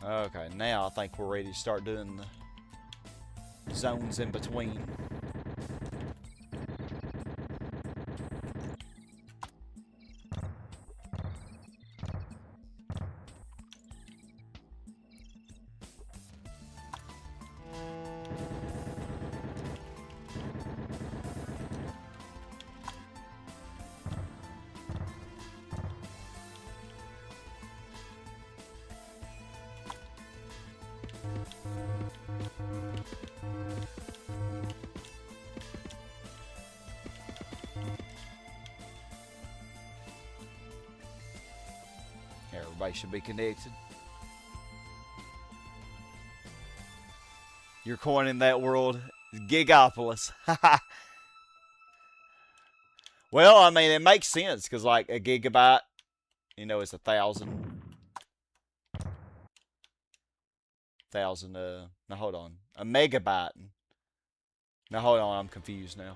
Okay, now I think we're ready to start doing the zones in between. Everybody should be connected. You're coining that world Gigopolis. Well, I mean, it makes sense because, like, a gigabyte, you know, is 1,000. Now hold on. A megabyte. Now hold on, I'm confused now.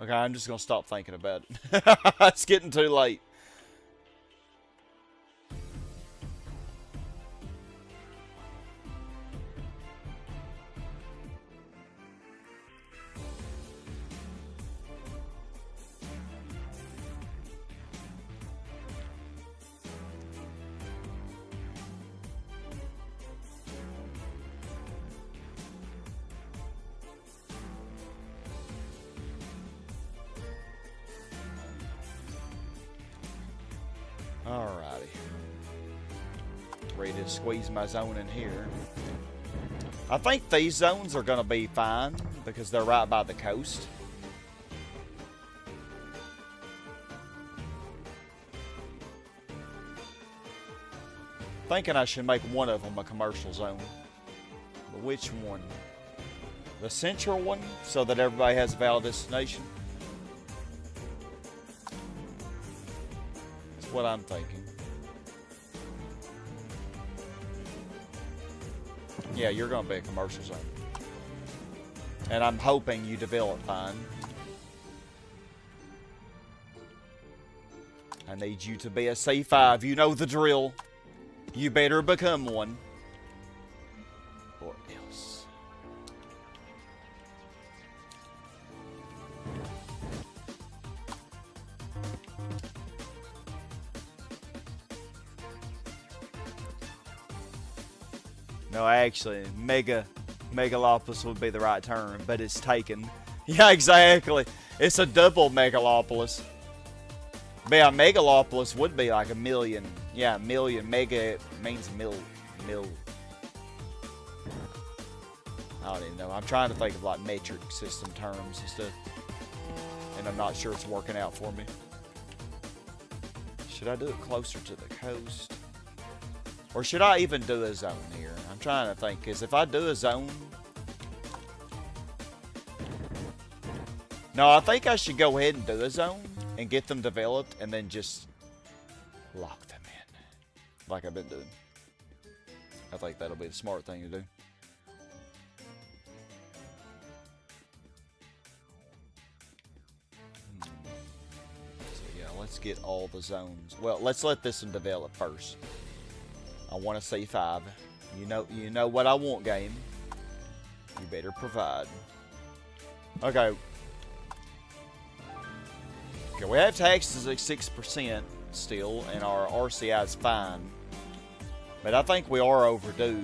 Okay, I'm just gonna stop thinking about it. It's getting too late. Alrighty. Ready to squeeze my zone in here. I think these zones are gonna be fine because they're right by the coast. Thinking I should make one of them a commercial zone. But which one? The central one, so that everybody has a valid destination? That's what I'm thinking. Yeah, you're going to be a commercial zone. And I'm hoping you develop fine. I need you to be a C5. You know the drill. You better become one. Or else. No, actually, Megalopolis would be the right term, but it's taken. Yeah, exactly. It's a double Megalopolis. But yeah, Megalopolis would be like a million. Yeah, a million. Mega means mil. I don't even know. I'm trying to think of like metric system terms and stuff. And I'm not sure it's working out for me. Should I do it closer to the coast? Or should I even do a zone here? I'm trying to think, because if I do a zone... No, I think I should go ahead and do a zone and get them developed and then just lock them in. Like I've been doing. I think that'll be the smart thing to do. So yeah, let's get all the zones. Well, let's let this one develop first. I want a C5. You know what I want, game. You better provide. Okay. Okay, we have taxes at 6% still, and our RCI is fine. But I think we are overdue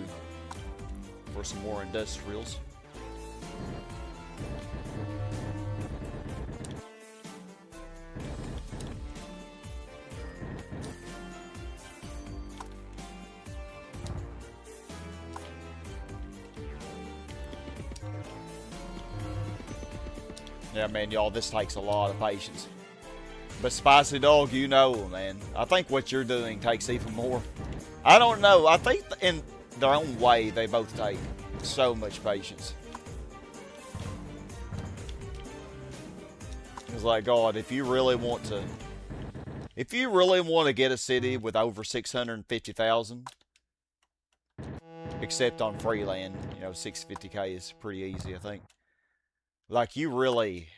for some more industrials. Yeah, man, y'all, this takes a lot of patience. But Spicy Dog, you know, man, I think what you're doing takes even more. I don't know. I think in their own way, they both take so much patience. It's like, God, if you really want to get a city with over 650,000, except on free land, you know, 650k is pretty easy, I think. Like, you really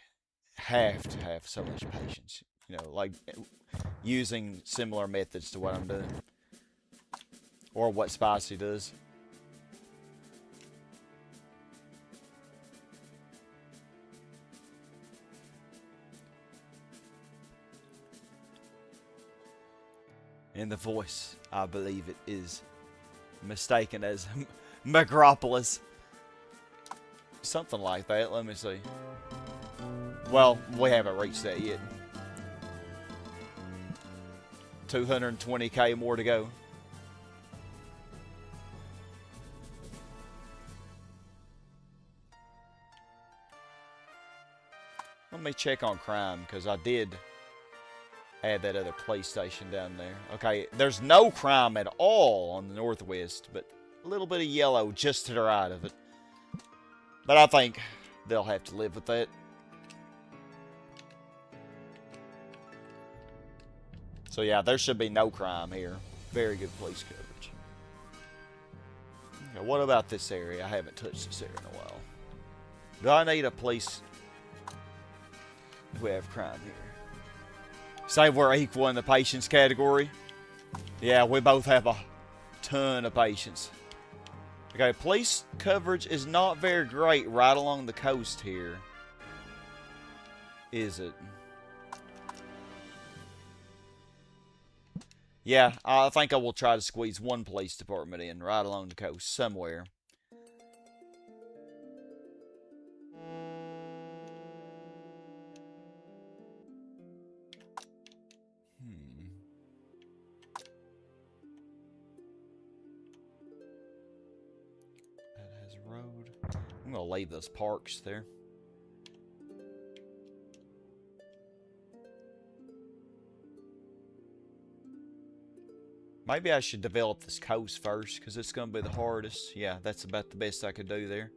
have to have so much patience. You know, like, using similar methods to what I'm doing. Or what Spicy does. In the voice, I believe it is mistaken as Megalopolis. Something like that. Let me see. Well, we haven't reached that yet. 220k more to go. Let me check on crime, because I did add that other police station down there. Okay, there's no crime at all on the northwest, but a little bit of yellow just to the right of it. But I think they'll have to live with that. So yeah, there should be no crime here. Very good police coverage. Okay, what about this area? I haven't touched this area in a while. Do I need a police? Do we have crime here? Say we're equal in the patience category. Yeah, we both have a ton of patience. Okay, police coverage is not very great right along the coast here. Is it? Yeah, I think I will try to squeeze one police department in right along the coast somewhere. That has a road. I'm going to leave those parks there. Maybe I should develop this coast first, because it's going to be the hardest. Yeah, that's about the best I could do there.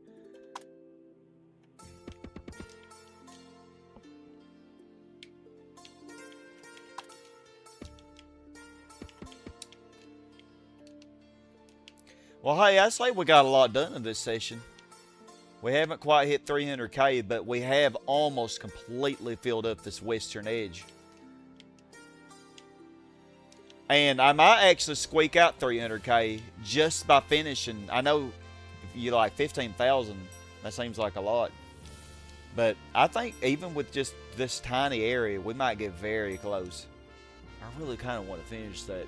Well, hey, I say we got a lot done in this session. We haven't quite hit 300k, but we have almost completely filled up this western edge. And I might actually squeak out 300k just by finishing. I know if you like 15,000, that seems like a lot. But I think even with just this tiny area, we might get very close. I really kind of want to finish that.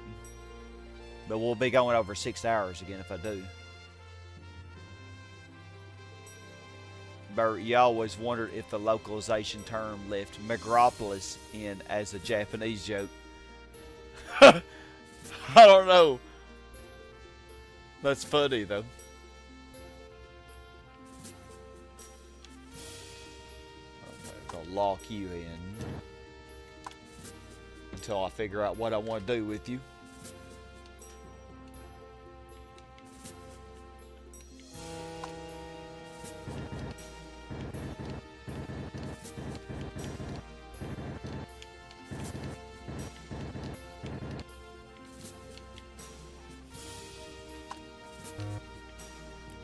But we'll be going over 6 hours again if I do. But you always wondered if the localization term left Megalopolis in as a Japanese joke. I don't know. That's funny though. Okay, I'm gonna lock you in until I figure out what I want to do with you.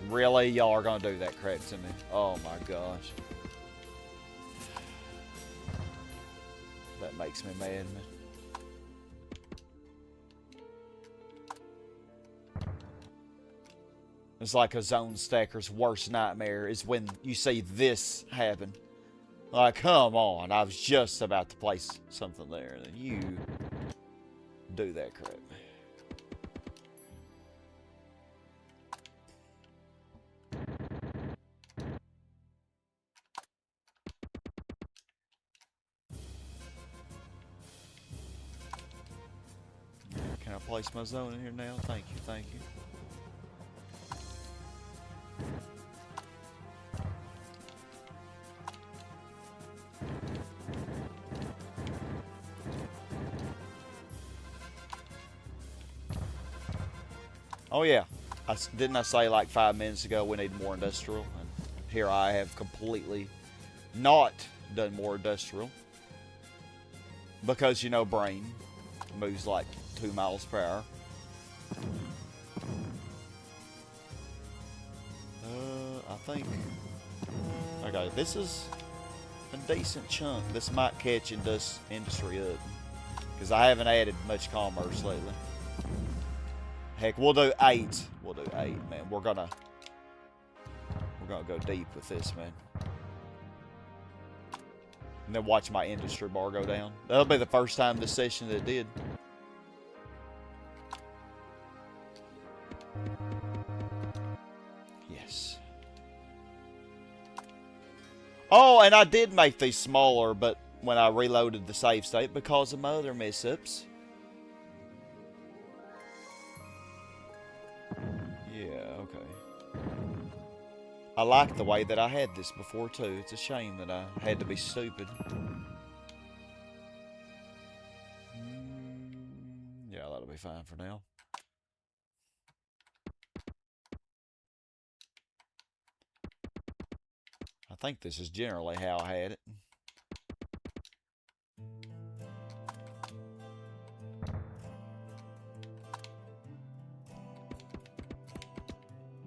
Really? Y'all are gonna do that crap to me? Oh my gosh. That makes me mad, man. It's like a zone stacker's worst nightmare is when you see this happen. Like, come on, I was just about to place something there, and then you do that crap. Can I place my zone in here now? Thank you, thank you. Oh yeah, didn't I say like 5 minutes ago we need more industrial? And here I have completely not done more industrial. Because, you know, brain moves like 2 miles per hour. I think... Okay, this is a decent chunk. This might catch industry up. Because I haven't added much commerce lately. Heck, we'll do 8. We'll do 8, man. We're gonna go deep with this, man. And then watch my industry bar go down. That'll be the first time this session that it did. Yes. Oh, and I did make these smaller, but when I reloaded the save state because of my other mess-ups. I like the way that I had this before too. It's a shame that I had to be stupid. be fine for now. I think this is generally how I had it.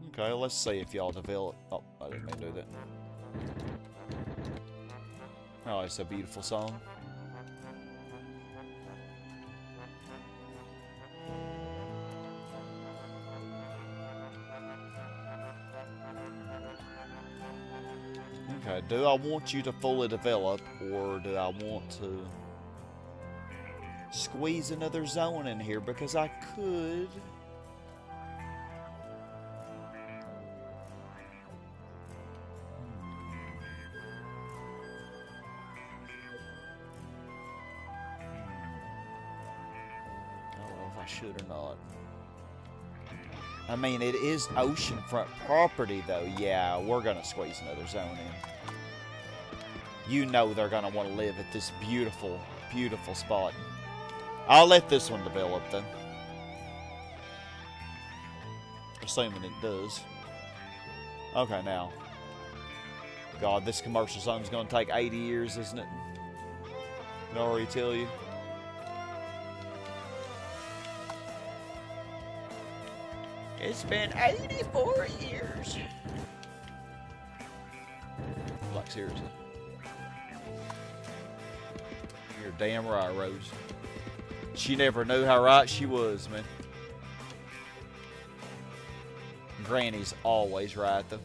Okay, let's see if y'all develop. Oh, I didn't mean to do that. Oh, it's a beautiful song. Okay, do I want you to fully develop, or do I want to squeeze another zone in here? Because I could. I should or not. I mean, it is oceanfront property, though. Yeah, we're going to squeeze another zone in. You know they're going to want to live at this beautiful, beautiful spot. I'll let this one develop, then. Assuming it does. Okay, now. God, this commercial zone's going to take 80 years, isn't it? Can I already tell you? It's been 84 years. Like, seriously. You're damn right, Rose. She never knew how right she was, man. Granny's always right, though.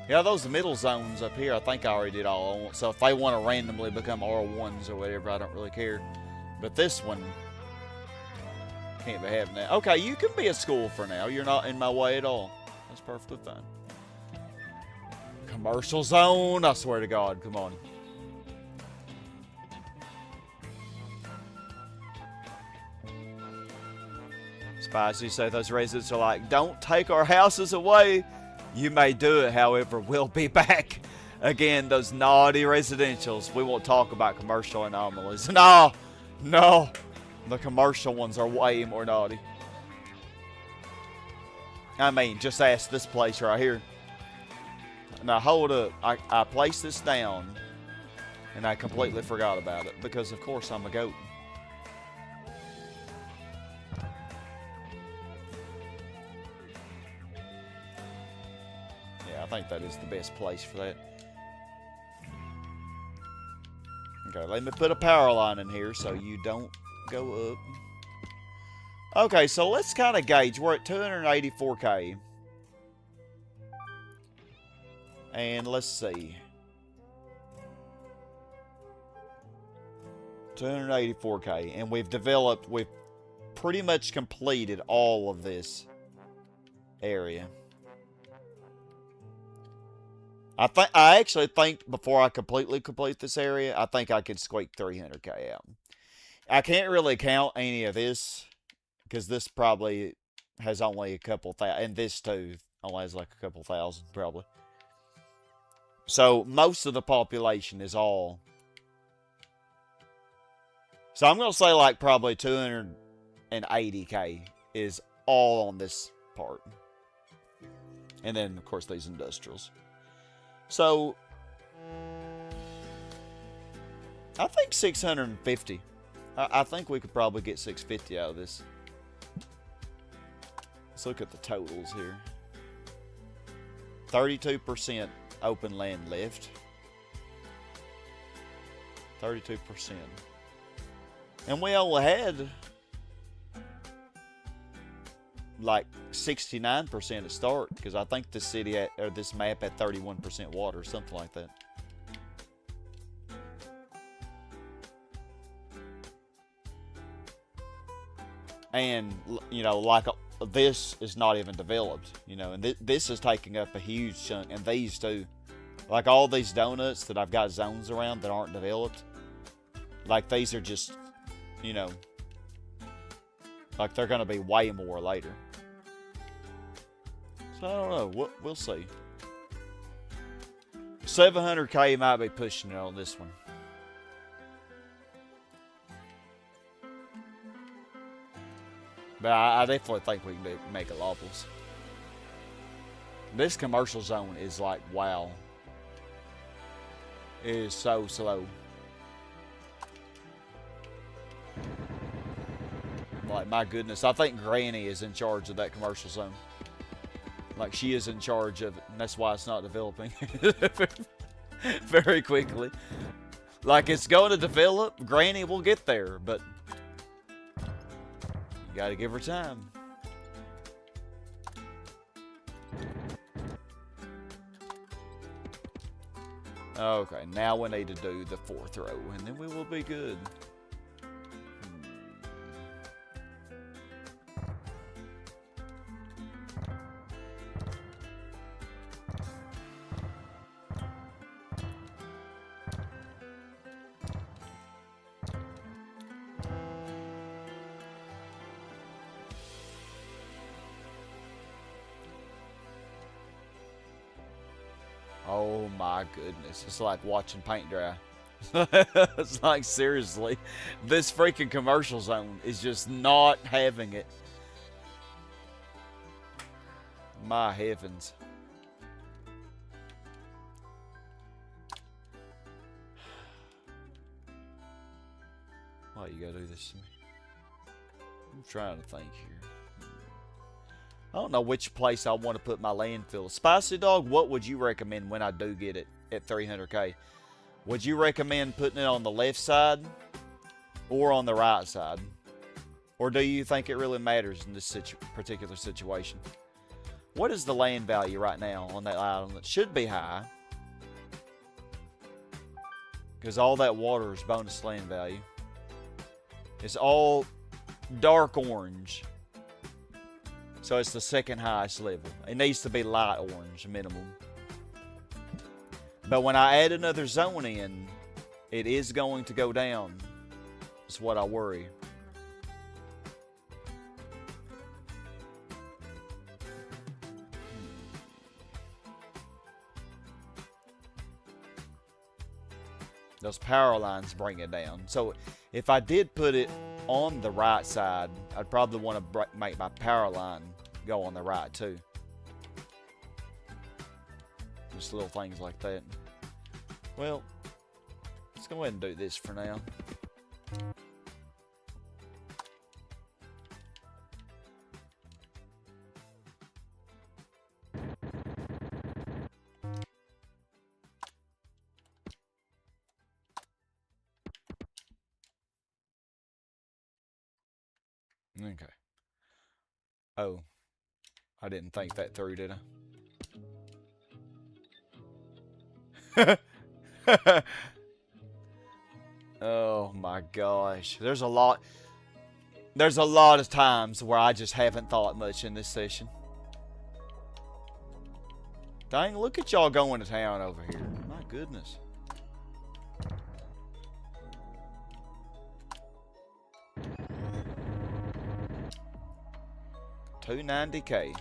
Yeah, those middle zones up here, I think I already did all I want. So if they want to randomly become R1s or whatever, I don't really care. But this one can't be having that. Okay, you can be a school for now. You're not in my way at all. That's perfectly fine. Commercial zone, I swear to God. Come on. Spicy say those residents are like, don't take our houses away. You may do it, however, we'll be back. Again, those naughty residentials. We won't talk about commercial anomalies. No, no. The commercial ones are way more naughty. I mean, just ask this place right here. Now, hold up. I placed this down, and I completely forgot about it because, of course, I'm a goat. I think that is the best place for that. Okay, let me put a power line in here so you don't go up. Okay, so let's kind of gauge. We're at 284K. And let's see. 284K. And we've pretty much completed all of this area. I actually think before I completely complete this area, I think I could squeak 300K out. I can't really count any of this because this probably has only a couple thousand, and this too only has like a couple thousand probably. So most of the population is all. So I'm gonna say like probably 280K is all on this part, and then of course these industrials. So, I think 650. I think we could probably get 650 out of this. Let's look at the totals here. 32% open land left. 32%. And we only had like 69% at start, because I think this city or this map had 31% water, something like that. And you know, like this is not even developed, you know, and this is taking up a huge chunk, and these too. Like all these donuts that I've got zones around that aren't developed, like these are just, you know, like they're gonna be way more later. So I don't know, we'll see. 700k might be pushing it on this one. But I definitely think we can do Megalopolis. This commercial zone is like, wow. It is so slow. Like, my goodness. I think Granny is in charge of that commercial zone. Like, she is in charge of it. And that's why it's not developing very quickly. Like, it's going to develop. Granny will get there. But you got to give her time. Okay, now we need to do the 4th row, and then we will be good. Oh my goodness, it's like watching paint dry. It's like, seriously, this freaking commercial zone is just not having it. My heavens. Why you gotta do this to me? I'm trying to think here. I don't know which place I want to put my landfill. Spicy Dog, what would you recommend when I do get it at 300k? Would you recommend putting it on the left side or on the right side? Or do you think it really matters in this particular situation? What is the land value right now on that island? It should be high, because all that water is bonus land value. It's all dark orange. So it's the second highest level. It needs to be light orange minimum. But when I add another zone in, it is going to go down. That's what I worry. Those power lines bring it down. So if I did put it on the right side, I'd probably want to make my power line go on the right too. Just little things like that. Well, let's go ahead and do this for now. Okay. Oh, I didn't think that through, did I? Oh my gosh. There's a lot of times where I just haven't thought much in this session. Dang, look at y'all going to town over here. My goodness. $290K.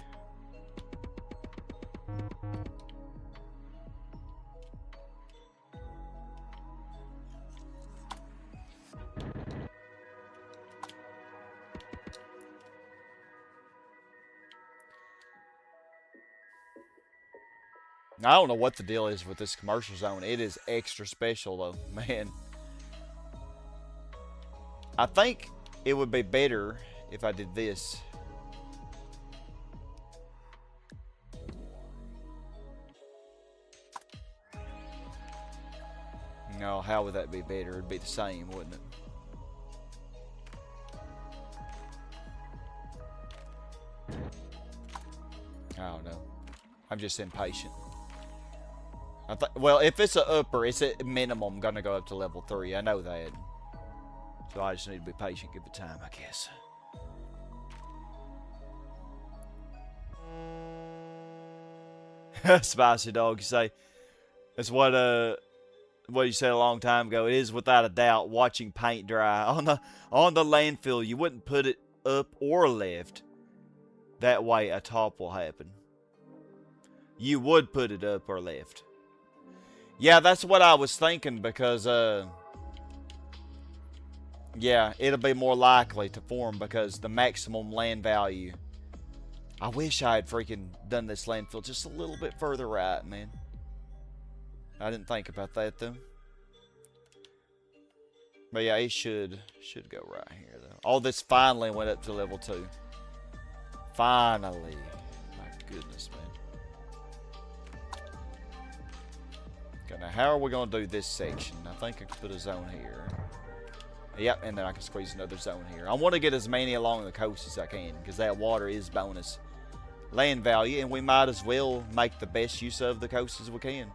I don't know what the deal is with this commercial zone. It is extra special though, man. I think it would be better if I did this. No, how would that be better? It'd be the same, wouldn't it? I don't know. I'm just impatient. Well, if it's an upper, it's at minimum gonna go up to level 3. I know that. So I just need to be patient, give it time, I guess. Spicy dog, you say. It's what you said a long time ago. It is without a doubt watching paint dry on the landfill. You wouldn't put it up or left. That way a top will happen. You would put it up or left. Yeah, that's what I was thinking because yeah, it'll be more likely to form because the maximum land value. I wish I had freaking done this landfill just a little bit further right, man. I didn't think about that though. But yeah, it should go right here though. All this finally went up to level 2. Finally. My goodness, man. Okay, now how are we gonna do this section? I think I can put a zone here. Yep, and then I can squeeze another zone here. I want to get as many along the coast as I can, because that water is bonus land value, and we might as well make the best use of the coast as we can.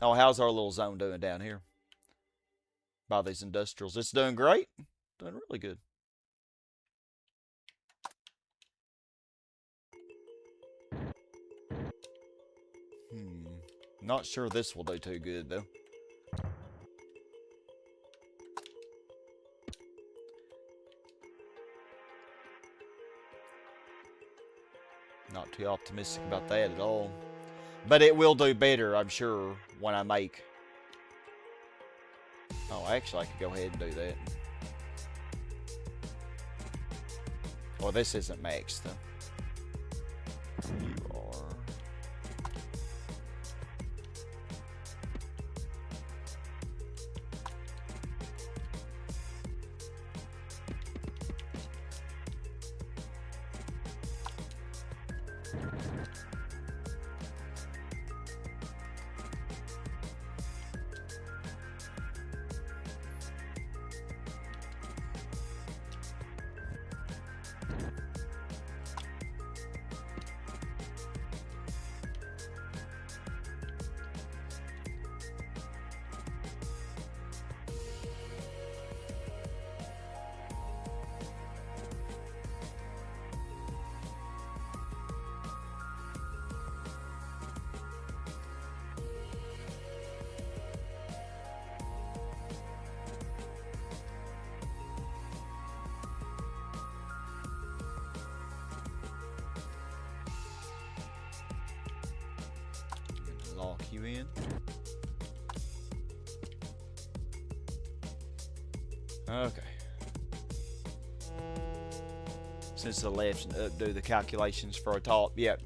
Oh, how's our little zone doing down here? By these industrials. It's doing great. Doing really good. Not sure this will do too good, though. Not too optimistic about that at all. But it will do better, I'm sure, when I make... Oh, actually, I could go ahead and do that. Well, this isn't maxed, though. You are... Lock you in. Okay. Since the left and up do the calculations for a top. Yep.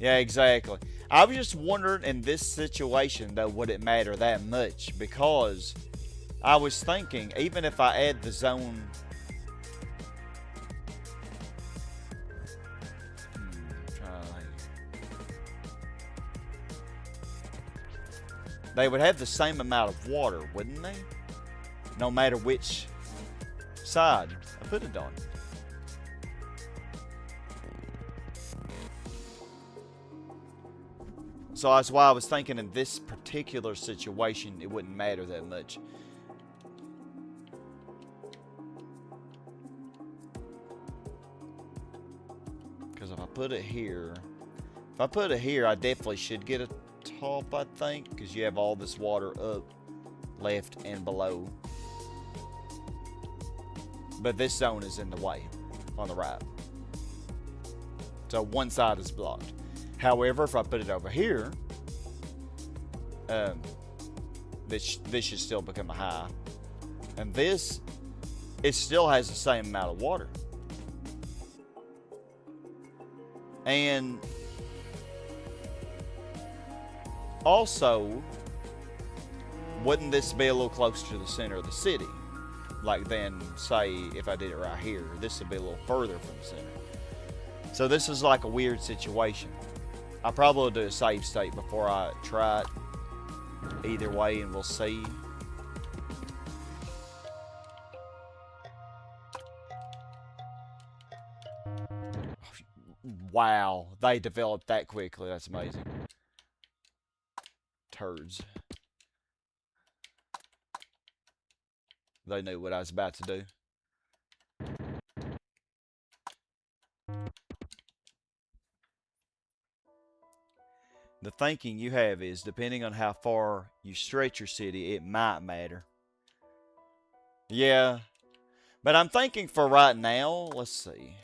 Yeah, exactly. I was just wondering in this situation though, would it matter that much? Because I was thinking, even if I add the zone. They would have the same amount of water, wouldn't they? No matter which side I put it on. So that's why I was thinking in this particular situation, it wouldn't matter that much. Because if I put it here, I definitely should get a top, I think, because you have all this water up, left, and below. But this zone is in the way on the right. So one side is blocked. However, if I put it over here, this should still become a high. And this, it still has the same amount of water. And also, wouldn't this be a little closer to the center of the city? Like then, say, if I did it right here, this would be a little further from the center. So this is like a weird situation. I probably will do a save state before I try it. Either way, and we'll see. Wow, they developed that quickly. That's amazing. Turds. They knew what I was about to do. thinking you have is, depending on how far you stretch your city, it might matter. Yeah. But I'm thinking for right now, let's see.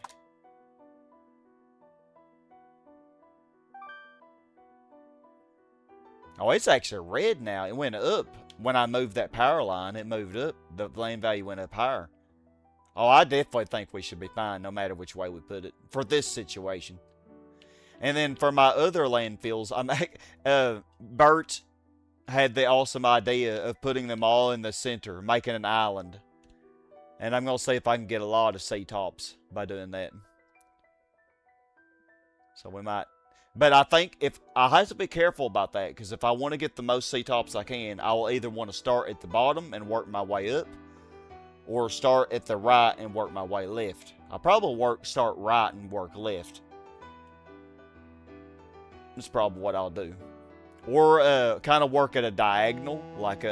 Oh, it's actually red now. It went up. When I moved that power line, it moved up. The land value went up higher. Oh, I definitely think we should be fine no matter which way we put it for this situation. And then for my other landfills, Bert had the awesome idea of putting them all in the center, making an island. And I'm going to see if I can get a lot of C-tops by doing that. So we might. But I think if I have to be careful about that, because if I want to get the most C-tops I can, I will either want to start at the bottom and work my way up, or start at the right and work my way left. I'll probably start right and work left. That's probably what I'll do. Or kind of work at a diagonal, like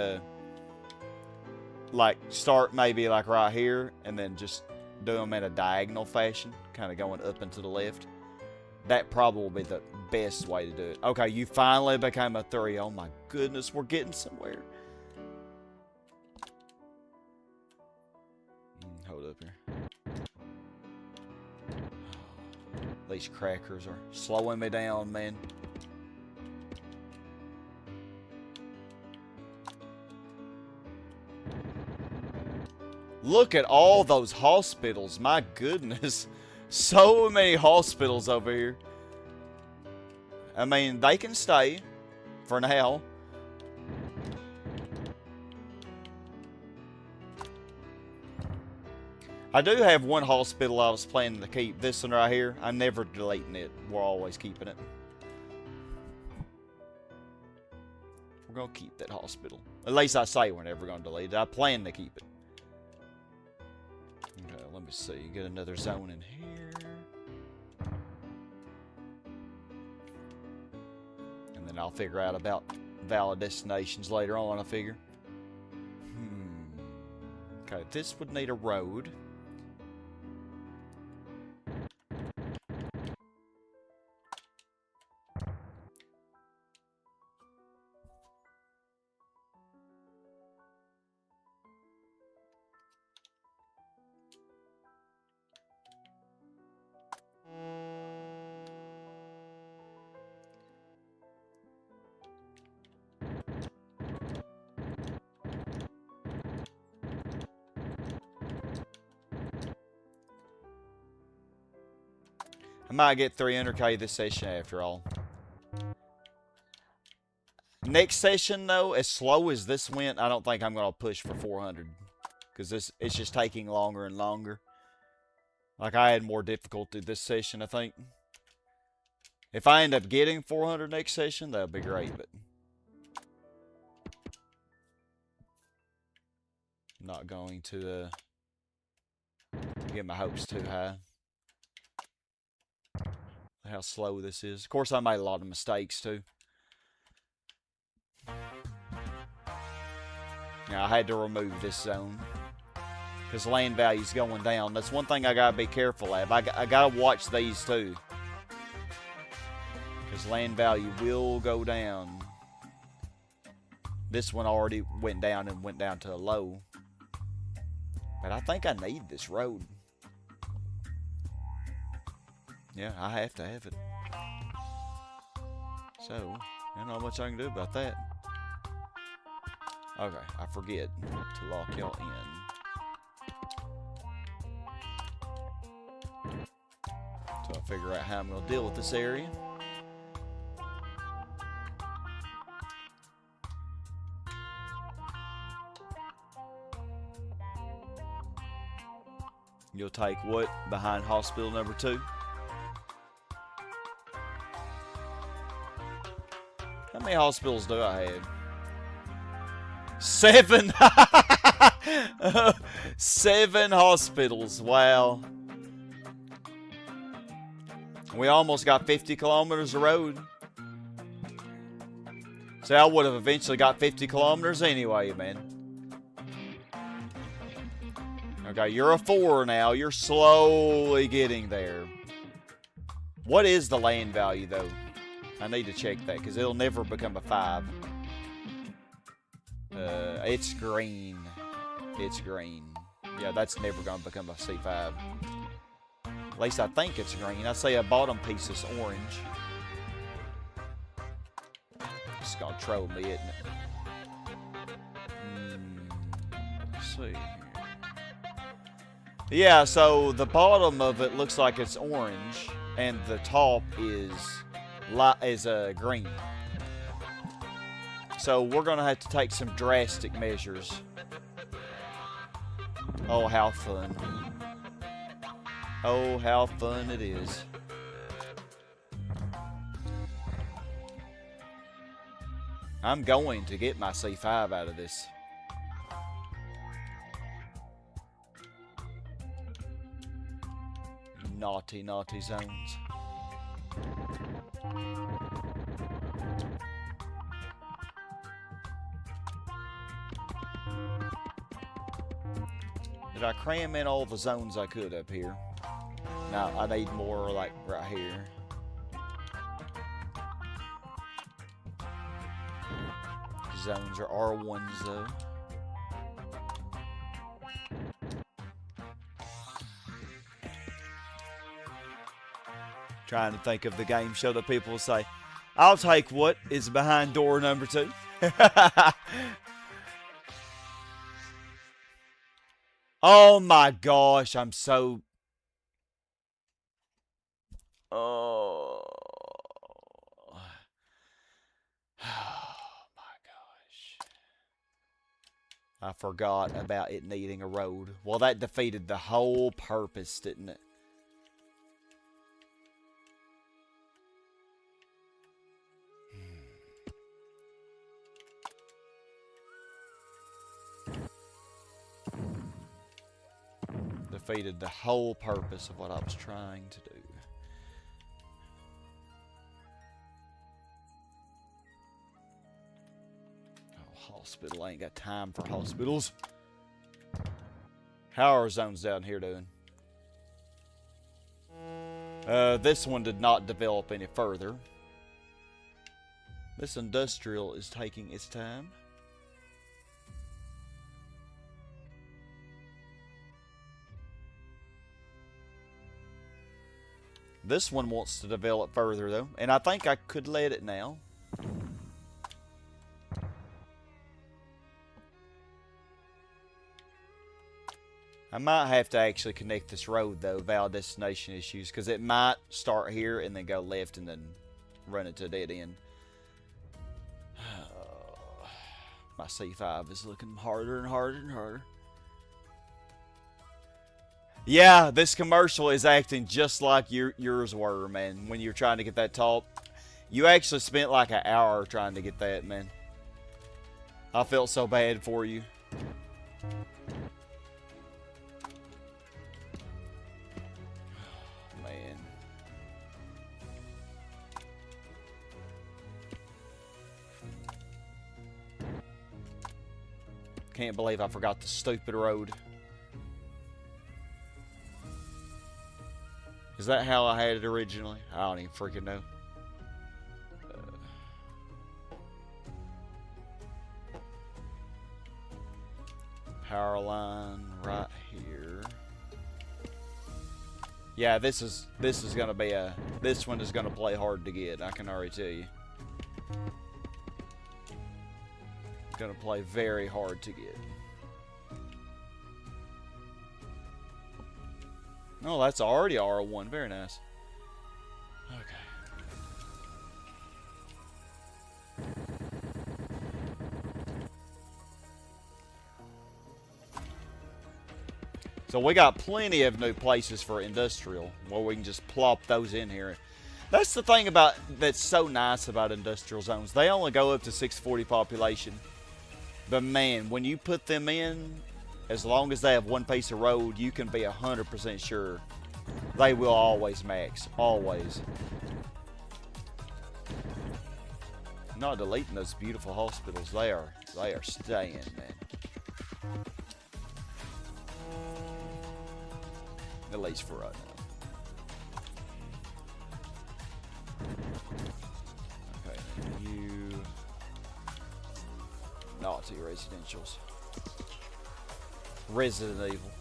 start maybe like right here, and then just do them in a diagonal fashion, kind of going up and to the left. That probably will be the best way to do it. Okay, you finally became a 3. Oh my goodness, we're getting somewhere. Hold up here. These crackers are slowing me down, man. Look at all those hospitals. My goodness. So many hospitals over here. I mean, they can stay for now. I do have one hospital I was planning to keep. This one right here. I'm never deleting it. We're always keeping it. We're going to keep that hospital. At least I say we're never going to delete it. I plan to keep it. Okay, let me see. Get another zone in here. And then I'll figure out about valid destinations later on, I figure. Okay, this would need a road. I might get 300k this session after all. Next session, though, as slow as this went, I don't think I'm going to push for 400. Because it's just taking longer and longer. Like, I had more difficulty this session, I think. If I end up getting 400 next session, that would be great, but... I'm not going to get my hopes too high. How slow this is. Of course, I made a lot of mistakes, too. Yeah, I had to remove this zone. Because land value's going down. That's one thing I gotta be careful of. I gotta watch these, too. Because land value will go down. This one already went down and went down to a low. But I think I need this road. Yeah, I have to have it. So, I don't know much I can do about that. Okay, I forget to lock y'all in. So I figure out how I'm going to deal with this area. You'll take what behind hospital number 2? How many hospitals do I have? 7! 7 hospitals. Wow. We almost got 50 kilometers of road. So I would have eventually got 50 kilometers anyway, man. Okay, you're a 4 now. You're slowly getting there. What is the land value, though? I need to check that because it'll never become a 5. It's green. It's green. Yeah, that's never going to become a C5. At least I think it's green. I say a bottom piece is orange. It's going to troll me, isn't it? Let's see here. Yeah, so the bottom of it looks like it's orange, and the top is green. So we're going to have to take some drastic measures. Oh, how fun. Oh, how fun it is. I'm going to get my C5 out of this. Naughty, naughty zones. Did I cram in all the zones I could up here? No, I need more like right here. Zones are R1s though. Trying to think of the game show that people will say, I'll take what is behind door number 2. Oh my gosh, I'm so... Oh. Oh my gosh. I forgot about it needing a road. Well, that defeated the whole purpose, didn't it? Defeated the whole purpose of what I was trying to do. Oh, hospital. I ain't got time for hospitals. How are zones down here doing? This one did not develop any further. This industrial is taking its time. This one wants to develop further, though. And I think I could let it now. I might have to actually connect this road, though, valid destination issues. Because it might start here and then go left and then run into a dead end. My C5 is looking harder and harder and harder. Yeah, this commercial is acting just like yours were, man, when you're trying to get that top. You actually spent like an hour trying to get that, man. I felt so bad for you. Man. Can't believe I forgot the stupid road. Is that how I had it originally? I don't even freaking know. Power line right here. Yeah, this is gonna be this one is gonna play hard to get. I can already tell you. It's gonna play very hard to get. Oh, that's already R1. Very nice. Okay. So we got plenty of new places for industrial where we can just plop those in here. That's the thing about that's so nice about industrial zones. They only go up to 640 population. But man, when you put them in, as long as they have one piece of road, you can be 100% sure they will always max. Always. I'm not deleting those beautiful hospitals. They are staying, man. At least for right now. naughty residentials. Resident Evil.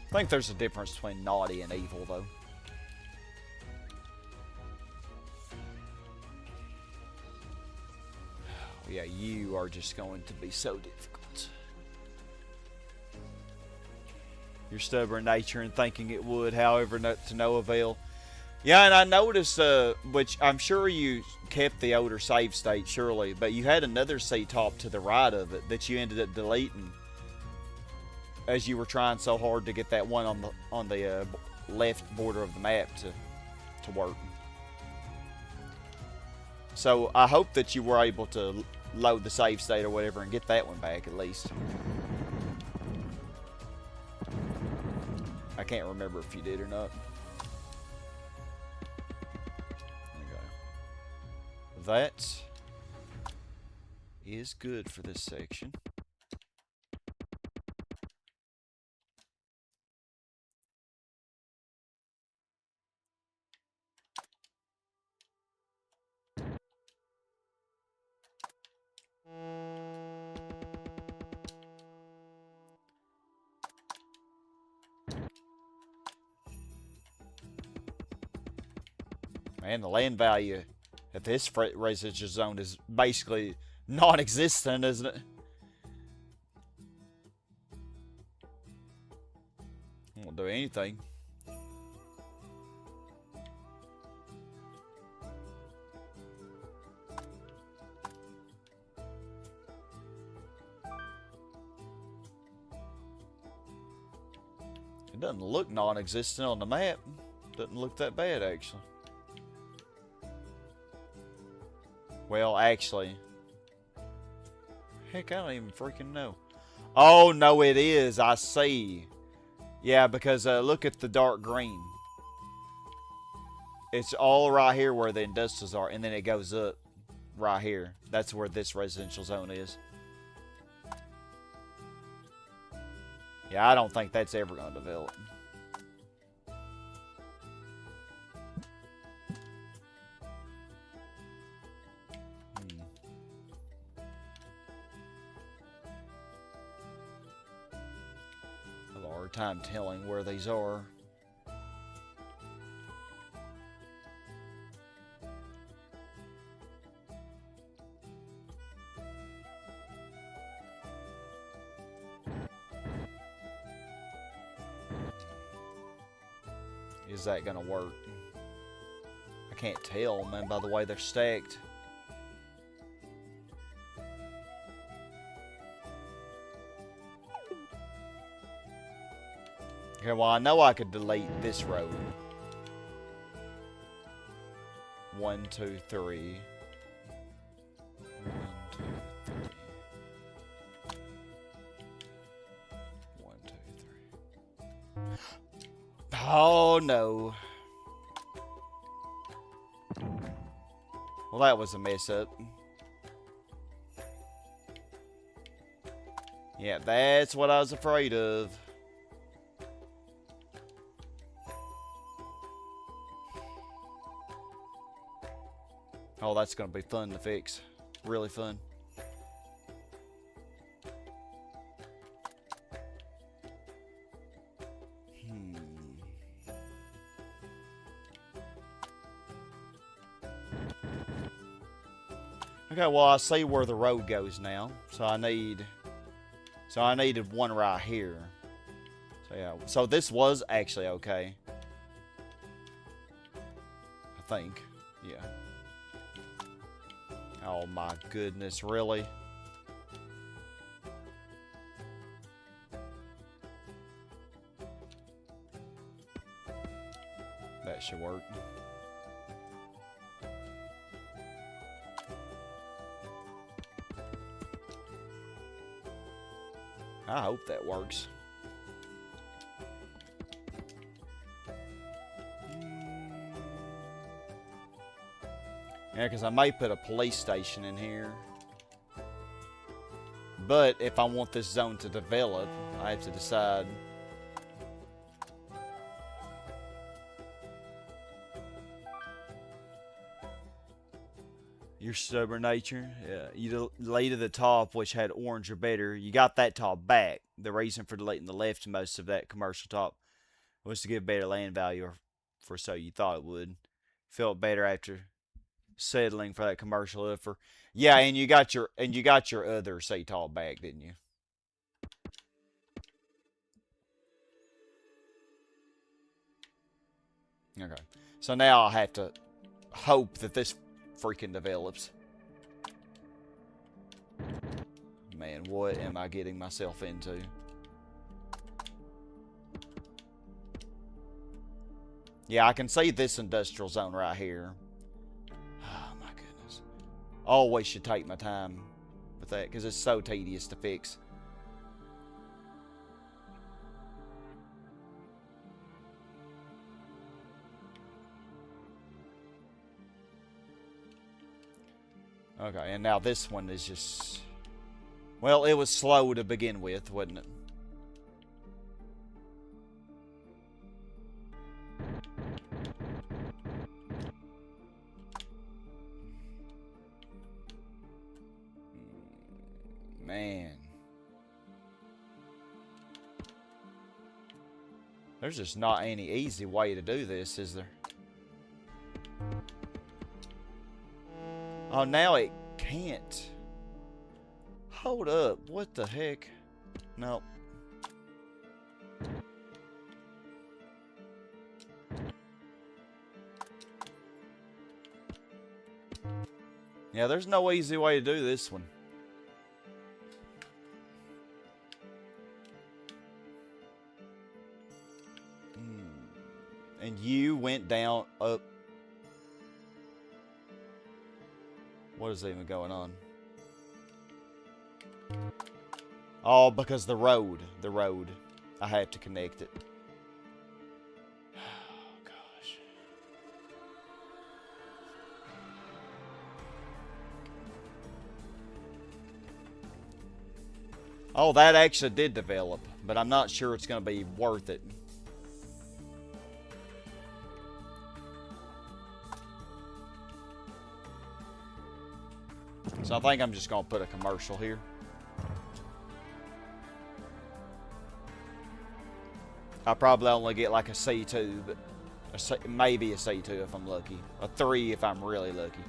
I think there's a difference between naughty and evil, though. Yeah, you are just going to be so difficult. Your stubborn nature and thinking it would, however, to no avail. Yeah, and I noticed, which I'm sure you kept the older save state, surely, but you had another C-top to the right of it that you ended up deleting as you were trying so hard to get that one on the left border of the map to work. So I hope that you were able to load the save state or whatever and get that one back at least. I can't remember if you did or not. Okay. That is good for this section. Man, the land value at this residential zone is basically non-existent, isn't it? Won't do anything. It doesn't look non-existent on the map. Doesn't look that bad, actually. Well, actually, heck, I don't even freaking know. Oh, no, it is. I see. Yeah, because look at the dark green. It's all right here where the industrials are, and then it goes up right here. That's where this residential zone is. Yeah, I don't think that's ever going to develop. Time telling where these are. Is that gonna work? I can't tell, man, by the way they're stacked. Okay, well, I know I could delete this road. 1, 2, 3. 1, 2, 3. 1, 2, 3. Oh, no. Well, that was a mess up. Yeah, that's what I was afraid of. Oh, that's going to be fun to fix. Really fun. Okay, well, I see where the road goes now. So I needed one right here. So yeah, so this was actually okay. I think. Yeah. Oh my goodness, really? That should work. I hope that works. Yeah, because I may put a police station in here. But if I want this zone to develop, I have to decide. Your stubborn nature. Yeah. You deleted the top, which had orange or better. You got that top back. The reason for deleting the leftmost of that commercial top was to give better land value, or for so you thought it would. Felt better after settling for that commercial offer. Yeah, and you got your other say top back, didn't you? Okay. So now I have to hope that this freaking develops. Man, what am I getting myself into? Yeah, I can see this industrial zone right here. Oh my goodness. Always should take my time with that because it's so tedious to fix. Okay, and now this one is just... Well, it was slow to begin with, wasn't it? Man. There's just not any easy way to do this, is there? Oh, now it can't. Hold up. What the heck? Nope. Yeah, there's no easy way to do this one. And you went down, up. What is even going on? Oh, because the road. I have to connect it. Oh, gosh. Oh, that actually did develop, but I'm not sure it's going to be worth it. So I think I'm just going to put a commercial here. I'll probably only get like a C2, but maybe a C2 if I'm lucky. A 3 if I'm really lucky.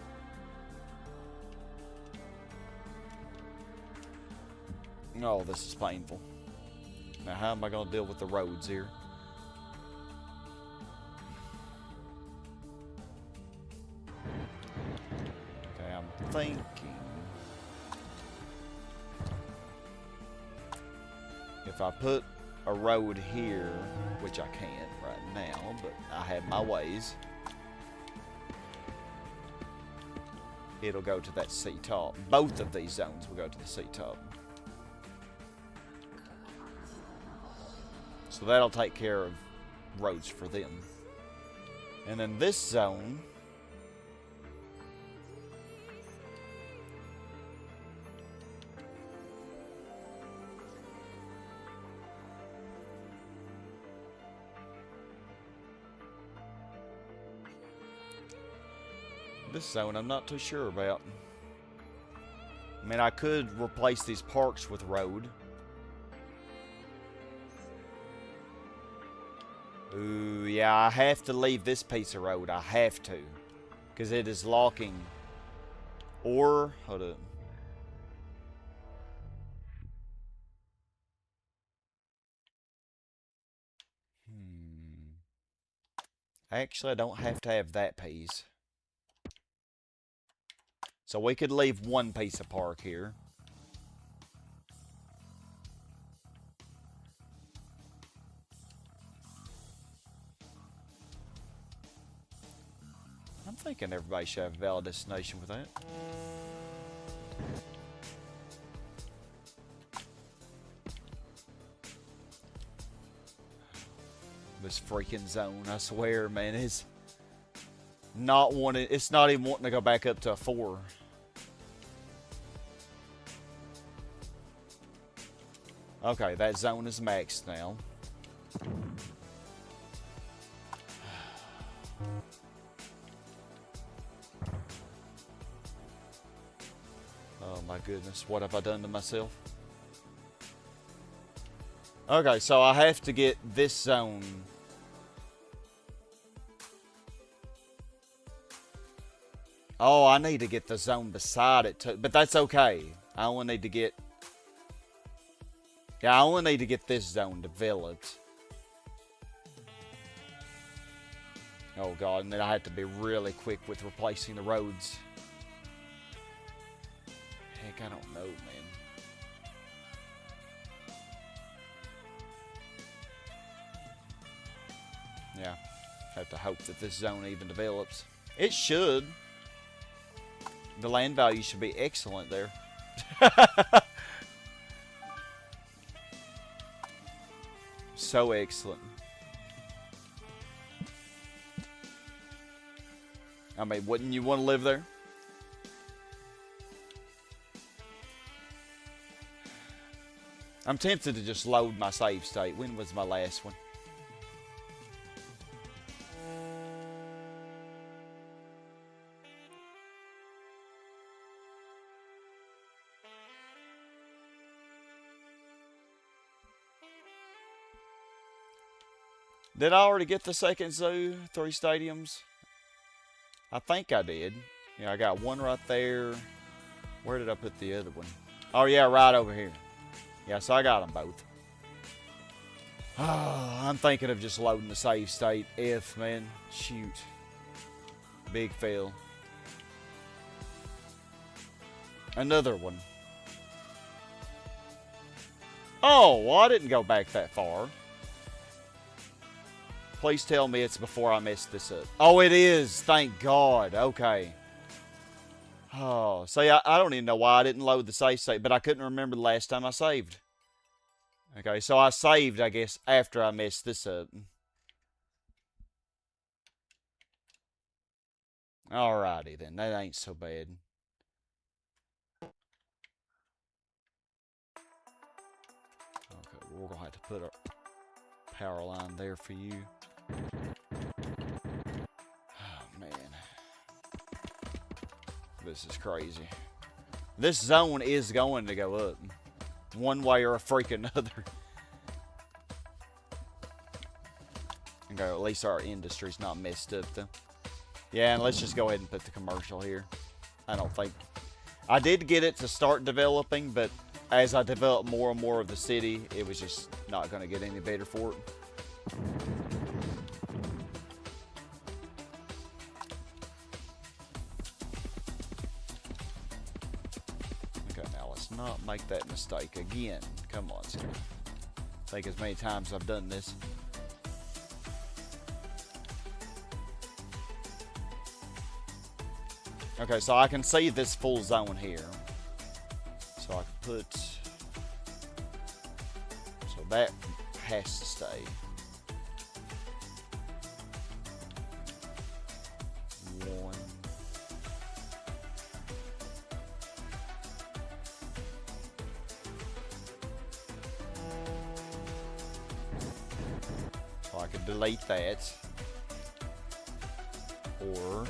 Oh, this is painful. Now, how am I going to deal with the roads here? Okay, I'm thinking... If I put a road here, which I can't right now, but I have my ways, it'll go to that C-top. Both of these zones will go to the C-top. So that'll take care of roads for them. And then this zone... This zone I'm not too sure about. I mean, I could replace these parks with road. Ooh, yeah, I have to leave this piece of road. I have to. Because it is locking. Or, hold up. Actually, I don't have to have that piece. So we could leave one piece of park here. I'm thinking everybody should have a valid destination with that. This freaking zone, I swear, man, it's not wanting, it's not even wanting to go back up to a 4. Okay, that zone is maxed now. Oh my goodness, what have I done to myself? Okay, so I have to get this zone. Oh, I need to get the zone beside it too, but that's okay. I only need to get... Yeah, I only need to get this zone developed. Oh god, and then I have to be really quick with replacing the roads. Heck, I don't know, man. Yeah, have to hope that this zone even develops. It should. The land value should be excellent there. So excellent. I mean, wouldn't you want to live there? I'm tempted to just load my save state. When was my last one? Did I already get the second zoo? 3 stadiums? I think I did. Yeah, I got one right there. Where did I put the other one? Oh, yeah, right over here. Yeah, so I got them both. Oh, I'm thinking of just loading the save state. If, man. Shoot. Big fail. Another one. Oh, well, I didn't go back that far. Please tell me it's before I messed this up. Oh, it is. Thank God. Okay. Oh, see, I don't even know why I didn't load the save state, but I couldn't remember the last time I saved. Okay, so I saved, I guess, after I messed this up. Alrighty then. That ain't so bad. Okay, we're going to have to put a power line there for you. Oh, man. This is crazy. This zone is going to go up. One way or a freak another. Okay, at least our industry's not messed up, though. Yeah, and let's just go ahead and put the commercial here. I don't think... I did get it to start developing, but as I developed more and more of the city, it was just not going to get any better for it. Not make that mistake again. Come on, Scott. Think as many times I've done this. Okay, so I can see this full zone here. So I can put... So that has to stay. One. I could delete that, or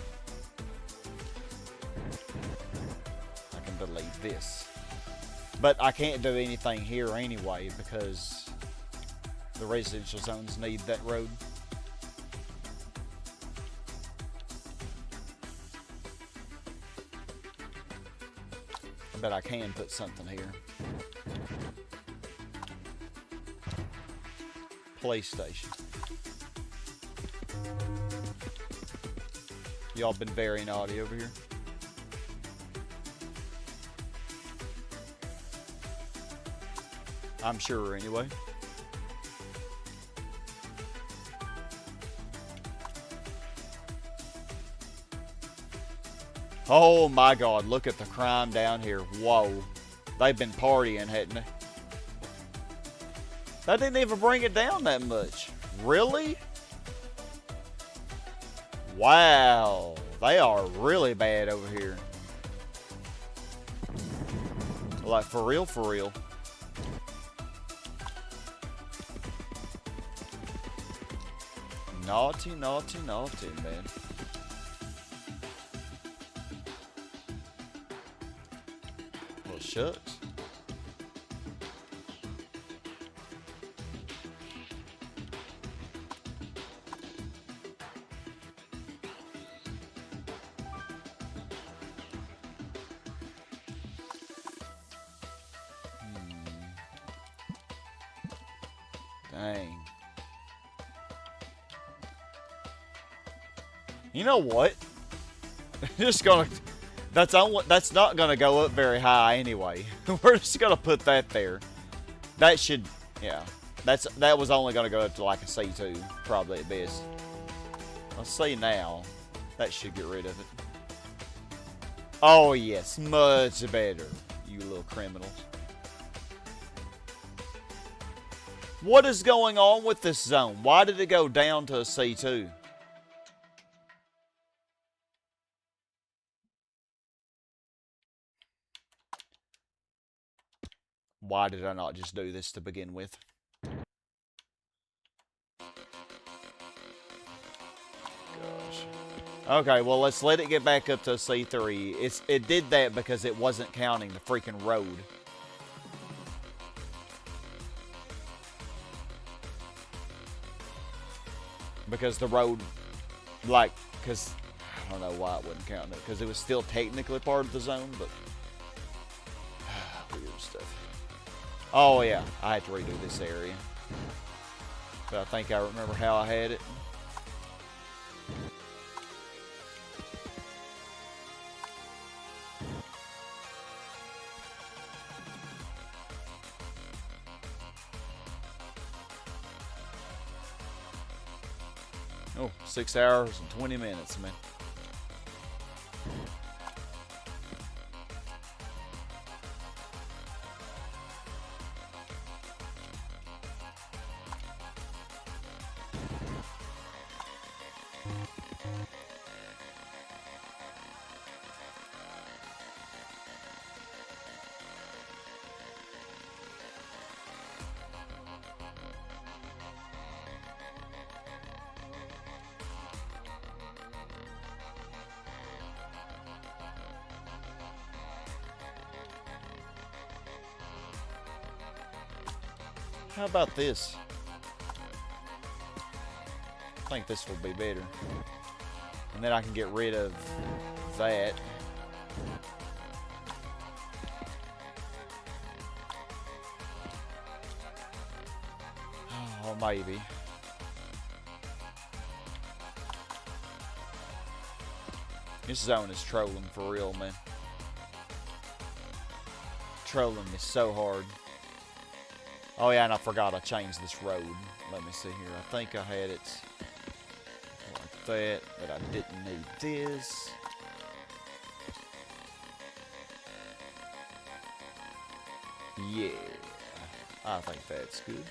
I can delete this. But I can't do anything here anyway because the residential zones need that road. But I can put something here. PlayStation. Y'all been very naughty over here. I'm sure anyway. Oh my God, look at the crime down here. Whoa. They've been partying, hadn't they? That didn't even bring it down that much. Really? Wow. They are really bad over here. Like, for real, for real. Naughty, naughty, naughty, man. shucks. Dang. You know what? Just gonna. That's not gonna go up very high anyway. We're just gonna put that there. That should, yeah. That was only gonna go up to like a C2, probably at best. Let's see now. That should get rid of it. Oh yes, much better. You little criminals. What is going on with this zone? Why did it go down to a C2? Why did I not just do this to begin with? Gosh. Okay, well, let's let it get back up to a C3. It did that because it wasn't counting the freaking road. Because the road, like, because I don't know why it wasn't counting it. Because it was still technically part of the zone, but weird stuff. Oh yeah, I had to redo this area. But I think I remember how I had it. Oh, 6 hours and 20 minutes, man. How about this? I think this will be better. And then I can get rid of that. Oh, maybe. This zone is trolling for real, man. Trolling is so hard. Oh yeah, and I forgot I changed this road. Let me see here. I think I had it like that, but I didn't need this. Yeah, I think that's good.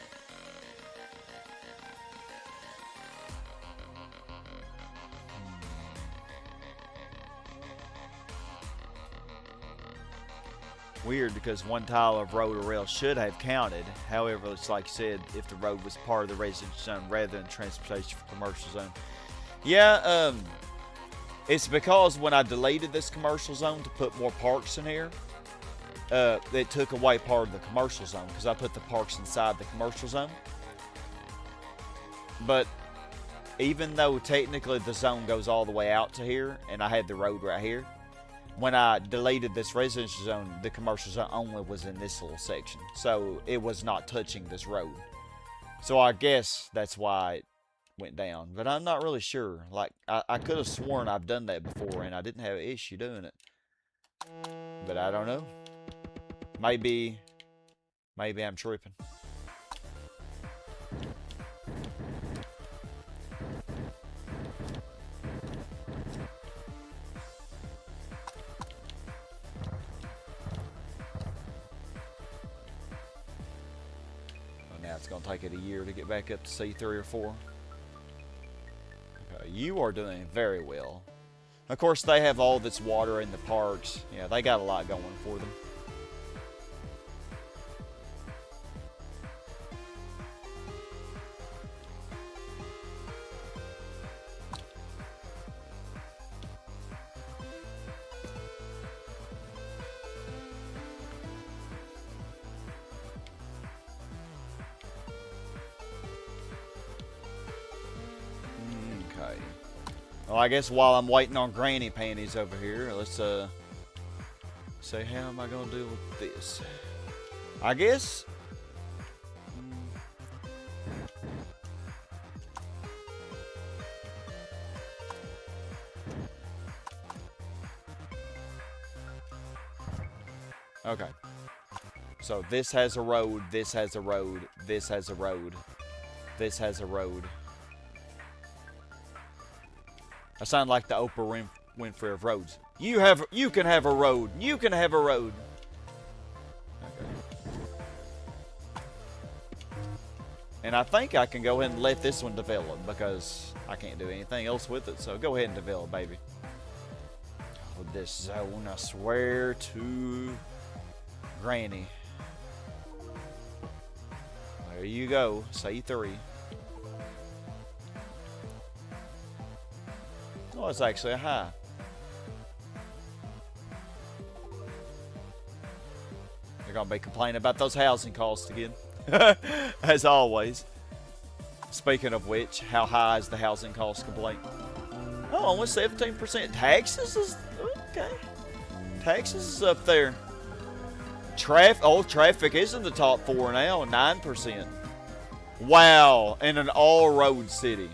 Weird, because one tile of road or rail should have counted. However, it's like I said, if the road was part of the residential zone rather than transportation for commercial zone. Yeah, it's because when I deleted this commercial zone to put more parks in here, it took away part of the commercial zone because I put the parks inside the commercial zone. But even though technically the zone goes all the way out to here and I had the road right here, when I deleted this residential zone, the commercial zone only was in this little section. So it was not touching this road. So I guess that's why it went down. But I'm not really sure. Like, I could have sworn I've done that before and I didn't have an issue doing it. But I don't know. Maybe I'm tripping. It's going to take it a year to get back up to C3 or 4. Okay, you are doing very well. Of course, they have all this water in the parks. Yeah, they got a lot going for them. Well, I guess while I'm waiting on Granny Panties over here, let's say how am I gonna deal with this? I guess. Okay. So this has a road, this has a road, this has a road, this has a road. I sound like the Oprah Winfrey of roads. You can have a road. You can have a road. Okay. And I think I can go ahead and let this one develop because I can't do anything else with it. So go ahead and develop, baby. Oh, this zone, I swear to Granny. There you go. Say 3. Oh, it's actually a high. They're going to be complaining about those housing costs again. As always. Speaking of which, how high is the housing cost complaint? Oh, only 17%. Taxes is... Okay. Taxes is up there. Traffic is in the top 4 now, 9%. Wow, in an all-road city.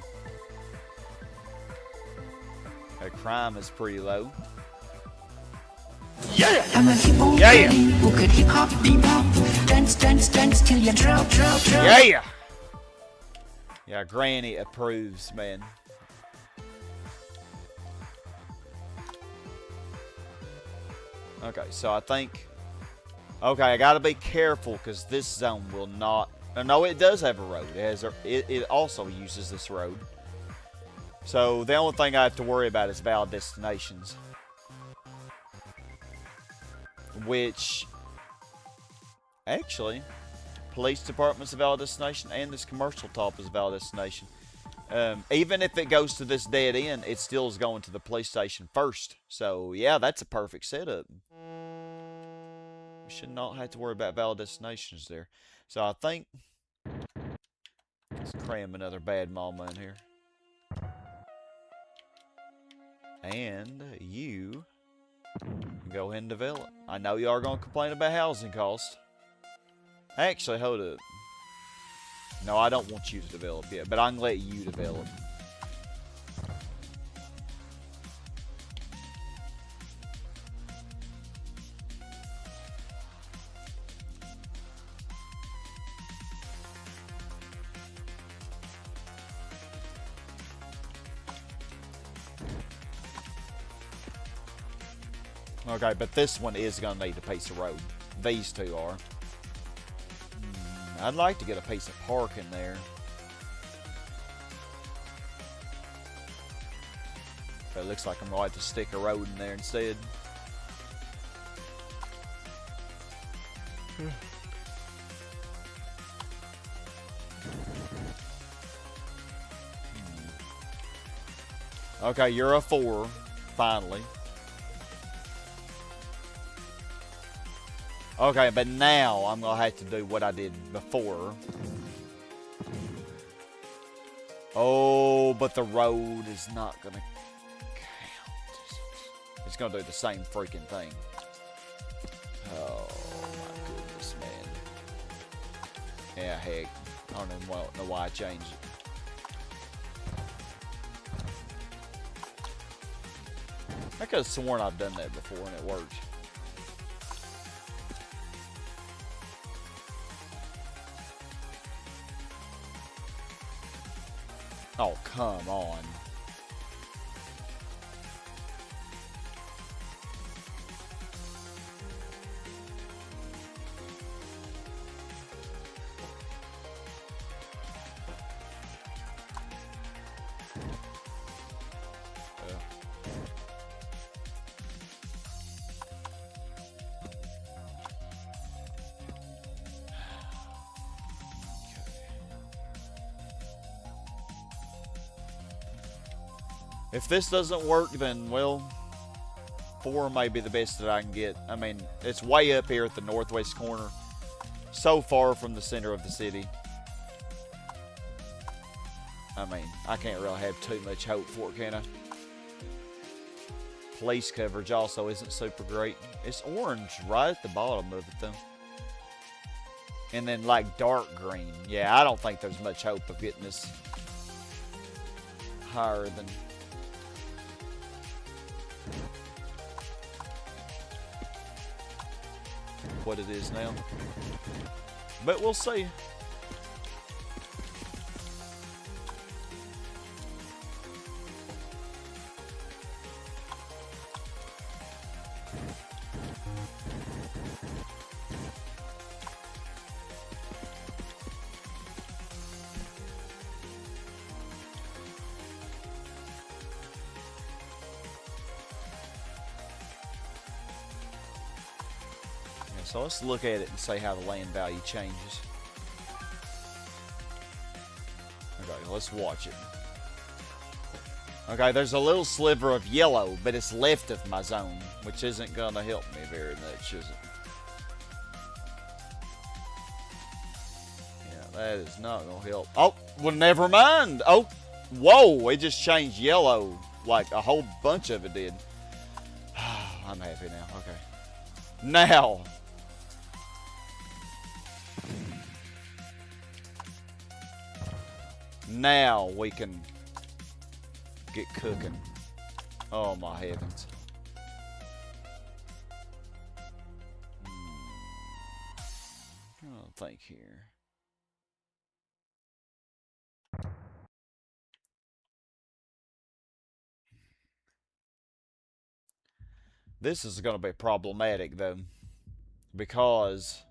Crime is pretty low. Yeah! I'm a hip old granny who could hip hop, bebop, dance, dance, dance till you drop. Yeah! Yeah, Granny approves, man. Okay, so I think... Okay, I gotta be careful because this zone will not... No, it does have a road. It also uses this road. So the only thing I have to worry about is valid destinations. Which... Actually... Police department's a valid destination and this commercial top is a valid destination. Even if it goes to this dead end, it still is going to the police station first. So yeah, that's a perfect setup. We should not have to worry about valid destinations there. So I think... Let's cram another bad mama in here. And you go ahead and develop. I know you are going to complain about housing costs. Actually, hold up. No, I don't want you to develop yet, but I can let you develop. Okay, but this one is going to need a piece of road. These two are. I'd like to get a piece of park in there. But it looks like I'm going to have to stick a road in there instead. Okay, you're a 4, finally. Okay, but now I'm going to have to do what I did before. Oh, but the road is not going to count. It's going to do the same freaking thing. Oh, my goodness, man. Yeah, heck. I don't even know why I changed it. I could have sworn I've done that before and it worked. Oh, come on. If this doesn't work, then, well, 4 may be the best that I can get. I mean, it's way up here at the northwest corner. So far from the center of the city. I mean, I can't really have too much hope for it, can I? Place coverage also isn't super great. It's orange right at the bottom of it though. And then like dark green. Yeah, I don't think there's much hope of getting this higher than what it is now. But we'll see. So let's look at it and see how the land value changes. Okay, let's watch it. Okay, there's a little sliver of yellow, but it's left of my zone, which isn't going to help me very much, is it? Yeah, that is not going to help. Oh, well, never mind. Oh, whoa, it just changed yellow. Like, a whole bunch of it did. I'm happy now. Okay. Now... Now we can get cooking. Oh my heavens. I don't think here. This is going to be problematic though, because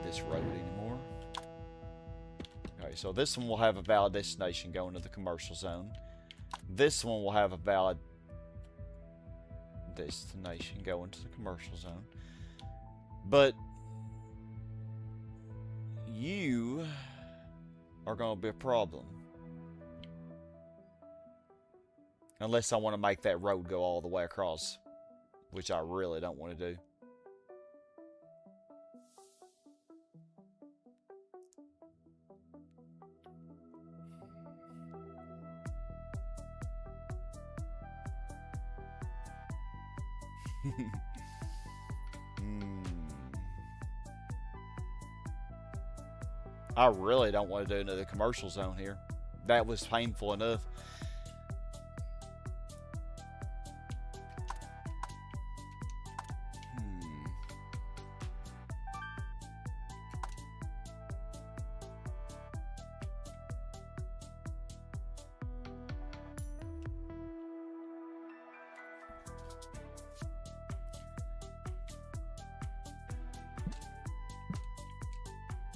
this road anymore. Okay, so this one will have a valid destination going to the commercial zone. This one will have a valid destination going to the commercial zone. But you are going to be a problem. Unless I want to make that road go all the way across, which I really don't want to do. I really don't want to do another commercial zone here. That was painful enough.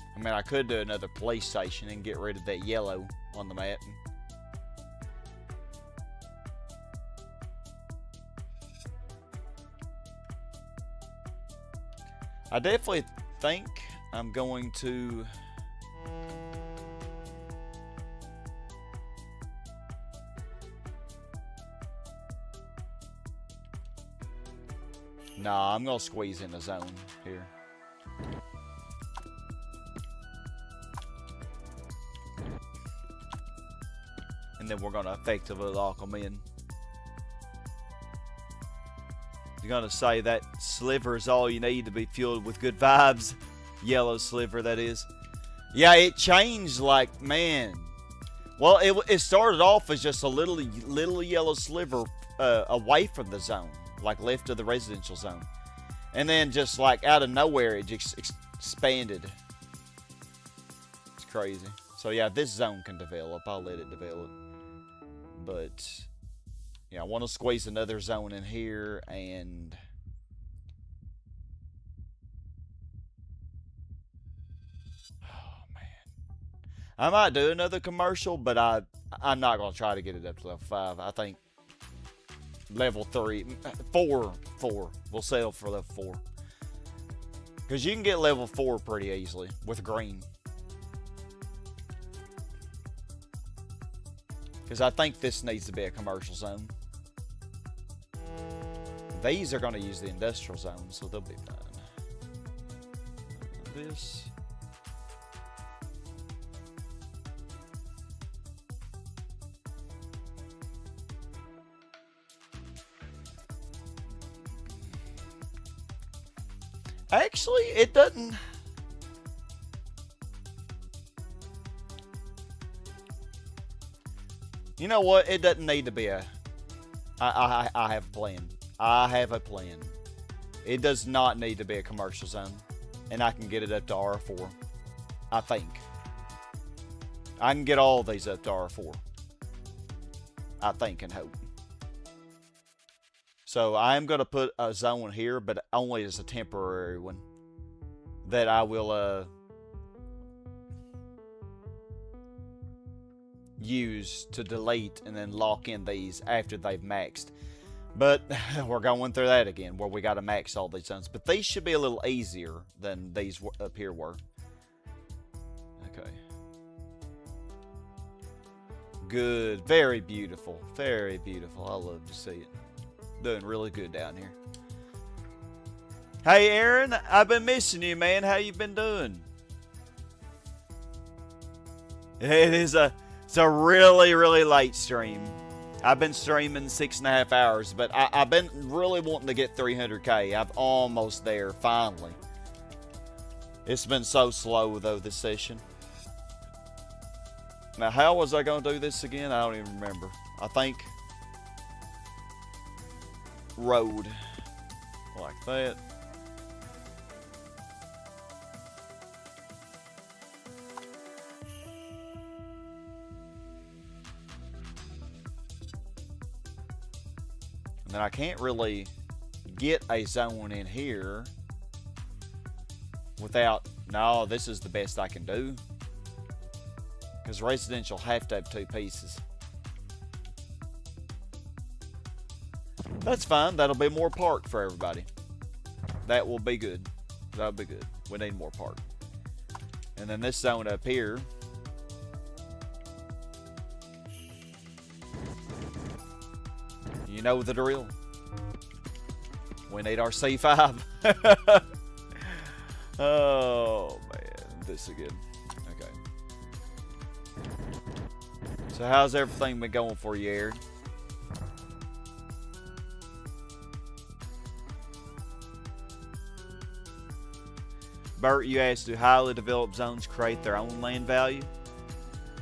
I mean, I could do another police station and get rid of that yellow on the map. I definitely think I'm going to... Nah, I'm going to squeeze in the zone here. And then we're going to effectively lock them in. You're going to say that sliver is all you need to be filled with good vibes. Yellow sliver, that is. Yeah, it changed like, man. Well, it started off as just a little yellow sliver away from the zone. Like left of the residential zone. And then just like out of nowhere, it just expanded. It's crazy. So yeah, this zone can develop. I'll let it develop. But, yeah, I want to squeeze another zone in here, and... Oh, man. I might do another commercial, but I'm not going to try to get it up to level 5. I think level 3... 4. We'll settle for level 4. Because you can get level 4 pretty easily with green. Because I think this needs to be a commercial zone. These are going to use the industrial zone, so they'll be fine. This. Actually, it doesn't. You know what? It doesn't need to be a... I have a plan. I have a plan. It does not need to be a commercial zone. And I can get it up to R4. I think. I can get all of these up to R4. I think and hope. So I'm going to put a zone here, but only as a temporary one. That I will use to delete and then lock in these after they've maxed. But we're going through that again, where we got to max all these zones. But these should be a little easier than these up here were. Okay. Good. Very beautiful. Very beautiful. I love to see it. Doing really good down here. Hey, Aaron. I've been missing you, man. How you been doing? It's a really, really late stream. I've been streaming 6.5 hours, but I've been really wanting to get 300k. I'm almost there, finally. It's been so slow, though, this session. Now, how was I going to do this again? I don't even remember. I think road. Like that. And then I can't really get a zone in here without... No, this is the best I can do. Because residential have to have 2 pieces. That's fine. That'll be more park for everybody. That will be good. That'll be good. We need more park. And then this zone up here. You know the drill. We need our C5. Oh, man. This again. Okay. So how's everything been going for you, Aaron? Bert, you asked, do highly developed zones create their own land value?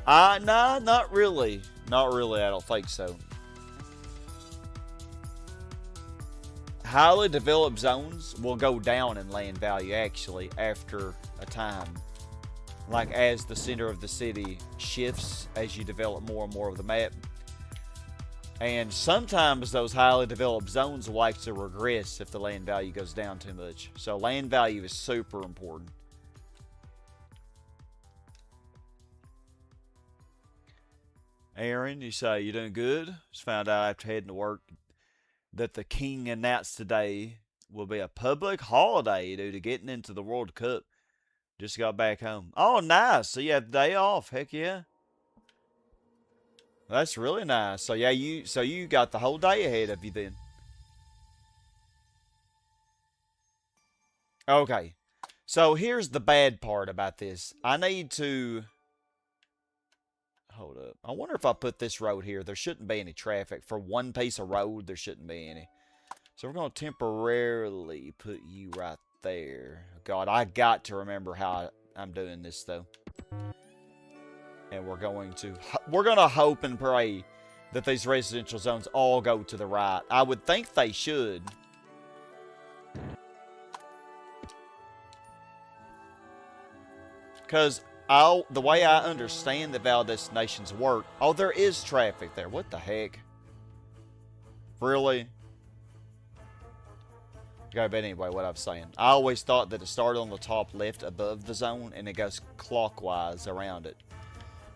Nah, not really. Not really, I don't think so. Highly developed zones will go down in land value, actually, after a time. Like, as the center of the city shifts, as you develop more and more of the map. And sometimes those highly developed zones will actually regress if the land value goes down too much. So land value is super important. Aaron, you say you're doing good? Just found out after heading to work that the king announced today will be a public holiday due to getting into the World Cup. Just got back home. Oh, nice. So you have the day off. Heck yeah. That's really nice. So yeah, you got the whole day ahead of you then. Okay. So here's the bad part about this. I need to... Hold up. I wonder if I put this road here. There shouldn't be any traffic. For one piece of road, there shouldn't be any. So we're going to temporarily put you right there. God, I got to remember how I'm doing this, though. And we're going to hope and pray that these residential zones all go to the right. I would think they should. Because the way I understand the valid destinations work... Oh, there is traffic there. What the heck? Really? Okay, but anyway, what I'm saying. I always thought that it started on the top left above the zone and it goes clockwise around it.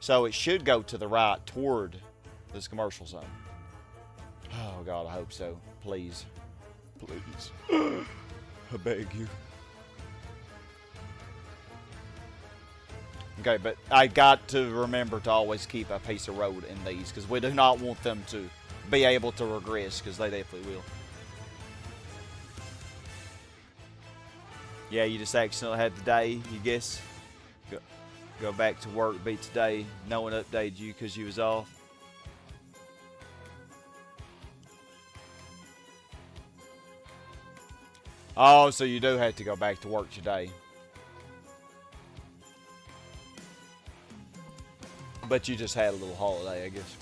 So it should go to the right toward this commercial zone. Oh, God, I hope so. Please. Please. I beg you. Okay, but I got to remember to always keep a piece of road in these because we do not want them to be able to regress because they definitely will. Yeah, you just accidentally had the day, you guess. Go back to work, beat today. No one updated you because you was off. Oh, so you do have to go back to work today. But you just had a little holiday, I guess.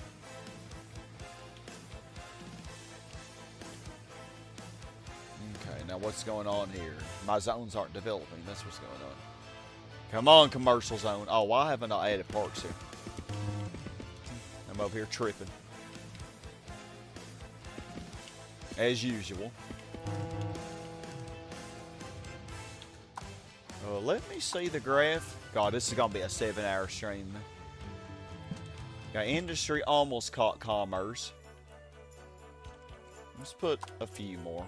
Okay, now what's going on here? My zones aren't developing. That's what's going on. Come on, commercial zone. Oh, why haven't I added parks here? I'm over here tripping. As usual. Let me see the graph. God, this is going to be a 7-hour stream. Got industry almost caught commerce. Let's put a few more.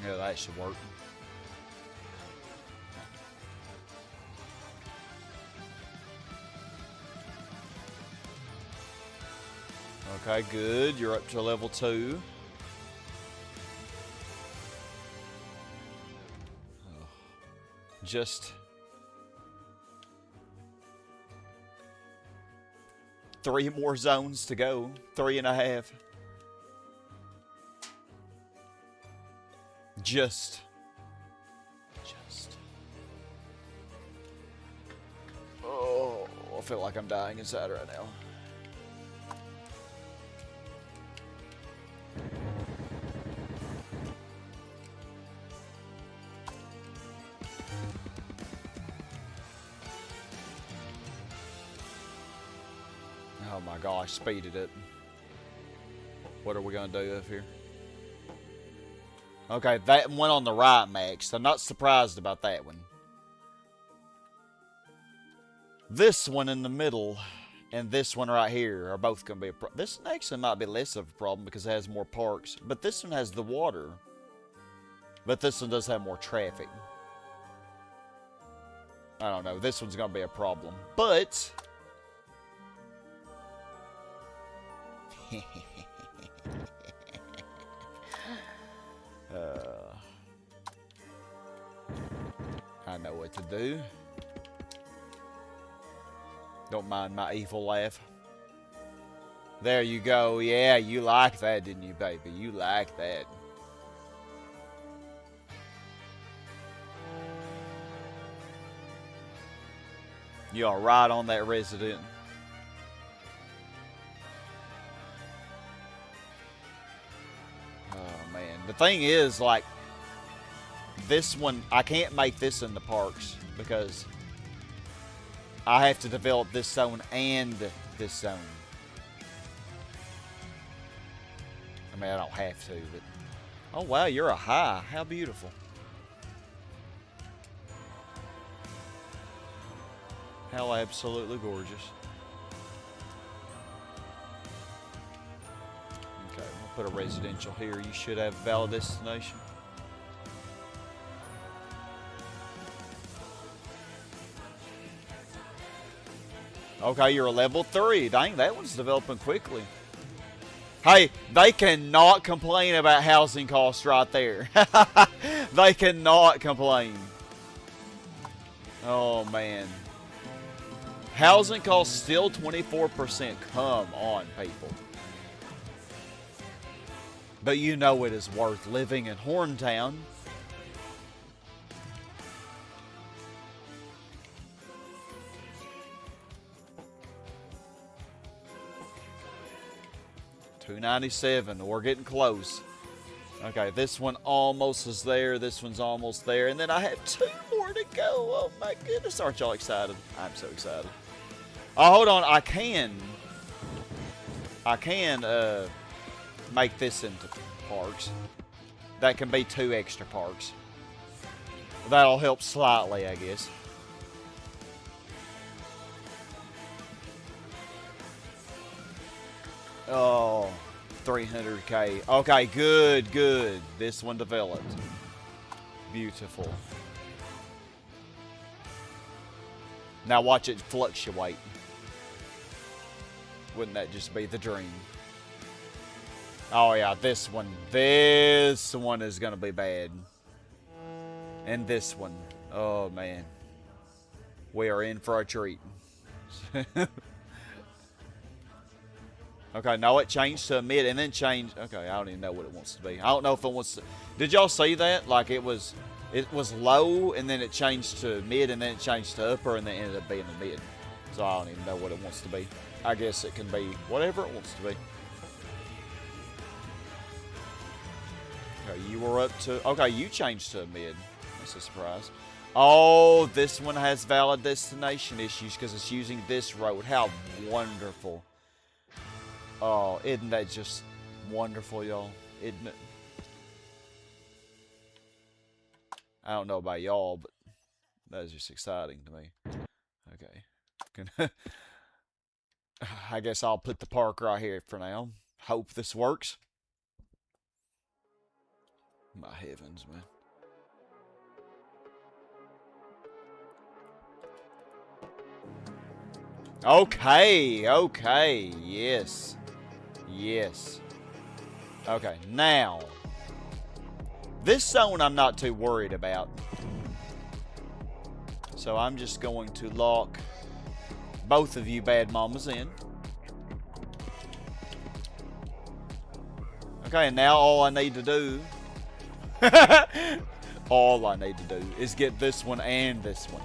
Yeah, that should work. Okay, good. You're up to level 2. Oh, just 3 more zones to go. 3.5. Just. Oh, I feel like I'm dying inside right now. Oh my gosh, speeded it. What are we gonna do up here? Okay, that one on the right, Max. I'm not surprised about that one. This one in the middle and this one right here are both going to be a problem. This actually might be less of a problem because it has more parks. But this one has the water. But this one does have more traffic. I don't know. This one's going to be a problem. But... I know what to do. Don't mind my evil laugh. There you go. Yeah, you like that, didn't you, baby? You like that. You are right on that resident. Oh, man. The thing is, like, this one, I can't make this in the parks because I have to develop this zone and this zone. I mean, I don't have to, but... Oh, wow, you're a high. How beautiful. How absolutely gorgeous. Okay, we'll put a residential here. You should have a valid destination. Okay, you're a level 3. Dang, that one's developing quickly. Hey, they cannot complain about housing costs right there. They cannot complain. Oh, man. Housing costs still 24%. Come on, people. But you know it is worth living in Horntown. $297. We're getting close. Okay, this one almost is there. This one's almost there. And then I have 2 more to go. Oh, my goodness. Aren't y'all excited? I'm so excited. Oh, hold on. I can make this into parks. That can be 2 extra parks. That'll help slightly, I guess. Oh, 300K. Okay, good, good. This one developed. Beautiful. Now watch it fluctuate. Wouldn't that just be the dream? Oh yeah, this one. This one is gonna be bad. And this one. Oh man. We are in for a treat. Okay, no, it changed to a mid and then changed. Okay, I don't even know what it wants to be. I don't know if it wants to. Did y'all see that? Like it was low and then it changed to mid and then it changed to upper and then ended up being a mid. So I don't even know what it wants to be. I guess it can be whatever it wants to be. Okay, you were up to. Okay, you changed to a mid. That's a surprise. Oh, this one has valid destination issues because it's using this road. How wonderful. Oh, isn't that just wonderful, y'all? Isn't it? I don't know about y'all, but that's just exciting to me. Okay. I guess I'll put the park right here for now. Hope this works. My heavens, man. Okay, okay, yes. Yes. Okay, now. This zone I'm not too worried about. So I'm just going to lock both of you bad mamas in. Okay, and now all I need to do... all I need to do is get this one and this one.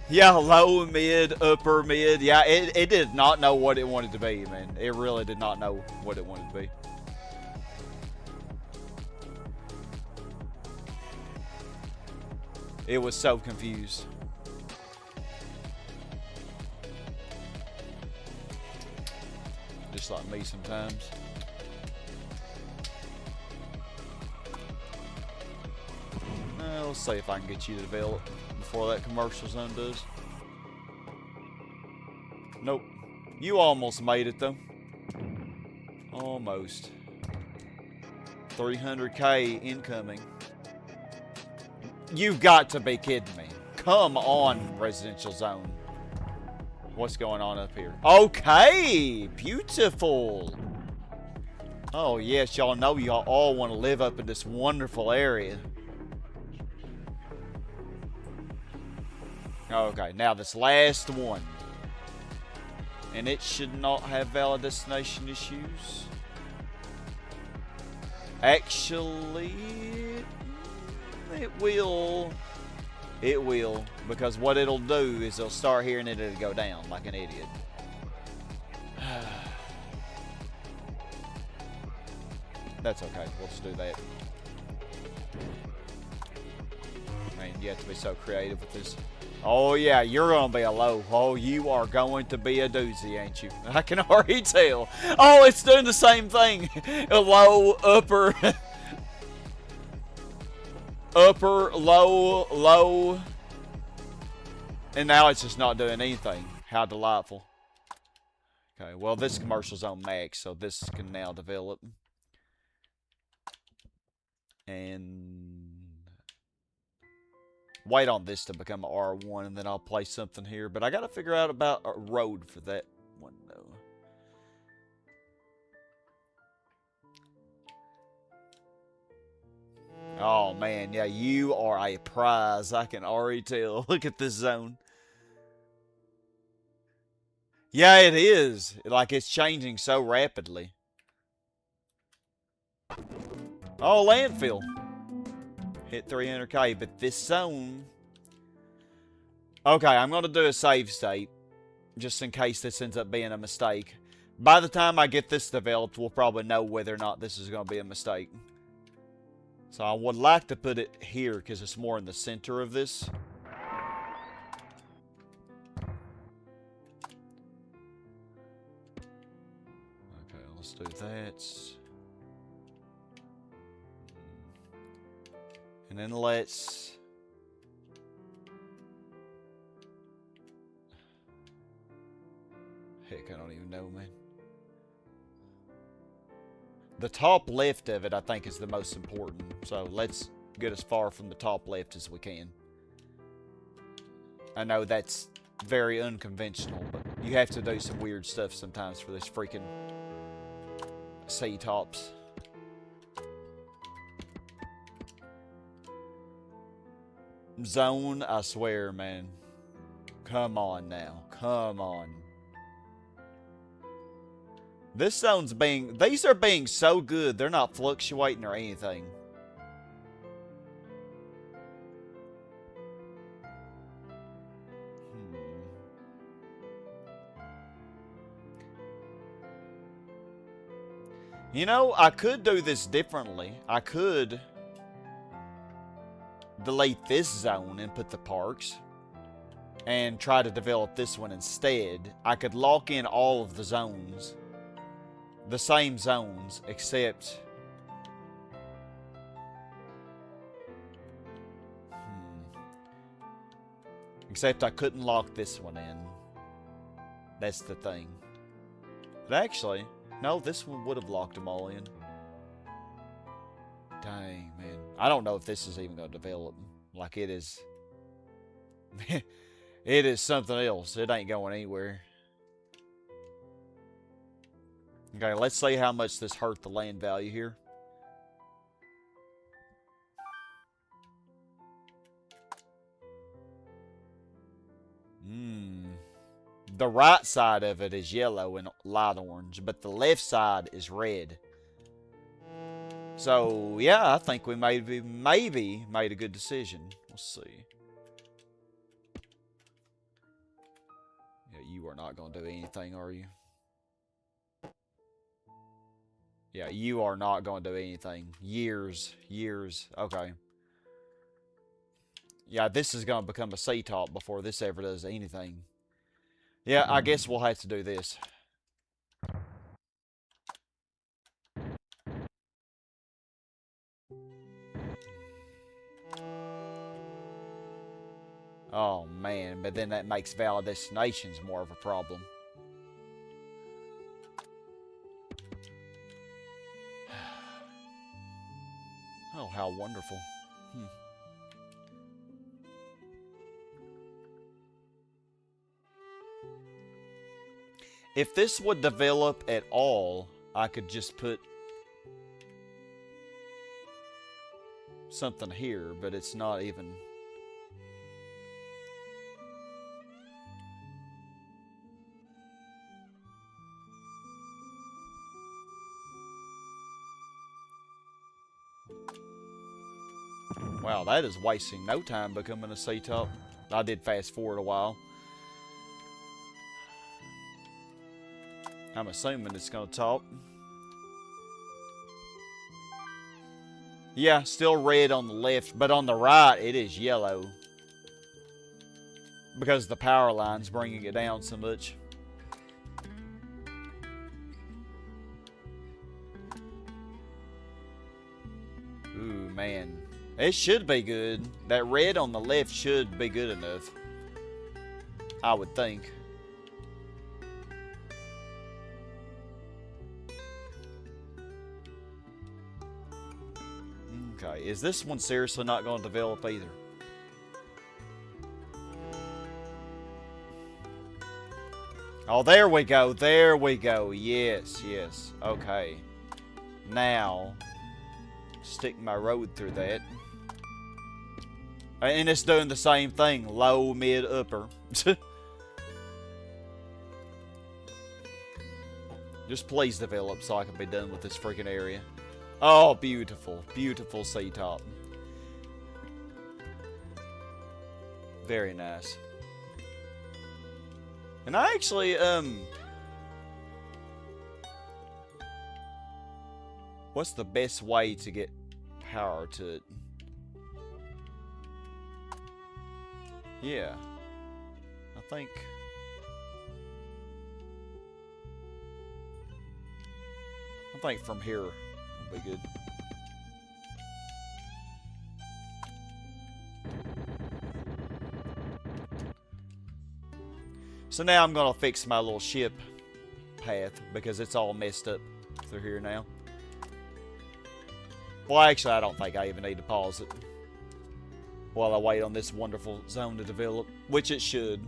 Yeah, low, mid, upper, mid. Yeah, it did not know what it wanted to be, man. It really did not know what it wanted to be. It was so confused. Just like me sometimes. Let's see if I can get you to develop before that commercial zone does. Nope. You almost made it though. Almost. 300k incoming. You've got to be kidding me. Come on, residential zone. What's going on up here? Okay, beautiful. Oh yes, y'all know y'all all want to live up in this wonderful area. Okay, now this last one. And it should not have valid destination issues. Actually, it will. It will. Because what it'll do is it'll start here and then it'll go down like an idiot. That's okay. We'll just do that. Man, you have to be so creative with this. Oh, yeah, you're going to be a low. Oh, you are going to be a doozy, ain't you? I can already tell. Oh, it's doing the same thing. A low, upper. Upper, low, low. And now it's just not doing anything. How delightful. Okay, well, this commercial's on max, so this can now develop. And... wait on this to become an R1 and then I'll play something here. But I got to figure out about a road for that one, though. Oh, man. Yeah, you are a prize. I can already tell. Look at this zone. Yeah, it is. Like, it's changing so rapidly. Oh, landfill. Hit 300k, but this zone... okay, I'm going to do a save state, just in case this ends up being a mistake. By the time I get this developed, we'll probably know whether or not this is going to be a mistake. So I would like to put it here, because it's more in the center of this. Okay, let's do that. And then let's... heck, I don't even know, man. The top left of it, I think, is the most important. So let's get as far from the top left as we can. I know that's very unconventional, but you have to do some weird stuff sometimes for this freaking sea tops. Zone, I swear, man. Come on now. Come on. This zone's being... These are being so good, they're not fluctuating or anything. You know, I could do this differently. I could delete this zone and put the parks and try to develop this one instead. I could lock in all of the zones, the same zones, except except I couldn't lock this one in. That's the thing. But actually, no, this one would have locked them all in. Dang, man. I don't know if this is even going to develop. Like, it is... it is something else. It ain't going anywhere. Okay, let's see how much this hurt the land value here. The right side of it is yellow and light orange, but the left side is red. So, yeah, I think we maybe made a good decision. Let's see. Yeah, you are not going to do anything, are you? Yeah, you are not going to do anything. Years. Okay. Yeah, this is going to become a sea top before this ever does anything. Yeah, I guess we'll have to do this. Oh, man, but then that makes valid destinations more of a problem. Oh, how wonderful. If this would develop at all, I could just put something here, but it's not even... Wow, that is wasting no time becoming a sea top. I did fast forward a while. I'm assuming it's going to top. Yeah, still red on the left, but on the right it is yellow. Because the power line's bringing it down so much. Ooh, man. It should be good. That red on the left should be good enough. I would think. Okay, is this one seriously not going to develop either? Oh, there we go. There we go. Yes. Okay. Now, stick my road through that. And it's doing the same thing. Low, mid, upper. Just please develop so I can be done with this freaking area. Oh, beautiful. Beautiful sea top. Very nice. And I actually, what's the best way to get power to it? Yeah. I think from here will be good. So now I'm gonna fix my little ship path because it's all messed up through here now. Well, actually, I don't think I even need to pause it. while I wait on this wonderful zone to develop, which it should.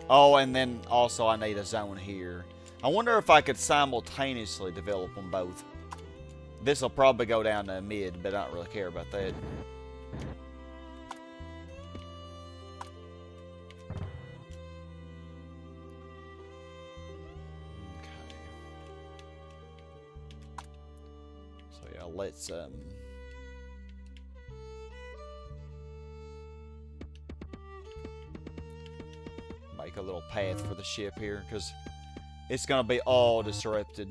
Oh, and then also I need a zone here. I wonder if I could simultaneously develop them both. This will probably go down to mid, but I don't really care about that. Let's make a little path for the ship here, because it's gonna be all disrupted.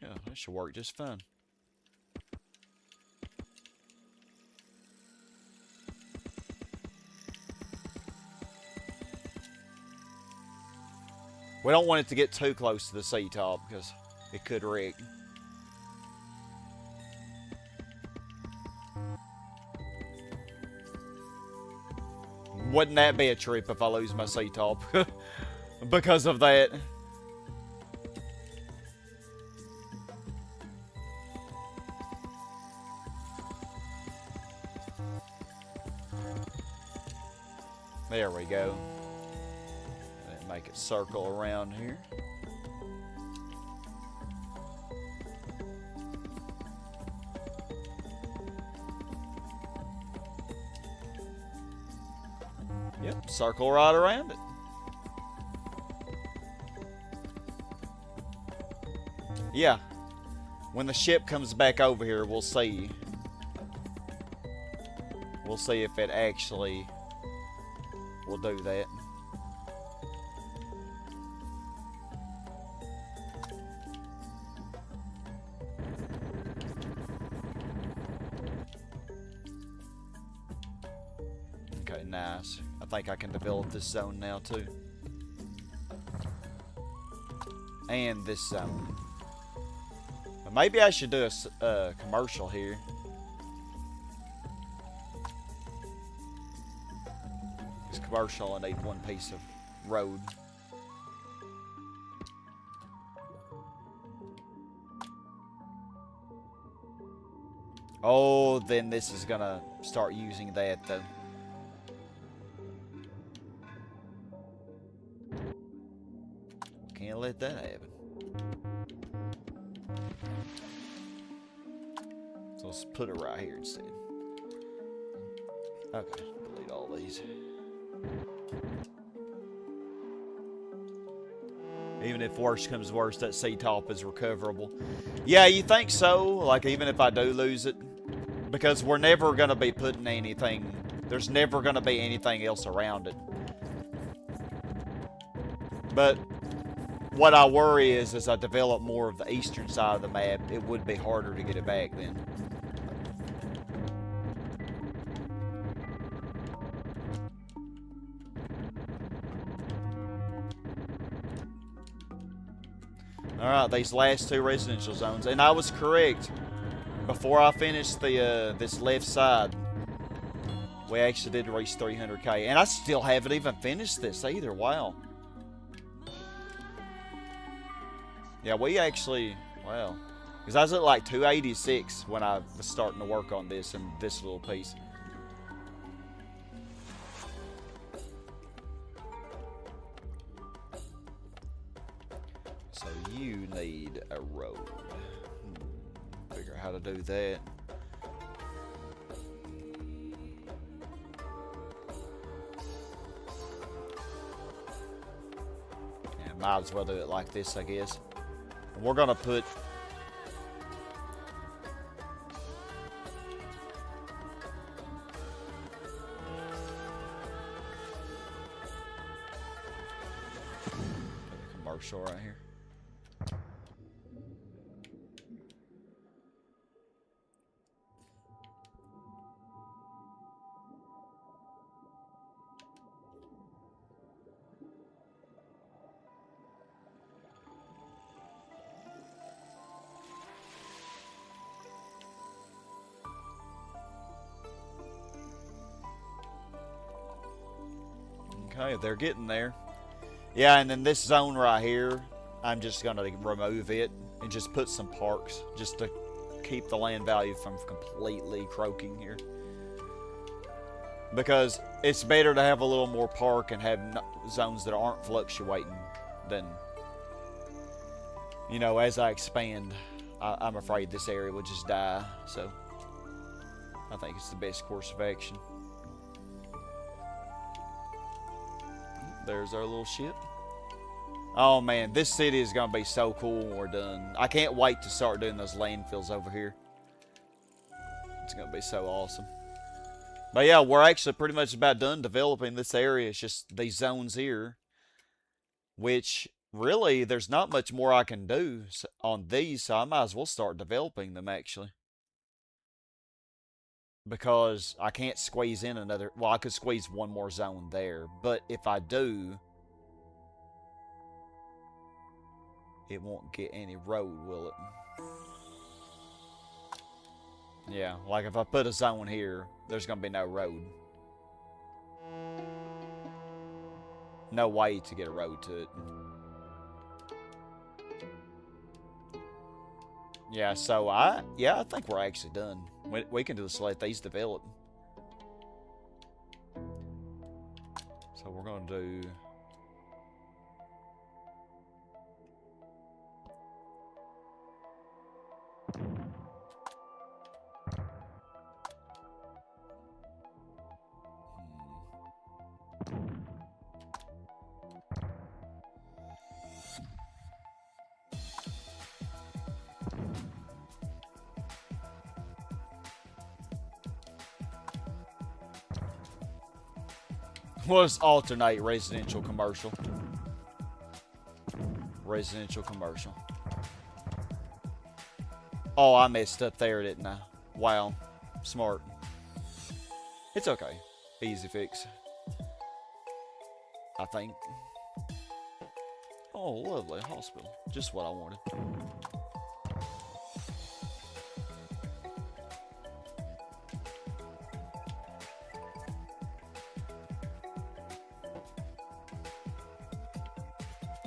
Yeah, that should work just fine. We don't want it to get too close to the sea top because it could wreck. Wouldn't that be a trip if I lose my sea top because of that? There we go. Make it circle around here. Yep, circle right around it. Yeah. When the ship comes back over here, we'll see. We'll see if it actually will do that. Nice. I think I can develop this zone now too. And this zone. But maybe I should do a commercial here. This commercial, I need one piece of road. Oh, then this is gonna start using that though. Can't let that happen. So let's put it right here instead. Okay, delete all these. Even if worse comes worse, that sea top is recoverable. Yeah, you think so? Like, even if I do lose it? Because we're never going to be putting anything... There's never going to be anything else around it. But... what I worry is, as I develop more of the eastern side of the map, it would be harder to get it back then. Alright, these last two residential zones. And I was correct. Before I finished the this left side, we actually did reach 300k. And I still haven't even finished this either. Wow. Yeah, we actually, wow. Because I was at like 286 when I was starting to work on this and this little piece. So you need a road. Figure out how to do that. Yeah, might as well do it like this, I guess. We're gonna put a commercial right here. Okay, they're getting there. Yeah, and then this zone right here, I'm just going to remove it and just put some parks just to keep the land value from completely croaking here. Because it's better to have a little more park and have zones that aren't fluctuating than, you know, as I expand, I'm afraid this area would just die. So I think it's the best course of action. There's our little ship. Oh man, this city is going to be so cool when we're done. I can't wait to start doing those landfills over here. It's going to be so awesome. But yeah, we're actually pretty much about done developing this area. It's just these zones here, which really there's not much more I can do on these, so I might as well start developing them actually. Because I can't squeeze in another, well, I could squeeze one more zone there, but if I do, it won't get any road, will it? Yeah, like if I put a zone here, there's going to be no road. No way to get a road to it. Yeah, so I think we're actually done. We can just let these develop. So we're going to do... We'll just alternate residential, commercial. Residential, commercial. Oh, I messed up there, didn't I? Wow. Smart. It's okay. Easy fix. I think. Oh, lovely. Hospital. Just what I wanted.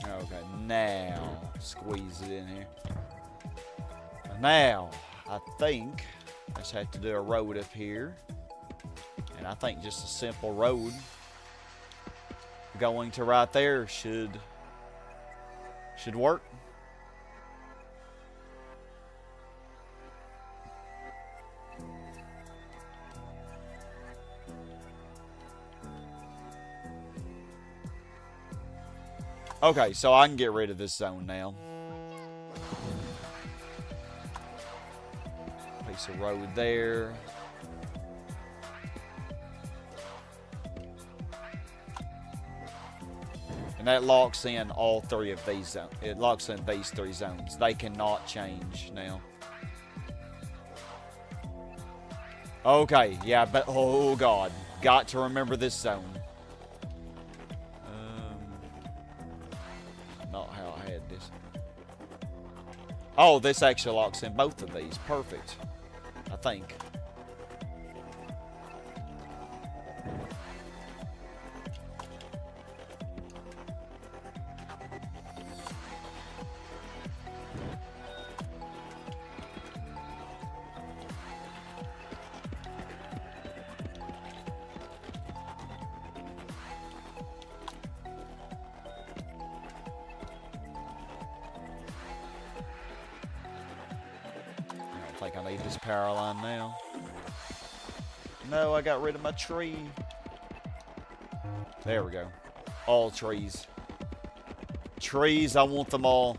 Okay, now squeeze it in here. Now, I think I just have to do a road up here. And I think just a simple road going to right there should work. Okay, so I can get rid of this zone now. Piece of road there. And that locks in all three of these zones. It locks in these three zones. They cannot change now. Okay, yeah, but oh god. Got to remember this zone. Not how I had this. Oh, this actually locks in both of these. Perfect. I think. I think I need this power line now. No, I got rid of my tree. There we go. All trees. Trees, I want them all.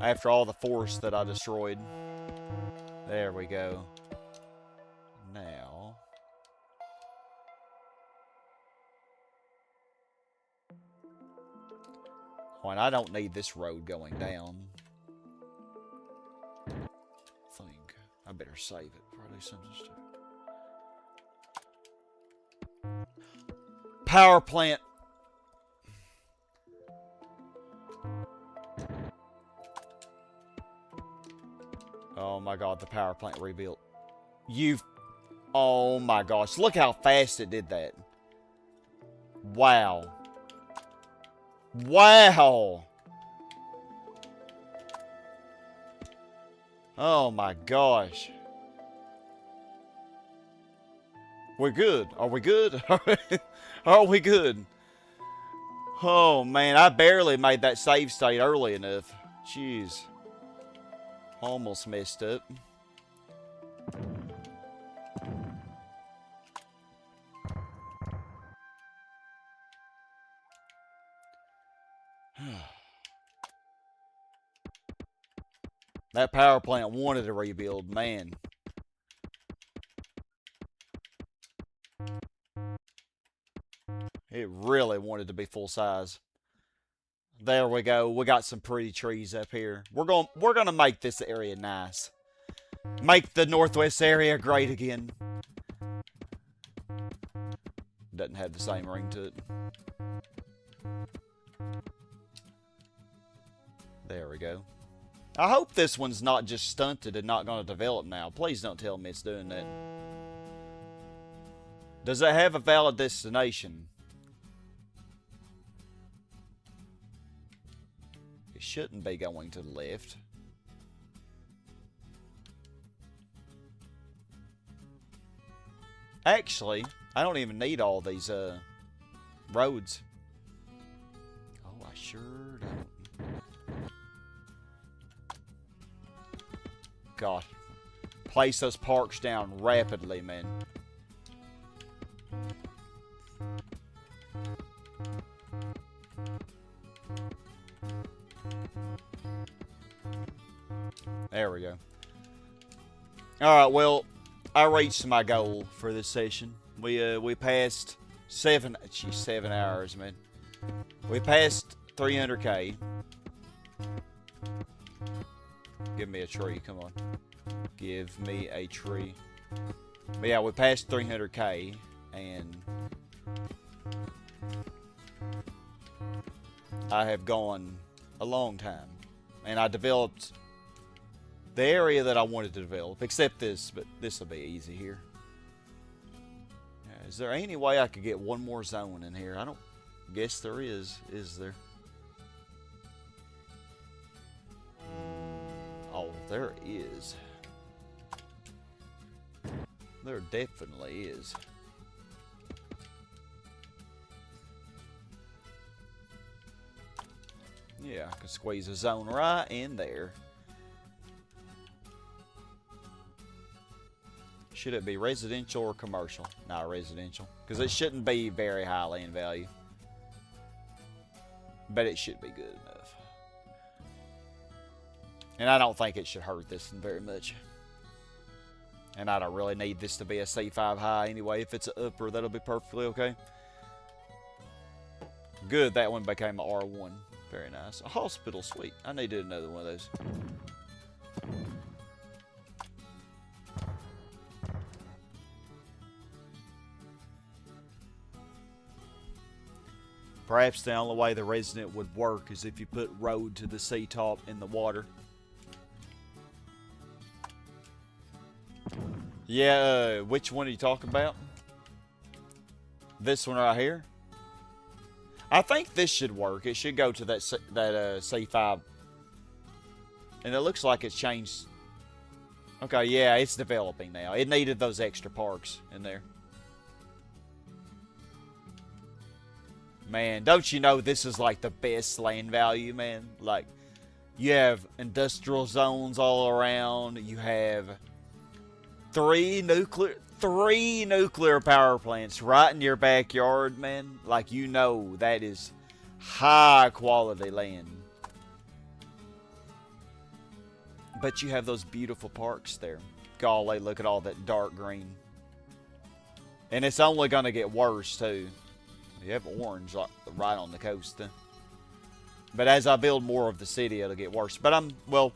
After all the forest that I destroyed. There we go. Now. When I don't need this road going down. I think I better save it before I do something stupid. Power plant. Oh my god, the power plant rebuilt. Oh my gosh. Look how fast it did that. Wow. Wow. Oh my gosh. We're good. Are we good? Are we good? Oh man, I barely made that save state early enough. Jeez. Almost messed up. That power plant wanted a rebuild, man. It really wanted to be full size. There we go. We got some pretty trees up here. We're gonna make this area nice. Make the northwest area great again. Doesn't have the same ring to it. There we go. I hope this one's not just stunted and not going to develop now. Please don't tell me it's doing that. Does it have a valid destination? It shouldn't be going to the left. Actually, I don't even need all these roads. Oh, I sure don't. God. Place those parks down rapidly, man. There we go. Alright, well, I reached my goal for this session. We passed 7 hours, man. We passed 300k. Give me a tree, come on. Give me a tree. But yeah, we passed 300k, and I have gone a long time. And I developed the area that I wanted to develop, except this, but this will be easy here. Is there any way I could get one more zone in here? I don't guess there is there? Oh, there is. There definitely is. Yeah, I can squeeze a zone right in there. Should it be residential or commercial? Not residential, because it shouldn't be very high land value. But it should be good enough. And I don't think it should hurt this one very much. And I don't really need this to be a C5 high anyway. If it's an upper, that'll be perfectly okay. Good, that one became an R1. Very nice. A hospital, sweet. I needed another one of those. Perhaps the only way the resident would work is if you put road to the sea top in the water. Yeah, which one are you talking about? This one right here? I think this should work. It should go to that C5. And it looks like it's changed. Okay, yeah, it's developing now. It needed those extra parks in there. Man, don't you know this is like the best land value, man? Like, you have industrial zones all around. You have three nuclear power plants right in your backyard, man. Like, you know that is high quality land. But you have those beautiful parks there. Golly, look at all that dark green. And it's only going to get worse, too. You have orange right on the coast. But as I build more of the city, it'll get worse. But well,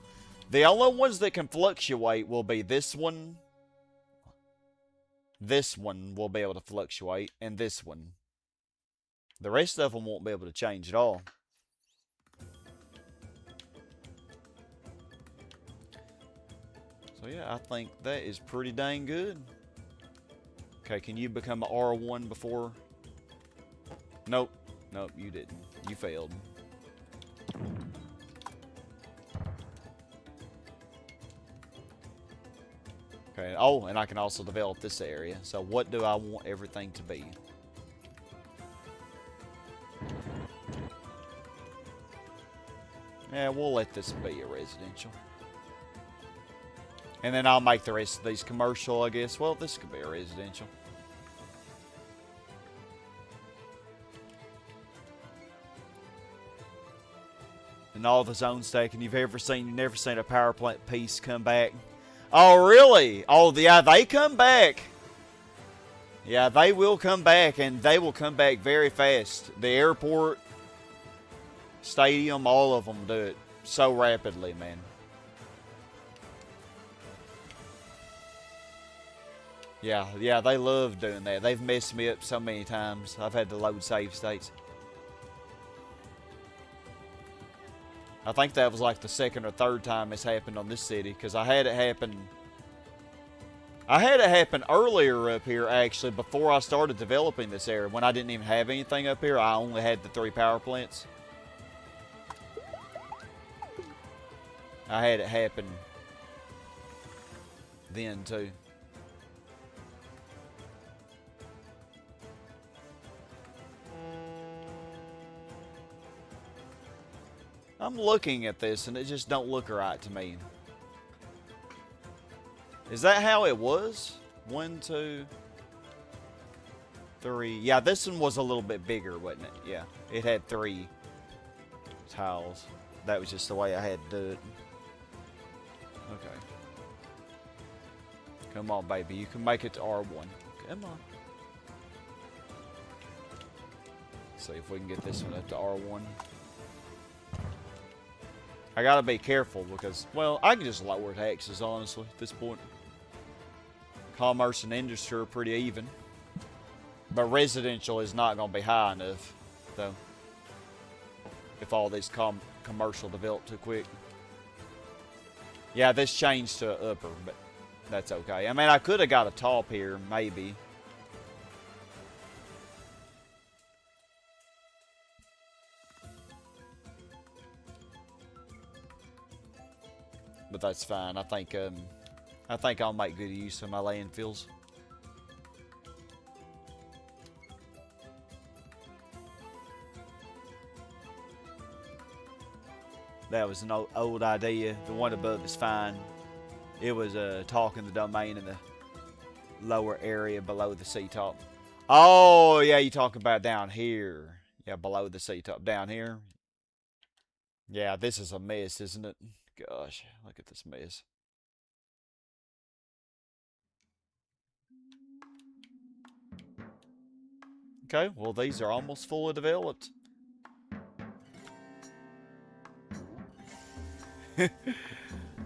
the only ones that can fluctuate will be this one. This one will be able to fluctuate, and this one. The rest of them won't be able to change at all. So yeah, I think that is pretty dang good. Okay, can you become an R1 before? Nope. Nope, you didn't. You failed. Okay, oh, and I can also develop this area. So what do I want everything to be? Yeah, we'll let this be a residential. And then I'll make the rest of these commercial, I guess. Well, this could be a residential. And all the zone stacking you've never seen a power plant piece come back. Oh, really? Oh, yeah, they come back. Yeah, they will come back, and they will come back very fast. The airport, stadium, all of them do it so rapidly, man. Yeah, they love doing that. They've messed me up so many times. I've had to load save states. I think that was like the second or third time it's happened on this city, because I had it happen earlier up here, actually, before I started developing this area. When I didn't even have anything up here, I only had the 3 power plants. I had it happen then, too. I'm looking at this, and it just don't look right to me. Is that how it was? 1, 2, 3. Yeah, this one was a little bit bigger, wasn't it? Yeah, it had 3 tiles. That was just the way I had to do it. Okay. Come on, baby. You can make it to R1. Come on. See if we can get this one up to R1. I gotta be careful because, well, I can just lower taxes, honestly, at this point. Commerce and industry are pretty even. But residential is not gonna be high enough, though. If all these commercial develop too quick. Yeah, this changed to upper, but that's okay. I mean, I could have got a top here, maybe. But that's fine. I think I'll make good use of my landfills. That was an old idea. The one above is fine. It was talking the domain in the lower area below the seatop. Oh, yeah, you talking about down here. Yeah, below the seatop. Down here. Yeah, this is a mess, isn't it? Gosh, look at this mess. Okay, well, these are almost fully developed.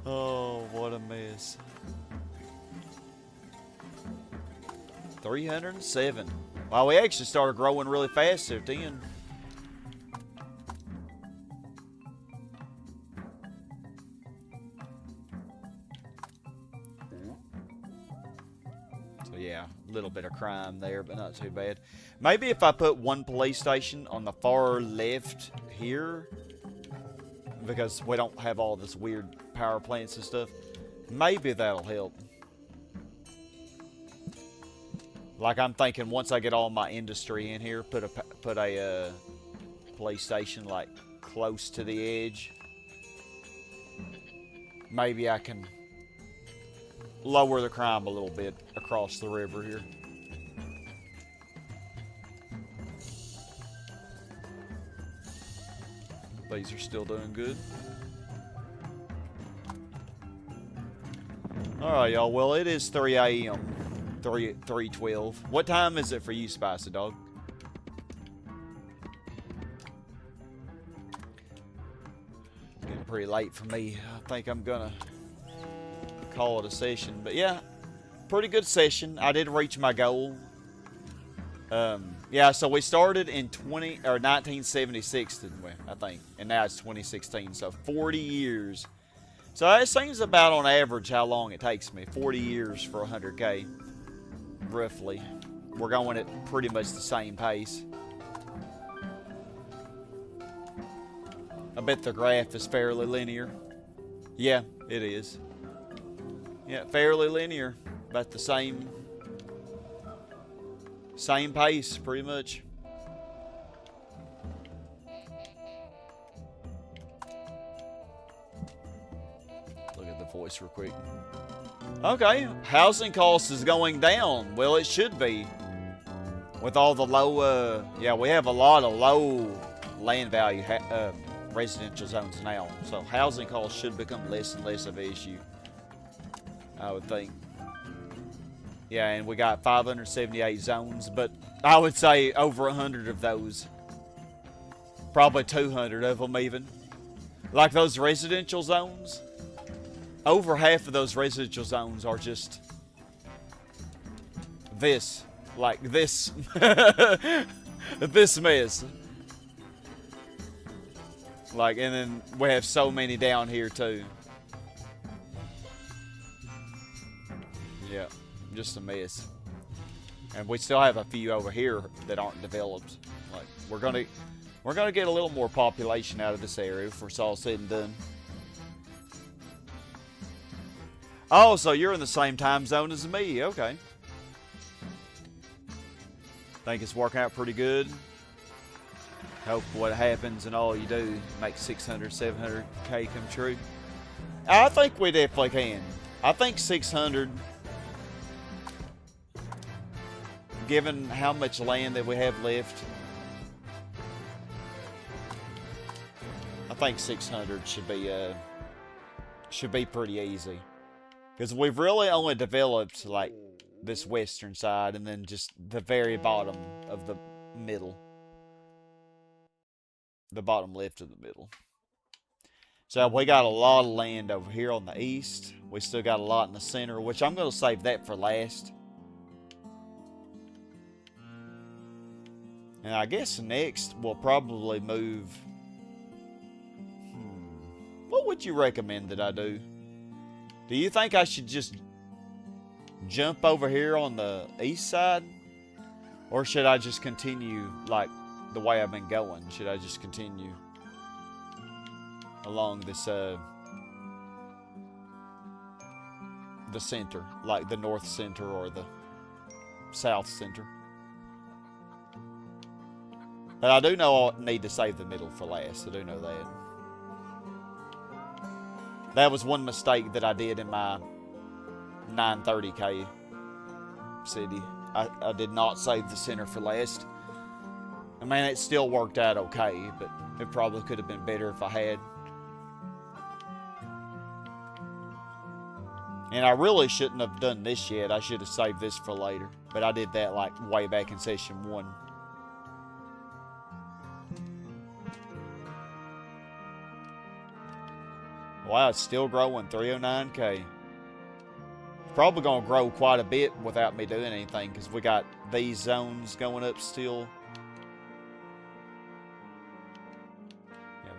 Oh, what a mess. 307. Wow, we actually started growing really fast there, 10. So yeah, a little bit of crime there, but not too bad. Maybe if I put one police station on the far left here, because we don't have all this weird power plants and stuff, maybe that'll help. Like, I'm thinking once I get all my industry in here, put a police station like close to the edge. Maybe I can lower the crime a little bit across the river here. These are still doing good. Alright, y'all. Well, it is 3 a.m. 3:12. What time is it for you, Spicy Dog? It's getting pretty late for me. I think I'm gonna call it a session. But yeah, pretty good session. I did reach my goal. Yeah, so we started in 1976, didn't we? I think, and now it's 2016. So 40 years. So that seems about on average how long it takes me. 40 years for 100K. roughly. We're going at pretty much the same pace. I bet the graph is fairly linear. Yeah, it is. Yeah, fairly linear. About the same pace, pretty much. Look at the voice real quick. Okay, housing costs is going down. Well, it should be. With all the low, yeah, we have a lot of low land value residential zones now. So housing costs should become less and less of an issue, I would think. Yeah, and we got 578 zones, but I would say over 100 of those. Probably 200 of them even. Like those residential zones. Over half of those residential zones are just this. Like this. This mess. Like, and then we have so many down here too. Yeah, just a mess. And we still have a few over here that aren't developed. Like, we're gonna get a little more population out of this area before it's all said and done. Oh, so you're in the same time zone as me. Okay. Think it's working out pretty good. Hope what happens and all you do makes 600, 700K come true. I think we definitely can. I think 600, given how much land that we have left, I think 600 should be pretty easy. Because we've really only developed like this western side and then just the very bottom of the middle. The bottom left of the middle. So we got a lot of land over here on the east. We still got a lot in the center, which I'm going to save that for last. And I guess next we'll probably move... What would you recommend that I do? Do you think I should just jump over here on the east side? Or should I just continue like the way I've been going? Should I just continue along this the center, like the north center or the south center? But I do know I need to save the middle for last. I do know that. That was one mistake that I did in my 930K city. I did not save the center for last. I mean, it still worked out okay, but it probably could have been better if I had. And I really shouldn't have done this yet. I should have saved this for later. But I did that like way back in session 1. Wow, it's still growing, 309K. Probably going to grow quite a bit without me doing anything because we got these zones going up still.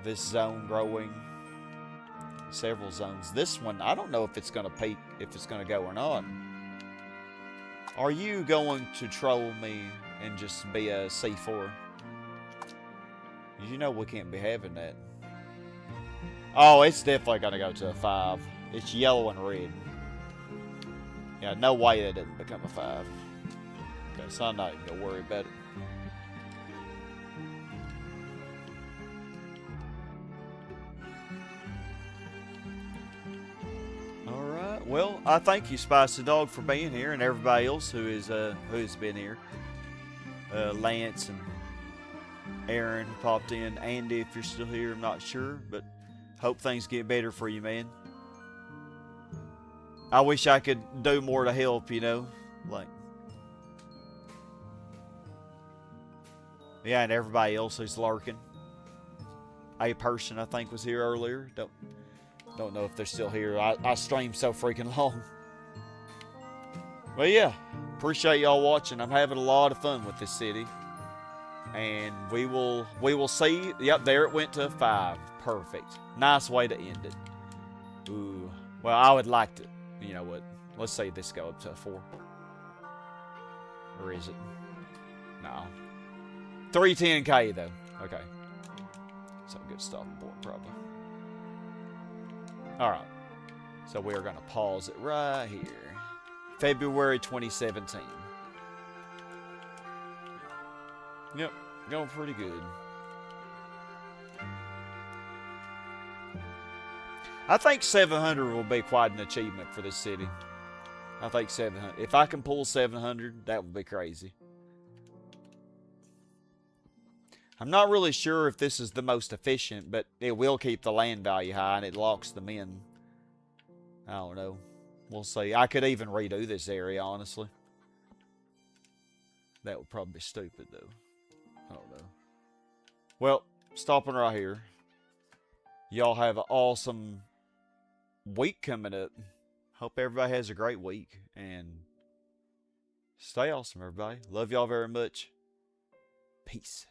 This zone growing. Several zones. This one, I don't know if it's going to peak, if it's going to go or not. Are you going to troll me and just be a C4? You know we can't be having that. Oh, it's definitely going to go to a 5. It's yellow and red. Yeah, no way that didn't become a 5. Okay, so I'm not even going to worry about it. Alright, well, I thank you, Spicy Dog, for being here, and everybody else who's been here. Lance and Aaron who popped in. Andy, if you're still here, I'm not sure, but hope things get better for you, man. I wish I could do more to help, you know, like. Yeah, and everybody else who's lurking. A person I think was here earlier. Don't know if they're still here. I streamed so freaking long. But yeah, appreciate y'all watching. I'm having a lot of fun with this city. And we will see. Yep, there it went to a 5. Perfect. Nice way to end it. Ooh. Well, I would like to. You know what? Let's say this go up to a 4. Or is it? No. 310K though. Okay. So good stopping point probably. Alright. So we are going to pause it right here. February 2017. Yep. Going pretty good. I think 700 will be quite an achievement for this city. I think 700. If I can pull 700, that would be crazy. I'm not really sure if this is the most efficient, but it will keep the land value high and it locks them in. I don't know. We'll see. I could even redo this area, honestly. That would probably be stupid, though. I don't know. Well, stopping right here. Y'all have an awesome week coming up. Hope everybody has a great week. And stay awesome, everybody. Love y'all very much. Peace.